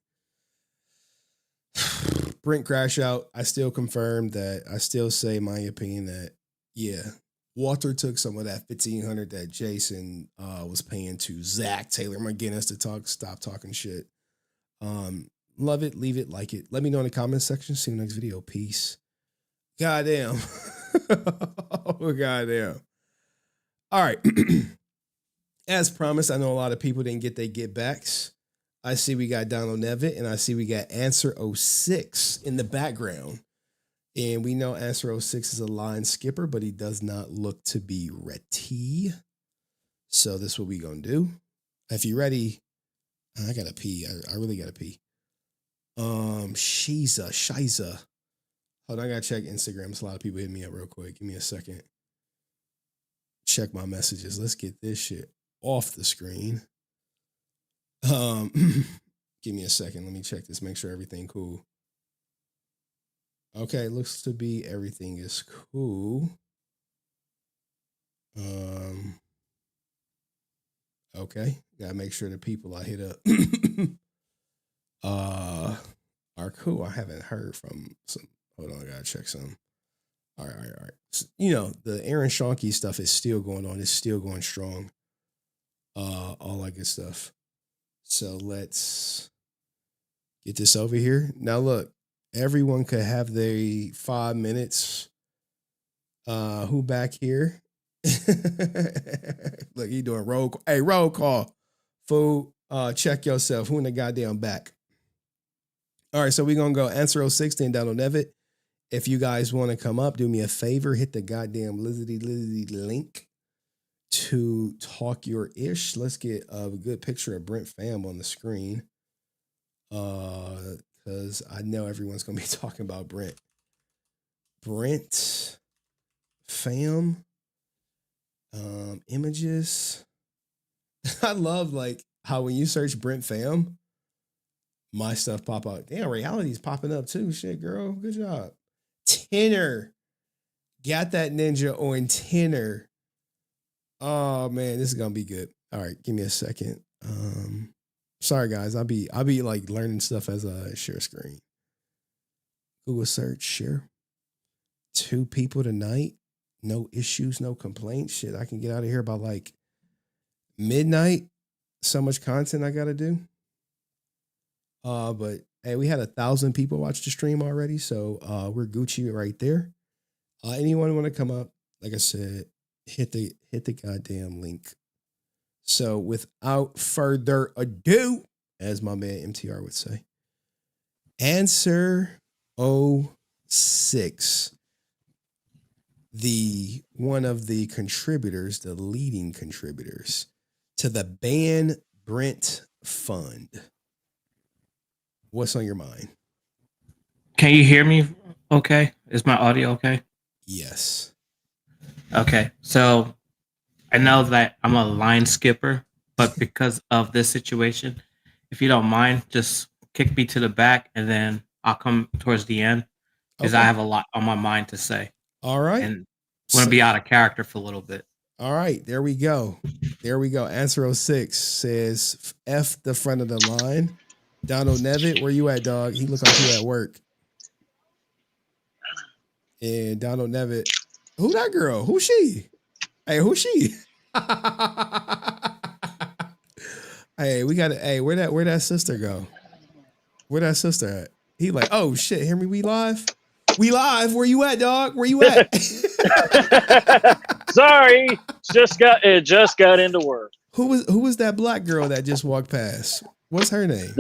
Brent crash out. I still confirm that. I still say my opinion that, yeah, Walter took some of that $1,500 that Jason was paying to Zach Taylor McGinnis to stop talking shit. Love it, leave it, like it. Let me know in the comments section. See you in the next video. Peace. Goddamn. Oh, goddamn. All right. As promised, I know a lot of people didn't get their get backs. I see we got Donald Nevitt, and I see we got Answer 06 in the background. And we know Answer 06 is a line skipper, but he does not look to be ready. So this is what we gonna do. If you're ready, I gotta pee. I really gotta pee. Shiza. Hold on, I gotta check Instagram. There's a lot of people hitting me up real quick. Give me a second. Check my messages. Let's get this shit off the screen. Give me a second. Let me check this. Make sure everything cool. Okay, looks to be everything is cool. Okay, gotta make sure the people I hit up are cool. I haven't heard from some. Hold on, I gotta check some. All right. You know, the Aaron Shonky stuff is still going on. It's still going strong. All that good stuff. So let's get this over here. Now look, everyone could have their 5 minutes. Who back here? Look, he doing roll. Hey, roll call. Fool, check yourself. Who in the goddamn back? All right, so we're gonna go Answer 06 then Donald Nevitt. If you guys want to come up, do me a favor, hit the goddamn Lizzy link to talk your ish. Let's get a good picture of Brent Pham on the screen. Because I know everyone's gonna be talking about Brent. Brent Pham. Images. I love like how when you search Brent Pham, my stuff pop out. Damn, reality's popping up too. Shit, girl. Good job. Tenor. Got that ninja on tenor. Oh man, this is gonna be good. All right, give me a second. Sorry guys, I'll be like learning stuff as I share screen. Google search, share. 2 people tonight. No issues, no complaints. Shit, I can get out of here by like midnight. So much content I gotta do. But hey, we had 1,000 people watch the stream already, so we're Gucci right there. Anyone want to come up? Like I said, hit the goddamn link. So without further ado, as my man MTR would say, Answer 06. One of the contributors, the leading contributors to the Ban Brent Fund. What's on your mind? Can you hear me okay? Is my audio okay? Yes. Okay. So I know that I'm a line skipper, but because of this situation, if you don't mind, just kick me to the back and then I'll come towards the end because I have a lot on my mind to say. All right. And want to be out of character for a little bit. All right. There we go. Answer 06 says F the front of the line. Donald Nevitt, where you at, dog? He look like he at work. And Donald Nevitt, who that girl? Who she? Hey, who she? Hey, we got to. Hey, where that sister go? Where that sister at? He like, oh shit, Henry, we live. We live. Where you at, dog? Where you at? Sorry, just got into work. Who was that black girl that just walked past? What's her name?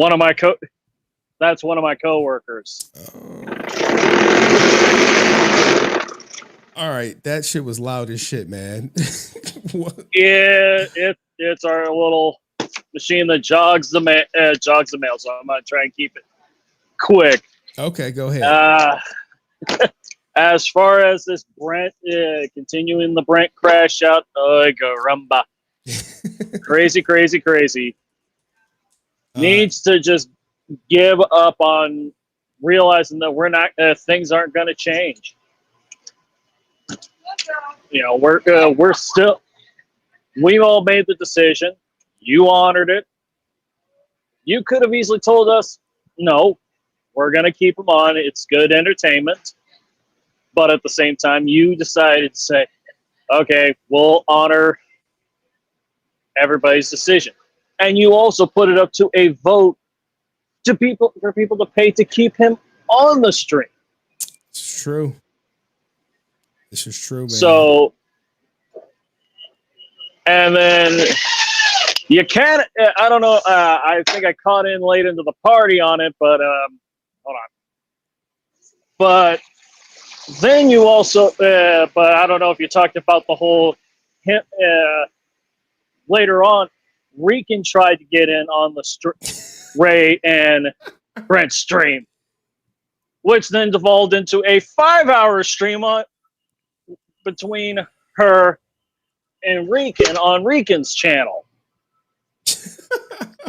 That's one of my coworkers. All right, that shit was loud as shit, man. Yeah, it's our little machine that jogs the mail. So I'm gonna try and keep it quick. Okay, go ahead. As far as this Brent, continuing the Brent crash out, caramba. crazy. Needs to just give up on realizing that we're not, things aren't going to change. You know, we're still, we all made the decision. You honored it. You could have easily told us, no, we're going to keep them on. It's good entertainment. But at the same time, you decided to say, okay, we'll honor everybody's decision. And you also put it up to a vote for people to pay to keep him on the stream. It's true. This is true, man. So, and then you can't, I don't know, I think I caught in late into the party on it, but hold on. But then you also, but I don't know if you talked about the whole, later on, Rican tried to get in on the Ray and Brent stream, which then devolved into a 5-hour stream between her and Rican on Rican's channel.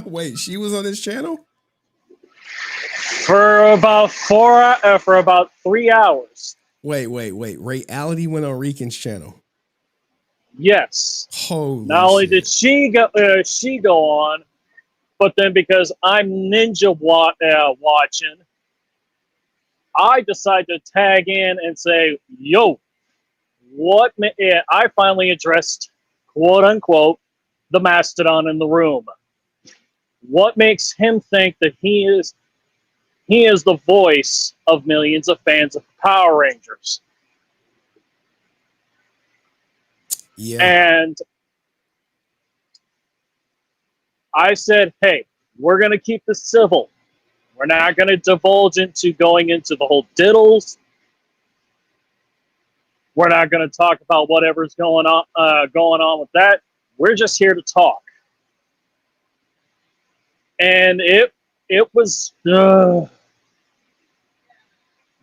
Wait, she was on his channel? For about 3 hours. Wait. Reality went on Rican's channel. Yes. Holy Not only shit. did she go on, but then because I'm ninja watching, I decided to tag in and say, yo, I finally addressed, quote unquote, the mastodon in the room. What makes him think that he is the voice of millions of fans of Power Rangers? Yeah. And I said, hey, we're going to keep this civil. We're not going to divulge into going into the whole diddles. We're not going to talk about whatever's going on with that. We're just here to talk. And it was, there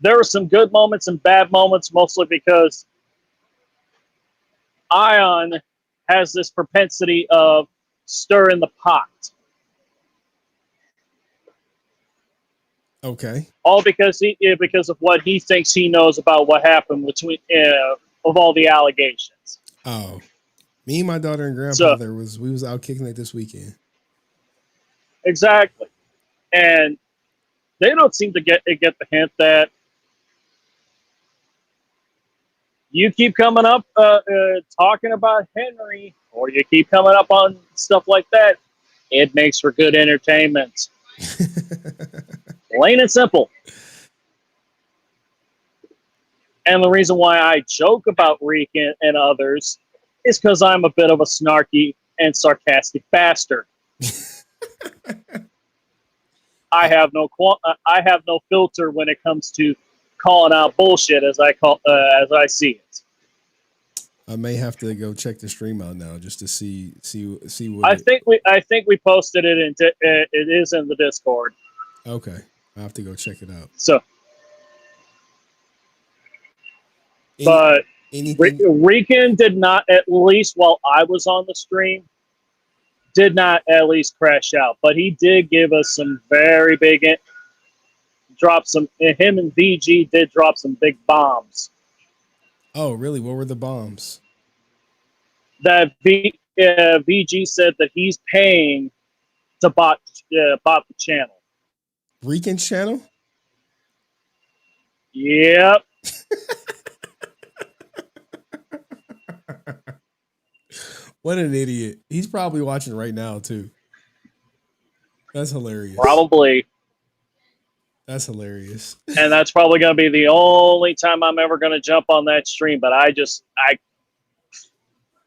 were some good moments and bad moments, mostly because Ion has this propensity of stirring the pot. Okay. All because of what he thinks he knows about what happened between of all the allegations. Oh, me and my daughter and grandfather we was out kicking it this weekend. Exactly, and they don't seem to get the hint that you keep coming up talking about Henry, or you keep coming up on stuff like that. It makes for good entertainment. Plain and simple. And the reason why I joke about Reek and others is because I'm a bit of a snarky and sarcastic bastard. I have no filter when it comes to calling out bullshit as I see it. I may have to go check the stream out now just to see what. I think we posted it it is in the Discord. Okay, I have to go check it out. So, Rican did not, at least while I was on the stream, did not at least crash out, but he did give us some very big him and VG did drop some big bombs. Oh, really? What were the bombs? That VG said that he's paying to bot the channel. Rican's channel? Yep. What an idiot. He's probably watching right now, too. That's hilarious. Probably. That's hilarious. And that's probably going to be the only time I'm ever going to jump on that stream. But I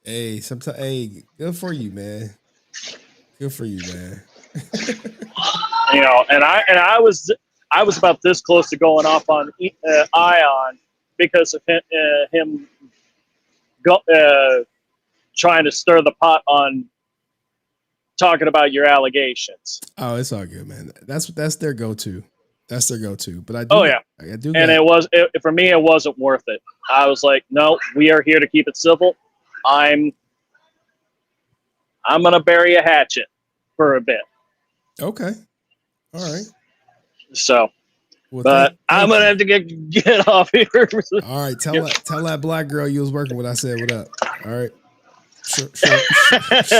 Hey, sometimes, hey, good for you, man. Good for you, man. and I was about this close to going off on Ion because of him trying to stir the pot on talking about your allegations. Oh, it's all good, man. That's their go-to. That's their go-to. But I do. Oh yeah, I do. And for me, it wasn't worth it. I was like, no, we are here to keep it civil. I'm gonna bury a hatchet for a bit. Okay. All right. So, well, but I'm gonna have to get off here. All right. Tell that black girl you was working with. I said, what up? All right. Sure.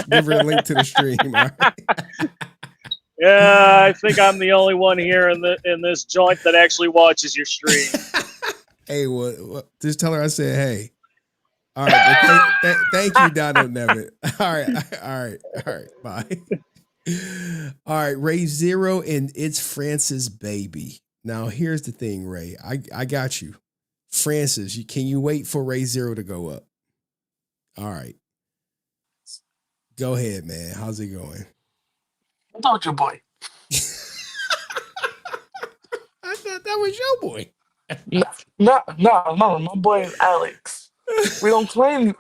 Give her a link to the stream. All right. Yeah, I think I'm the only one here in this joint that actually watches your stream. Hey, well, just tell her I said, hey. All right. Thank you, Donald Nevitt. All right. Bye. All right, Ray Zero, and it's Francis Baby. Now, here's the thing, Ray. I got you. Francis, can you wait for Ray Zero to go up? All right. Go ahead, man. How's it going? I thought your boy. I thought that was your boy. No, my boy is Alex. We don't claim.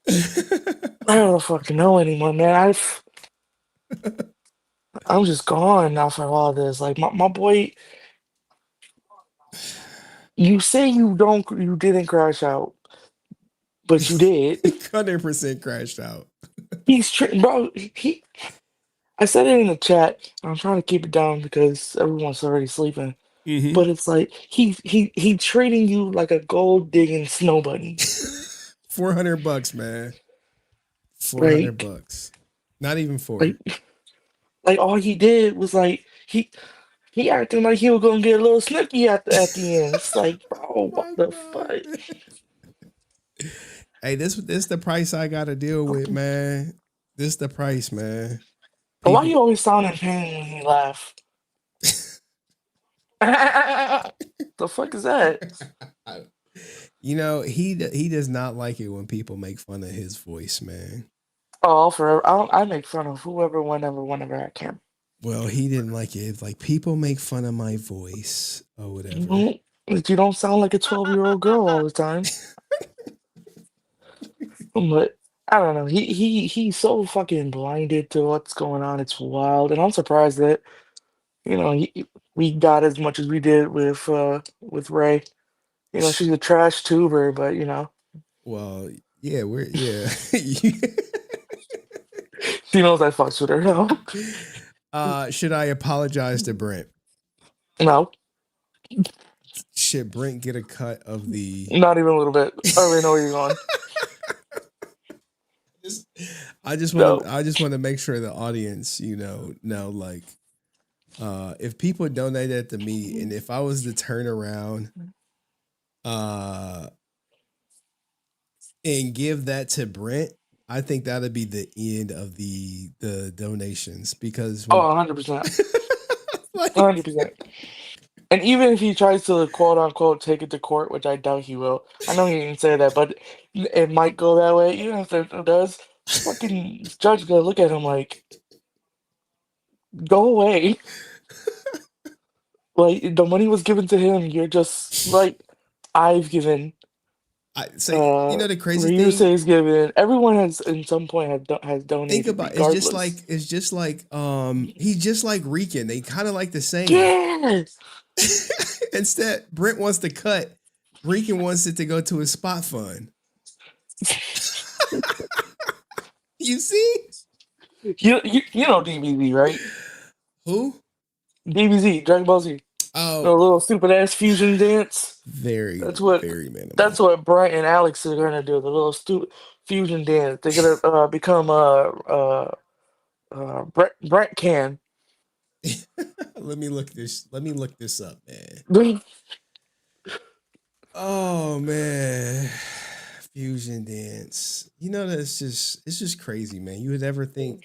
I don't fucking know anymore, man. I'm just gone now for all this. Like my boy, you say you didn't crash out, but you did. 100% crashed out. Bro. I said it in the chat. I'm trying to keep it down because everyone's already sleeping. Mm-hmm. But it's like he treating you like a gold digging snow bunny. $400, man. $400. Not even 40. Like all he did was like he acting like he was gonna get a little snooky at the end. It's like, bro, what the fuck? Hey, this the price I gotta deal with, man. This the price, man. Why you always sound in pain when you laugh? The fuck is that? You know, he does not like it when people make fun of his voice, man. Oh, forever. I make fun of whoever, whenever I can. Well, he didn't like it. It's like people make fun of my voice or whatever. You don't sound like a 12-year-old girl all the time. But I don't know. He's so fucking blinded to what's going on. It's wild, and I'm surprised that we got as much as we did with Ray. She's a trash tuber, but Well, yeah, she knows I fucks with her now. Should I apologize to Brent? No. Should Brent get a cut of the? Not even a little bit. I already know where you're going. I just want to make sure the audience, know, like, if people donated to me, and if I was to turn around, and give that to Brent, I think that'd be the end of the donations because 100%, 100%. And even if he tries to quote unquote take it to court, which I doubt he will, I know he didn't say that, but it might go that way. Even if it does, fucking judge gonna look at him like, go away. Like the money was given to him. You're just like, I've given. I say, the crazy thing. Ryusei's given. Everyone has, in some point, has donated. Think about it. It's just like he's just like Rican. They kind of like the same. Yes. Instead, Brent wants to cut. Rican wants it to go to his spot fund. You see? You know DBZ, right? Who? DBZ, Dragon Ball Z. Oh, the little stupid ass fusion dance. Very minimal. That's what Brent and Alex are gonna do. The little stupid fusion dance. They're gonna become Brent can. Let me look this up, man. Oh man, fusion dance. It's just crazy, man. You would never think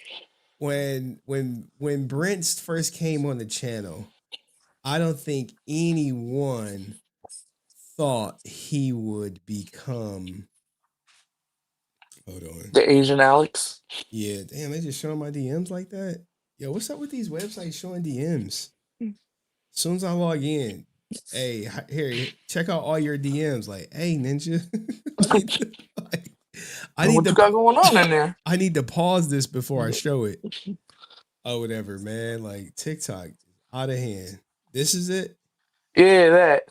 when Brent first came on the channel, I don't think anyone thought he would become. Hold on. The Asian Alex. Yeah, damn, they just showing my DMs like that. Yo, what's up with these websites showing DMs? As soon as I log in, hey, here, check out all your DMs. Like, hey, Ninja, I need What you got going on in there? I need to pause this before I show it. Oh, whatever, man. Like TikTok, out of hand. This is it. Yeah, that.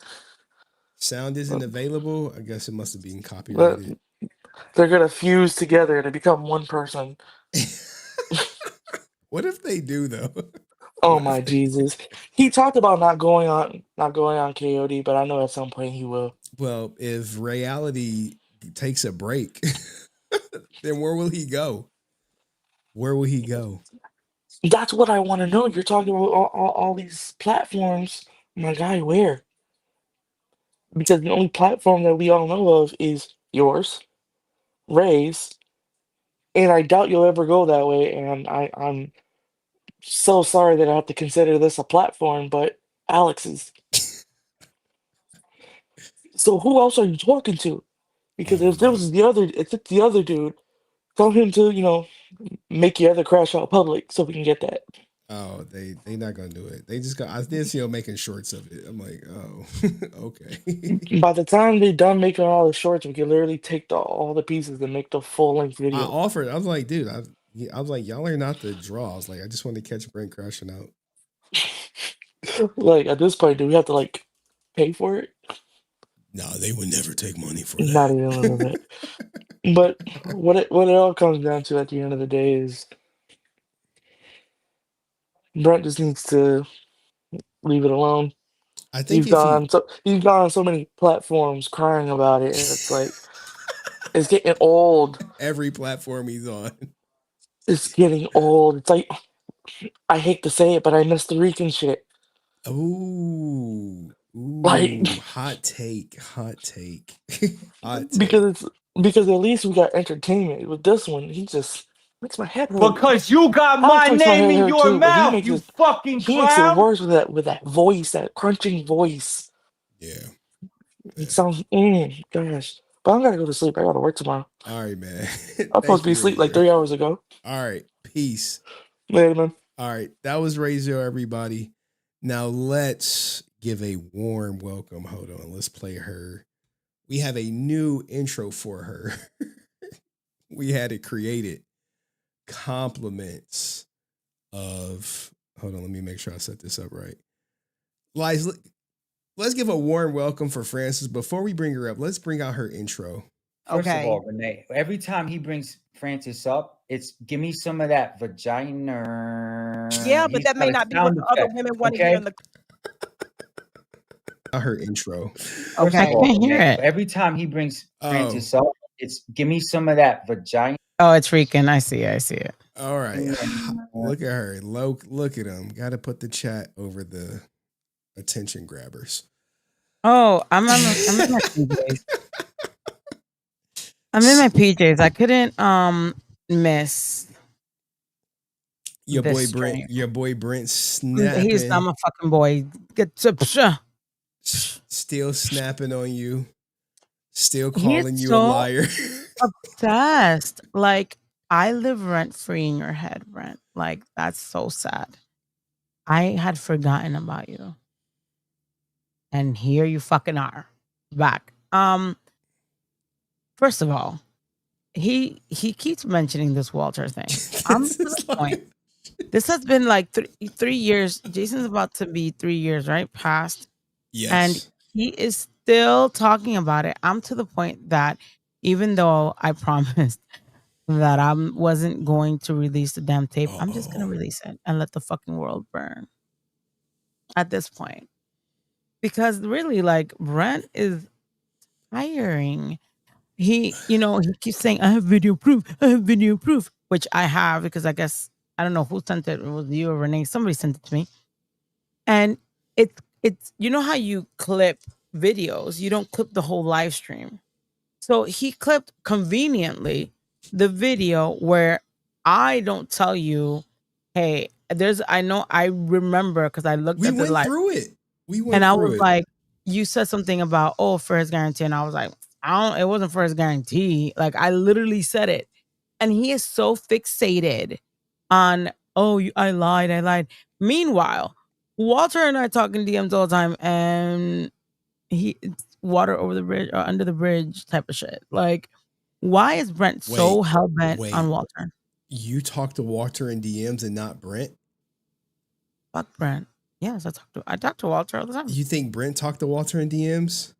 Sound isn't available. I guess it must have been copyrighted. They're gonna fuse together to become one person. What if they do though? Oh my Jesus! He talked about not going on KOD, but I know at some point he will. Well, if reality takes a break, then where will he go? Where will he go? That's what I want to know. You're talking about all these platforms. My guy, where? Because the only platform that we all know of is yours, Ray's, and I doubt you'll ever go that way. And I'm so sorry that I have to consider this a platform, but Alex's. So who else are you talking to? Because if it's the other dude, tell him to make your other crash out public so we can get that. Oh, they not gonna do it. They just got. I did see them making shorts of it. I'm like, oh, okay. By the time they're done making all the shorts, we can literally take all the pieces and make the full length I video. offered. I was like, dude, I was like, y'all are not the draw. I was like, I just want to catch Brent crashing out. Like at this point, do we have to like pay for it? No, they would never take money for that. Not even a little bit. But what it all comes down to at the end of the day is Brent just needs to leave it alone. I think he's gone on so many platforms crying about it, and it's like it's getting old. Every platform he's on. It's getting old. It's like I hate to say it, but I miss the Rican shit. Ooh, Like hot take. Hot take. Because at least we got entertainment. With this one, he just makes my head hurt. Because you got my name in your mouth, you fucking He makes it clown. worse with that voice, that crunching voice. Yeah. It sounds gosh. But I'm gonna go to sleep. I gotta work tomorrow. All right, man. I'm supposed to be asleep like 3 hours ago. All right. Peace. Later, man. All right. That was Razor, everybody. Now let's give a warm welcome. Hold on. Let's play her. We have a new intro for her. We had it created. Compliments of. Hold on. Let me make sure I set this up right. Lies. Let's give a warm welcome for Francis. Before we bring her up, let's bring out her intro. First of all, Renee, every time he brings Francis up, it's give me some of that vagina. Yeah, but that may not be what the other women want to hear in the. Her intro. Okay, I can't hear it. Every time he brings Francis up, it's give me some of that vagina. Oh, it's freaking. I see it. All right. Look at her. Look at him. Got to put the chat over the attention grabbers. Oh, I'm in my PJs. I'm in my PJs. I couldn't miss your this boy stream. Brent. Your boy Brent snapping. He's not my fucking boy. Get to still snapping on you. Still calling you a liar. Obsessed. Like I live rent free in your head, Brent. Like that's so sad. I had forgotten about you. And here you fucking are. Back. First of all, he keeps mentioning this Walter thing. I'm to the point. This has been like 3 years. Jason's about to be 3 years, right? Past. Yes. And he is still talking about it. I'm to the point that even though I promised that I wasn't going to release the damn tape, I'm just going to release it and let the fucking world burn at this point. Because really, like, Brent is tiring. He keeps saying, I have video proof, which I have because I guess, I don't know who sent it. It was you or Renee. Somebody sent it to me. And it's you know how you clip videos, you don't clip the whole live stream. So he clipped conveniently the video where I don't tell you hey, I remember because I looked We at the went live through it. We went and I through was it. like, you said something about, oh, first guarantee. And I was like, it wasn't first guarantee. Like, I literally said it. And he is so fixated on, oh, I lied. Meanwhile, Walter and I talk in DMs all the time, and it's water over the bridge or under the bridge type of shit. Like, why is Brent so hell bent on Walter? You talk to Walter in DMs and not Brent? Fuck Brent. Yes, I talk to Walter all the time. You think Brent talked to Walter in DMs?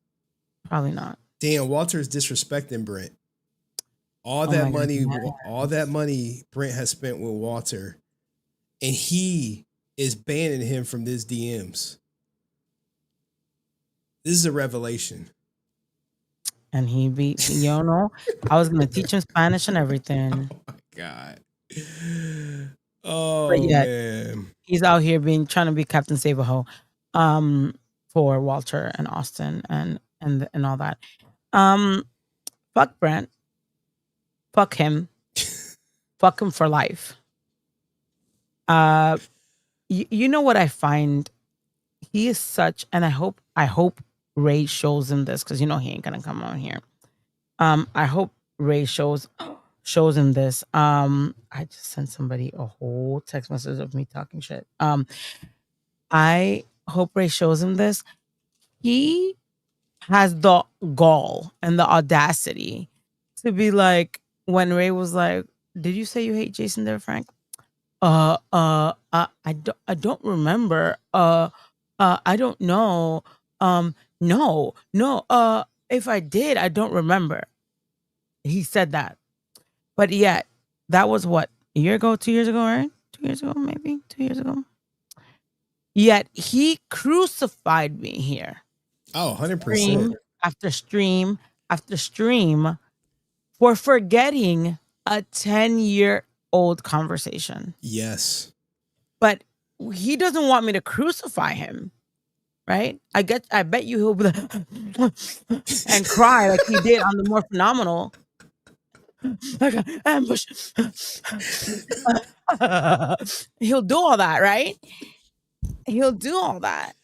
Probably not. Damn, Walter's disrespecting Brent. All Oh that my money, goodness. all that money Brent has spent with Walter, and he is banning him from his DMs. This is a revelation. And he beat, I was gonna teach him Spanish and everything. Oh my God. Oh But yet, man. he's out here trying to be Captain Save-A-Ho, for Walter and Austin and all that. Fuck Brent. Fuck him. Fuck him for life. You know what I find? He is such, and I hope Ray shows him this because he ain't gonna come on here. I hope Ray shows him this. I just sent somebody a whole text message of me talking shit. I hope Ray shows him this. He has the gall and the audacity to be like, when Ray was like, "Did you say you hate Jason there, Frank?" I don't remember. I don't know. No. If I did, I don't remember. He said that. But yet, that was what, a year ago, 2 years ago, right? 2 years ago, maybe 2 years ago. Yet he crucified me here. Oh, 100%. Stream after stream after stream for forgetting a 10-year-old conversation. Yes. But he doesn't want me to crucify him, right? I bet you he'll be like and cry like he did on the More Phenomenal. Like an ambush. He'll do all that, right? He'll do all that.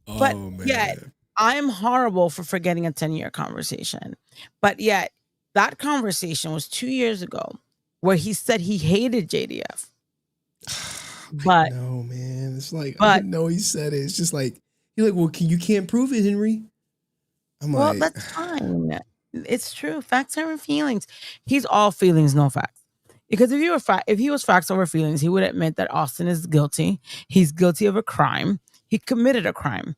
But yet, I'm horrible for forgetting a 10-year conversation. But yet, that conversation was 2 years ago where he said he hated JDF. But no, man, it's like I didn't know he said it. It's just like you're like, well, you can't prove it, Henry. I'm well, like, that's fine. It's true. Facts over feelings. He's all feelings, no facts. Because if he was facts over feelings, he would admit that Austin is guilty. He's guilty of a crime. He committed a crime.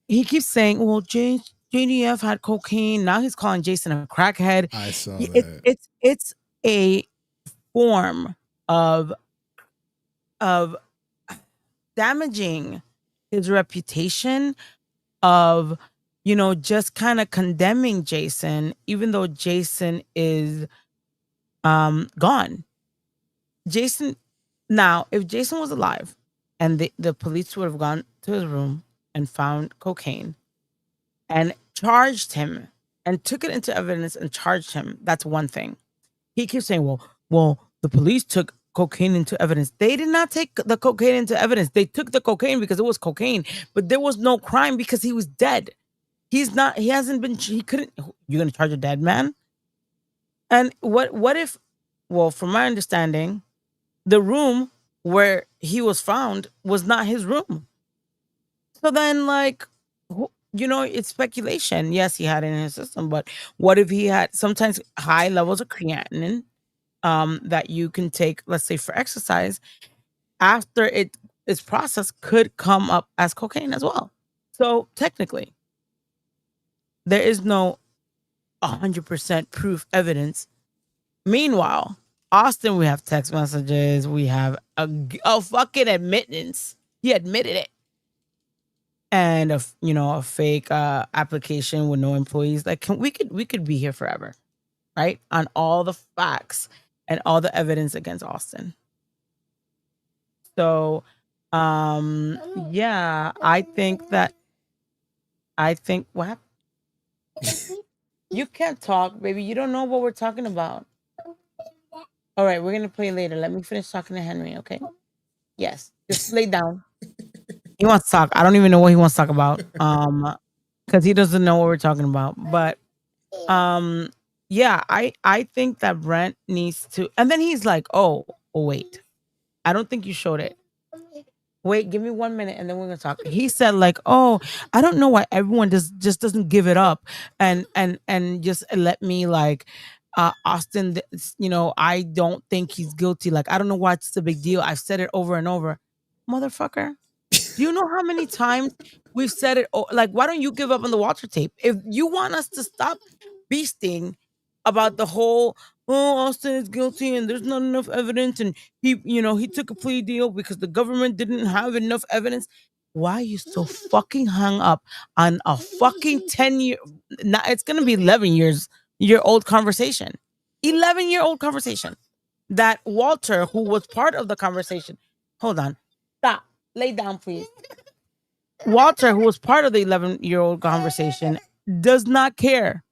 He keeps saying, "Well, JDF had cocaine." Now he's calling Jason a crackhead. I saw that. It's a form of damaging his reputation, of just kind of condemning Jason, even though Jason is gone. Jason, now if Jason was alive and the police would have gone to his room and found cocaine and charged him and took it into evidence and charged him, that's one thing. He keeps saying, well, the police took cocaine into evidence. They did not take the cocaine into evidence. They took the cocaine because it was cocaine, but there was no crime because he was dead. He hasn't been, you're going to charge a dead man? And what if, well, from my understanding, the room where he was found was not his room. So then, like, it's speculation. Yes, he had it in his system, but what if he had sometimes high levels of creatinine that you can take, let's say, for exercise, after it's processed, could come up as cocaine as well. So technically, there is no 100% proof evidence. Meanwhile, Austin, we have text messages. We have a fucking admittance. He admitted it. And a fake application with no employees. Like, we could be here forever, right? On all the facts and all the evidence against Austin. So, yeah, I think what happened? You can't talk, baby. You don't know what we're talking about. All right, we're gonna play later. Let me finish talking to Henry, okay? Yes, just lay down. He wants to talk. I don't even know what he wants to talk about. Because he doesn't know what we're talking about. But yeah, I think that Brent needs to. And then he's like, oh wait, I don't think you showed it. Wait, give me 1 minute and then we're gonna talk. He said like, oh, I don't know why everyone just doesn't give it up and just let me like Austin, I don't think he's guilty. Like, I don't know why it's a big deal. I've said it over and over. Motherfucker. Do you know how many times we've said it? Like, why don't you give up on the Walter tape? If you want us to stop beasting about the whole, oh, Austin is guilty and there's not enough evidence, and he took a plea deal because the government didn't have enough evidence. Why are you so fucking hung up on a fucking 10-year? It's gonna be 11-year-old conversation. 11-year-old conversation. That Walter, who was part of the conversation, hold on, stop. Lay down, please. Walter, who was part of the 11-year-old conversation, does not care.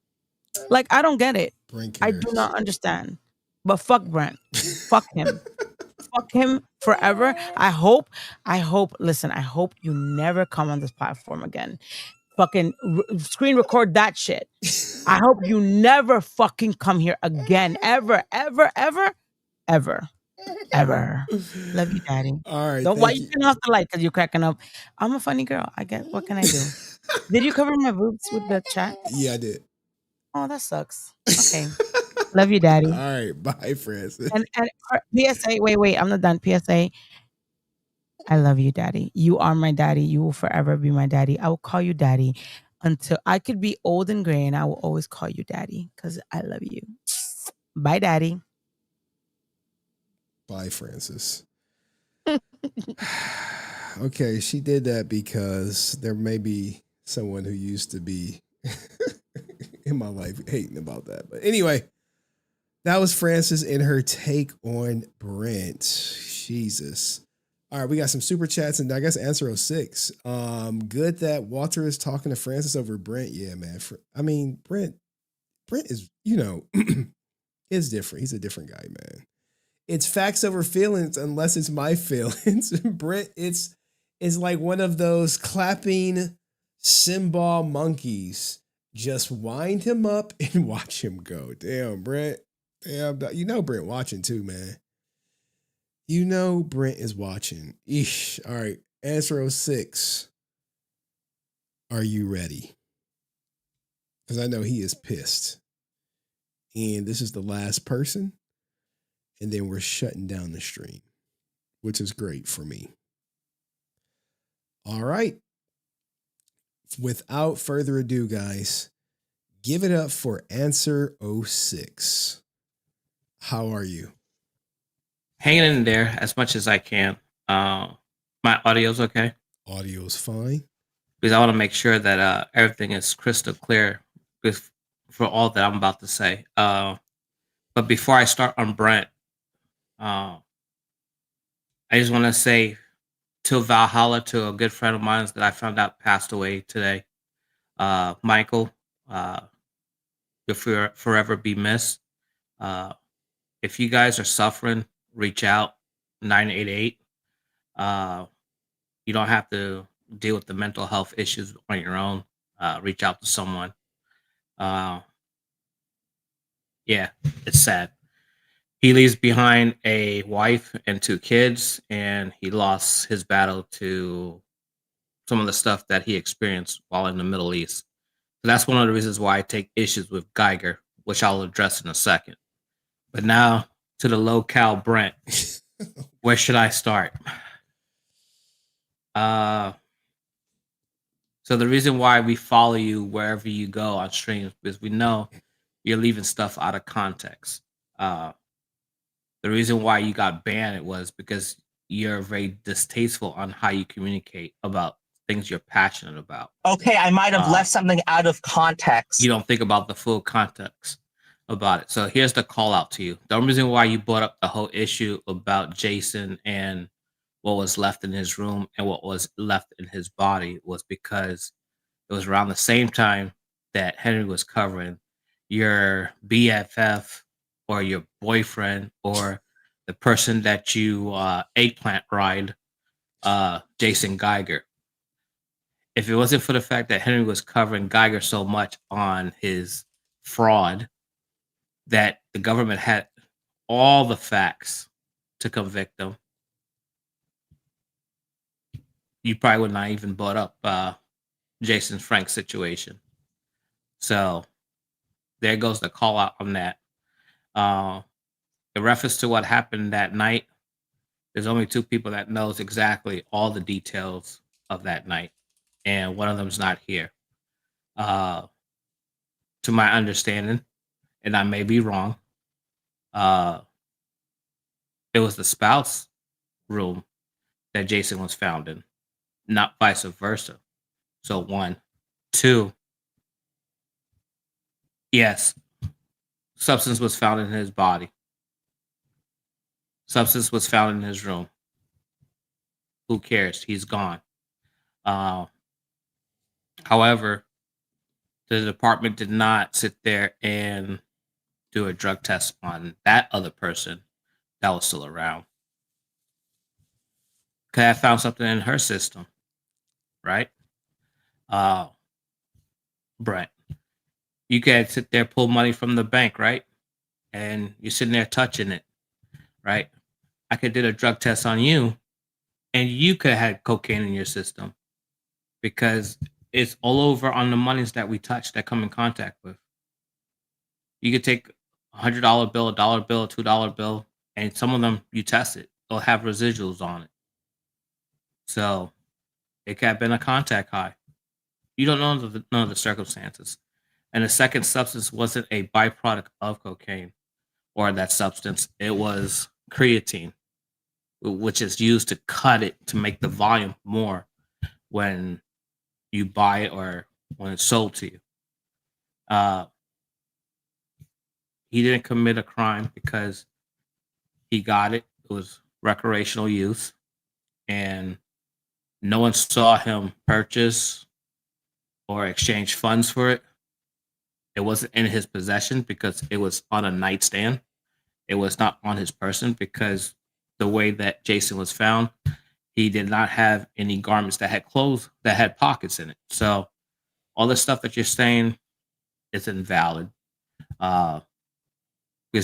Like, I don't get it. I do not understand. But fuck Brent. Fuck him. Fuck him forever. I hope, listen, I hope you never come on this platform again. Fucking screen record that shit. I hope you never fucking come here again. Ever, ever, ever, ever. Ever. Love you, Daddy. All right. Don't why you turn off the light because you're cracking up. I'm a funny girl. I get what can I do? Did you cover my boobs with the chat? Yeah, I did. Oh, that sucks. Okay. Love you, Daddy. All right. Bye, Francis. And PSA, wait, I'm not done. PSA. I love you, Daddy. You are my daddy. You will forever be my daddy. I will call you Daddy until I could be old and gray, and I will always call you Daddy because I love you. Bye, Daddy. Bye, Francis. Okay, she did that because there may be someone who used to be in my life hating about that. But anyway, that was Francis and her take on Brent. Jesus. All right, we got some super chats and I guess answer 06. Good that Walter is talking to Francis over Brent. Yeah, man. Brent is, is different. He's a different guy, man. It's facts over feelings unless it's my feelings. Brent, it's like one of those clapping cymbal monkeys. Just wind him up and watch him go. Damn, Brent. Damn, Brent watching too, man. Brent is watching. Eesh. All right. Answer 06. Are you ready? Because I know he is pissed. And this is the last person. And then we're shutting down the stream, which is great for me. All right. Without further ado, guys, give it up for answer 06. How are you? Hanging in there as much as I can. My audio's okay? Audio's fine. Because I want to make sure that everything is crystal clear for all that I'm about to say. But before I start on Brent, I just want to say to Valhalla, to a good friend of mine that I found out passed away today, Michael, you'll forever be missed. If you guys are suffering, reach out, 988. You don't have to deal with the mental health issues on your own. Reach out to someone. Yeah, it's sad. He leaves behind a wife and 2 kids, and he lost his battle to some of the stuff that he experienced while in the Middle East. So that's one of the reasons why I take issues with Geiger, which I'll address in a second. But now to the low-cal Brent. Where should I start? So the reason why we follow you wherever you go on streams is we know you're leaving stuff out of context. The reason why you got banned was because you're very distasteful on how you communicate about things you're passionate about. Okay, I might have left something out of context. You don't think about the full context about it. So here's the call out to you. The only reason why you brought up the whole issue about Jason and what was left in his room and what was left in his body was because it was around the same time that Henry was covering your BFF or your boyfriend or the person that you eggplant ride, Jason Geiger. If it wasn't for the fact that Henry was covering Geiger so much on his fraud, that the government had all the facts to convict him, you probably would not even brought up Jason Frank's situation. So there goes the call out on that. In reference to what happened that night, there's only two people that knows exactly all the details of that night, and one of them's not here. To my understanding, and I may be wrong, it was the spouse room that Jason was found in, not vice versa. So one, two, yes, substance was found in his body. Substance was found in his room. Who cares? He's gone. However, the department did not sit there and do a drug test on that other person that was still around. Could have found something in her system, right? Brent, you could sit there, pull money from the bank, right? And you're sitting there touching it, right? I could did a drug test on you, and you could have had cocaine in your system because it's all over on the monies that we touch that come in contact with. You could take $100 bill, a dollar bill, a $2 bill, and some of them you test it. They'll have residuals on it. So it could have been a contact high. You don't know none of the circumstances. And the second substance wasn't a byproduct of cocaine or that substance. It was creatine, which is used to cut it to make the volume more when you buy it or when it's sold to you. He didn't commit a crime because he got it. It was recreational use, and no one saw him purchase or exchange funds for it. It wasn't in his possession because it was on a nightstand. It was not on his person because the way that Jason was found, he did not have any garments that had clothes that had pockets in it. So all the stuff that you're saying is invalid because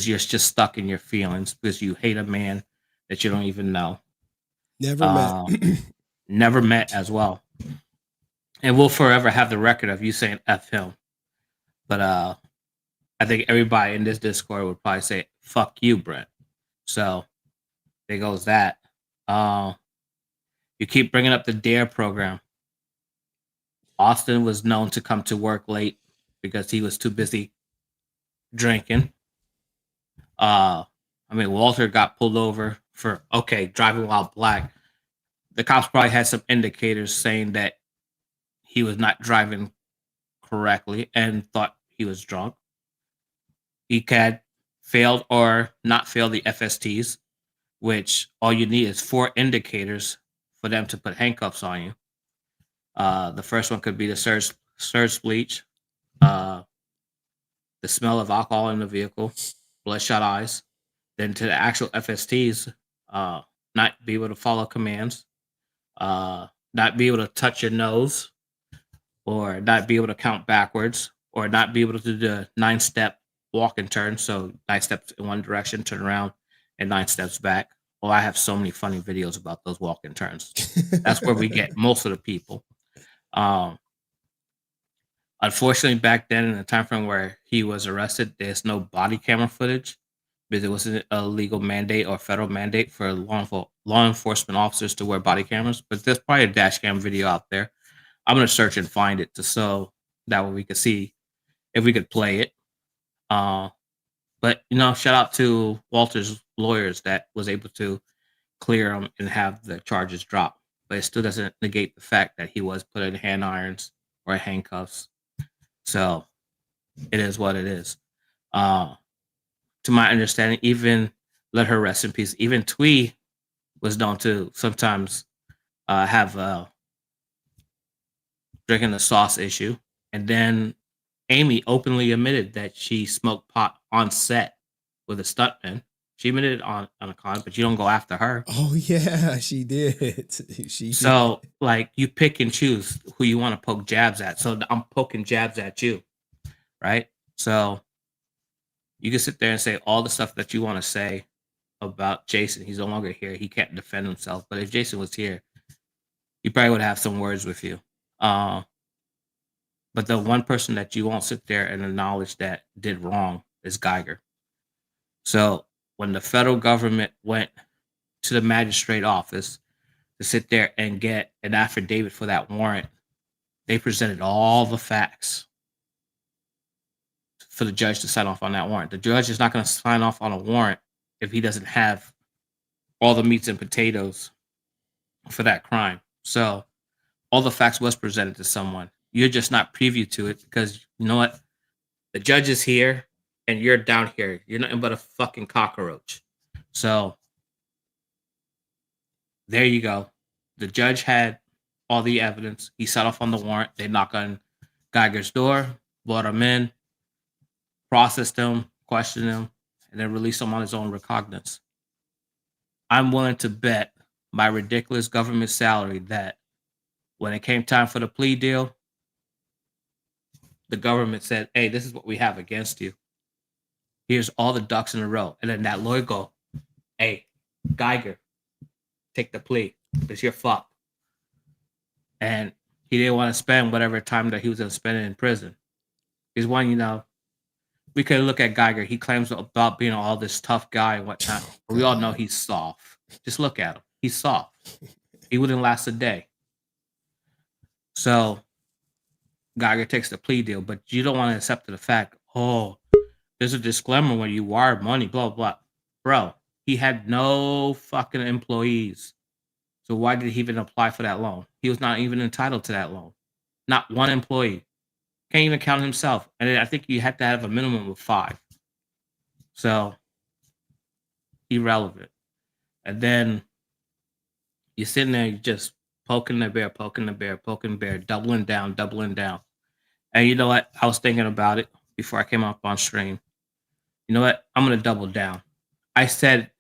you're just stuck in your feelings because you hate a man that you don't even know. Never met. Never met as well. And we'll forever have the record of you saying F him. But I think everybody in this Discord would probably say, fuck you, Brent. So there goes that. You keep bringing up the DARE program. Austin was known to come to work late because he was too busy drinking. Walter got pulled over for, driving while black. The cops probably had some indicators saying that he was not driving correctly and thought he was drunk. He had failed or not failed the FSTs, which all you need is 4 indicators for them to put handcuffs on you. The first one could be the surge bleach, the smell of alcohol in the vehicle, bloodshot eyes. Then to the actual FSTs, not be able to follow commands, not be able to touch your nose, or not be able to count backwards, or not be able to do the 9-step walk and turn. So 9 steps in one direction, turn around, and 9 steps back. Oh, I have so many funny videos about those walk and turns. That's where we get most of the people. Unfortunately, back then in the time frame where he was arrested, there's no body camera footage because it wasn't a legal mandate or federal mandate for law enforcement officers to wear body cameras. But there's probably a dash cam video out there. I'm gonna search and find it so that way we could see if we could play it. But shout out to Walter's lawyers that was able to clear him and have the charges dropped. But it still doesn't negate the fact that he was put in hand irons or handcuffs. So it is what it is. To my understanding, even let her rest in peace. Even Twee was known to sometimes have drinking the sauce issue. And then Amy openly admitted that she smoked pot on set with a stuntman. She admitted on a con, but you don't go after her. Oh yeah, she did. So like you pick and choose who you want to poke jabs at. So I'm poking jabs at you, right? So you can sit there and say all the stuff that you want to say about Jason. He's no longer here. He can't defend himself. But if Jason was here, he probably would have some words with you. But the one person that you won't sit there and acknowledge that did wrong is Geiger. So when the federal government went to the magistrate office to sit there and get an affidavit for that warrant, they presented all the facts for the judge to sign off on that warrant. The judge is not going to sign off on a warrant if he doesn't have all the meats and potatoes for that crime. So all the facts was presented to someone. You're just not privy to it because you know what? The judge is here and you're down here. You're nothing but a fucking cockroach. So there you go. The judge had all the evidence. He set off on the warrant. They knock on Geiger's door, brought him in, processed him, questioned him, and then released him on his own recognizance. I'm willing to bet my ridiculous government salary that when it came time for the plea deal, the government said, hey, this is what we have against you. Here's all the ducks in a row. And then that lawyer go, hey, Geiger, take the plea because you're fucked. And he didn't want to spend whatever time that he was going to spend in prison. He's one, we could look at Geiger. He claims about being all this tough guy and whatnot. But we all know he's soft. Just look at him. He's soft. He wouldn't last a day. So Geiger takes the plea deal, but you don't want to accept the fact, there's a disclaimer when you wire money, blah, blah. Bro, he had no fucking employees. So why did he even apply for that loan? He was not even entitled to that loan. Not one employee. Can't even count himself. And I think you have to have a minimum of 5. So, irrelevant. And then you're sitting there, you're just poking the bear, doubling down. And you know what? I was thinking about it before I came up on stream. You know what? I'm going to double down. I said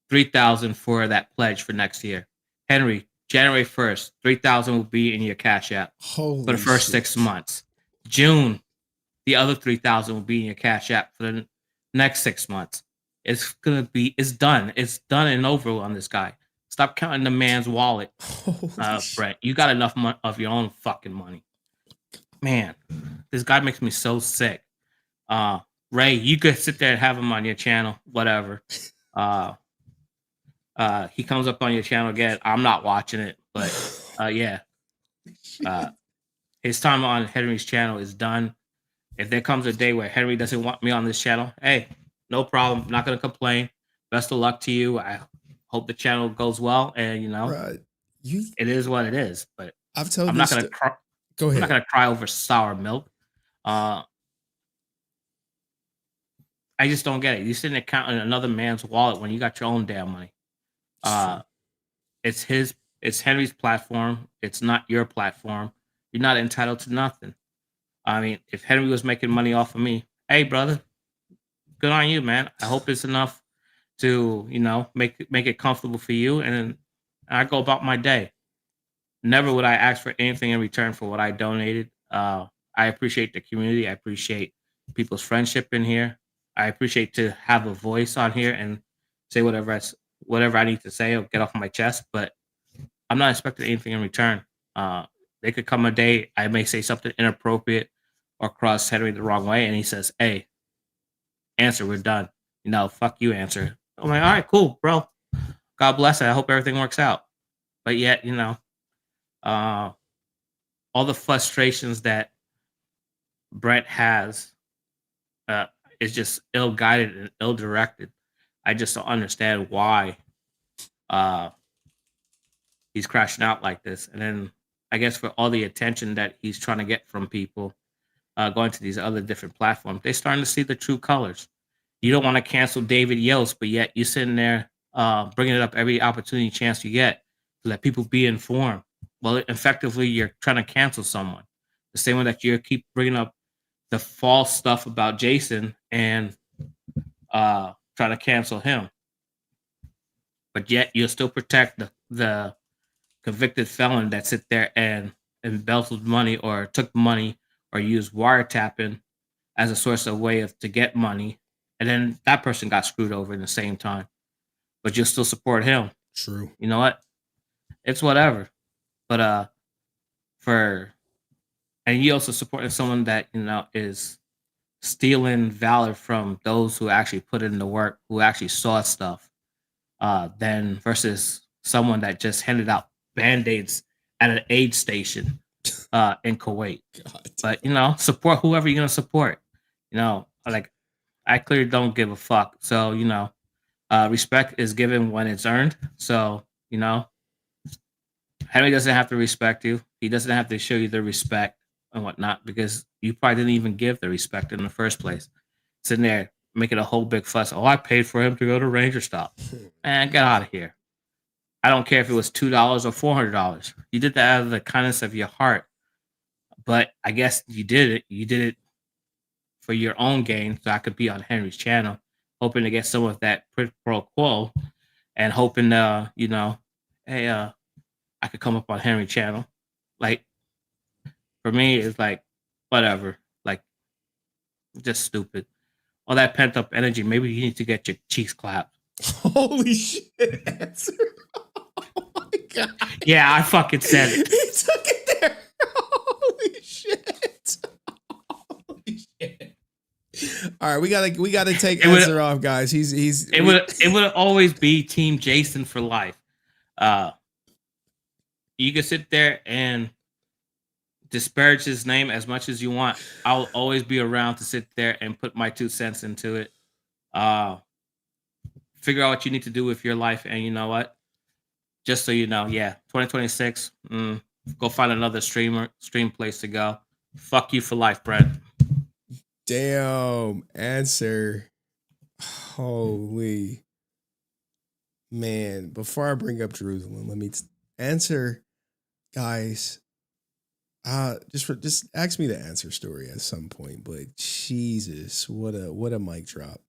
3,000 for that pledge for next year. Henry, January 1st, 3,000 will be in your Cash App for the first 6 months. June, the other 3,000 will be in your Cash App for the next 6 months. It's done. It's done and over on this guy. Stop counting the man's wallet, Brent. You got enough of your own fucking money. Man, this guy makes me so sick. Ray, you could sit there and have him on your channel, whatever. He comes up on your channel again. I'm not watching it, but yeah. His time on Henry's channel is done. If there comes a day where Henry doesn't want me on this channel, hey, no problem. I'm not going to complain. Best of luck to you. I hope the channel goes well. And, it is what it is. But I'm not going to cry. Go ahead. I'm not going to cry over sour milk. I just don't get it. You're sitting there counting another man's wallet when you got your own damn money. It's Henry's platform. It's not your platform. You're not entitled to nothing. I mean, if Henry was making money off of me, hey brother, good on you, man. I hope it's enough to, make it comfortable for you. And I go about my day. Never would I ask for anything in return for what I donated. I appreciate the community. I appreciate people's friendship in here. I appreciate to have a voice on here and say whatever I need to say or get off my chest, but I'm not expecting anything in return. There could come a day I may say something inappropriate or cross Henry the wrong way, and he says, hey, answer, we're done. Fuck you, answer. I'm like, all right, cool, bro. God bless it. I hope everything works out. But yet, all the frustrations that Brent has is just ill-guided and ill-directed. I just don't understand why he's crashing out like this. And then I guess for all the attention that he's trying to get from people going to these other different platforms, they're starting to see the true colors. You don't want to cancel David Yost, but yet you're sitting there bringing it up every opportunity chance you get to let people be informed. Well, effectively, you're trying to cancel someone. The same way that you keep bringing up the false stuff about Jason and try to cancel him, but yet you'll still protect the convicted felon that sit there and embezzled money or took money or used wiretapping as a source of way of to get money, and then that person got screwed over in the same time, but you'll still support him. True. You know what? It's whatever. But and you also supporting someone that is stealing valor from those who actually put in the work, who actually saw stuff, then versus someone that just handed out band-aids at an aid station in Kuwait. But support whoever you're gonna support. Like I clearly don't give a fuck. So respect is given when it's earned. So Henry doesn't have to respect you. He doesn't have to show you the respect and whatnot because you probably didn't even give the respect in the first place. Sitting there making a whole big fuss. Oh, I paid for him to go to Ranger Stop. Man, get out of here. I don't care if it was $2 or $400. You did that out of the kindness of your heart. But I guess you did it. You did it for your own gain, so I could be on Henry's channel, hoping to get some of that quid pro quo, and hoping, hey, I could come up on Henry's channel. Like, for me, it's like, whatever. Like, just stupid. All that pent up energy. Maybe you need to get your cheeks clapped. Holy shit. Oh my God. Yeah, I fucking said it. He took it there. Holy shit. Holy shit. All right, we gotta take Answer off, guys. It would always be Team Jason for life. You can sit there and disparage his name as much as you want. I'll always be around to sit there and put my 2 cents into it. Figure out what you need to do with your life, and you know what? Just so you know, 2026. Go find another stream place to go. Fuck you for life, Brent. Damn, Answer. Holy man! Before I bring up Jerusalem, let me Answer, guys. Just ask me the Answer story at some point. But Jesus, what a mic drop.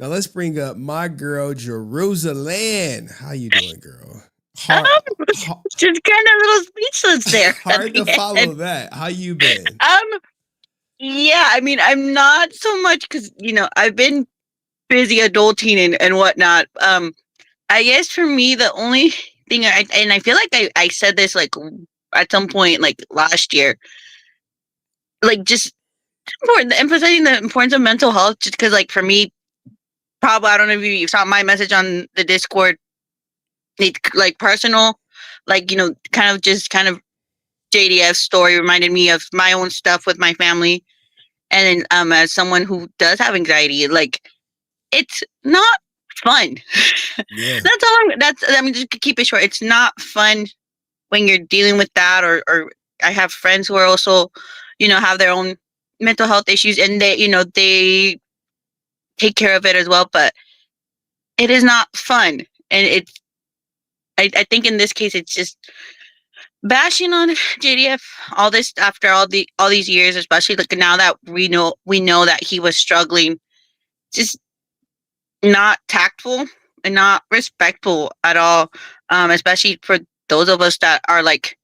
Now let's bring up my girl Jerusalem. How you doing, girl? Just kind of a little speechless there. Hard to follow that. How you been? Yeah, I mean, I'm not so much because I've been busy adulting and whatnot. I guess for me, the only thing I feel like I said this like at some point like last year, like just emphasizing the importance of mental health, just because like for me, probably I don't know if you saw my message on the Discord. It's like personal, like kind of JDF's story reminded me of my own stuff with my family, and then as someone who does have anxiety, like it's not fun. Yeah. Just to keep it short, it's not fun when you're dealing with that, or I have friends who are also have their own mental health issues, and they take care of it as well, but it is not fun. And I think in this case it's just bashing on JDF all this after all these years, especially like now that we know that he was struggling. Just not tactful and not respectful at all, especially for those of us that are like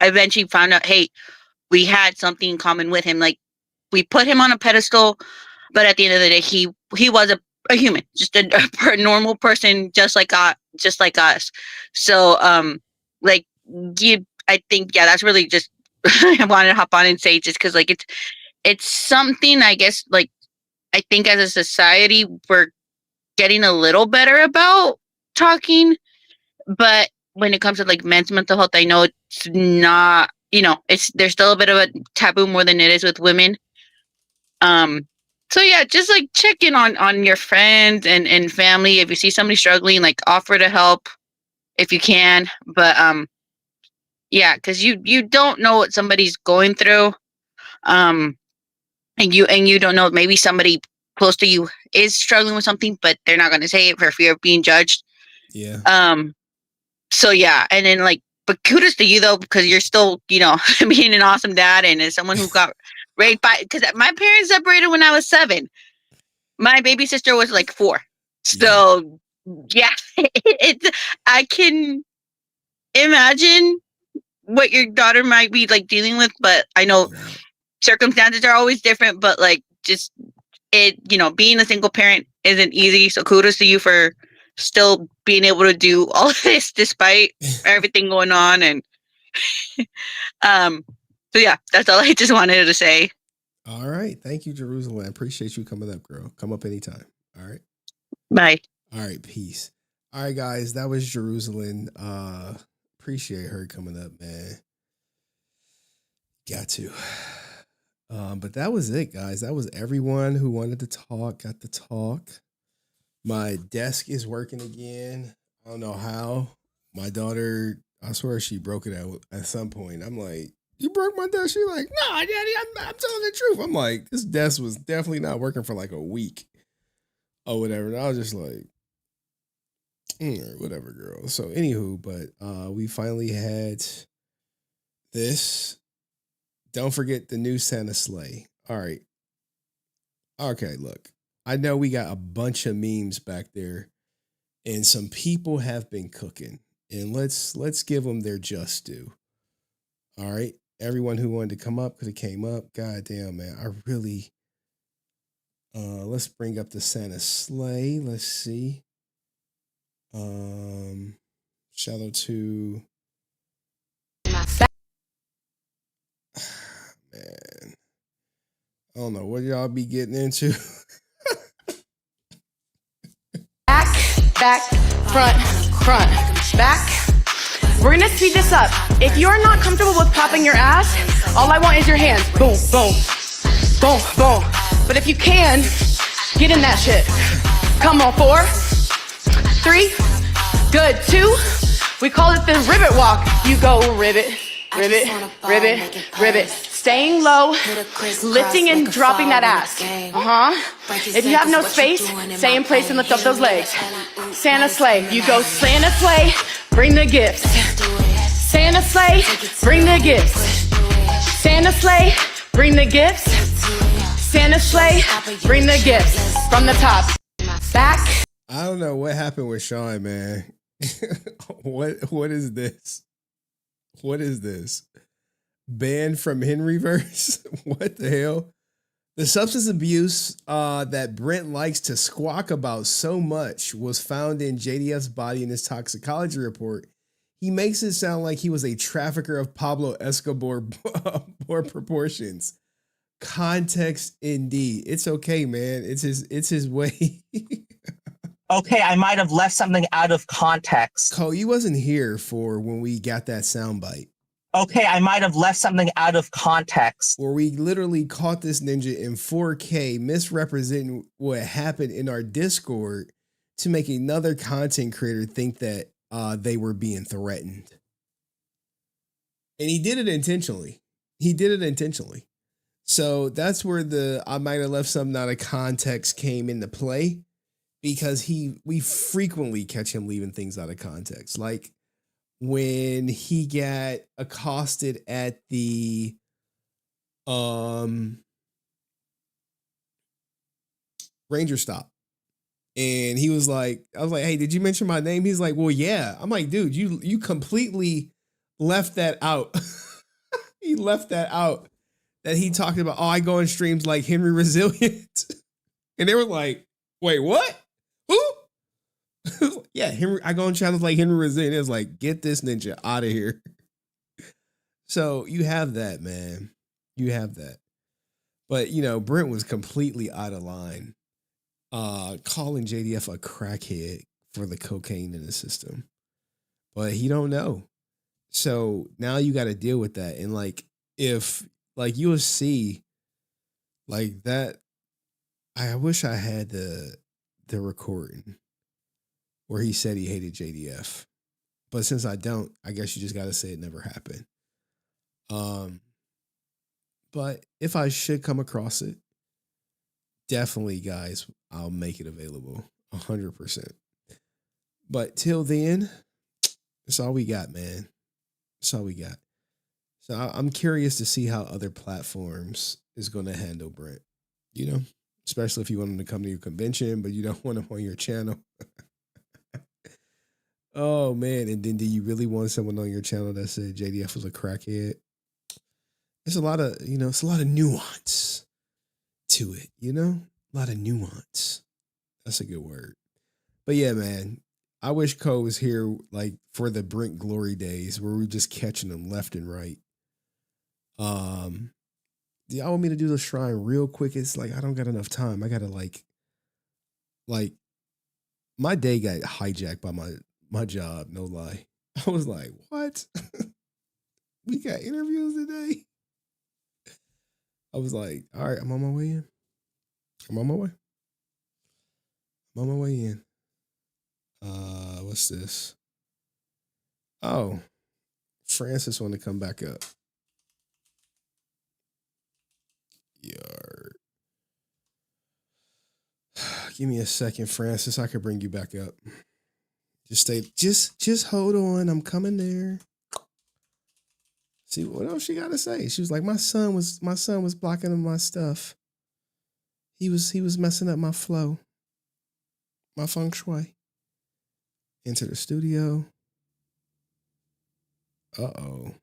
eventually found out, hey, we had something in common with him. Like we put him on a pedestal, but at the end of the day, he was a human, just a normal person, just like us. So I think that's really just I wanted to hop on and say, just because like it's something, I guess, like I think as a society we're getting a little better about talking, but when it comes to like men's mental health, I know it's not, there's still a bit of a taboo more than it is with women. So yeah, just like check in on your friends and family. If you see somebody struggling, like offer to help if you can. But yeah, because you don't know what somebody's going through. And you don't know, maybe somebody close to you is struggling with something, but they're not going to say it for fear of being judged. Yeah. So yeah, and then like, but kudos to you though, because you're still, being an awesome dad, and as someone who got raised by, because my parents separated when I was 7. My baby sister was like 4. So yeah, it's I can imagine what your daughter might be like dealing with, but I know circumstances are always different, but like just it, being a single parent isn't easy. So kudos to you for still being able to do all of this despite everything going on. And so yeah, that's all I just wanted to say. All right. Thank you, Jerusalem. I appreciate you coming up, girl. Come up anytime. All right. Bye. All right. Peace. All right, guys. That was Jerusalem. Appreciate her coming up, man. Got to. But that was it, guys. That was everyone who wanted to talk, got to talk. My desk is working again. I don't know how. My daughter, I swear she broke it at some point. I'm like, you broke my desk? She's like, no, Daddy, I'm telling the truth. I'm like, this desk was definitely not working for like a week or whatever. And I was just like, whatever, girl. So anywho, but we finally had this. Don't forget the new Santa sleigh. All right. Okay, look. I know we got a bunch of memes back there, and some people have been cooking. And let's give them their just due. All right. Everyone who wanted to come up could have came up. God damn, man. I really let's bring up the Santa sleigh. Let's see. Shadow 2. Man. I don't know what y'all be getting into. Back, front, back. We're gonna speed this up. If you're not comfortable with popping your ass, all I want is your hands. Boom, boom, boom, boom. But if you can, get in that shit. Come on, 4, 3, good, 2. We call it the ribbit walk. You go ribbit, ribbit, ribbit, ribbit. Staying low, lifting and dropping that ass. If you have no space, stay in place and lift up those legs. Santa sleigh. You go Santa sleigh, bring the gifts. Santa sleigh, bring the gifts. Santa sleigh, bring the gifts. Santa sleigh, bring the gifts. From the top. Back. I don't know what happened with Sean, man. What is this? What is this? Banned from Henryverse? What the hell? The substance abuse that Brent likes to squawk about so much was found in JDF's body in his toxicology report. He makes it sound like he was a trafficker of Pablo Escobar proportions. Context indeed. It's okay, man. It's his way. Okay, I might have left something out of context. Cole, you wasn't here for when we got that soundbite. Okay, I might have left something out of context. Where we literally caught this ninja in 4K misrepresenting what happened in our Discord to make another content creator think that they were being threatened. And he did it intentionally. So that's where the I might have left something out of context came into play, because we frequently catch him leaving things out of context. Like when he got accosted at the Ranger stop. And he was like, I was like, hey, did you mention my name? He's like, well, yeah. I'm like, dude, you completely left that out. He left that out, that he talked about, oh, I go on streams like Henry Resilient. And they were like, wait, what? Who? Yeah, Henry. I go on channels like Henry Resilient. It was like, get this ninja out of here. So you have that, man. You have that. But, Brent was completely out of line. Calling JDF a crackhead for the cocaine in the system. But he don't know. So now you got to deal with that. And if you'll see that, I wish I had the recording where he said he hated JDF. But since I don't, I guess you just got to say it never happened. But if I should come across it, definitely, guys, I'll make it available 100%. But till then, that's all we got, man. That's all we got. So I'm curious to see how other platforms is going to handle Brent. especially if you want them to come to your convention, but you don't want them on your channel. Oh man! And then, do you really want someone on your channel that said JDF was a crackhead? There's a lot of, it's a lot of nuance to it. A lot of nuance. That's a good word. But yeah, man, I wish Cole was here like for the Brent glory days where we're just catching them left and right. Do y'all want me to do the shrine real quick? It's like I don't got enough time. I gotta like my day got hijacked by my job, no lie. I was like, what? We got interviews today? I was like, all right, I'm on my way in. I'm on my way. I'm on my way in. What's this? Oh, Francis want to come back up. Yard. Give me a second, Francis. I could bring you back up. Just hold on. I'm coming there. See what else she got to say. She was like, my son was blocking my stuff. He was messing up my flow, my feng shui. Enter the studio. Uh-oh.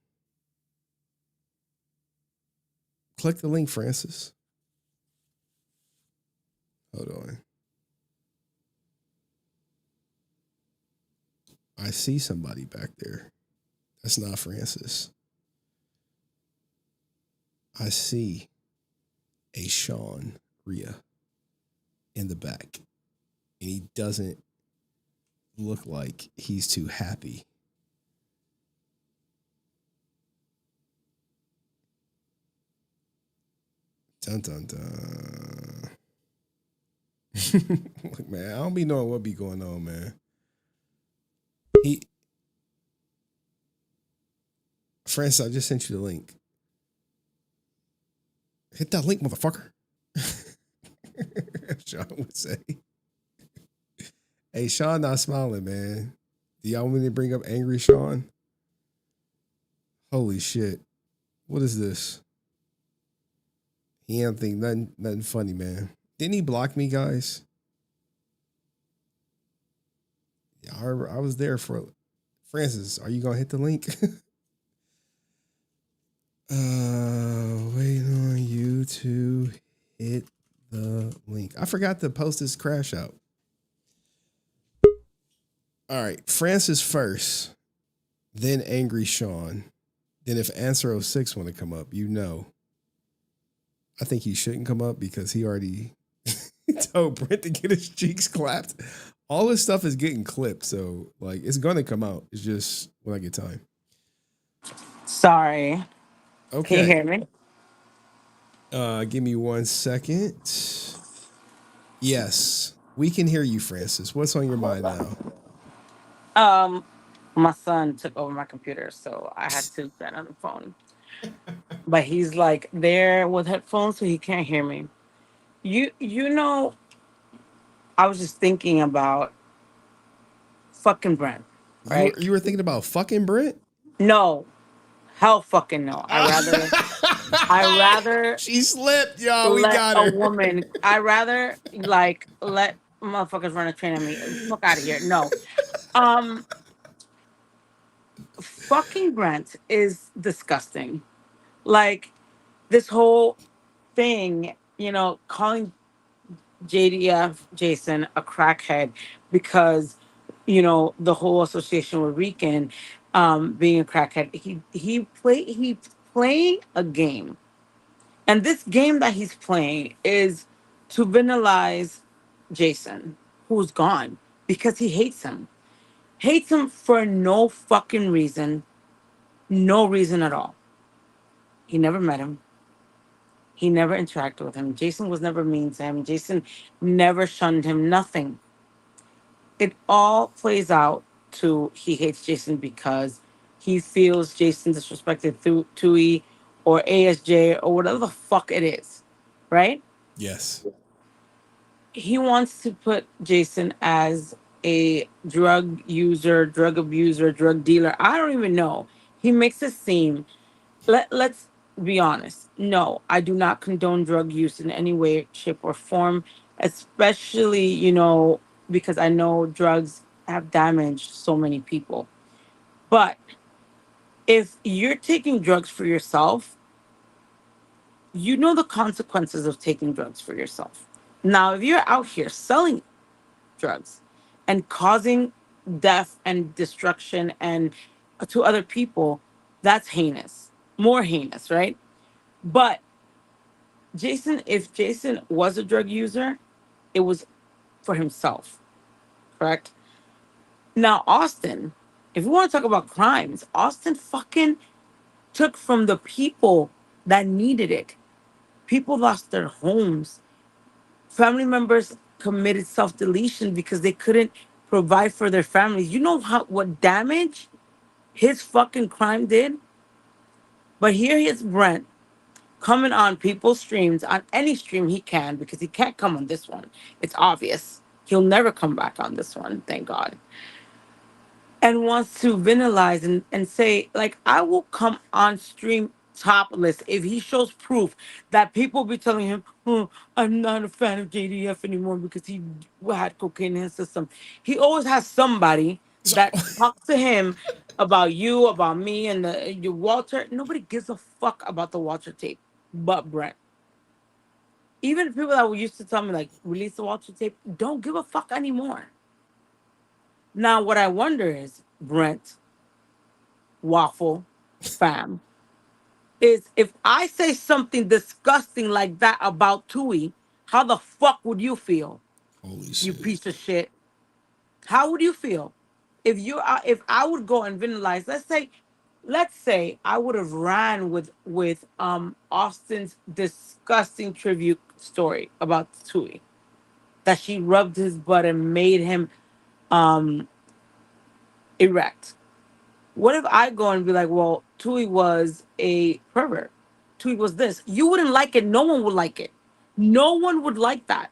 Click the link, Francis. Hold on. I see somebody back there. That's not Francis. I see a Sean Ria in the back. And he doesn't look like he's too happy. Dun dun dun. Look, man, I don't be knowing what be going on, man. Francis, I just sent you the link. Hit that link, motherfucker. Sean would say. Hey, Sean not smiling, man. Do y'all want me to bring up Angry Sean? Holy shit. What is this? He ain't think nothing funny, man. Didn't he block me, guys? Yeah, I was there for Francis. Are you gonna hit the link? Waiting on you to hit the link. I forgot to post this crash out. All right, Francis first, then Angry Sean. Then if Answer 06 want to come up, I think he shouldn't come up because he already told Brent to get his cheeks clapped. All this stuff is getting clipped, so like it's gonna come out. It's just when I get time. Sorry. Okay. Can you hear me? Give me 1 second. Yes, we can hear you, Francis. What's on your mind now? My son took over my computer, so I had to get on the phone. But he's like there with headphones, so he can't hear me. You know, I was just thinking about fucking Brent, right? You were thinking about fucking Brent? No, hell fucking no. I rather she slipped, y'all. We let got her. a woman. I rather like let motherfuckers run a train on me. Fuck out of here. No. Fucking Brent is disgusting. Like this whole thing, calling JDF Jason a crackhead because the whole association with Rican being a crackhead. He's playing a game, and this game that he's playing is to villainize Jason, who's gone because he hates him for no fucking reason, no reason at all. He never met him. He never interacted with him. Jason was never mean to him. Jason never shunned him, nothing. It all plays out to he hates Jason because he feels Jason disrespected through Tui or ASJ or whatever the fuck it is, right? Yes. He wants to put Jason as a drug user, drug abuser, drug dealer. I don't even know. He makes it seem. Let's be honest. No, I do not condone drug use in any way, shape, or form, especially, because I know drugs have damaged so many people. But if you're taking drugs for yourself, you know the consequences of taking drugs for yourself. Now, if you're out here selling drugs and causing death and destruction and to other people, that's heinous, more heinous, right? But if Jason was a drug user, it was for himself, correct? Now, Austin, if we want to talk about crimes, Austin fucking took from the people that needed it. People lost their homes. Family members committed self-deletion because they couldn't provide for their families. You know what damage his fucking crime did? But here is Brent coming on people's streams, on any stream he can, because he can't come on this one. It's obvious. He'll never come back on this one, thank God. And wants to vanilize and say, like, I will come on stream topless if he shows proof that people be telling him, oh, I'm not a fan of JDF anymore because he had cocaine in his system. He always has somebody that talks to him about you, about me, and your Walter. Nobody gives a fuck about the Walter tape but Brent. Even the people that were used to tell me, like, release the Walter tape, don't give a fuck anymore. Now, what I wonder is, Brent, Waffle, Pham, is if I say something disgusting like that about Tui, how the fuck would you feel? Holy You shit. piece of shit. How would you feel if I would go and vandalize? Let's say I would have ran with Austin's disgusting tribute story about Tui, that she rubbed his butt and made him um erect. What if I go and be like, well, Tui was a pervert. Tui was this. You wouldn't like it. No one would like it. No one would like that.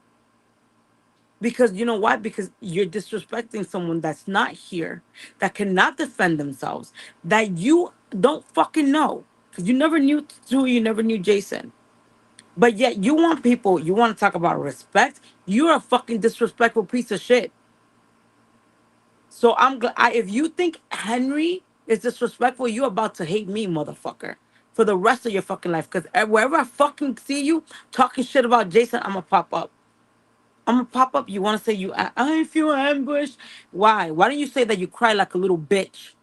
Because you know why? Because you're disrespecting someone that's not here, that cannot defend themselves, that you don't fucking know. Because you never knew Tui, you never knew Jason. But yet you want to talk about respect. You're a fucking disrespectful piece of shit. So I'm glad. If you think Henry is disrespectful, you're about to hate me, motherfucker, for the rest of your fucking life. Because wherever I fucking see you talking shit about Jason, I'm gonna pop up. I'm gonna pop up. You want to say I feel ambushed? Why? Why don't you say that you cry like a little bitch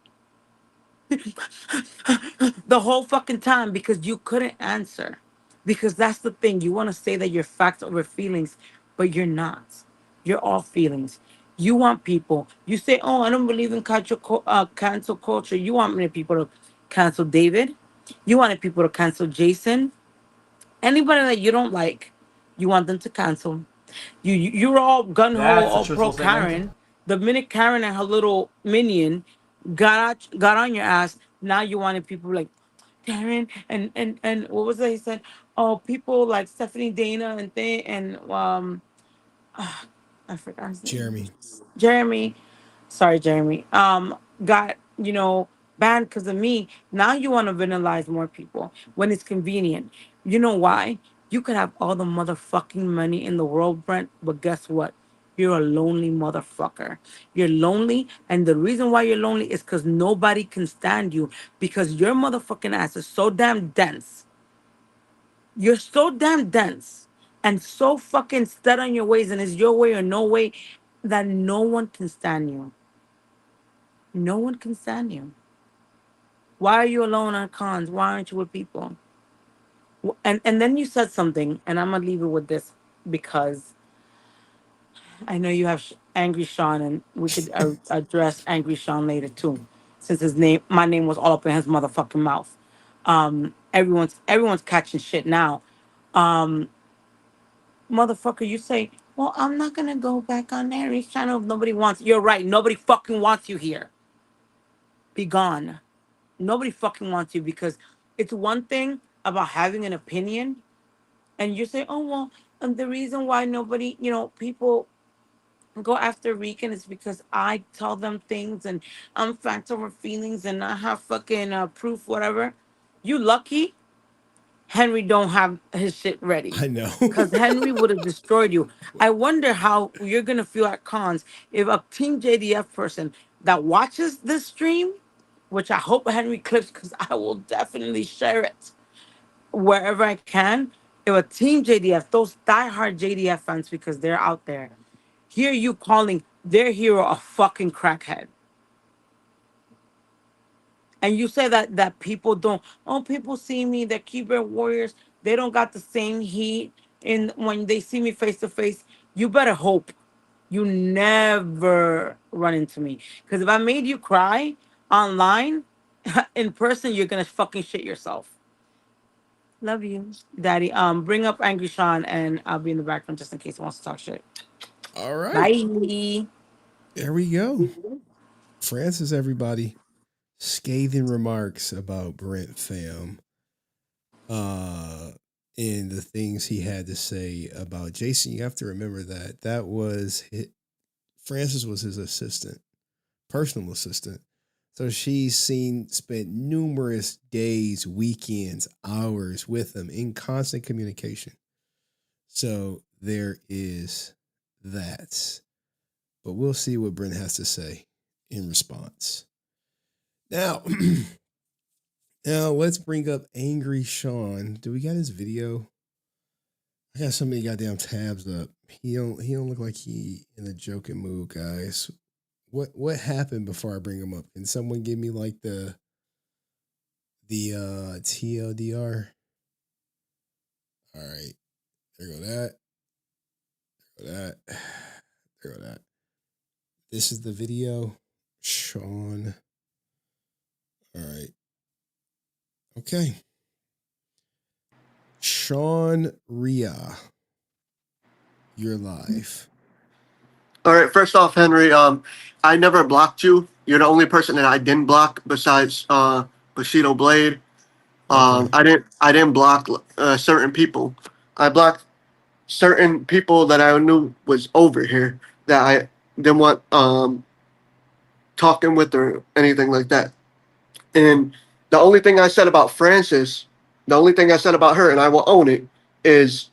the whole fucking time because you couldn't answer? Because that's the thing. You want to say that you're facts over feelings, but you're not. You're all feelings. You want people. You say, "Oh, I don't believe in cancel culture." You want many people to cancel David. You wanted people to cancel Jason. Anybody that you don't like, you want them to cancel. You're all gun ho, That's a all pro truthful statement. Karen. The minute Karen and her little minion got on your ass, now you wanted people like Karen and what was that he said? Oh, people like Stephanie Dana and I forgot his name. Jeremy. Jeremy. Sorry, Jeremy. Got, banned because of me. Now you want to vandalize more people when it's convenient. You know why? You could have all the motherfucking money in the world, Brent, but guess what? You're a lonely motherfucker. You're lonely, and the reason why you're lonely is because nobody can stand you because your motherfucking ass is so damn dense. You're so damn dense and so fucking set on your ways, and it's your way or no way that no one can stand you. No one can stand you. Why are you alone on cons? Why aren't you with people? And then you said something, and I'm gonna leave it with this because I know you have angry Sean, and we could address angry Sean later too, since my name was all up in his motherfucking mouth. Everyone's catching shit now. Um, Motherfucker, you say, well, I'm not gonna go back on Harry's channel if nobody wants. You're right. Nobody fucking wants you here. Be gone. Nobody fucking wants you because it's one thing about having an opinion, and you say, oh well, and the reason why nobody, people go after Rican is because I tell them things and I'm facts over feelings and I have fucking proof, whatever. You lucky Henry don't have his shit ready. I know. Because Henry would have destroyed you. I wonder how you're gonna feel at cons if a Team JDF person that watches this stream, which I hope Henry clips because I will definitely share it wherever I can. If a Team JDF, those diehard JDF fans, because they're out there, hear you calling their hero a fucking crackhead. And you say that people don't, oh, people see me, they're keyboard warriors, they don't got the same heat. And when they see me face to face, you better hope you never run into me. Because if I made you cry online, in person, you're gonna fucking shit yourself. Love you, Daddy. Bring up Angry Sean and I'll be in the background just in case he wants to talk shit. All right. Bye. There we go. Francis, everybody. Scathing remarks about Brent Pham. And the things he had to say about Jason. You have to remember that was Francis was his assistant, personal assistant. So she's spent numerous days, weekends, hours with him in constant communication. So there is that. But we'll see what Brent has to say in response. Now, let's bring up Angry Sean. Do we got his video? I got so many goddamn tabs up. He don't look like he in a joking mood, guys. What happened before I bring him up? Can someone give me like the TLDR? All right. There go that. There go that. There go that. This is the video. Sean. All right. Okay. Sean Ria. You're live. All right. First off, Henry, I never blocked you. You're the only person that I didn't block besides Bushido Blade. I didn't block certain people. I blocked certain people that I knew was over here that I didn't want talking with or anything like that. And the only thing I said about Francis, the only thing I said about her, and I will own it, is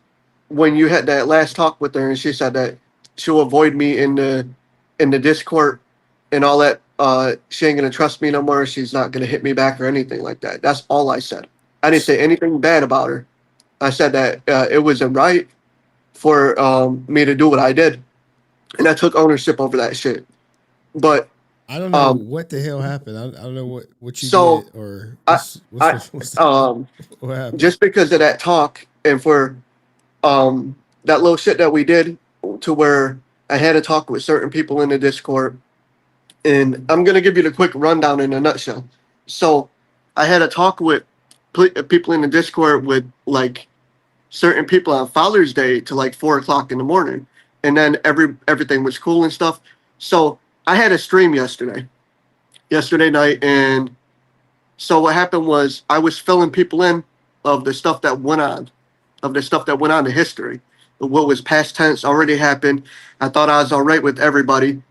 when you had that last talk with her and she said that she'll avoid me in the Discord and all that. She ain't gonna trust me no more. She's not gonna hit me back or anything like that. That's all I said. I didn't say anything bad about her. I said that it wasn't right for me to do what I did, and I took ownership over that shit. But I don't know what the hell happened. I don't know what you did or what happened. Just because of that talk and for that little shit that we did, to where I had a talk with certain people in the Discord, and I'm gonna give you the quick rundown in a nutshell. So I had a talk with people in the Discord with like certain people on Father's Day to like 4:00 in the morning, and then everything was cool and stuff. So I had a stream yesterday night, and so what happened was I was filling people in of the stuff that went on, in history. What was past tense already happened. I thought I was all right with everybody.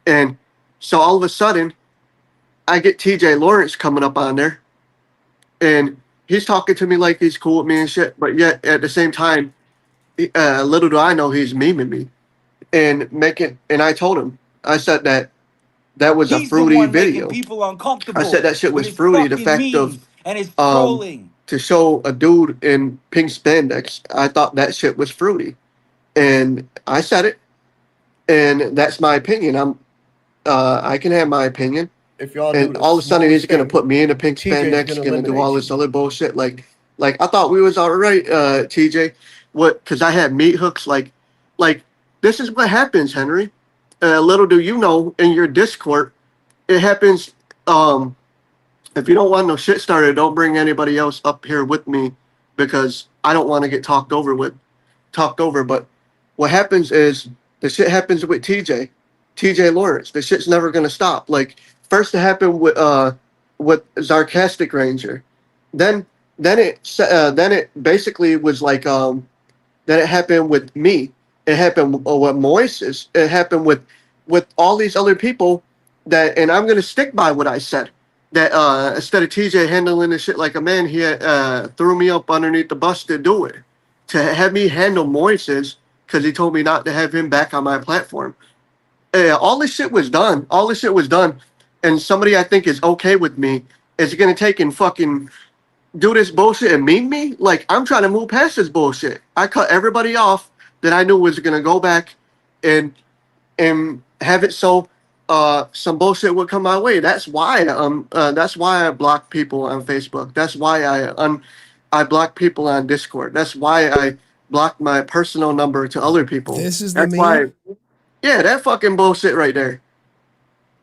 And so all of a sudden, I get TJ Lawrence coming up on there, and he's talking to me like he's cool with me and shit, but yet at the same time, little do I know he's memeing me and I told him, I said that was a fruity video. People uncomfortable. I said that shit was fruity. The fact of and his trolling. To show a dude in pink spandex, I thought that shit was fruity, and I said it, and that's my opinion. I can have my opinion. If y'all And all of a sudden he's gonna put me in a pink spandex, gonna do all this other bullshit. Like I thought we was all right, TJ. What? Because I had meat hooks. Like this is what happens, Henry. Little do you know, in your Discord, it happens. If you don't want no shit started, don't bring anybody else up here with me, because I don't want to get talked over. But what happens is the shit happens with TJ Lawrence. The shit's never gonna stop. Like first it happened with Sarcastic Ranger, then it basically was like then it happened with me. It happened with Moises. It happened with all these other people and I'm gonna stick by what I said. that instead of TJ handling this shit like a man, he threw me up underneath the bus to do it, to have me handle Moises because he told me not to have him back on my platform. All this shit was done. All this shit was done, and somebody I think is okay with me is gonna take and fucking do this bullshit and meme me. Like, I'm trying to move past this bullshit. I cut everybody off that I knew was gonna go back and have it so some bullshit would come my way. That's why I block people on Facebook. That's why I block people on Discord. That's why I block my personal number to other people. This is the That's meme? why. Yeah, that fucking bullshit right there.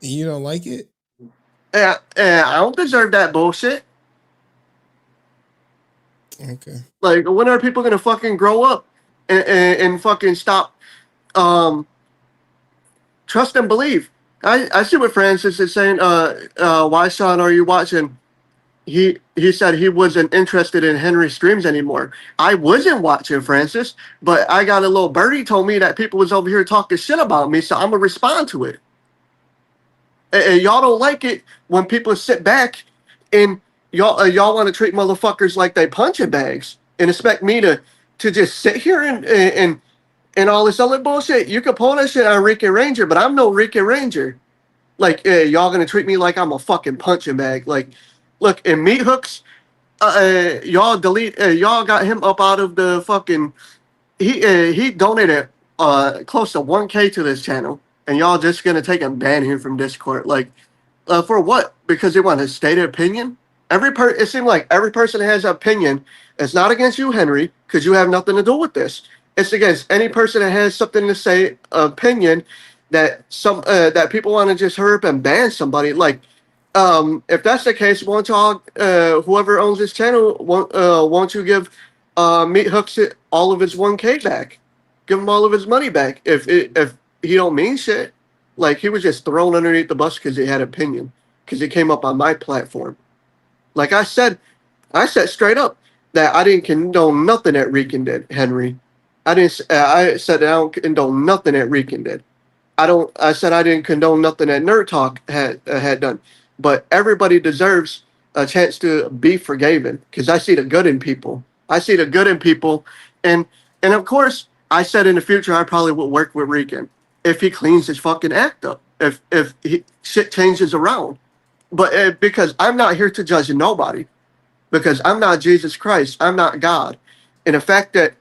You don't like it? Yeah, I don't deserve that bullshit. Okay. Like, when are people gonna fucking grow up and fucking stop trust and believe? I see what Francis is saying. Why, Sean, are you watching? He said he wasn't interested in Henry streams anymore. I wasn't watching, Francis, but I got a little birdie told me that people was over here talking shit about me, so I'm gonna respond to it. And y'all don't like it when people sit back and y'all want to treat motherfuckers like they punching bags and expect me to just sit here and all this other bullshit. You can pull that shit on Ricky Ranger, but I'm no Ricky Ranger. Like, y'all gonna treat me like I'm a fucking punching bag. Like, look, in Meat Hooks, y'all got him up out of the fucking. He donated close to 1K to this channel, and y'all just gonna take and ban him from Discord. Like, for what? Because they want to state an opinion. It seemed like every person has an opinion. It's not against you, Henry, because you have nothing to do with this. It's against any person that has something to say, opinion that people want to just hurry up and ban somebody. Like, if that's the case, won't y'all, whoever owns this channel, won't you give Meat Hooks all of his 1K back? Give him all of his money back. If he don't mean shit, like, he was just thrown underneath the bus because he had opinion, because he came up on my platform. Like I said straight up that I didn't condone nothing that Rican did, Henry. I said that I don't condone nothing that Rican did. I said I didn't condone nothing that Nerd Talk had done. But everybody deserves a chance to be forgiven, because I see the good in people. And of course, I said in the future I probably would work with Rican if he cleans his fucking act up. If shit changes around. But because I'm not here to judge nobody, because I'm not Jesus Christ, I'm not God. And the fact that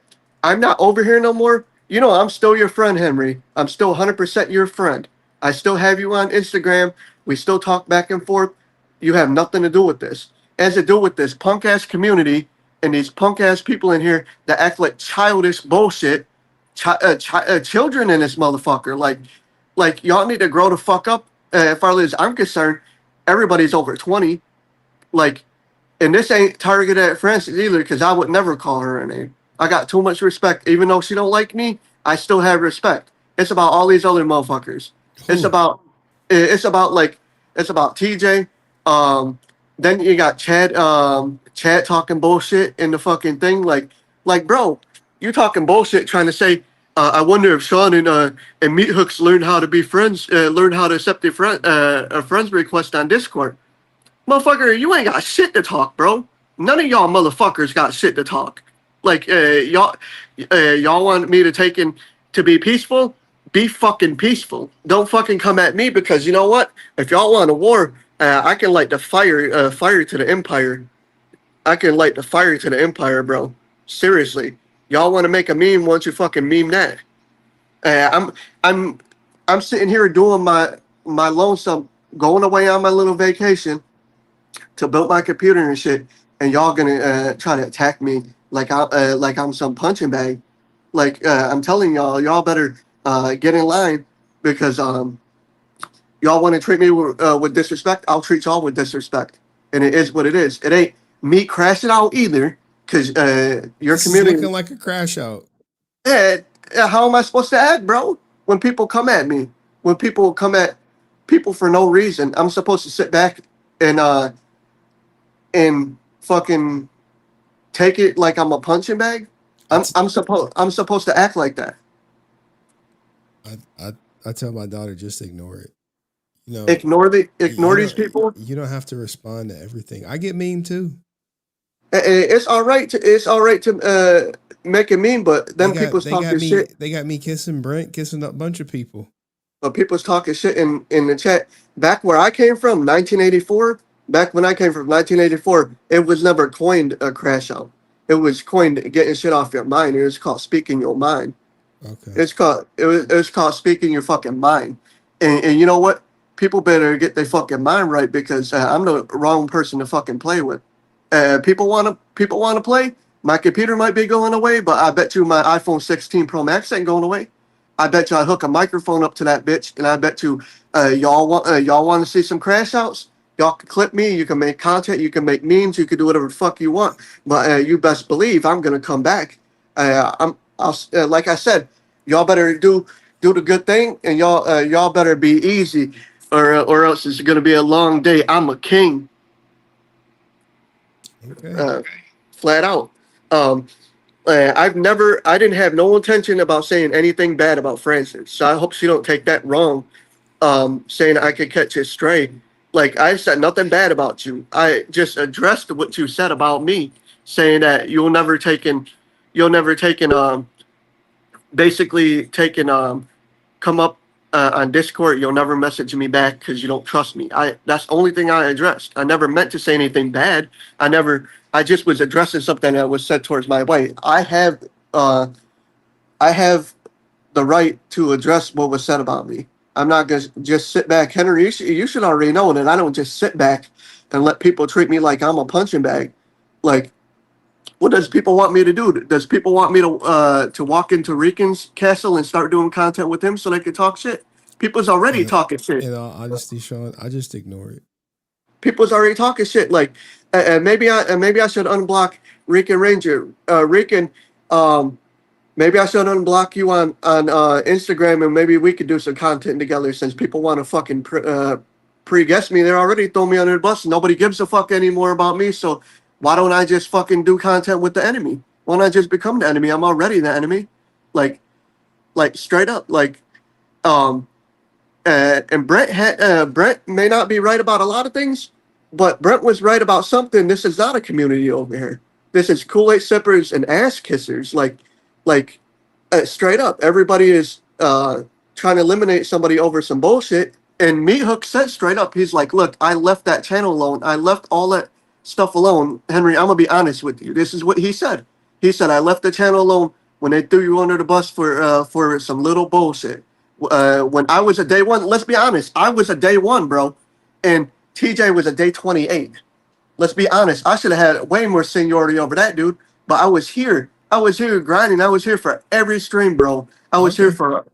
I'm not over here no more, I'm still your friend, Henry. I'm still 100% your friend. I still have you on Instagram. We still talk back and forth. You have nothing to do with this. It has to do with this punk ass community and these punk ass people in here that act like childish bullshit, children in this motherfucker. Like y'all need to grow the fuck up. As far as I'm concerned, everybody's over 20. Like, and this ain't targeted at Francis either, because I would never call her a name. I got too much respect. Even though she don't like me, I still have respect. It's about all these other motherfuckers. It's about TJ. Then you got Chad talking bullshit in the fucking thing. Like, bro, you talking bullshit trying to say, I wonder if Sean and Meat Hooks learned how to be friends, learned how to accept a friends request on Discord. Motherfucker, you ain't got shit to talk, bro. None of y'all motherfuckers got shit to talk. Like, y'all want me to to be peaceful? Be fucking peaceful. Don't fucking come at me, because you know what? If y'all want a war, I can light the fire to the empire. I can light the fire to the empire, bro. Seriously. Y'all want to make a meme? Why don't you fucking meme that? I'm sitting here doing my lonesome, going away on my little vacation to build my computer and shit, and y'all gonna try to attack me like I'm some punching bag. Like, I'm telling y'all better get in line, because y'all want to treat me with disrespect. I'll treat y'all with disrespect, and it is what it is. It ain't me crashing out either, because your This community is looking like a crash out. How am I supposed to act, bro? When people come at me, when people come at people for no reason, I'm supposed to sit back and fucking take it like I'm a punching bag. I'm supposed to act like that. I tell my daughter, just ignore it. You know, Ignore you these people. You don't have to respond to everything. I get mean too. It's all right to make it mean, but them people's They got talking me shit. they got me kissing Brent, kissing a bunch of people. But people's talking shit in the chat. Back where I came from, 1984. Back when I came from 1984, it was never coined a crash out. It was coined getting shit off your mind. It was called speaking your mind. Okay. It was called speaking your fucking mind. And you know what? People better get their fucking mind right because I'm the wrong person to fucking play with. People wanna play. My computer might be going away, but I bet you my iPhone 16 Pro Max ain't going away. I bet you I hook a microphone up to that bitch, and I bet you y'all want to see some crash outs. Y'all can clip me. You can make content. You can make memes. You can do whatever the fuck you want. But you best believe I'm gonna come back. Like I said, y'all better do the good thing, and y'all better be easy, or else it's gonna be a long day. I'm a king. Okay. Flat out. Um, I didn't have no intention about saying anything bad about Francis. So I hope she don't take that wrong. Saying I could catch it straight. Like I said nothing bad about you. I just addressed what you said about me, saying that you'll never taken, basically taken, come up on Discord. You'll never message me back because you don't trust me. That's the only thing I addressed. I never meant to say anything bad. I just was addressing something that was said towards my wife. I have the right to address what was said about me. I'm not gonna just sit back, Henry. You should already know that I don't just sit back and let people treat me like I'm a punching bag. Like, what does people want me to do? Does people want me to walk into Rican's castle and start doing content with him so they can talk shit? People's already talking shit. In all honesty, Sean, I just ignore it. People's already talking shit. Like, maybe I should unblock Rican Ranger. Rican, maybe I should unblock you on Instagram, and maybe we could do some content together. Since people want to fucking pre-guess me, they're already throwing me under the bus. Nobody gives a fuck anymore about me. So why don't I just fucking do content with the enemy? Why don't I just become the enemy? I'm already the enemy. Like straight up. Um, and Brent may not be right about a lot of things, but Brent was right about something. This is not a community over here. This is Kool-Aid sippers and ass kissers. Like straight up, everybody is trying to eliminate somebody over some bullshit. And Meat Hook said straight up, he's like, "Look, I left that channel alone. I left all that stuff alone." Henry, I'm gonna be honest with you. This is what he said. He said, "I left the channel alone when they threw you under the bus for some little bullshit." When I was a day one, let's be honest, I was a day one, bro, and TJ was a day 28. Let's be honest. I should have had way more seniority over that dude, but I was here. I was here grinding. I was here for every stream, bro. I was here for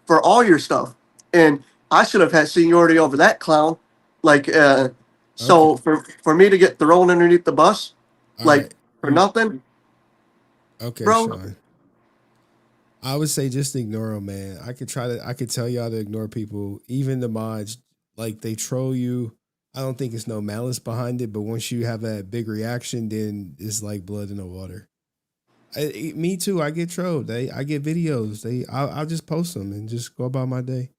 all your stuff, and I should have had seniority over that clown. Like, so for me to get thrown underneath the bus, like for nothing, Okay, bro. Sean. I would say just ignore them, man. I could tell y'all to ignore people, even the mods. Like they troll you. I don't think it's no malice behind it, but once you have that big reaction, then it's like blood in the water. Me too. I get trolled. I get videos. I'll just post them and just go about my day.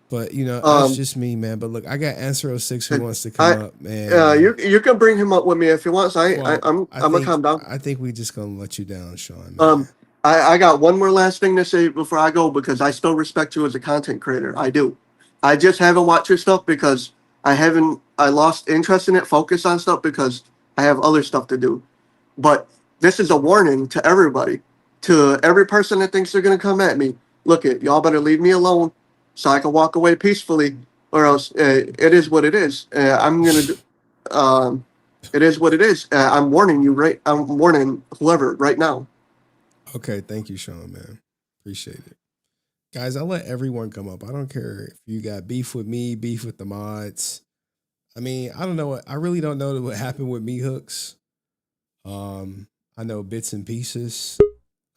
But you know, that's just me, man. But look, I got Answer 06 who wants to come up, man. You can bring him up with me if you want. So I'm gonna calm down. I think we just gonna let you down, Sean. Man. I got one more last thing to say before I go because I still respect you as a content creator. I do. I just haven't watched your stuff because I lost interest in it, focus on stuff because I have other stuff to do. But this is a warning to everybody, to every person that thinks they're gonna come at me. Look, y'all better leave me alone so I can walk away peacefully, or else it is what it is. It is what it is. I'm warning you, right? I'm warning whoever right now. Okay, thank you, Sean, man. Appreciate it. Guys, I'll let everyone come up. I don't care if you got beef with me, beef with the mods. I mean, I don't know. I really don't know what happened with Me Hooks. I know bits and pieces.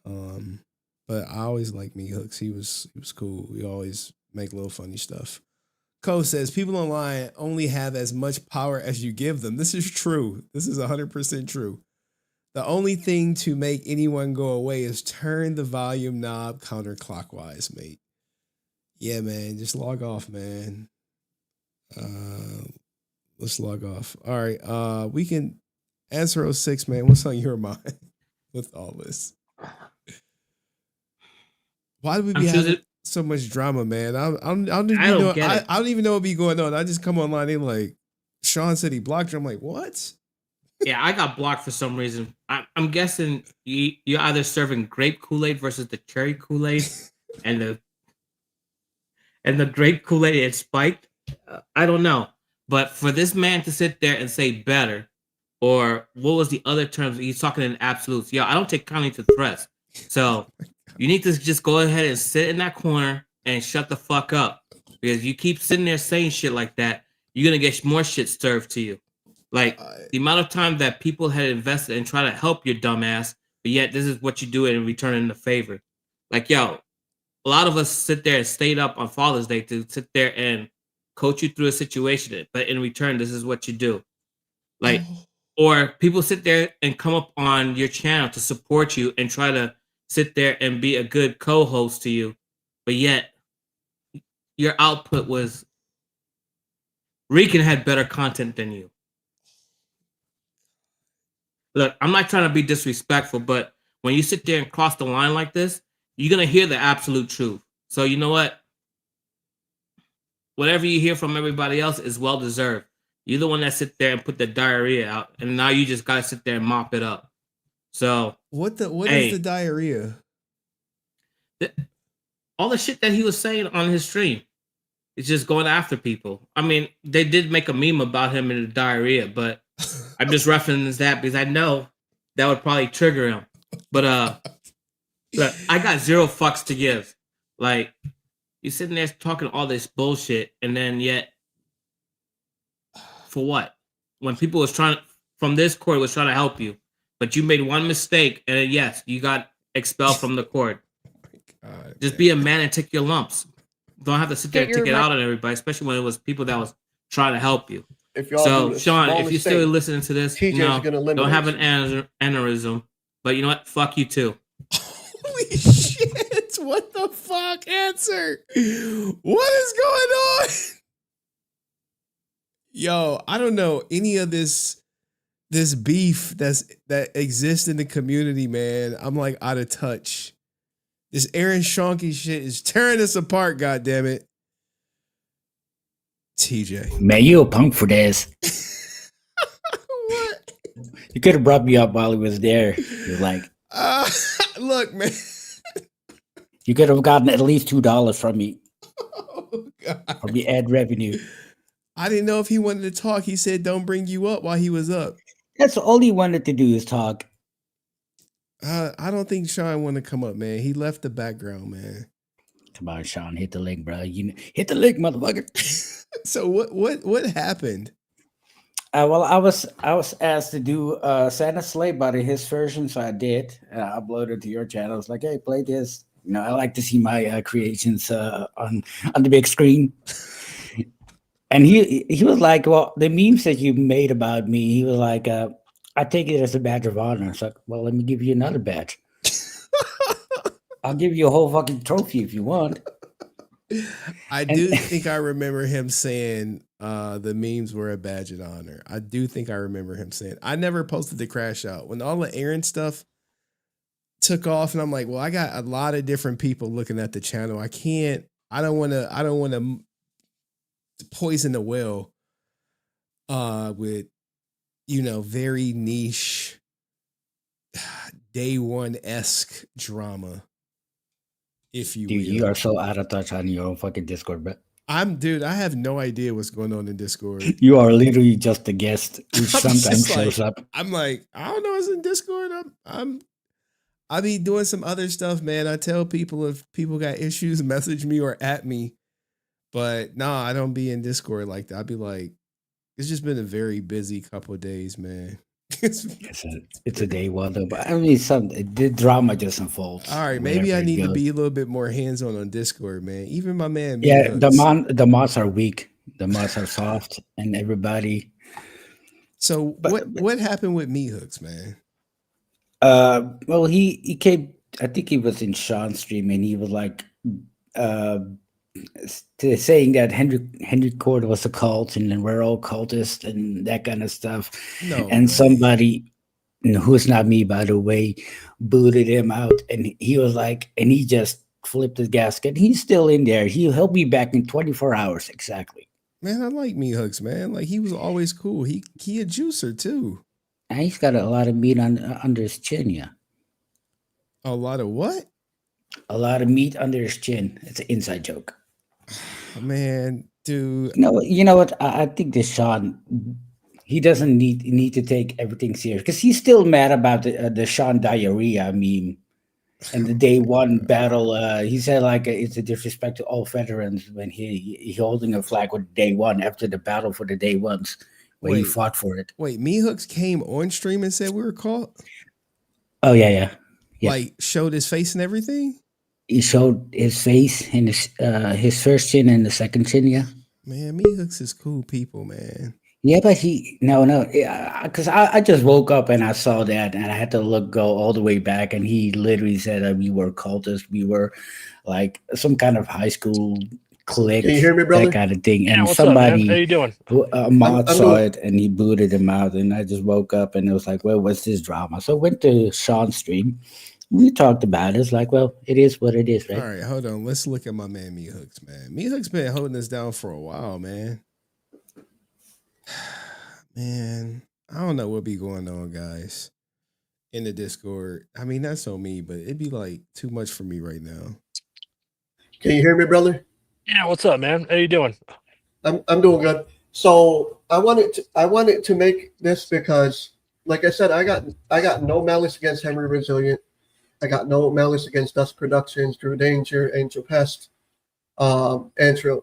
But I always liked Me Hooks. He was cool. We always make little funny stuff. Cole says, people online only have as much power as you give them. This is true. This is 100% true. The only thing to make anyone go away is turn the volume knob counterclockwise, mate. Yeah, man. Just log off, man. Let's log off. All right. We can answer 06, man. What's on your mind with all this? Why do we be having so much drama, man? I don't even know what be going on. I just come online and like Sean said he blocked you. I'm like, what? Yeah, I got blocked for some reason. I'm guessing you're either serving grape Kool-Aid versus the cherry Kool-Aid, and the grape Kool-Aid is spiked. I don't know, but for this man to sit there and say better, or what was the other terms? He's talking in absolutes. Yeah, I don't take kindly to threats. So you need to just go ahead and sit in that corner and shut the fuck up, because you keep sitting there saying shit like that, you're gonna get more shit served to you. Like the amount of time that people had invested in trying to help your dumbass, but yet this is what you do in return in the favor. Like, yo, a lot of us sit there and stayed up on Father's Day to sit there and coach you through a situation, but in return, this is what you do. Like, or people sit there and come up on your channel to support you and try to sit there and be a good co-host to you, but yet your output was Rican had better content than you. Look, I'm not trying to be disrespectful, but when you sit there and cross the line like this, you're going to hear the absolute truth. So you know what? Whatever you hear from everybody else is well-deserved. You're the one that sit there and put the diarrhea out, and now you just got to sit there and mop it up. So what is the diarrhea? All the shit that he was saying on his stream is just going after people. I mean, they did make a meme about him in the diarrhea, but I'm just referencing that because I know that would probably trigger him. But look, I got zero fucks to give. Like, you're sitting there talking all this bullshit, and then yet, for what? When people was from this court was trying to help you, but you made one mistake, and then, yes, you got expelled from the court. Just be a man and take your lumps. Don't have to sit there and take it out on everybody, especially when it was people that was trying to help you. So, Sean, if you're still listening to this, no, don't have an aneurysm. But you know what? Fuck you too. Holy shit! What the fuck? Answer. What is going on? Yo, I don't know any of this beef that exists in the community, man. I'm like out of touch. This Aaron Shonky shit is tearing us apart, goddammit. TJ. Man, you a punk for this. What? You could have brought me up while he was there. You're like, look, man. You could have gotten at least $2 from me. Oh, God. From the ad revenue. I didn't know if he wanted to talk. He said don't bring you up while he was up. That's all he wanted to do is talk. I don't think Sean wanted to come up, man. He left the background, man. Come on, Sean, hit the link, bro. You hit the link, motherfucker. So what happened? Well, I was asked to do Santa Sleigh Buddy, his version, so I did. I uploaded to your channel. I was like, hey, play this. You know, I like to see my creations on the big screen. And he was like, well, the memes that you made about me, he was like, I take it as a badge of honor. It's like, well, let me give you another badge. I'll give you a whole fucking trophy if you want. I do think I remember him saying the memes were a badge of honor. I do think I remember him saying. I never posted the crash out. When all the Aaron stuff took off, and I'm like, well, I got a lot of different people looking at the channel. I don't want to poison the well with, very niche day one-esque drama, if you will. You are so out of touch on your own fucking Discord, bro. I have no idea what's going on in Discord. You are literally just a guest who sometimes shows up. I'm like, I don't know what's in Discord. I be doing some other stuff, man. I tell people if people got issues, message me or at me. But nah, I don't be in Discord like that. I'd be like, it's just been a very busy couple of days, man. It's a day one though, but I mean, the drama just unfolds. All right, maybe I need to be a little bit more hands-on on Discord, man. Even my man. Yeah, the mods are weak. The mods are soft, and everybody. So what happened with Meat Hooks, man? Well, he came. I think he was in Sean's stream, and he was like, saying that Henry Cord was a cult and then we're all cultists and that kind of stuff. No And way. somebody, who's not me, by the way, booted him out, and he was like, and he just flipped his gasket. He's still in there. He'll be back in 24 hours exactly. Man, I like Me Hooks, man. Like he was always cool. He a juicer too. And he's got a lot of meat under his chin, yeah. A lot of what? A lot of meat under his chin. It's an inside joke. Man, dude. You know what? I think this Sean, he doesn't need to take everything serious because he's still mad about the Sean diarrhea meme and the day one battle. He said like it's a disrespect to all veterans when he holding a flag with day one after the battle for the day ones where he fought for it. Wait, Me Hooks came on stream and said we were caught? Oh yeah. Like showed his face and everything? He showed his face and his first chin and the second chin, yeah. Man, Me Hooks is cool people, man. Yeah, but because I just woke up and I saw that and I had to go all the way back and he literally said that we were cultists. We were like some kind of high school clique. Can you hear me, brother? That kind of thing. Yeah, And what's somebody, up, man? How you doing? A mod I'm saw doing- it and he booted him out and I just woke up and it was like, well, what's this drama? So I went to Sean's stream. We talked about it. It's like, well, it is what it is, right? All right, hold on. Let's look at my man Me Hooks, man. Me Hooks been holding us down for a while, man. Man, I don't know what be going on, guys, in the Discord. I mean, that's on me, but it'd be like too much for me right now. Can you hear me, brother? Yeah, what's up, man? How you doing? I'm doing good. So I wanted to make this because, like I said, I got no malice against Henry Resilient. I got no malice against Dust Productions, Drew Danger, Angel Pest, Answer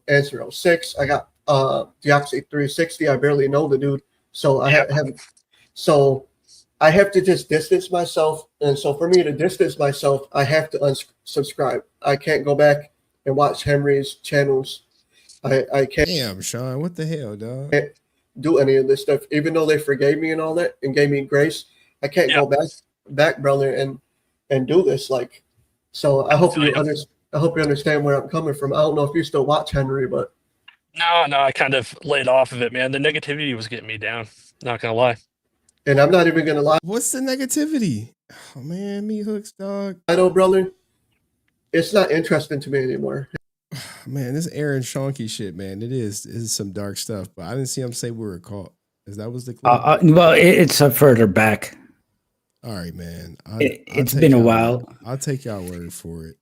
06. I got Deoxy 360. I barely know the dude, so I have to just distance myself. And so for me to distance myself, I have to unsubscribe. I can't go back and watch Henry's channels. I can't. Damn, Sean, what the hell, dog? Can't do any of this stuff, even though they forgave me and all that and gave me grace. I can't go back, brother, and do this. Like, so I hope you understand where I'm coming from. I don't know if you still watch Henry, but No, I kind of laid off of it, man. The negativity was getting me down. Not gonna lie. And I'm not even gonna lie. What's the negativity? Oh man, Me Hooks, dog. I know, brother. It's not interesting to me anymore. Man, this Aaron Shonky shit, man. It is some dark stuff, but I didn't see him say we were caught. Is that was the clip? Well, it's further back. All right, man. It's been a while. I'll take y'all word for it.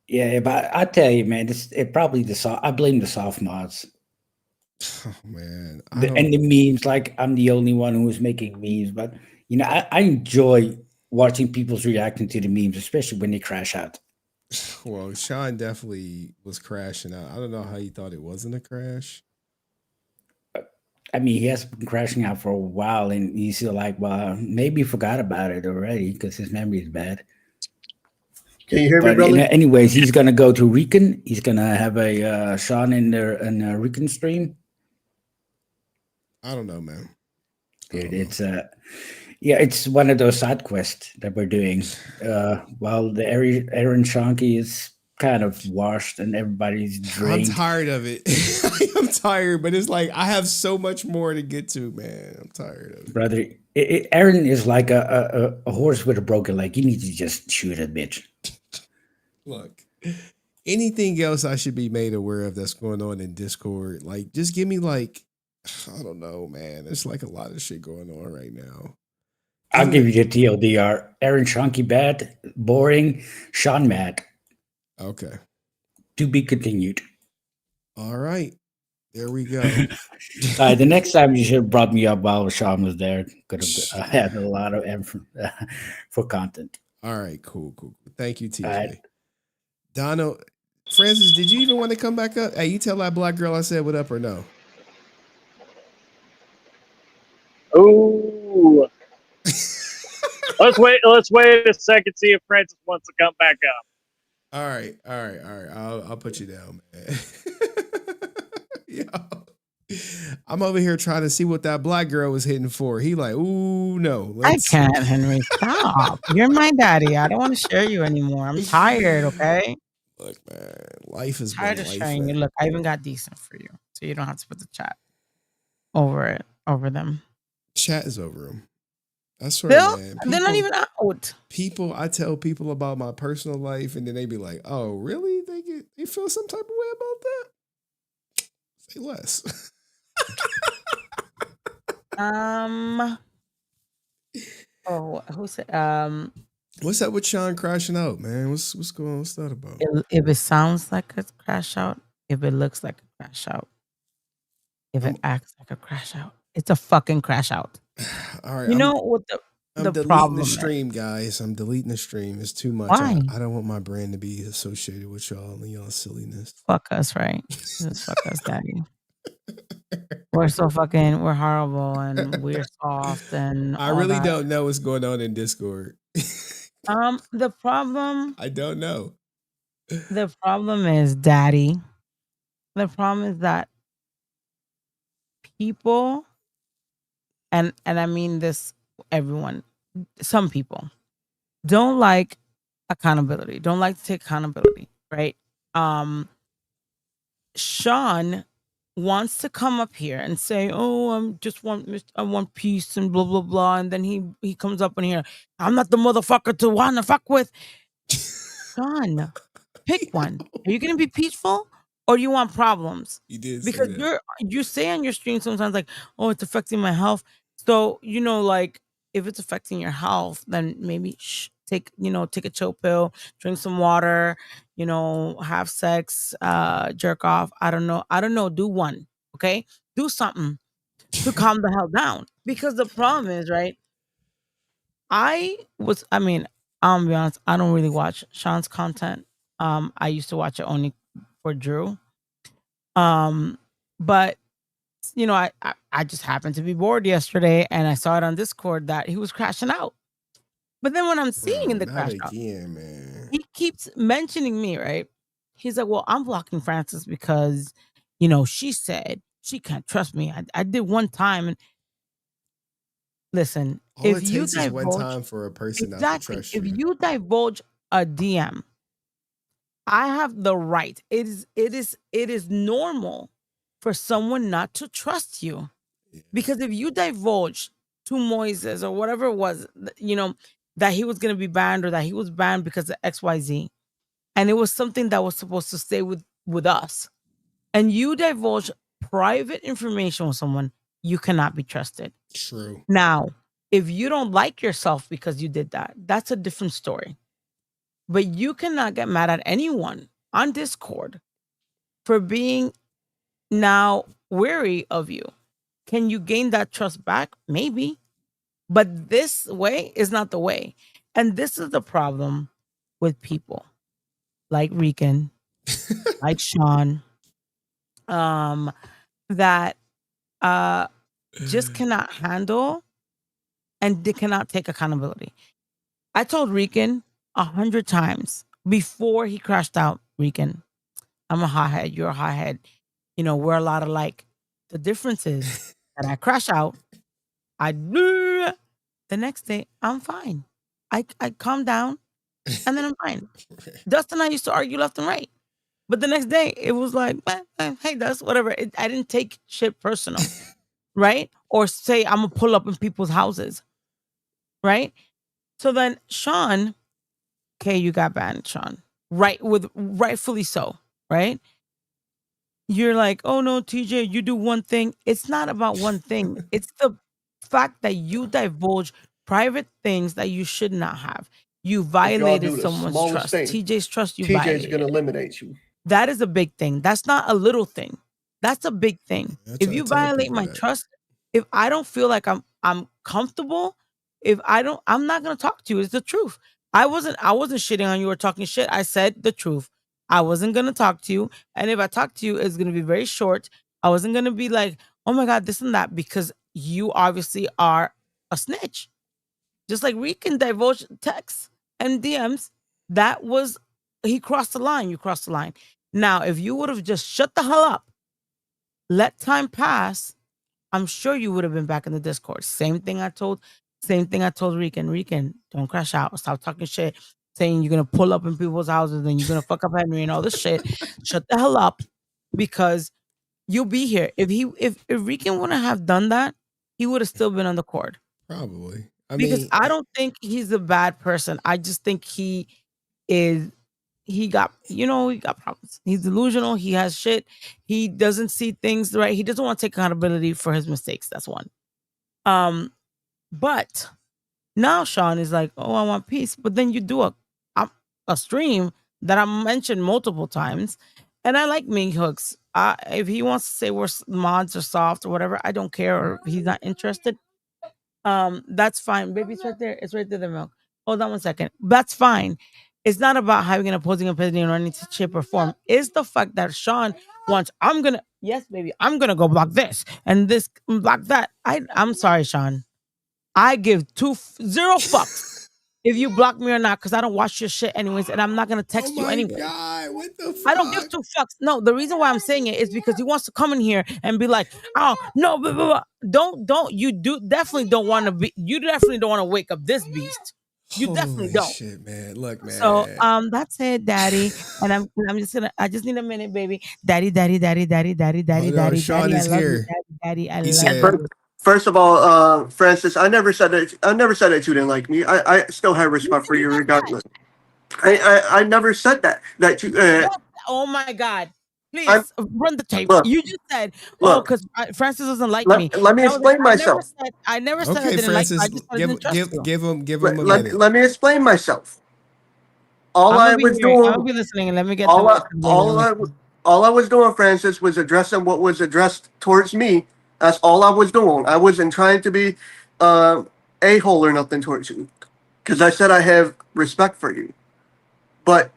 Yeah, but I tell you, man, it probably I blame the soft mods. Oh man, And the memes. Like I'm the only one who was making memes, but I enjoy watching people's reaction to the memes, especially when they crash out. Well, Sean definitely was crashing out. I don't know how he thought it wasn't a crash. I mean, he has been crashing out for a while, and he's still like, well, maybe he forgot about it already because his memory is bad. Can you hear me, brother? Anyways, he's gonna go to Recon. He's gonna have a Sean in a Recon stream. I don't know, man. Dude, it's one of those side quests that we're doing. While the Aaron Shonky is kind of washed and everybody's drained. I'm tired of it. I'm tired, but it's like I have so much more to get to, man. I'm tired of it. Brother, Aaron is like a horse with a broken leg. You need to just shoot a bitch. Look, anything else I should be made aware of that's going on in Discord, like just give me like, I don't know, man. There's like a lot of shit going on right now. I'll give you the TLDR. Aaron Shonky bad, boring, Sean mad. Okay. To be continued. All right. There we go. The next time you should have brought me up while Sean was there. Could have had a lot of info for content. All right, cool. Thank you, TJ. Donald, Francis, did you even want to come back up? Hey, you tell that black girl I said what up or no? Ooh. Let's wait a second, see if Francis wants to come back up. All right. I'll put you down, man. Yo. I'm over here trying to see what that black girl was hitting for. He like, ooh, no. I can't, Henry. Stop. You're my daddy. I don't want to share you anymore. I'm tired, okay? Look, man, life has Tired been of life. sharing you. Look, I even got decent for you, so you don't have to put the chat over them. Chat is over them. I swear, man. They're not even out. People, I tell people about my personal life, and then they be like, "Oh, really? They feel some type of way about that." Say less. Oh, who said? What's up with Sean crashing out, man? What's going on? What's that about? If it sounds like a crash out, if it looks like a crash out, if it acts like a crash out, it's a fucking crash out. All right, You know what I'm the deleting problem the is? stream, guys. I'm deleting the stream. It's too much. Why? I don't want my brand to be associated with y'all and y'all silliness. Fuck us, right? Just fuck us, daddy. We're horrible and we're soft and I all really that. don't know what's going on in Discord. The problem I don't know. The problem is, daddy. The problem is that people, and I mean this, everyone, some people don't like accountability. Don't like to take accountability, right? Sean wants to come up here and say, "Oh, I want peace and blah blah blah," and then he comes up in here. I'm not the motherfucker to wanna fuck with. Sean, pick one. Are you gonna be peaceful or do you want problems? You did Because say that. you say on your stream sometimes like, "Oh, it's affecting my health." So like if it's affecting your health, then maybe take a chill pill, drink some water, have sex, jerk off. I don't know. Do one, okay? Do something to calm the hell down. Because the problem is, right? I mean, I'll be honest, I don't really watch Sean's content. I used to watch it only for Drew. But I just happened to be bored yesterday and I saw it on Discord that he was crashing out. But then when I'm seeing in the Not crash out, again, man. he keeps mentioning me, right? He's like, "Well, I'm blocking Francis because, she said she can't trust me. I did one time." And listen, All if it you takes is one divulge time for a person not to exactly, trust if you. you divulge a DM, I have the right. It is normal for someone not to trust you. Because if you divulge to Moises or whatever it was, that he was going to be banned or that he was banned because of XYZ, and it was something that was supposed to stay with us, and you divulge private information with someone, you cannot be trusted. True. Now, if you don't like yourself because you did that, that's a different story. But you cannot get mad at anyone on Discord for being now wary of you. Can you gain that trust back? Maybe. But this way is not the way. And this is the problem with people like Rican, like Sean, that just cannot handle and they cannot take accountability. I told Rican 100 times before he crashed out, Rican, I'm a hothead, you're a hothead. We're a lot alike. The difference is that I crash out, the next day, I'm fine. I calm down and then I'm fine. Dustin and I used to argue left and right. But the next day, it was like, hey, that's whatever. I didn't take shit personal, right? Or say I'm going to pull up in people's houses, right? So then Sean, okay, you got banned, Sean. Rightfully so, right? You're like, "Oh no, TJ, you do one thing." It's not about one thing. It's the fact that you divulge private things that you should not have. You If y'all violated do the someone's smallest trust. thing, TJ's trust you TJ's violated. gonna eliminate you. That is a big thing. That's not a little thing. That's a big thing. I If try you telling violate people my that. trust, if I don't feel like I'm comfortable, I'm not gonna talk to you. It's the truth. I wasn't shitting on you or talking shit. I said the truth. I wasn't gonna talk to you. And if I talk to you, it's gonna be very short. I wasn't gonna be like, "Oh my God, this and that," because you obviously are a snitch. Just like we can divulge texts and DMs. He crossed the line. You crossed the line. Now, if you would have just shut the hell up, let time pass, I'm sure you would have been back in the Discord. Same thing I told Rican. Rican, don't crash out. Stop talking shit. saying you're gonna pull up in people's houses and you're gonna fuck up Henry and all this shit. Shut the hell up, because you'll be here. If Rican wouldn't have done that, he would have still been on the court. Probably. Because I don't think he's a bad person. I just think he got problems. He's delusional. He has shit. He doesn't see things right. He doesn't want to take accountability for his mistakes. That's one. But now Sean is like, oh, I want peace. But then you do a stream that I mentioned multiple times, and I like Ming Hooks. If he wants to say mods are soft or whatever, I don't care. Or if he's not interested, that's fine. Baby, it's right there. It's right there, the milk. Hold on one second. That's fine. It's not about having an opposing opinion or any shape or form. It's the fact that Sean wants, I'm gonna go block this and this block that. I'm sorry, Sean. I give 0 fucks if you block me or not, because I don't watch your shit anyways, and I'm not gonna text you anyway. God, what the fuck? I don't give 2 fucks. No, the reason why I'm saying it is because he wants to come in here and be like, oh no, blah, blah, blah. Don't you definitely don't want to wake up this beast. You definitely don't. Shit, man. Look, man. So that's it, daddy. And I just need a minute, baby. Daddy. Sean is here. Daddy, I He love said- you. First of all, Francis, I never said that you didn't like me. I still have respect for you regardless. I never said that you. Oh my God! Please run the tape. Look, You just said, look, because Francis doesn't like me. Let me explain myself. I never said I Okay, didn't Francis, like you. I just didn't trust you. give him a minute. Let me explain myself. All I'm I gonna was be doing. I'm gonna be listening, and let me get all I was doing, Francis, was addressing what was addressed towards me. That's all I was doing. I wasn't trying to be a-hole or nothing towards you, because I said I have respect for you. But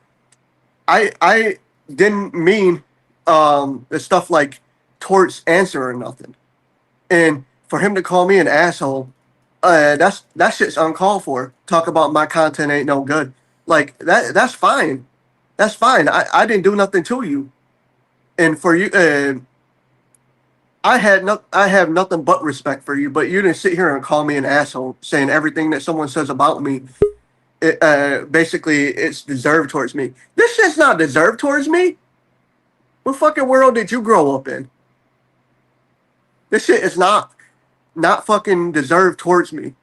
I didn't mean the stuff like towards answer or nothing. And for him to call me an asshole, that shit's uncalled for. Talk about my content ain't no good. Like that's fine. That's fine. I didn't do nothing to you. And for you, I have nothing but respect for you, but you didn't sit here and call me an asshole, saying everything that someone says about me, basically it's deserved towards me. This shit's not deserved towards me. What fucking world did you grow up in? This shit is not fucking deserved towards me.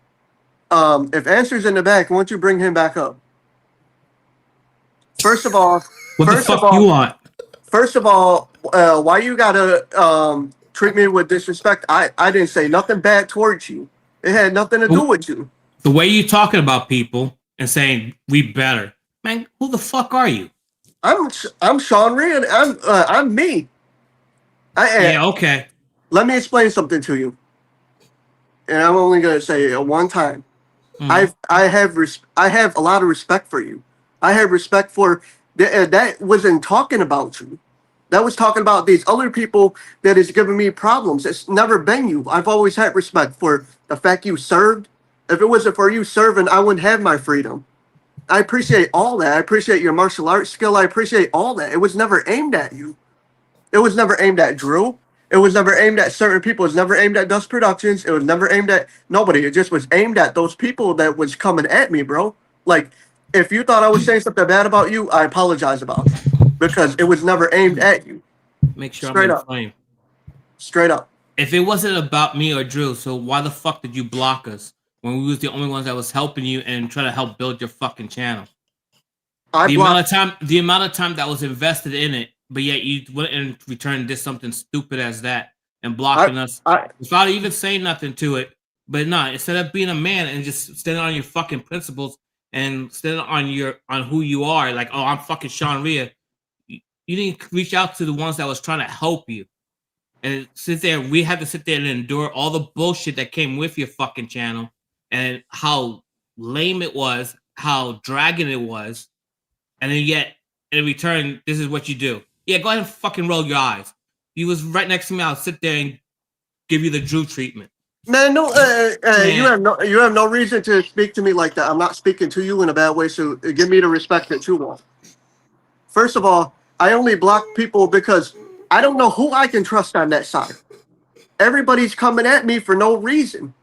If Answer's in the back, why don't you bring him back up? First of all, you want? First of all, why you gotta treat me with disrespect? I didn't say nothing bad towards you. It had nothing to do with you. The way you talking about people and saying we better, man. Who the fuck are you? I'm Sean Ria. I'm me. Yeah, okay. Let me explain something to you, and I'm only gonna say it one time. Mm-hmm. I have a lot of respect for you. I have respect for that. Wasn't talking about you. That was talking about these other people that is giving me problems. It's never been you. I've always had respect for the fact you served. If it wasn't for you serving, I wouldn't have my freedom. I appreciate all that. I appreciate your martial arts skill. I appreciate all that. It was never aimed at you. It was never aimed at Drew. It was never aimed at certain people. It was never aimed at Dust Productions. It was never aimed at nobody. It just was aimed at those people that was coming at me, bro. Like, if you thought I was saying something bad about you, I apologize about it, because it was never aimed at you. Make sure Straight I'm in up. frame. Straight up. If it wasn't about me or Drew, so why the fuck did you block us when we was the only ones that was helping you and trying to help build your fucking channel? The amount of time that was invested in it, but yet you went and returned did something stupid as that and blocking us without even saying nothing to it. But no, instead of being a man and just standing on your fucking principles and standing on who you are, like, oh, I'm fucking Sean Ria, you didn't reach out to the ones that was trying to help you. And we had to sit there and endure all the bullshit that came with your fucking channel and how lame it was, how dragging it was. And then yet, in return, this is what you do. Yeah, go ahead and fucking roll your eyes. You was right next to me. I'll sit there and give you the Drew treatment. Man, no, you have no reason to speak to me like that. I'm not speaking to you in a bad way, so give me the respect that you want. First of all, I only block people because I don't know who I can trust on that side. Everybody's coming at me for no reason.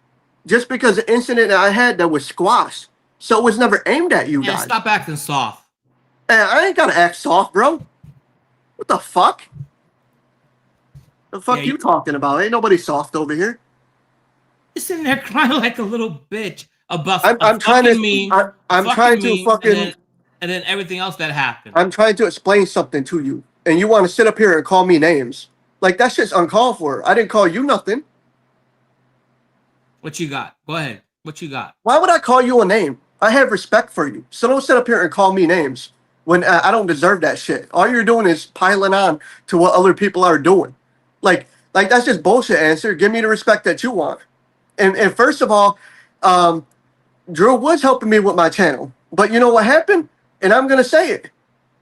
Just because the incident that I had that was squashed. So it was never aimed at you Yeah, guys. stop acting soft. I ain't gotta act soft, bro. What the fuck? The fuck Yeah, you talking about? Ain't nobody soft over here. You're sitting there crying like a little bitch about I'm trying to. meme, I'm trying to meme, fucking. and then everything else that happened. I'm trying to explain something to you, and you want to sit up here and call me names. Like that shit's uncalled for. I didn't call you nothing. What you got? Go ahead. What you got? Why would I call you a name? I have respect for you. So don't sit up here and call me names when I don't deserve that shit. All you're doing is piling on to what other people are doing. Like that's just bullshit answer. Give me the respect that you want. And first of all, Drew was helping me with my channel. But you know what happened? And I'm going to say it.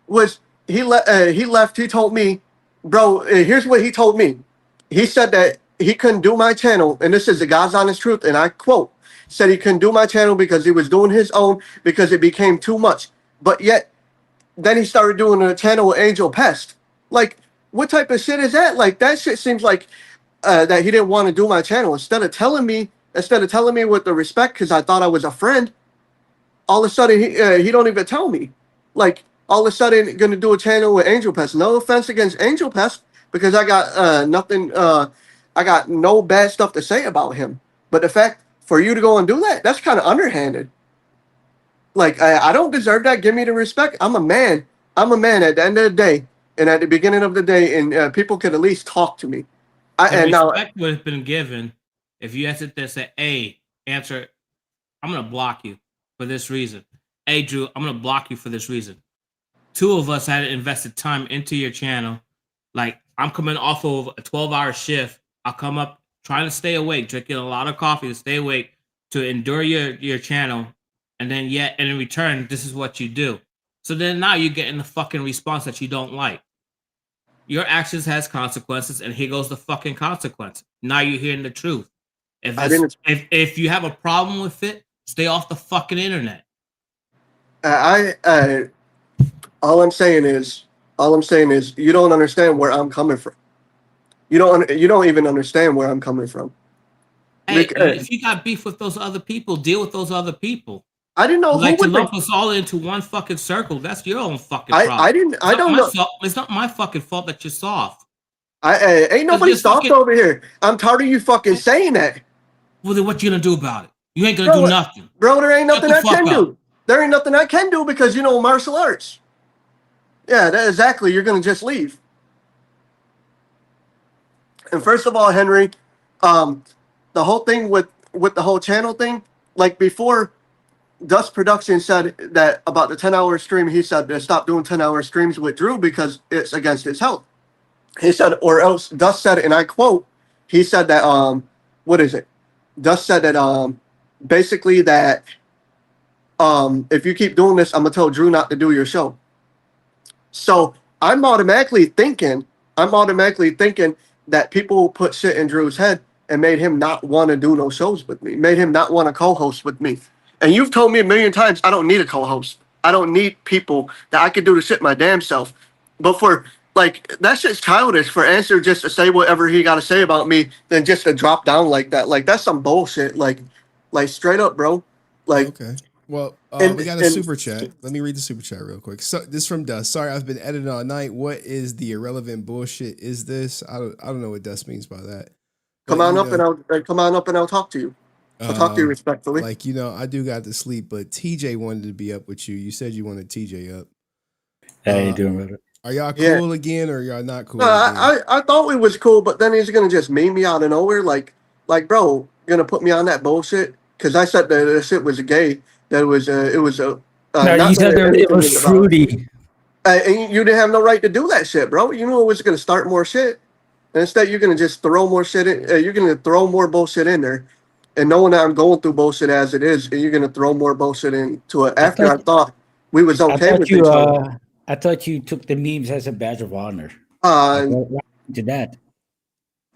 Was he left, he told me, bro, here's what he told me. He said that he couldn't do my channel, and this is the God's honest truth, and I quote, said he couldn't do my channel because he was doing his own because it became too much. But yet, then he started doing a channel with Angel Pest. Like, what type of shit is that? Like, that shit seems like that he didn't want to do my channel. Instead of telling me with the respect because I thought I was a friend, all of a sudden he don't even tell me. Like, all of a sudden gonna do a channel with Angel Pest. No offense against Angel Pest because I got nothing. I got no bad stuff to say about him. But the fact for you to go and do that, that's kind of underhanded. Like, I don't deserve that. Give me the respect. I'm a man. I'm a man at the end of the day and at the beginning of the day, and people could at least talk to me. And respect would have been given if you answered this at answer, I'm going to block you for this reason. Hey, Drew, I'm going to block you for this reason. Two of us had invested time into your channel. Like, I'm coming off of a 12-hour shift. I'll come up trying to stay awake, drinking a lot of coffee to stay awake, to endure your channel. And then yet, and in return, this is what you do. So then now you're getting the fucking response that you don't like. Your actions has consequences, and here goes the fucking consequence. Now you're hearing the truth. If you have a problem with it, stay off the fucking internet. All I'm saying is you don't understand where I'm coming from. You don't even understand where I'm coming from. Hey, if you got beef with those other people, deal with those other people. I didn't know like to lump us all into one fucking circle. That's your own fucking problem. I don't know. It's not my fucking fault that you're soft. Ain't nobody soft over here. I'm tired of you fucking saying that. Well, then what you gonna do about it? You ain't gonna do nothing. Bro, there ain't nothing I can do. There ain't nothing I can do because you know martial arts. Yeah, exactly. You're gonna just leave. And first of all, Henry, the whole thing with the whole channel thing, like before Dust Production said that about the 10-hour stream, he said to stop doing 10-hour streams with Drew because it's against his health. He said, or else Dust said, and I quote, he said that, what is it? Dust said that, basically that, if you keep doing this, I'm going to tell Drew not to do your show. So I'm automatically thinking that people put shit in Drew's head and made him not want to do no shows with me, made him not want to co-host with me. And you've told me a million times, I don't need a co-host. I don't need people that I could do the shit my damn self. But for, like, that's just childish for Answer just to say whatever he got to say about me, then just to drop down like that. Like, that's some bullshit. Like straight up, bro. Like, okay. Well, we got a super chat. Let me read the super chat real quick. So this from Dust. Sorry, I've been editing all night. What is the irrelevant bullshit? Is this? I don't know what Dust means by that. Come on up and I'll talk to you. I'll talk to you respectfully. Like, you know, I do got to sleep, but TJ wanted to be up with you. You said you wanted TJ up. How you doing, brother? Are y'all cool again, or y'all not cool? No, I thought we was cool, but then he's gonna just meme me out of nowhere, like, bro, gonna put me on that bullshit because I said that the shit was gay. That it was a. No, you said it was fruity. And you didn't have no right to do that shit, bro. You knew it was gonna start more shit. And instead, you're gonna just throw more shit in. You're gonna throw more bullshit in there. And knowing that I'm going through bullshit as it is, and you're gonna throw more bullshit into it after I thought we was okay with each other. I thought you took the memes as a badge of honor. To that.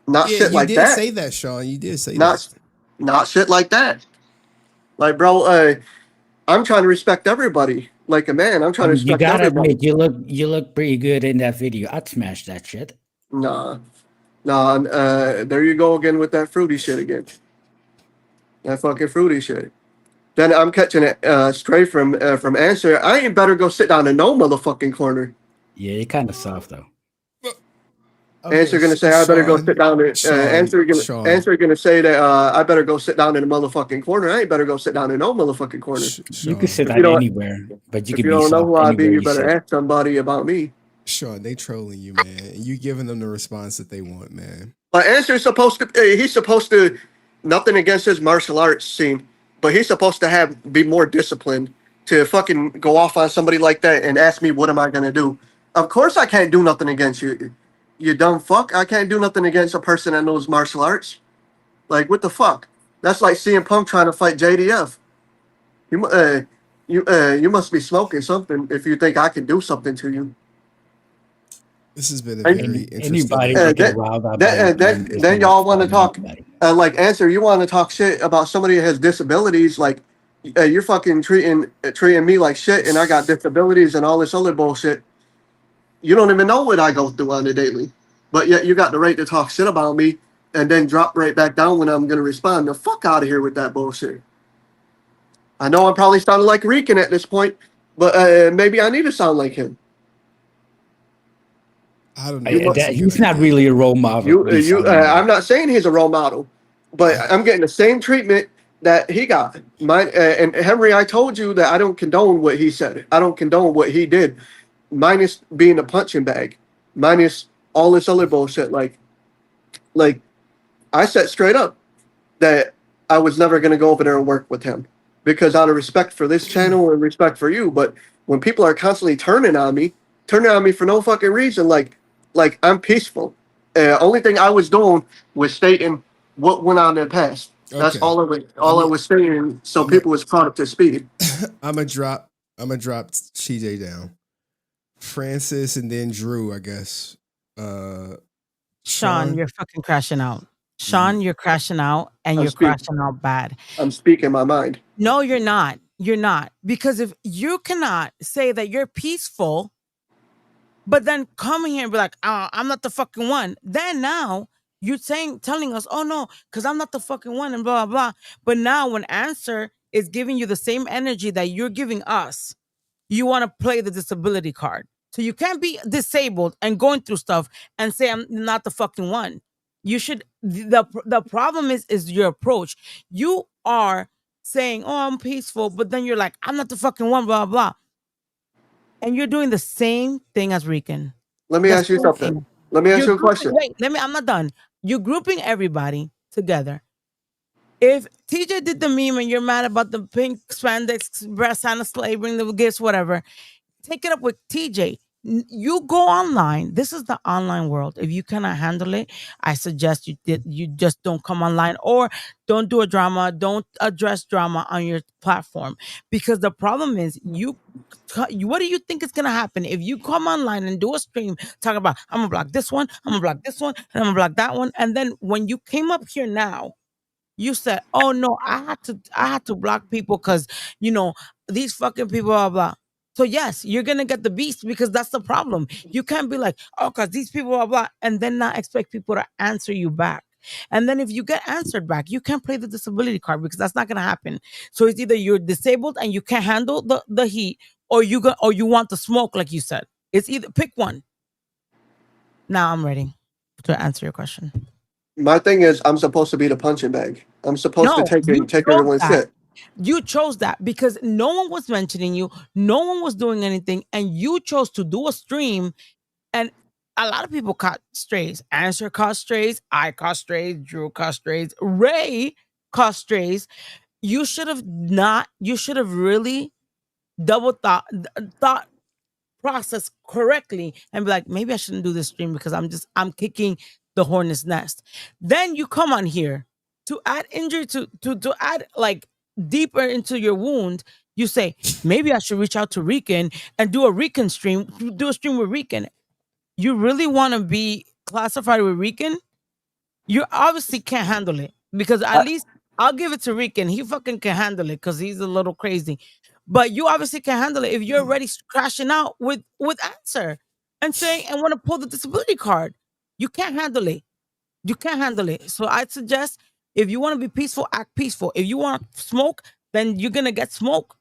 Not shit like that. You did say that, Sean. You did say that. Not shit like that. Like, bro, I'm trying to respect everybody. Like a man, I'm trying to respect everybody. You gotta admit, you look pretty good in that video. I'd smash that shit. Nah. There you go again with that fruity shit again. That fucking fruity shit. then I'm catching it straight from answer. I ain't better go sit down in no motherfucking corner. Yeah, you're kind of soft though. Answer gonna say I better go sit down. Answer gonna say that I better go sit down in a motherfucking corner. I ain't better go sit down in no motherfucking corner. You can sit down anywhere, but you If can you be don't know soft who I be, anywhere you you better sit. ask somebody about me. Sean, they trolling you, man. You giving them the response that they want, man. But Answer's supposed to. He's supposed to. Nothing against his martial arts scene, but he's supposed to be more disciplined to fucking go off on somebody like that and ask me what am I gonna do. Of course I can't do nothing against you, you dumb fuck. I can't do nothing against a person that knows martial arts. Like what the fuck? That's like CM Punk trying to fight JDF. You must be smoking something if you think I can do something to you. This has been a very interesting. Anybody can get riled up. Then y'all want to talk like Answer. You want to talk shit about somebody that has disabilities? Like you're fucking treating me like shit, and I got disabilities and all this other bullshit. You don't even know what I go through on a daily, but yet you got the right to talk shit about me and then drop right back down when I'm gonna respond. The fuck out of here with that bullshit. I know I'm probably sounding like Rican at this point, but maybe I need to sound like him. I don't know. He's not really a role model. I'm not saying he's a role model, but I'm getting the same treatment that he got. And Henry, I told you that I don't condone what he said. I don't condone what he did, minus being a punching bag, minus all this other bullshit. Like I said straight up that I was never going to go over there and work with him because out of respect for this channel and respect for you. But when people are constantly turning on me for no fucking reason, like I'm peaceful. Only thing I was doing was stating what went on in the past. That's all I was saying, so people was caught up to speed. I'm gonna drop CJ down. Francis and then Drew, I guess. Sean, you're fucking crashing out. Sean, you're crashing out, and you're crashing out bad. I'm speaking my mind. No, you're not. You're not. Because if you cannot say that you're peaceful, but then coming here and be like, I'm not the fucking one. Then now you're telling us, oh no, because I'm not the fucking one and blah, blah, blah. But now when Answer is giving you the same energy that you're giving us, you want to play the disability card. So you can't be disabled and going through stuff and say I'm not the fucking one. You should. The problem is your approach. You are saying, oh, I'm peaceful, but then you're like, I'm not the fucking one, blah, blah. And you're doing the same thing as Rican. Let me ask you something. Let me ask you a question. Wait, I'm not done. You're grouping everybody together. If TJ did the meme and you're mad about the pink spandex breast Santa sleigh, bring the gifts, whatever, take it up with TJ. You go online. This is the online world. If you cannot handle it, I suggest you just don't come online or don't do a drama. Don't address drama on your platform because the problem is what do you think is gonna happen if you come online and do a stream talk about I'm gonna block this one, I'm gonna block this one, and I'm gonna block that one, and then when you came up here now, you said, "Oh no, I had to block people because these fucking people blah blah." So yes, you're gonna get the beast because that's the problem. You can't be like, "Oh, because these people blah blah," and then not expect people to answer you back. And then if you get answered back, you can't play the disability card because that's not gonna happen. So it's either you're disabled and you can't handle the heat, or you want the smoke, like you said. It's either pick one. Now I'm ready to answer your question. My thing is, I'm supposed to be the punching bag. I'm supposed to take everyone's shit. You chose that because no one was mentioning you, no one was doing anything, and you chose to do a stream. And a lot of people caught strays. Answer caught strays. I caught strays. Drew caught strays. Ray caught strays. You should have not. You should have really double thought process correctly and be like, maybe I shouldn't do this stream because I'm kicking the hornet's nest. Then you come on here to add injury to add like deeper into your wound. You say, maybe I should reach out to Rican and do a Rican stream, do a stream with Rican. You really want to be classified with Rican? You obviously can't handle it because at least I'll give it to Rican. He fucking can handle it because he's a little crazy. But you obviously can handle it if you're already crashing out with Answer and saying and want to pull the disability card. You can't handle it. You can't handle it. So I suggest if you want to be peaceful, act peaceful. If you want to smoke, then you're gonna get smoke.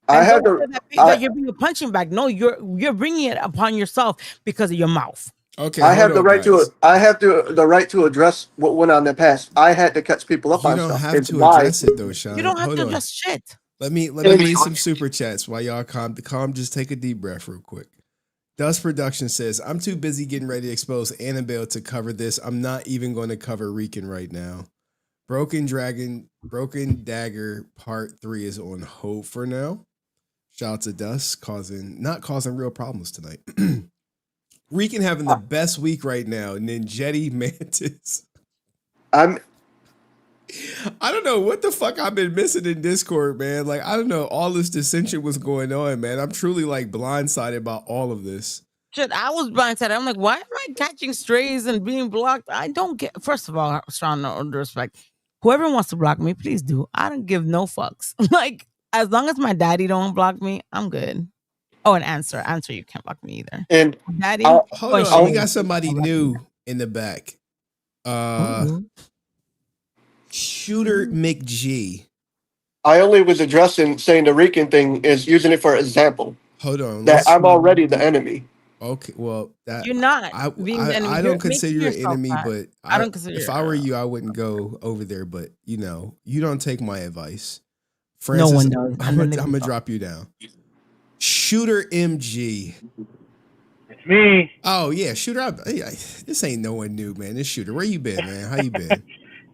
I And had don't to. say that you're being a punching bag. No, you're bringing it upon yourself because of your mouth. Okay, I hold have the on, right guys. to. I have the right to address what went on in the past. I had to catch people up You on don't stuff. have It's to why. address it though, Sean. You don't have Hold to on. address shit. Let me read some super chats while y'all calm. Just take a deep breath real quick. Dust Production says, I'm too busy getting ready to expose Annabelle to cover this. I'm not even going to cover Rican right now. Broken Dagger Part 3 is on hold for now. Shout out to Dust not causing real problems tonight. Rican having the best week right now. Ninjetti Mantis. I don't know what the fuck I've been missing in Discord, man. Like, I don't know. All this dissension was going on, man. I'm truly like blindsided by all of this. Shit, I was blindsided. I'm like, why am I catching strays and being blocked? I don't get. First of all, Sean, no respect. Whoever wants to block me, please do. I don't give no fucks. Like, as long as my daddy don't block me, I'm good. Oh, and answer, you can't block me either. And daddy, hold on, we got somebody new in the back. Shooter McG. I only was addressing saying the Rican thing is using it for example. Hold on. That I'm already the enemy. Okay, well, that you're not. I You're don't consider you an yourself enemy, that. but I don't consider. If I were you, I wouldn't go over there. But you know, you don't take my advice. No Francis, one does. I'm gonna drop you down. Shooter MG. It's me. Oh yeah, Shooter. This ain't no one new, man. This Shooter. Where you been, man? How you been?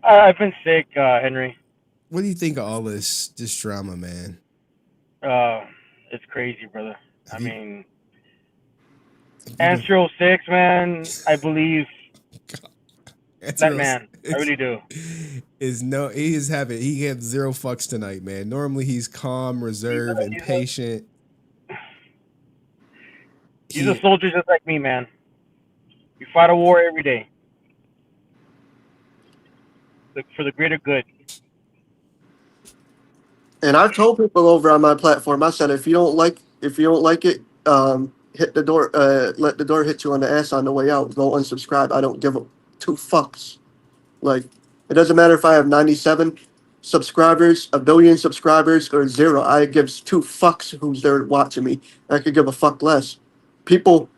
I've been sick, Henry. What do you think of all this drama, man? It's crazy, brother. I mean, Astro 6, man. I believe that man. I really do. He has zero fucks tonight, man. Normally he's calm, reserved, and patient. He's a soldier just like me, man. You fight a war every day for the greater good. And I've told people over on my platform, I said, if you don't like it, hit the door, let the door hit you on the ass on the way out. Go unsubscribe. I don't give a two fucks. Like, it doesn't matter if I have 97 subscribers, 1 billion subscribers, or 0. I give two fucks who's there watching me. I could give a fuck less. People,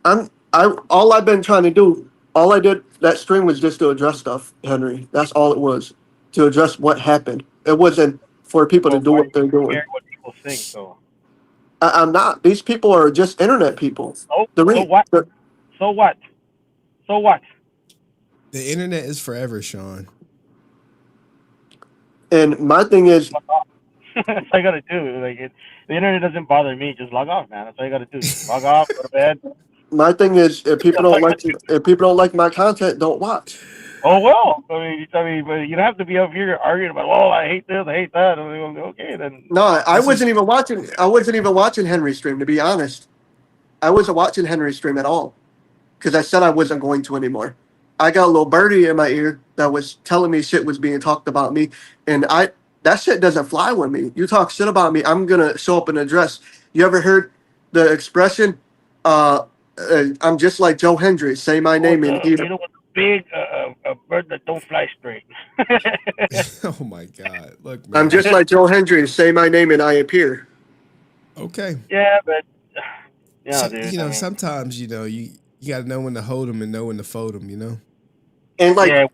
all I've been trying to do, all I did that stream was just to address stuff, Henry. That's all it was, to address what happened. It wasn't for people to do what they're doing. What people think, so. I'm not. These people are just internet people. So what? So what? So what? The internet is forever, Sean. And my thing is, that's all I gotta do. Like, the internet doesn't bother me. Just log off, man. That's all you gotta do. Just log off, go to bed. My thing is, if people don't like my content, don't watch. Oh well, I mean, but you don't have to be up here arguing about, oh, I hate this, I hate that. I'm like, okay, then. No, I wasn't even watching Henry's stream, to be honest. I wasn't watching Henry's stream at all, because I said I wasn't going to anymore. I got a little birdie in my ear that was telling me shit was being talked about me, and that shit doesn't fly with me. You talk shit about me, I'm gonna show up and address. You ever heard the expression? I'm just like Joe Hendry. Say my name and you know what's big? A bird that don't fly straight. Oh my God! Look, man. I'm just like Joe Hendry. Say my name and I appear. Okay. Yeah, but dude. You know, sometimes you got to know when to hold them and know when to fold them. You know. And like,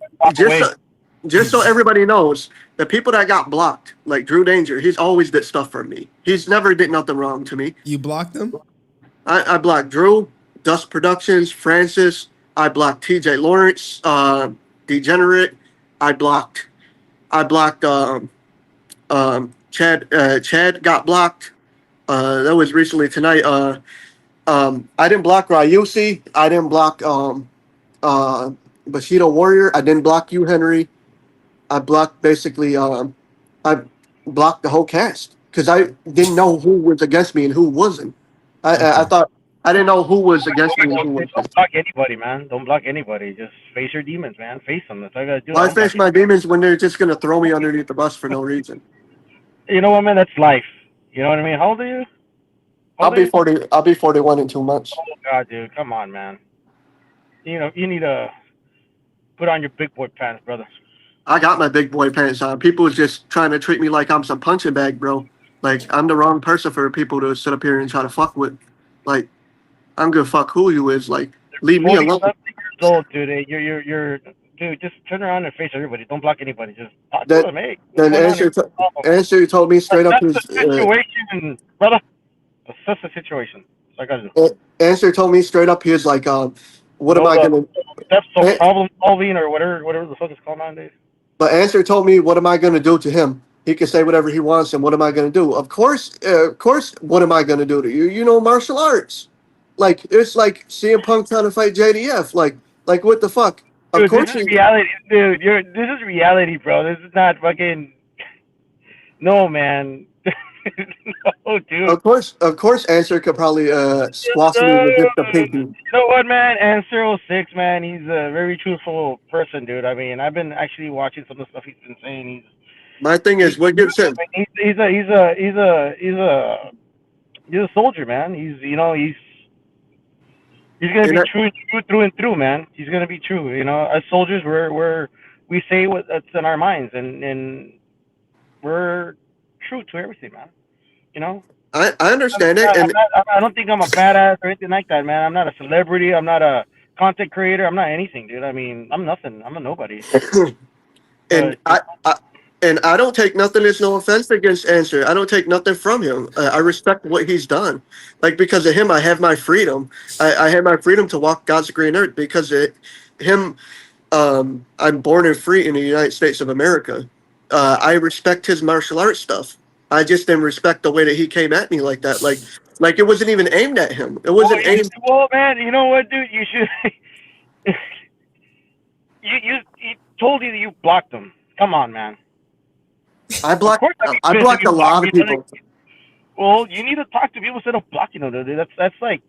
just so everybody knows, the people that got blocked, like Drew Danger, he's always did stuff for me. He's never did nothing wrong to me. You blocked them? I blocked Drew, Dust Productions, Francis. I blocked TJ Lawrence, Degenerate. I blocked Chad got blocked. That was recently tonight. I didn't block Ryusi. I didn't block Bushido Warrior. I didn't block you, Henry. I blocked basically I blocked the whole cast because I didn't know who was against me and who wasn't. I thought I didn't know who was against me and who wasn't. Don't block anybody, man. Don't block anybody. Just face your demons, man. Face them. That's all I gotta do. Why face my demons when they're just gonna throw me underneath the bus for no reason? You know what, man? That's life. You know what I mean? How old are you? I'll be 40. I'll be 41 in 2 months. Oh God, dude, come on, man. You know, you need to put on your big boy pants, brother. I got my big boy pants on. People was just trying to treat me like I'm some punching bag, bro. Like I'm the wrong person for people to sit up here and try to fuck with. Like I'm gonna fuck who you is. Like leave me 40 alone. something years old, dude. You're dude. Just turn around and face everybody. Don't block anybody. Just talk to That them. Hey, what's then going on here? answer told me straight up That's the his situation, brother. That's the situation. So I gotta do. answer told me straight up he was like, what am No, I gonna steps of eh, problem solving or whatever the fuck it's called nowadays. but answer told me what am I gonna do to him? He can say whatever he wants and what am I gonna do? Of course, what am I gonna do to you? You know martial arts. Like it's like CM Punk trying to fight JDF. Like what the fuck? Of Dude, this course is you reality, dude. This is reality, bro. This is not fucking. No, man. No, dude. of course answer could probably squash me with just a pinky. You know what, man? Answer 06, man. He's a very truthful person, dude. I mean, I've been actually watching some of the stuff he's been saying. My thing is what gives him He's a soldier, man. He's gonna and be that, true through and through, man. He's gonna be true. You know, as soldiers, we say what's in our minds, and we're true to everything, man. You know. I understand it and I don't think I'm a badass or anything like that, man. I'm not a celebrity. I'm not a content creator. I'm not anything, dude. I mean, I'm nothing. I'm a nobody. and I don't take nothing. There's no offense against Answer. I don't take nothing from him. I respect what he's done. Like because of him, I have my freedom. I have my freedom to walk God's green earth because of him. I'm born and free in the United States of America. I respect his martial arts stuff. I just didn't respect the way that he came at me like that. Like it wasn't even aimed at him. It wasn't aimed. Well, man, you know what, dude? You should. you told you that you blocked him. Come on, man. I blocked If a you lot of block me, people. well, you need to talk to people instead of blocking them, dude. That's like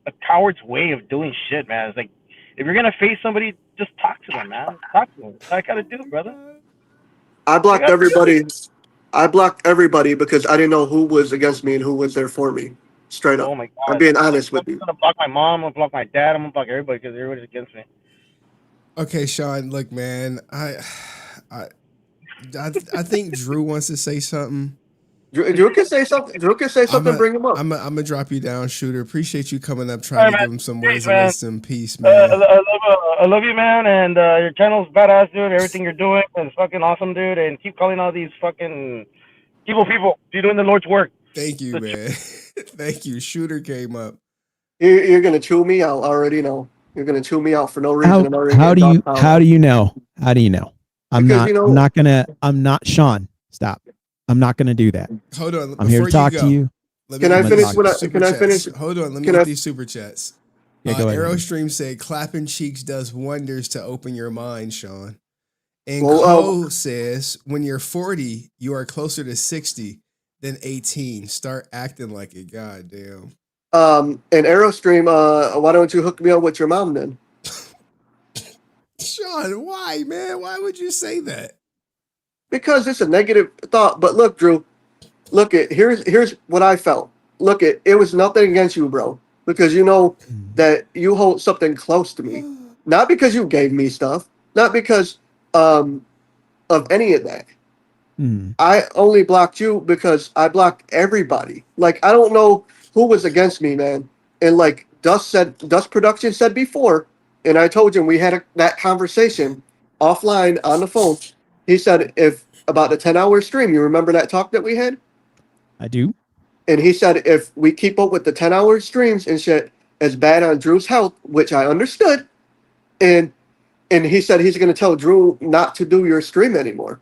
a coward's way of doing shit, man. It's like if you're gonna face somebody, just talk to them, man. Talk to them. That's what I gotta do, brother. I blocked everybody. I blocked everybody because I didn't know who was against me and who was there for me. Straight up. Oh my god. I'm being honest with you. I'm gonna block my mom. I'm gonna block my dad. I'm gonna block everybody because everybody's against me. Okay, Sean. Look, man. I think Drew wants to say something. Drew can say something. Drew can say something. Bring him up. I'm gonna drop you down, Shooter. Appreciate you coming up, trying to give him some words of man. wisdom. Peace, man. I love you, man, and your channel's badass, dude. Everything you're doing is fucking awesome, dude. And keep calling all these fucking people. You're doing the Lord's work. Thank you, man. Thank you. Shooter came up. You're gonna chew me out. I already know. You're gonna chew me out for no reason. How do you know? How do you know? I'm not Sean. Stop. I'm not gonna do that. Hold on. I'm here to talk to you. Can I finish? Hold on. Let me get these super chats. Yeah, go ahead. Aerostream said, "Clapping cheeks does wonders to open your mind, Sean." And Well, Cole says, "When you're 40, you are closer to 60 than 18. Start acting like it." God damn. And Aerostream, why don't you hook me up with your mom then? Sean, why, man? Why would you say that? Because it's a negative thought. But look, Drew, here's what I felt. It was nothing against you, bro. Because you know that you hold something close to me. Not because you gave me stuff. Not because of any of that. I only blocked you because I blocked everybody. Like, I don't know who was against me, man. And like Dust Production said before, and I told him we had that conversation offline on the phone. He said about the 10-hour stream, you remember that talk that we had? I do. And he said if we keep up with the 10-hour streams and shit, as bad on Drew's health, which I understood, and he said he's going to tell Drew not to do your stream anymore.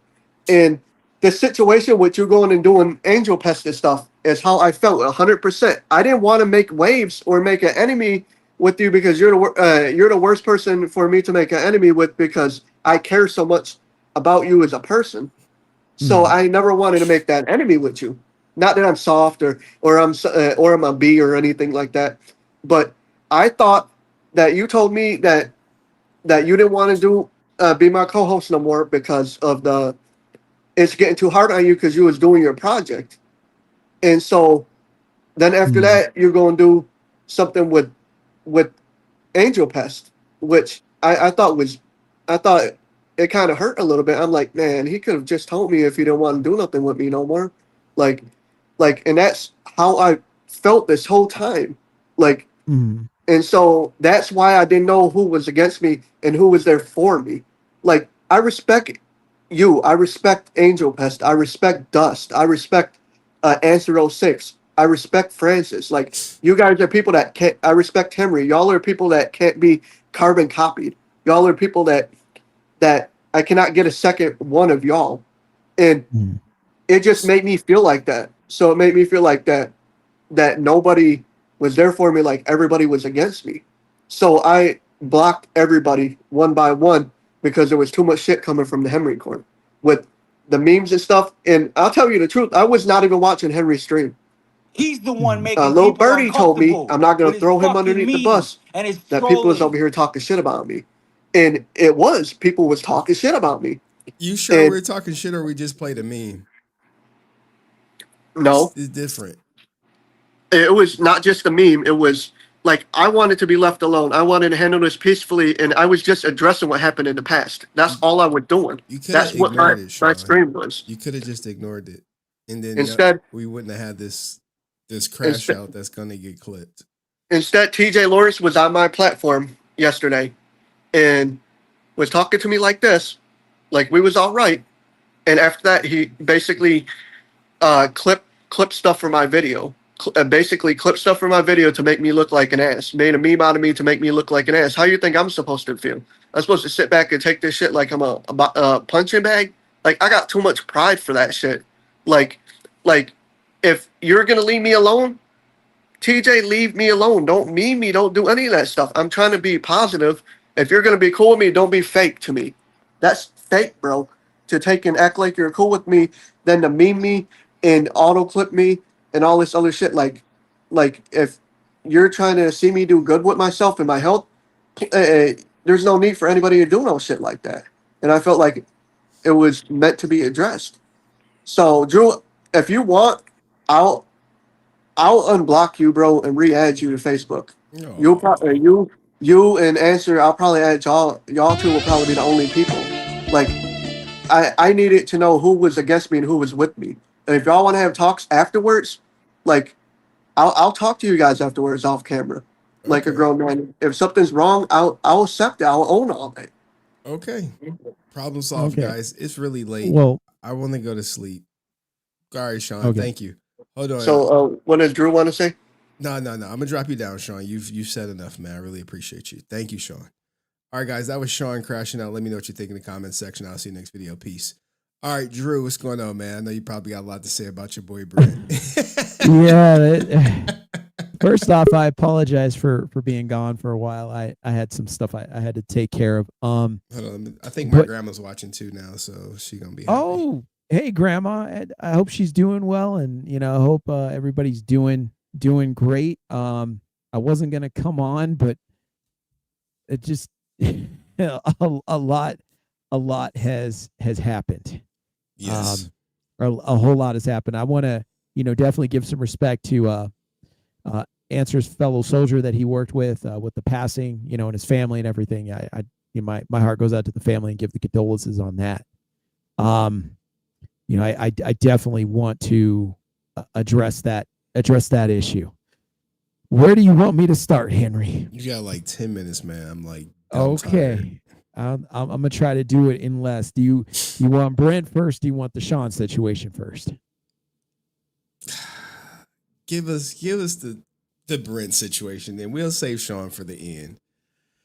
And the situation with you going and doing Angel Pest and stuff is how I felt 100%. I didn't want to make waves or make an enemy with you because you're the worst person for me to make an enemy with because I care so much about you as a person. So I never wanted to make that enemy with you. Not that I'm soft or I'm a B or anything like that, but I thought that you told me that you didn't want to be my co-host no more because of it's getting too hard on you because you was doing your project. And so then after that, you're going to do something with Angel Pest, which I thought it kind of hurt a little bit. I'm like, man, he could have just told me if he didn't want to do nothing with me no more. Like, and that's how I felt this whole time. Like, and so that's why I didn't know who was against me and who was there for me. Like, I respect you. I respect Angel Pest. I respect Dust. I respect Answer 06. I respect Francis. Like, you guys are people that can't. I respect Henry. Y'all are people that can't be carbon copied. Y'all are people that I cannot get a second one of y'all. And it just made me feel like that. So it made me feel like that nobody was there for me, like everybody was against me. So I blocked everybody one by one because there was too much shit coming from the Henry court with the memes and stuff. And I'll tell you the truth, I was not even watching Henry's stream. He's the one making Lil people Birdie told me uncomfortable I'm not going with to his throw him fucking underneath the memes bus, and his that people was trolling. over here talking shit about me. And it was, people was talking shit about me. You sure And we're talking shit or we just played a meme? no, It's different. it was not just a meme. It was like, I wanted to be left alone. I wanted to handle this peacefully, and I was just addressing what happened in the past. That's all I was doing. You could That's have what ignored it, my Sean. stream was. You could have just ignored it, and then Instead, we wouldn't have had this crash out that's gonna get clipped. Instead, TJ Lawrence was on my platform yesterday and was talking to me like this, like we was all right. And after that, he basically clipped stuff from my video. Basically clipped stuff from my video to make me look like an ass. Made a meme out of me to make me look like an ass. How you think I'm supposed to feel? I'm supposed to sit back and take this shit like I'm a punching bag? Like, I got too much pride for that shit. Like if you're gonna leave me alone, TJ, leave me alone. Don't meme me. Don't do any of that stuff. I'm trying to be positive. If you're gonna be cool with me, don't be fake to me. That's fake, bro. To take and act like you're cool with me, then to meme me and auto clip me and all this other shit. Like if you're trying to see me do good with myself and my health, there's no need for anybody to do no shit like that. And I felt like it was meant to be addressed. So, Drew, if you want, I'll unblock you, bro, and re-add you to Facebook. You'll probably you and Answer. I'll probably add y'all. Y'all two will probably be the only people. Like, I needed to know who was against me and who was with me. And if y'all want to have talks afterwards, like, I'll talk to you guys afterwards off camera, like a grown man. If something's wrong, I'll accept it. I'll own all that. Okay, problem solved, guys. It's really late. Well, I want to go to sleep. All right, Sean. Okay. Thank you. Hold on. So, what does Drew want to say? No. I'm gonna drop you down, Sean. You've said enough, man. I really appreciate you. Thank you, Sean. All right, guys. That was Sean crashing out. Let me know what you think in the comments section. I'll see you next video. Peace. All right, Drew, what's going on, man? I know you probably got a lot to say about your boy Brent. Yeah. First off, I apologize for being gone for a while. I had some stuff I had to take care of. Hold on. I think my grandma's watching too now, so she's gonna be happy. Oh, hey, Grandma. I hope she's doing well, and I hope everybody's doing great. I wasn't gonna come on, but it just a lot has happened. Yes. A whole lot has happened. I want to definitely give some respect to Answer's fellow soldier that he worked with the passing, and his family and everything. My heart goes out to the family and give the condolences on that. I definitely want to address that issue. Where do you want me to start, Henry? You got like 10 minutes, man. I'm like, okay. I'm gonna try to do it in less. Do you want Brent first? Do you want the Sean situation first? Give us the Brent situation, then we'll save Sean for the end.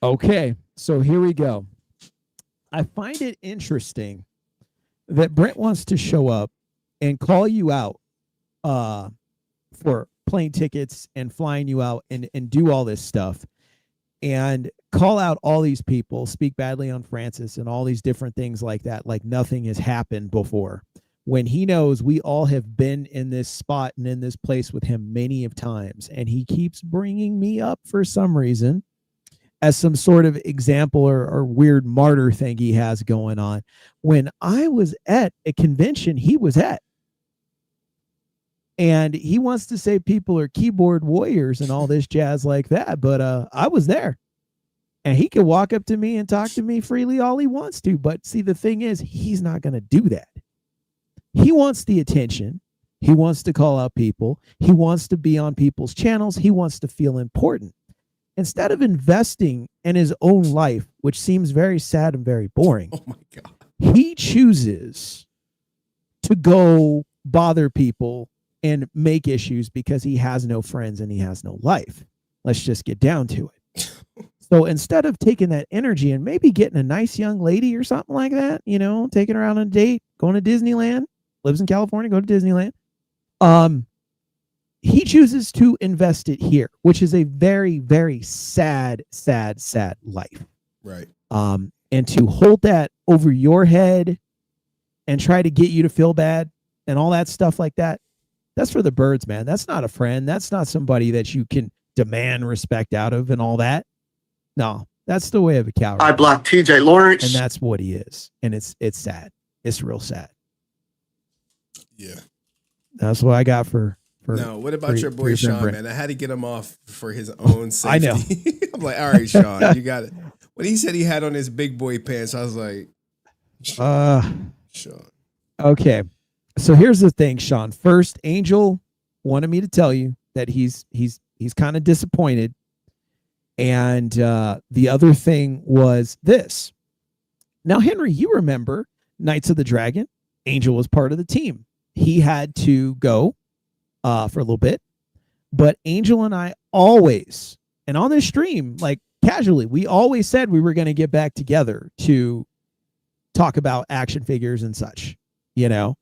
Okay, so here we go. I find it interesting that Brent wants to show up and call you out for plane tickets and flying you out and do all this stuff and call out all these people, speak badly on Francis and all these different things like that, like nothing has happened before. When he knows we all have been in this spot and in this place with him many of times, and he keeps bringing me up for some reason as some sort of example or weird martyr thing he has going on. When I was at a convention he was at, and he wants to say people are keyboard warriors and all this jazz like that, but I was there. And he can walk up to me and talk to me freely all he wants to. But see, the thing is, he's not going to do that. He wants the attention. He wants to call out people. He wants to be on people's channels. He wants to feel important. Instead of investing in his own life, which seems very sad and very boring, Oh my God. he chooses to go bother people and make issues because he has no friends and he has no life. Let's just get down to it. So instead of taking that energy and maybe getting a nice young lady or something like that, you know, taking her out on a date, going to Disneyland, lives in California, go to Disneyland. He chooses to invest it here, which is a very, very sad life. Right. And to hold that over your head and try to get you to feel bad and all that stuff like that, that's for the birds, man. That's not a friend. That's not somebody that you can demand respect out of and all that. No, that's the way of a coward. I blocked TJ Lawrence. And that's what he is. And it's sad. It's real sad. Yeah. That's what I got for no, what about your boy Sean, Brent. man? I had to get him off for his own safety. I know. I'm like, all right, Sean, you got it. When he said he had on his big boy pants, I was like, Sean. Okay. So here's the thing, Sean. First, Angel wanted me to tell you that he's kind of disappointed. And the other thing was this. Now, Henry, you remember Knights of the Dragon? Angel was part of the team. He had to go for a little bit, but Angel and I always, and on this stream, like casually, we always said we were going to get back together to talk about action figures and such, you know.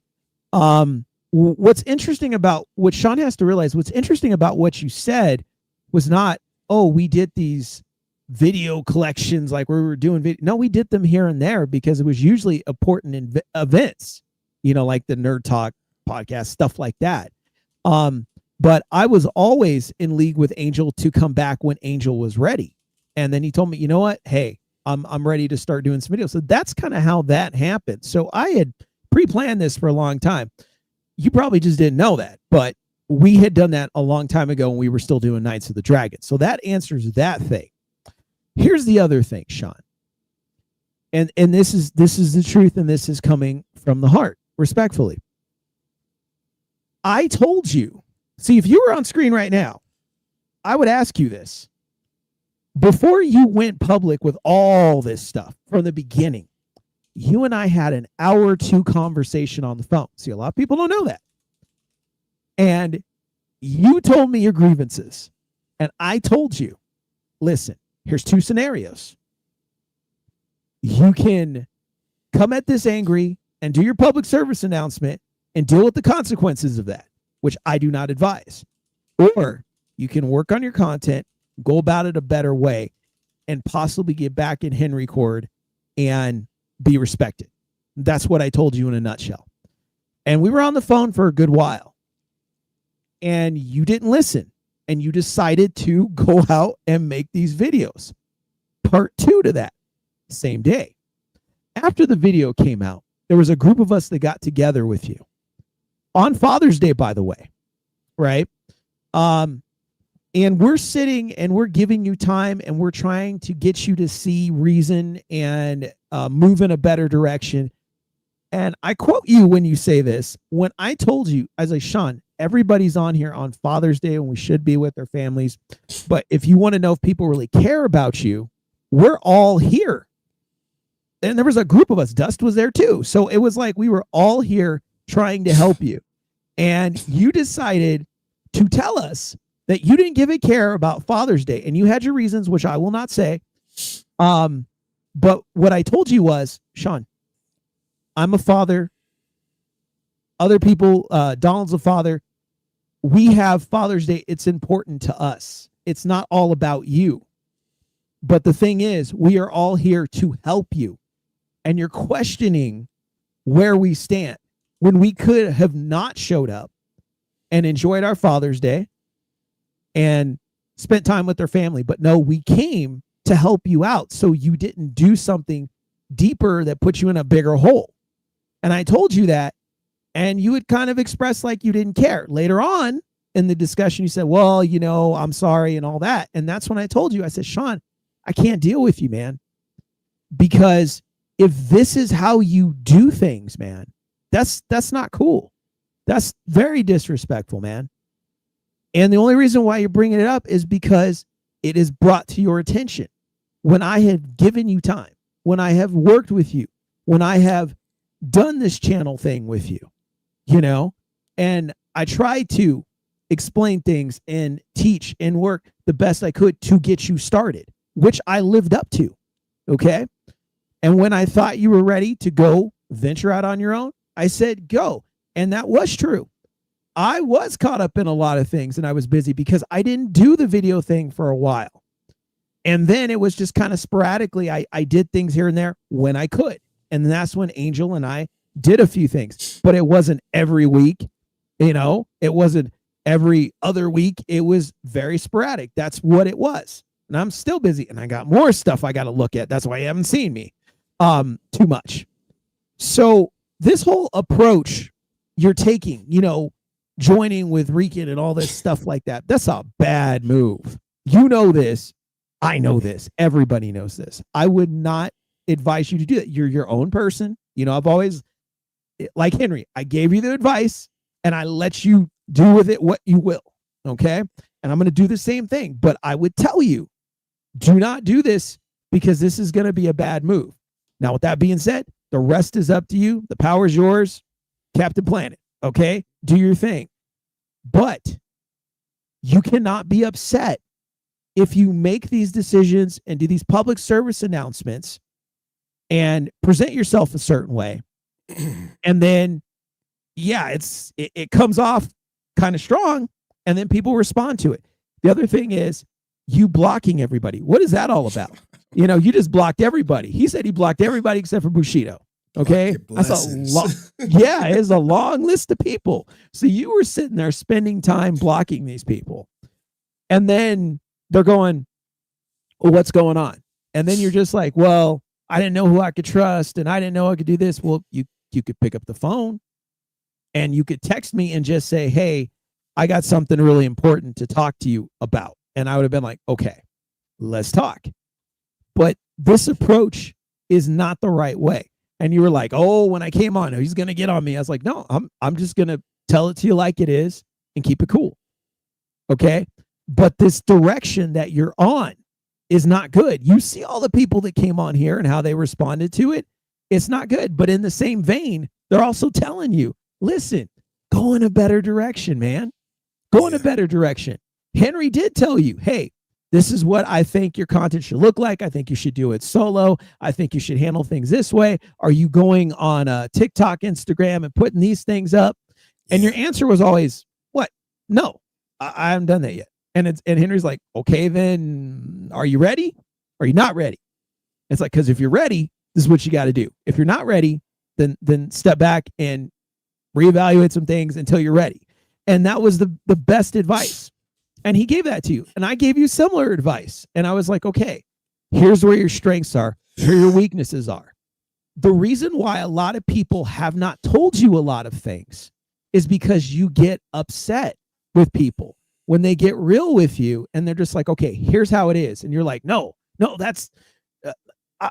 What's interesting about what Sean has to realize, what's interesting about what you said was not, oh, we did these video collections like we were doing video. No, we did them here and there because it was usually important events, you know, like the Nerd Talk podcast, stuff like that. But I was always in league with Angel to come back when Angel was ready. And then he told me, you know what? Hey, I'm ready to start doing some videos. So that's kind of how that happened. So I had pre-planned this for a long time. You probably just didn't know that, but we had done that a long time ago when we were still doing Knights of the Dragon. So that answers that thing. Here's the other thing, Sean. And this is the truth, and this is coming from the heart, respectfully. I told you, see, if you were on screen right now, I would ask you this. Before you went public with all this stuff from the beginning, you and I had an hour or two conversation on the phone. See, a lot of people don't know that. And you told me your grievances. And I told you, listen, here's two scenarios. You can come at this angry and do your public service announcement and deal with the consequences of that, which I do not advise. Or you can work on your content, go about it a better way, and possibly get back in Henry Cord and be respected. That's what I told you in a nutshell. And we were on the phone for a good while. And you didn't listen. And you decided to go out and make these videos. Part 2 to that, same day. After the video came out, there was a group of us that got together with you. On Father's Day, by the way. Right? And we're sitting and we're giving you time and we're trying to get you to see reason and move in a better direction. And I quote you when you say this. When I told you, I was like, Sean, everybody's on here on Father's Day when we should be with their families. But if you want to know if people really care about you, we're all here. And there was a group of us. Dust was there too. So it was like we were all here trying to help you. And you decided to tell us that you didn't give a care about Father's Day. And you had your reasons, which I will not say. But what I told you was, Sean, I'm a father. Other people, Donald's a father. We have Father's Day. It's important to us. It's not all about you. But the thing is, we are all here to help you. And you're questioning where we stand when we could have not showed up and enjoyed our Father's Day and spent time with their family. But no, we came to help you out so you didn't do something deeper that put you in a bigger hole. And I told you that, and you would kind of express like you didn't care. Later on in the discussion, you said, well, you know, I'm sorry and all that. And that's when I told you, I said, Sean, I can't deal with you, man. Because if this is how you do things, man, that's not cool. That's very disrespectful, man. And the only reason why you're bringing it up is because it is brought to your attention. When I have given you time, when I have worked with you, when I have done this channel thing with you, you know, and I try to explain things and teach and work the best I could to get you started, which I lived up to. Okay. And when I thought you were ready to go venture out on your own, I said, go. And that was true. I was caught up in a lot of things and I was busy because I didn't do the video thing for a while. And then it was just kind of sporadically. I did things here and there when I could. And that's when Angel and I did a few things, but it wasn't every week. You know, it wasn't every other week. It was very sporadic. That's what it was. And I'm still busy and I got more stuff I got to look at. That's why you haven't seen me too much. So this whole approach you're taking, you know, joining with Rican and all this stuff like that, that's a bad move. You know this. I know this. Everybody knows this. I would not advise you to do that. You're your own person. You know, I've always, like Henry, I gave you the advice and I let you do with it what you will. Okay. And I'm going to do the same thing, but I would tell you, do not do this because this is going to be a bad move. Now, with that being said, the rest is up to you. The power is yours, Captain Planet. Okay. Do your thing. But you cannot be upset if you make these decisions and do these public service announcements and present yourself a certain way. And then, yeah, it comes off kind of strong and then people respond to it. The other thing is you blocking everybody. What is that all about? You know, you just blocked everybody. He said he blocked everybody except for Bushido. Okay. That's a long, yeah, it's a long list of people. So you were sitting there spending time blocking these people. And then they're going, well, what's going on? And then you're just like, well, I didn't know who I could trust and I didn't know I could do this. Well, you could pick up the phone and you could text me and just say, hey, I got something really important to talk to you about. And I would have been like, okay, let's talk. But this approach is not the right way. And you were like, oh, when I came on, he's going to get on me. I was like, no, I'm just going to tell it to you like it is and keep it cool. Okay. But this direction that you're on is not good. You see all the people that came on here and how they responded to it. It's not good. But in the same vein, they're also telling you, listen, go in a better direction, man. Go in a better direction. Henry did tell you, hey, this is what I think your content should look like. I think you should do it solo. I think you should handle things this way. Are you going on TikTok, Instagram, and putting these things up? And your answer was always, what? No, I haven't done that yet. And Henry's like, okay, then are you ready? Are you not ready? It's like, because if you're ready, this is what you got to do. If you're not ready, then step back and reevaluate some things until you're ready. And that was the best advice. And he gave that to you. And I gave you similar advice. And I was like, okay, here's where your strengths are. Here your weaknesses are. The reason why a lot of people have not told you a lot of things is because you get upset with people when they get real with you and they're just like, okay, here's how it is. And you're like, no, that's,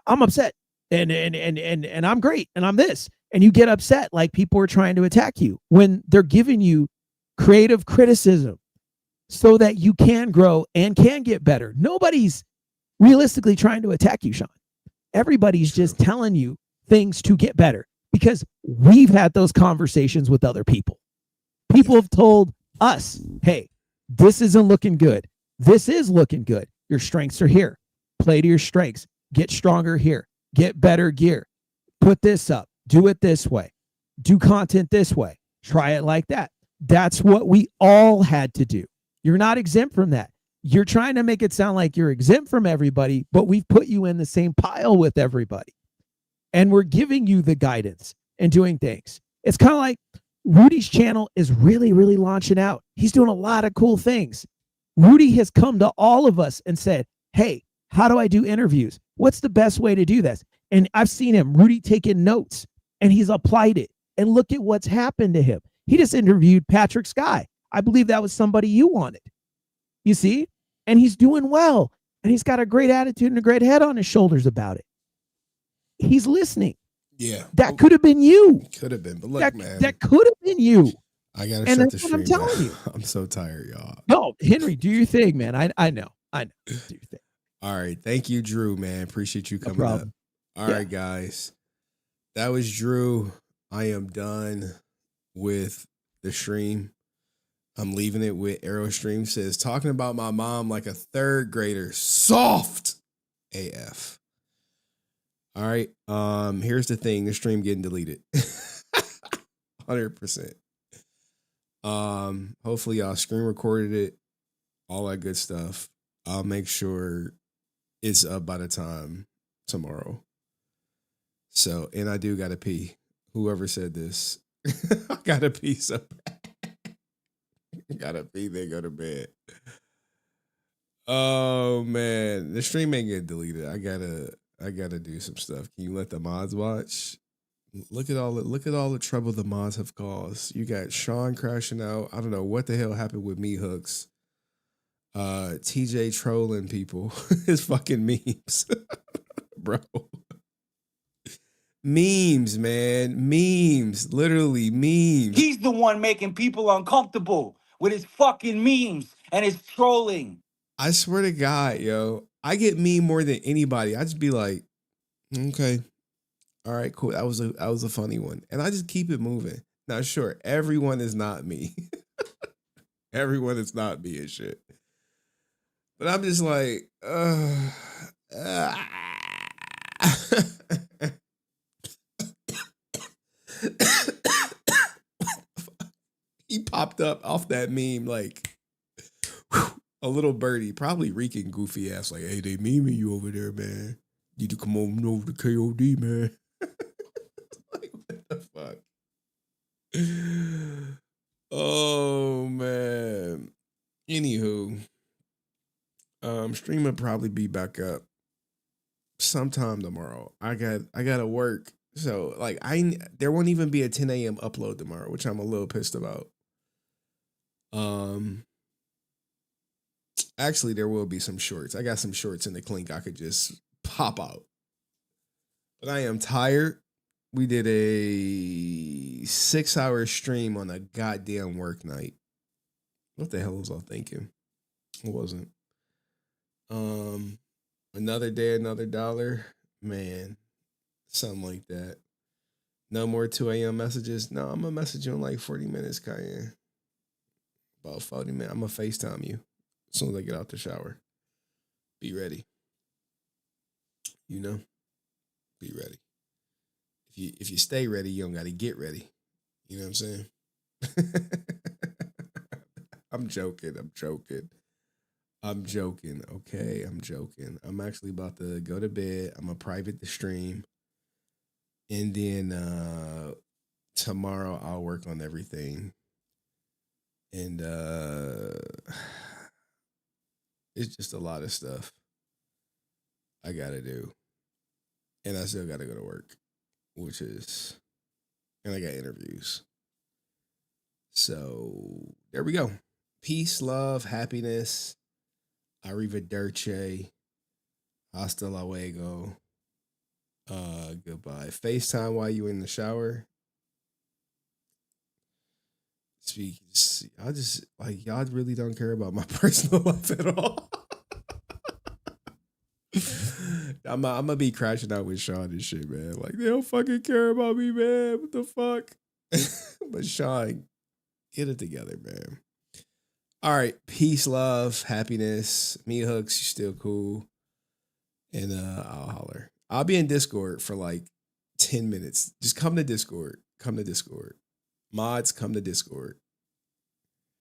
I'm upset and I'm great. And I'm this. And you get upset like people are trying to attack you when they're giving you creative criticism so that you can grow and can get better. Nobody's realistically trying to attack you, Sean. Everybody's just telling you things to get better because we've had those conversations with other people. People have told us, hey, this isn't looking good. This is looking good. Your strengths are here. Play to your strengths. Get stronger here. Get better gear. Put this up. Do it this way. Do content this way. Try it like that. That's what we all had to do. You're not exempt from that. You're trying to make it sound like you're exempt from everybody, but we've put you in the same pile with everybody. And we're giving you the guidance and doing things. It's kind of like Rudy's channel is really, really launching out. He's doing a lot of cool things. Rudy has come to all of us and said, hey, how do I do interviews? What's the best way to do this? And I've seen him, Rudy, taking notes and he's applied it. And look at what's happened to him. He just interviewed Patrick Sky. I believe that was somebody you wanted. You see? And he's doing well. and he's got a great attitude and a great head on his shoulders about it. He's listening. Yeah. That could have been you. Could have been. But look, man. That could have been you. I got to And shut the that's what I'm stream telling down. you. I'm so tired, y'all. No, Henry, do your thing, man. I know. Do your thing. All right. Thank you, Drew, man. Appreciate you coming up. problem. All right, guys. That was Drew. I am done with the stream. I'm leaving it with Aerostream says, talking about my mom like a third grader. Soft AF. All right. Here's the thing. The stream getting deleted. 100%. Hopefully y'all screen recorded it. All that good stuff. I'll make sure it's up by the time tomorrow. So, and I do gotta pee. Whoever said this. I gotta pee so bad. Gotta pee, then go to bed. Oh man. The stream ain't get deleted. I gotta do some stuff. Can you let the mods watch? Look at all the trouble the mods have caused. You got Sean crashing out. I don't know what the hell happened with me hooks. TJ trolling people. His fucking memes. Bro. Memes, man. Memes. Literally memes. He's the one making people uncomfortable with his fucking memes and his trolling. I swear to God, yo. I get meme more than anybody. I just be like, okay. All right, cool. That was a funny one. And I just keep it moving. Now, sure, everyone is not me. Everyone is not me and shit. But I'm just like, he popped up off that meme like a little birdie, probably reeking goofy ass like, hey, they memeing you over there, man. Need to come over to KOD, man. Like, what the fuck? Oh man. Anywho, stream will probably be back up sometime tomorrow. I gotta work. So like there won't even be a 10 a.m. upload tomorrow, which I'm a little pissed about. Actually there will be some shorts. I got some shorts in the clink I could just pop out. But I am tired. We did a 6-hour stream on a goddamn work night. What the hell was I thinking? It wasn't. Another day, another dollar. Man, something like that. No more 2 a.m. messages. No, I'm going to message you in like 40 minutes, Cayenne. About 40 minutes. I'm going to FaceTime you as soon as I get out the shower. Be ready. You know? Be ready. If you stay ready, you don't got to get ready. You know what I'm saying? I'm joking. Okay, I'm joking. I'm actually about to go to bed. I'm going to private the stream. And then tomorrow I'll work on everything. And it's just a lot of stuff I got to do. And I still got to go to work. And I got interviews. So there we go. Peace, love, happiness. Arrivederci. Hasta luego. Goodbye. FaceTime while you in the shower. Speak. I just like y'all really don't care about my personal life at all. I'm gonna be crashing out with Sean and shit, man. Like they don't fucking care about me, man. What the fuck? But Sean, get it together, man. All right, peace, love, happiness. Me hooks, you still cool. And I'll holler. I'll be in Discord for like 10 minutes. Just come to Discord. Mods, come to Discord.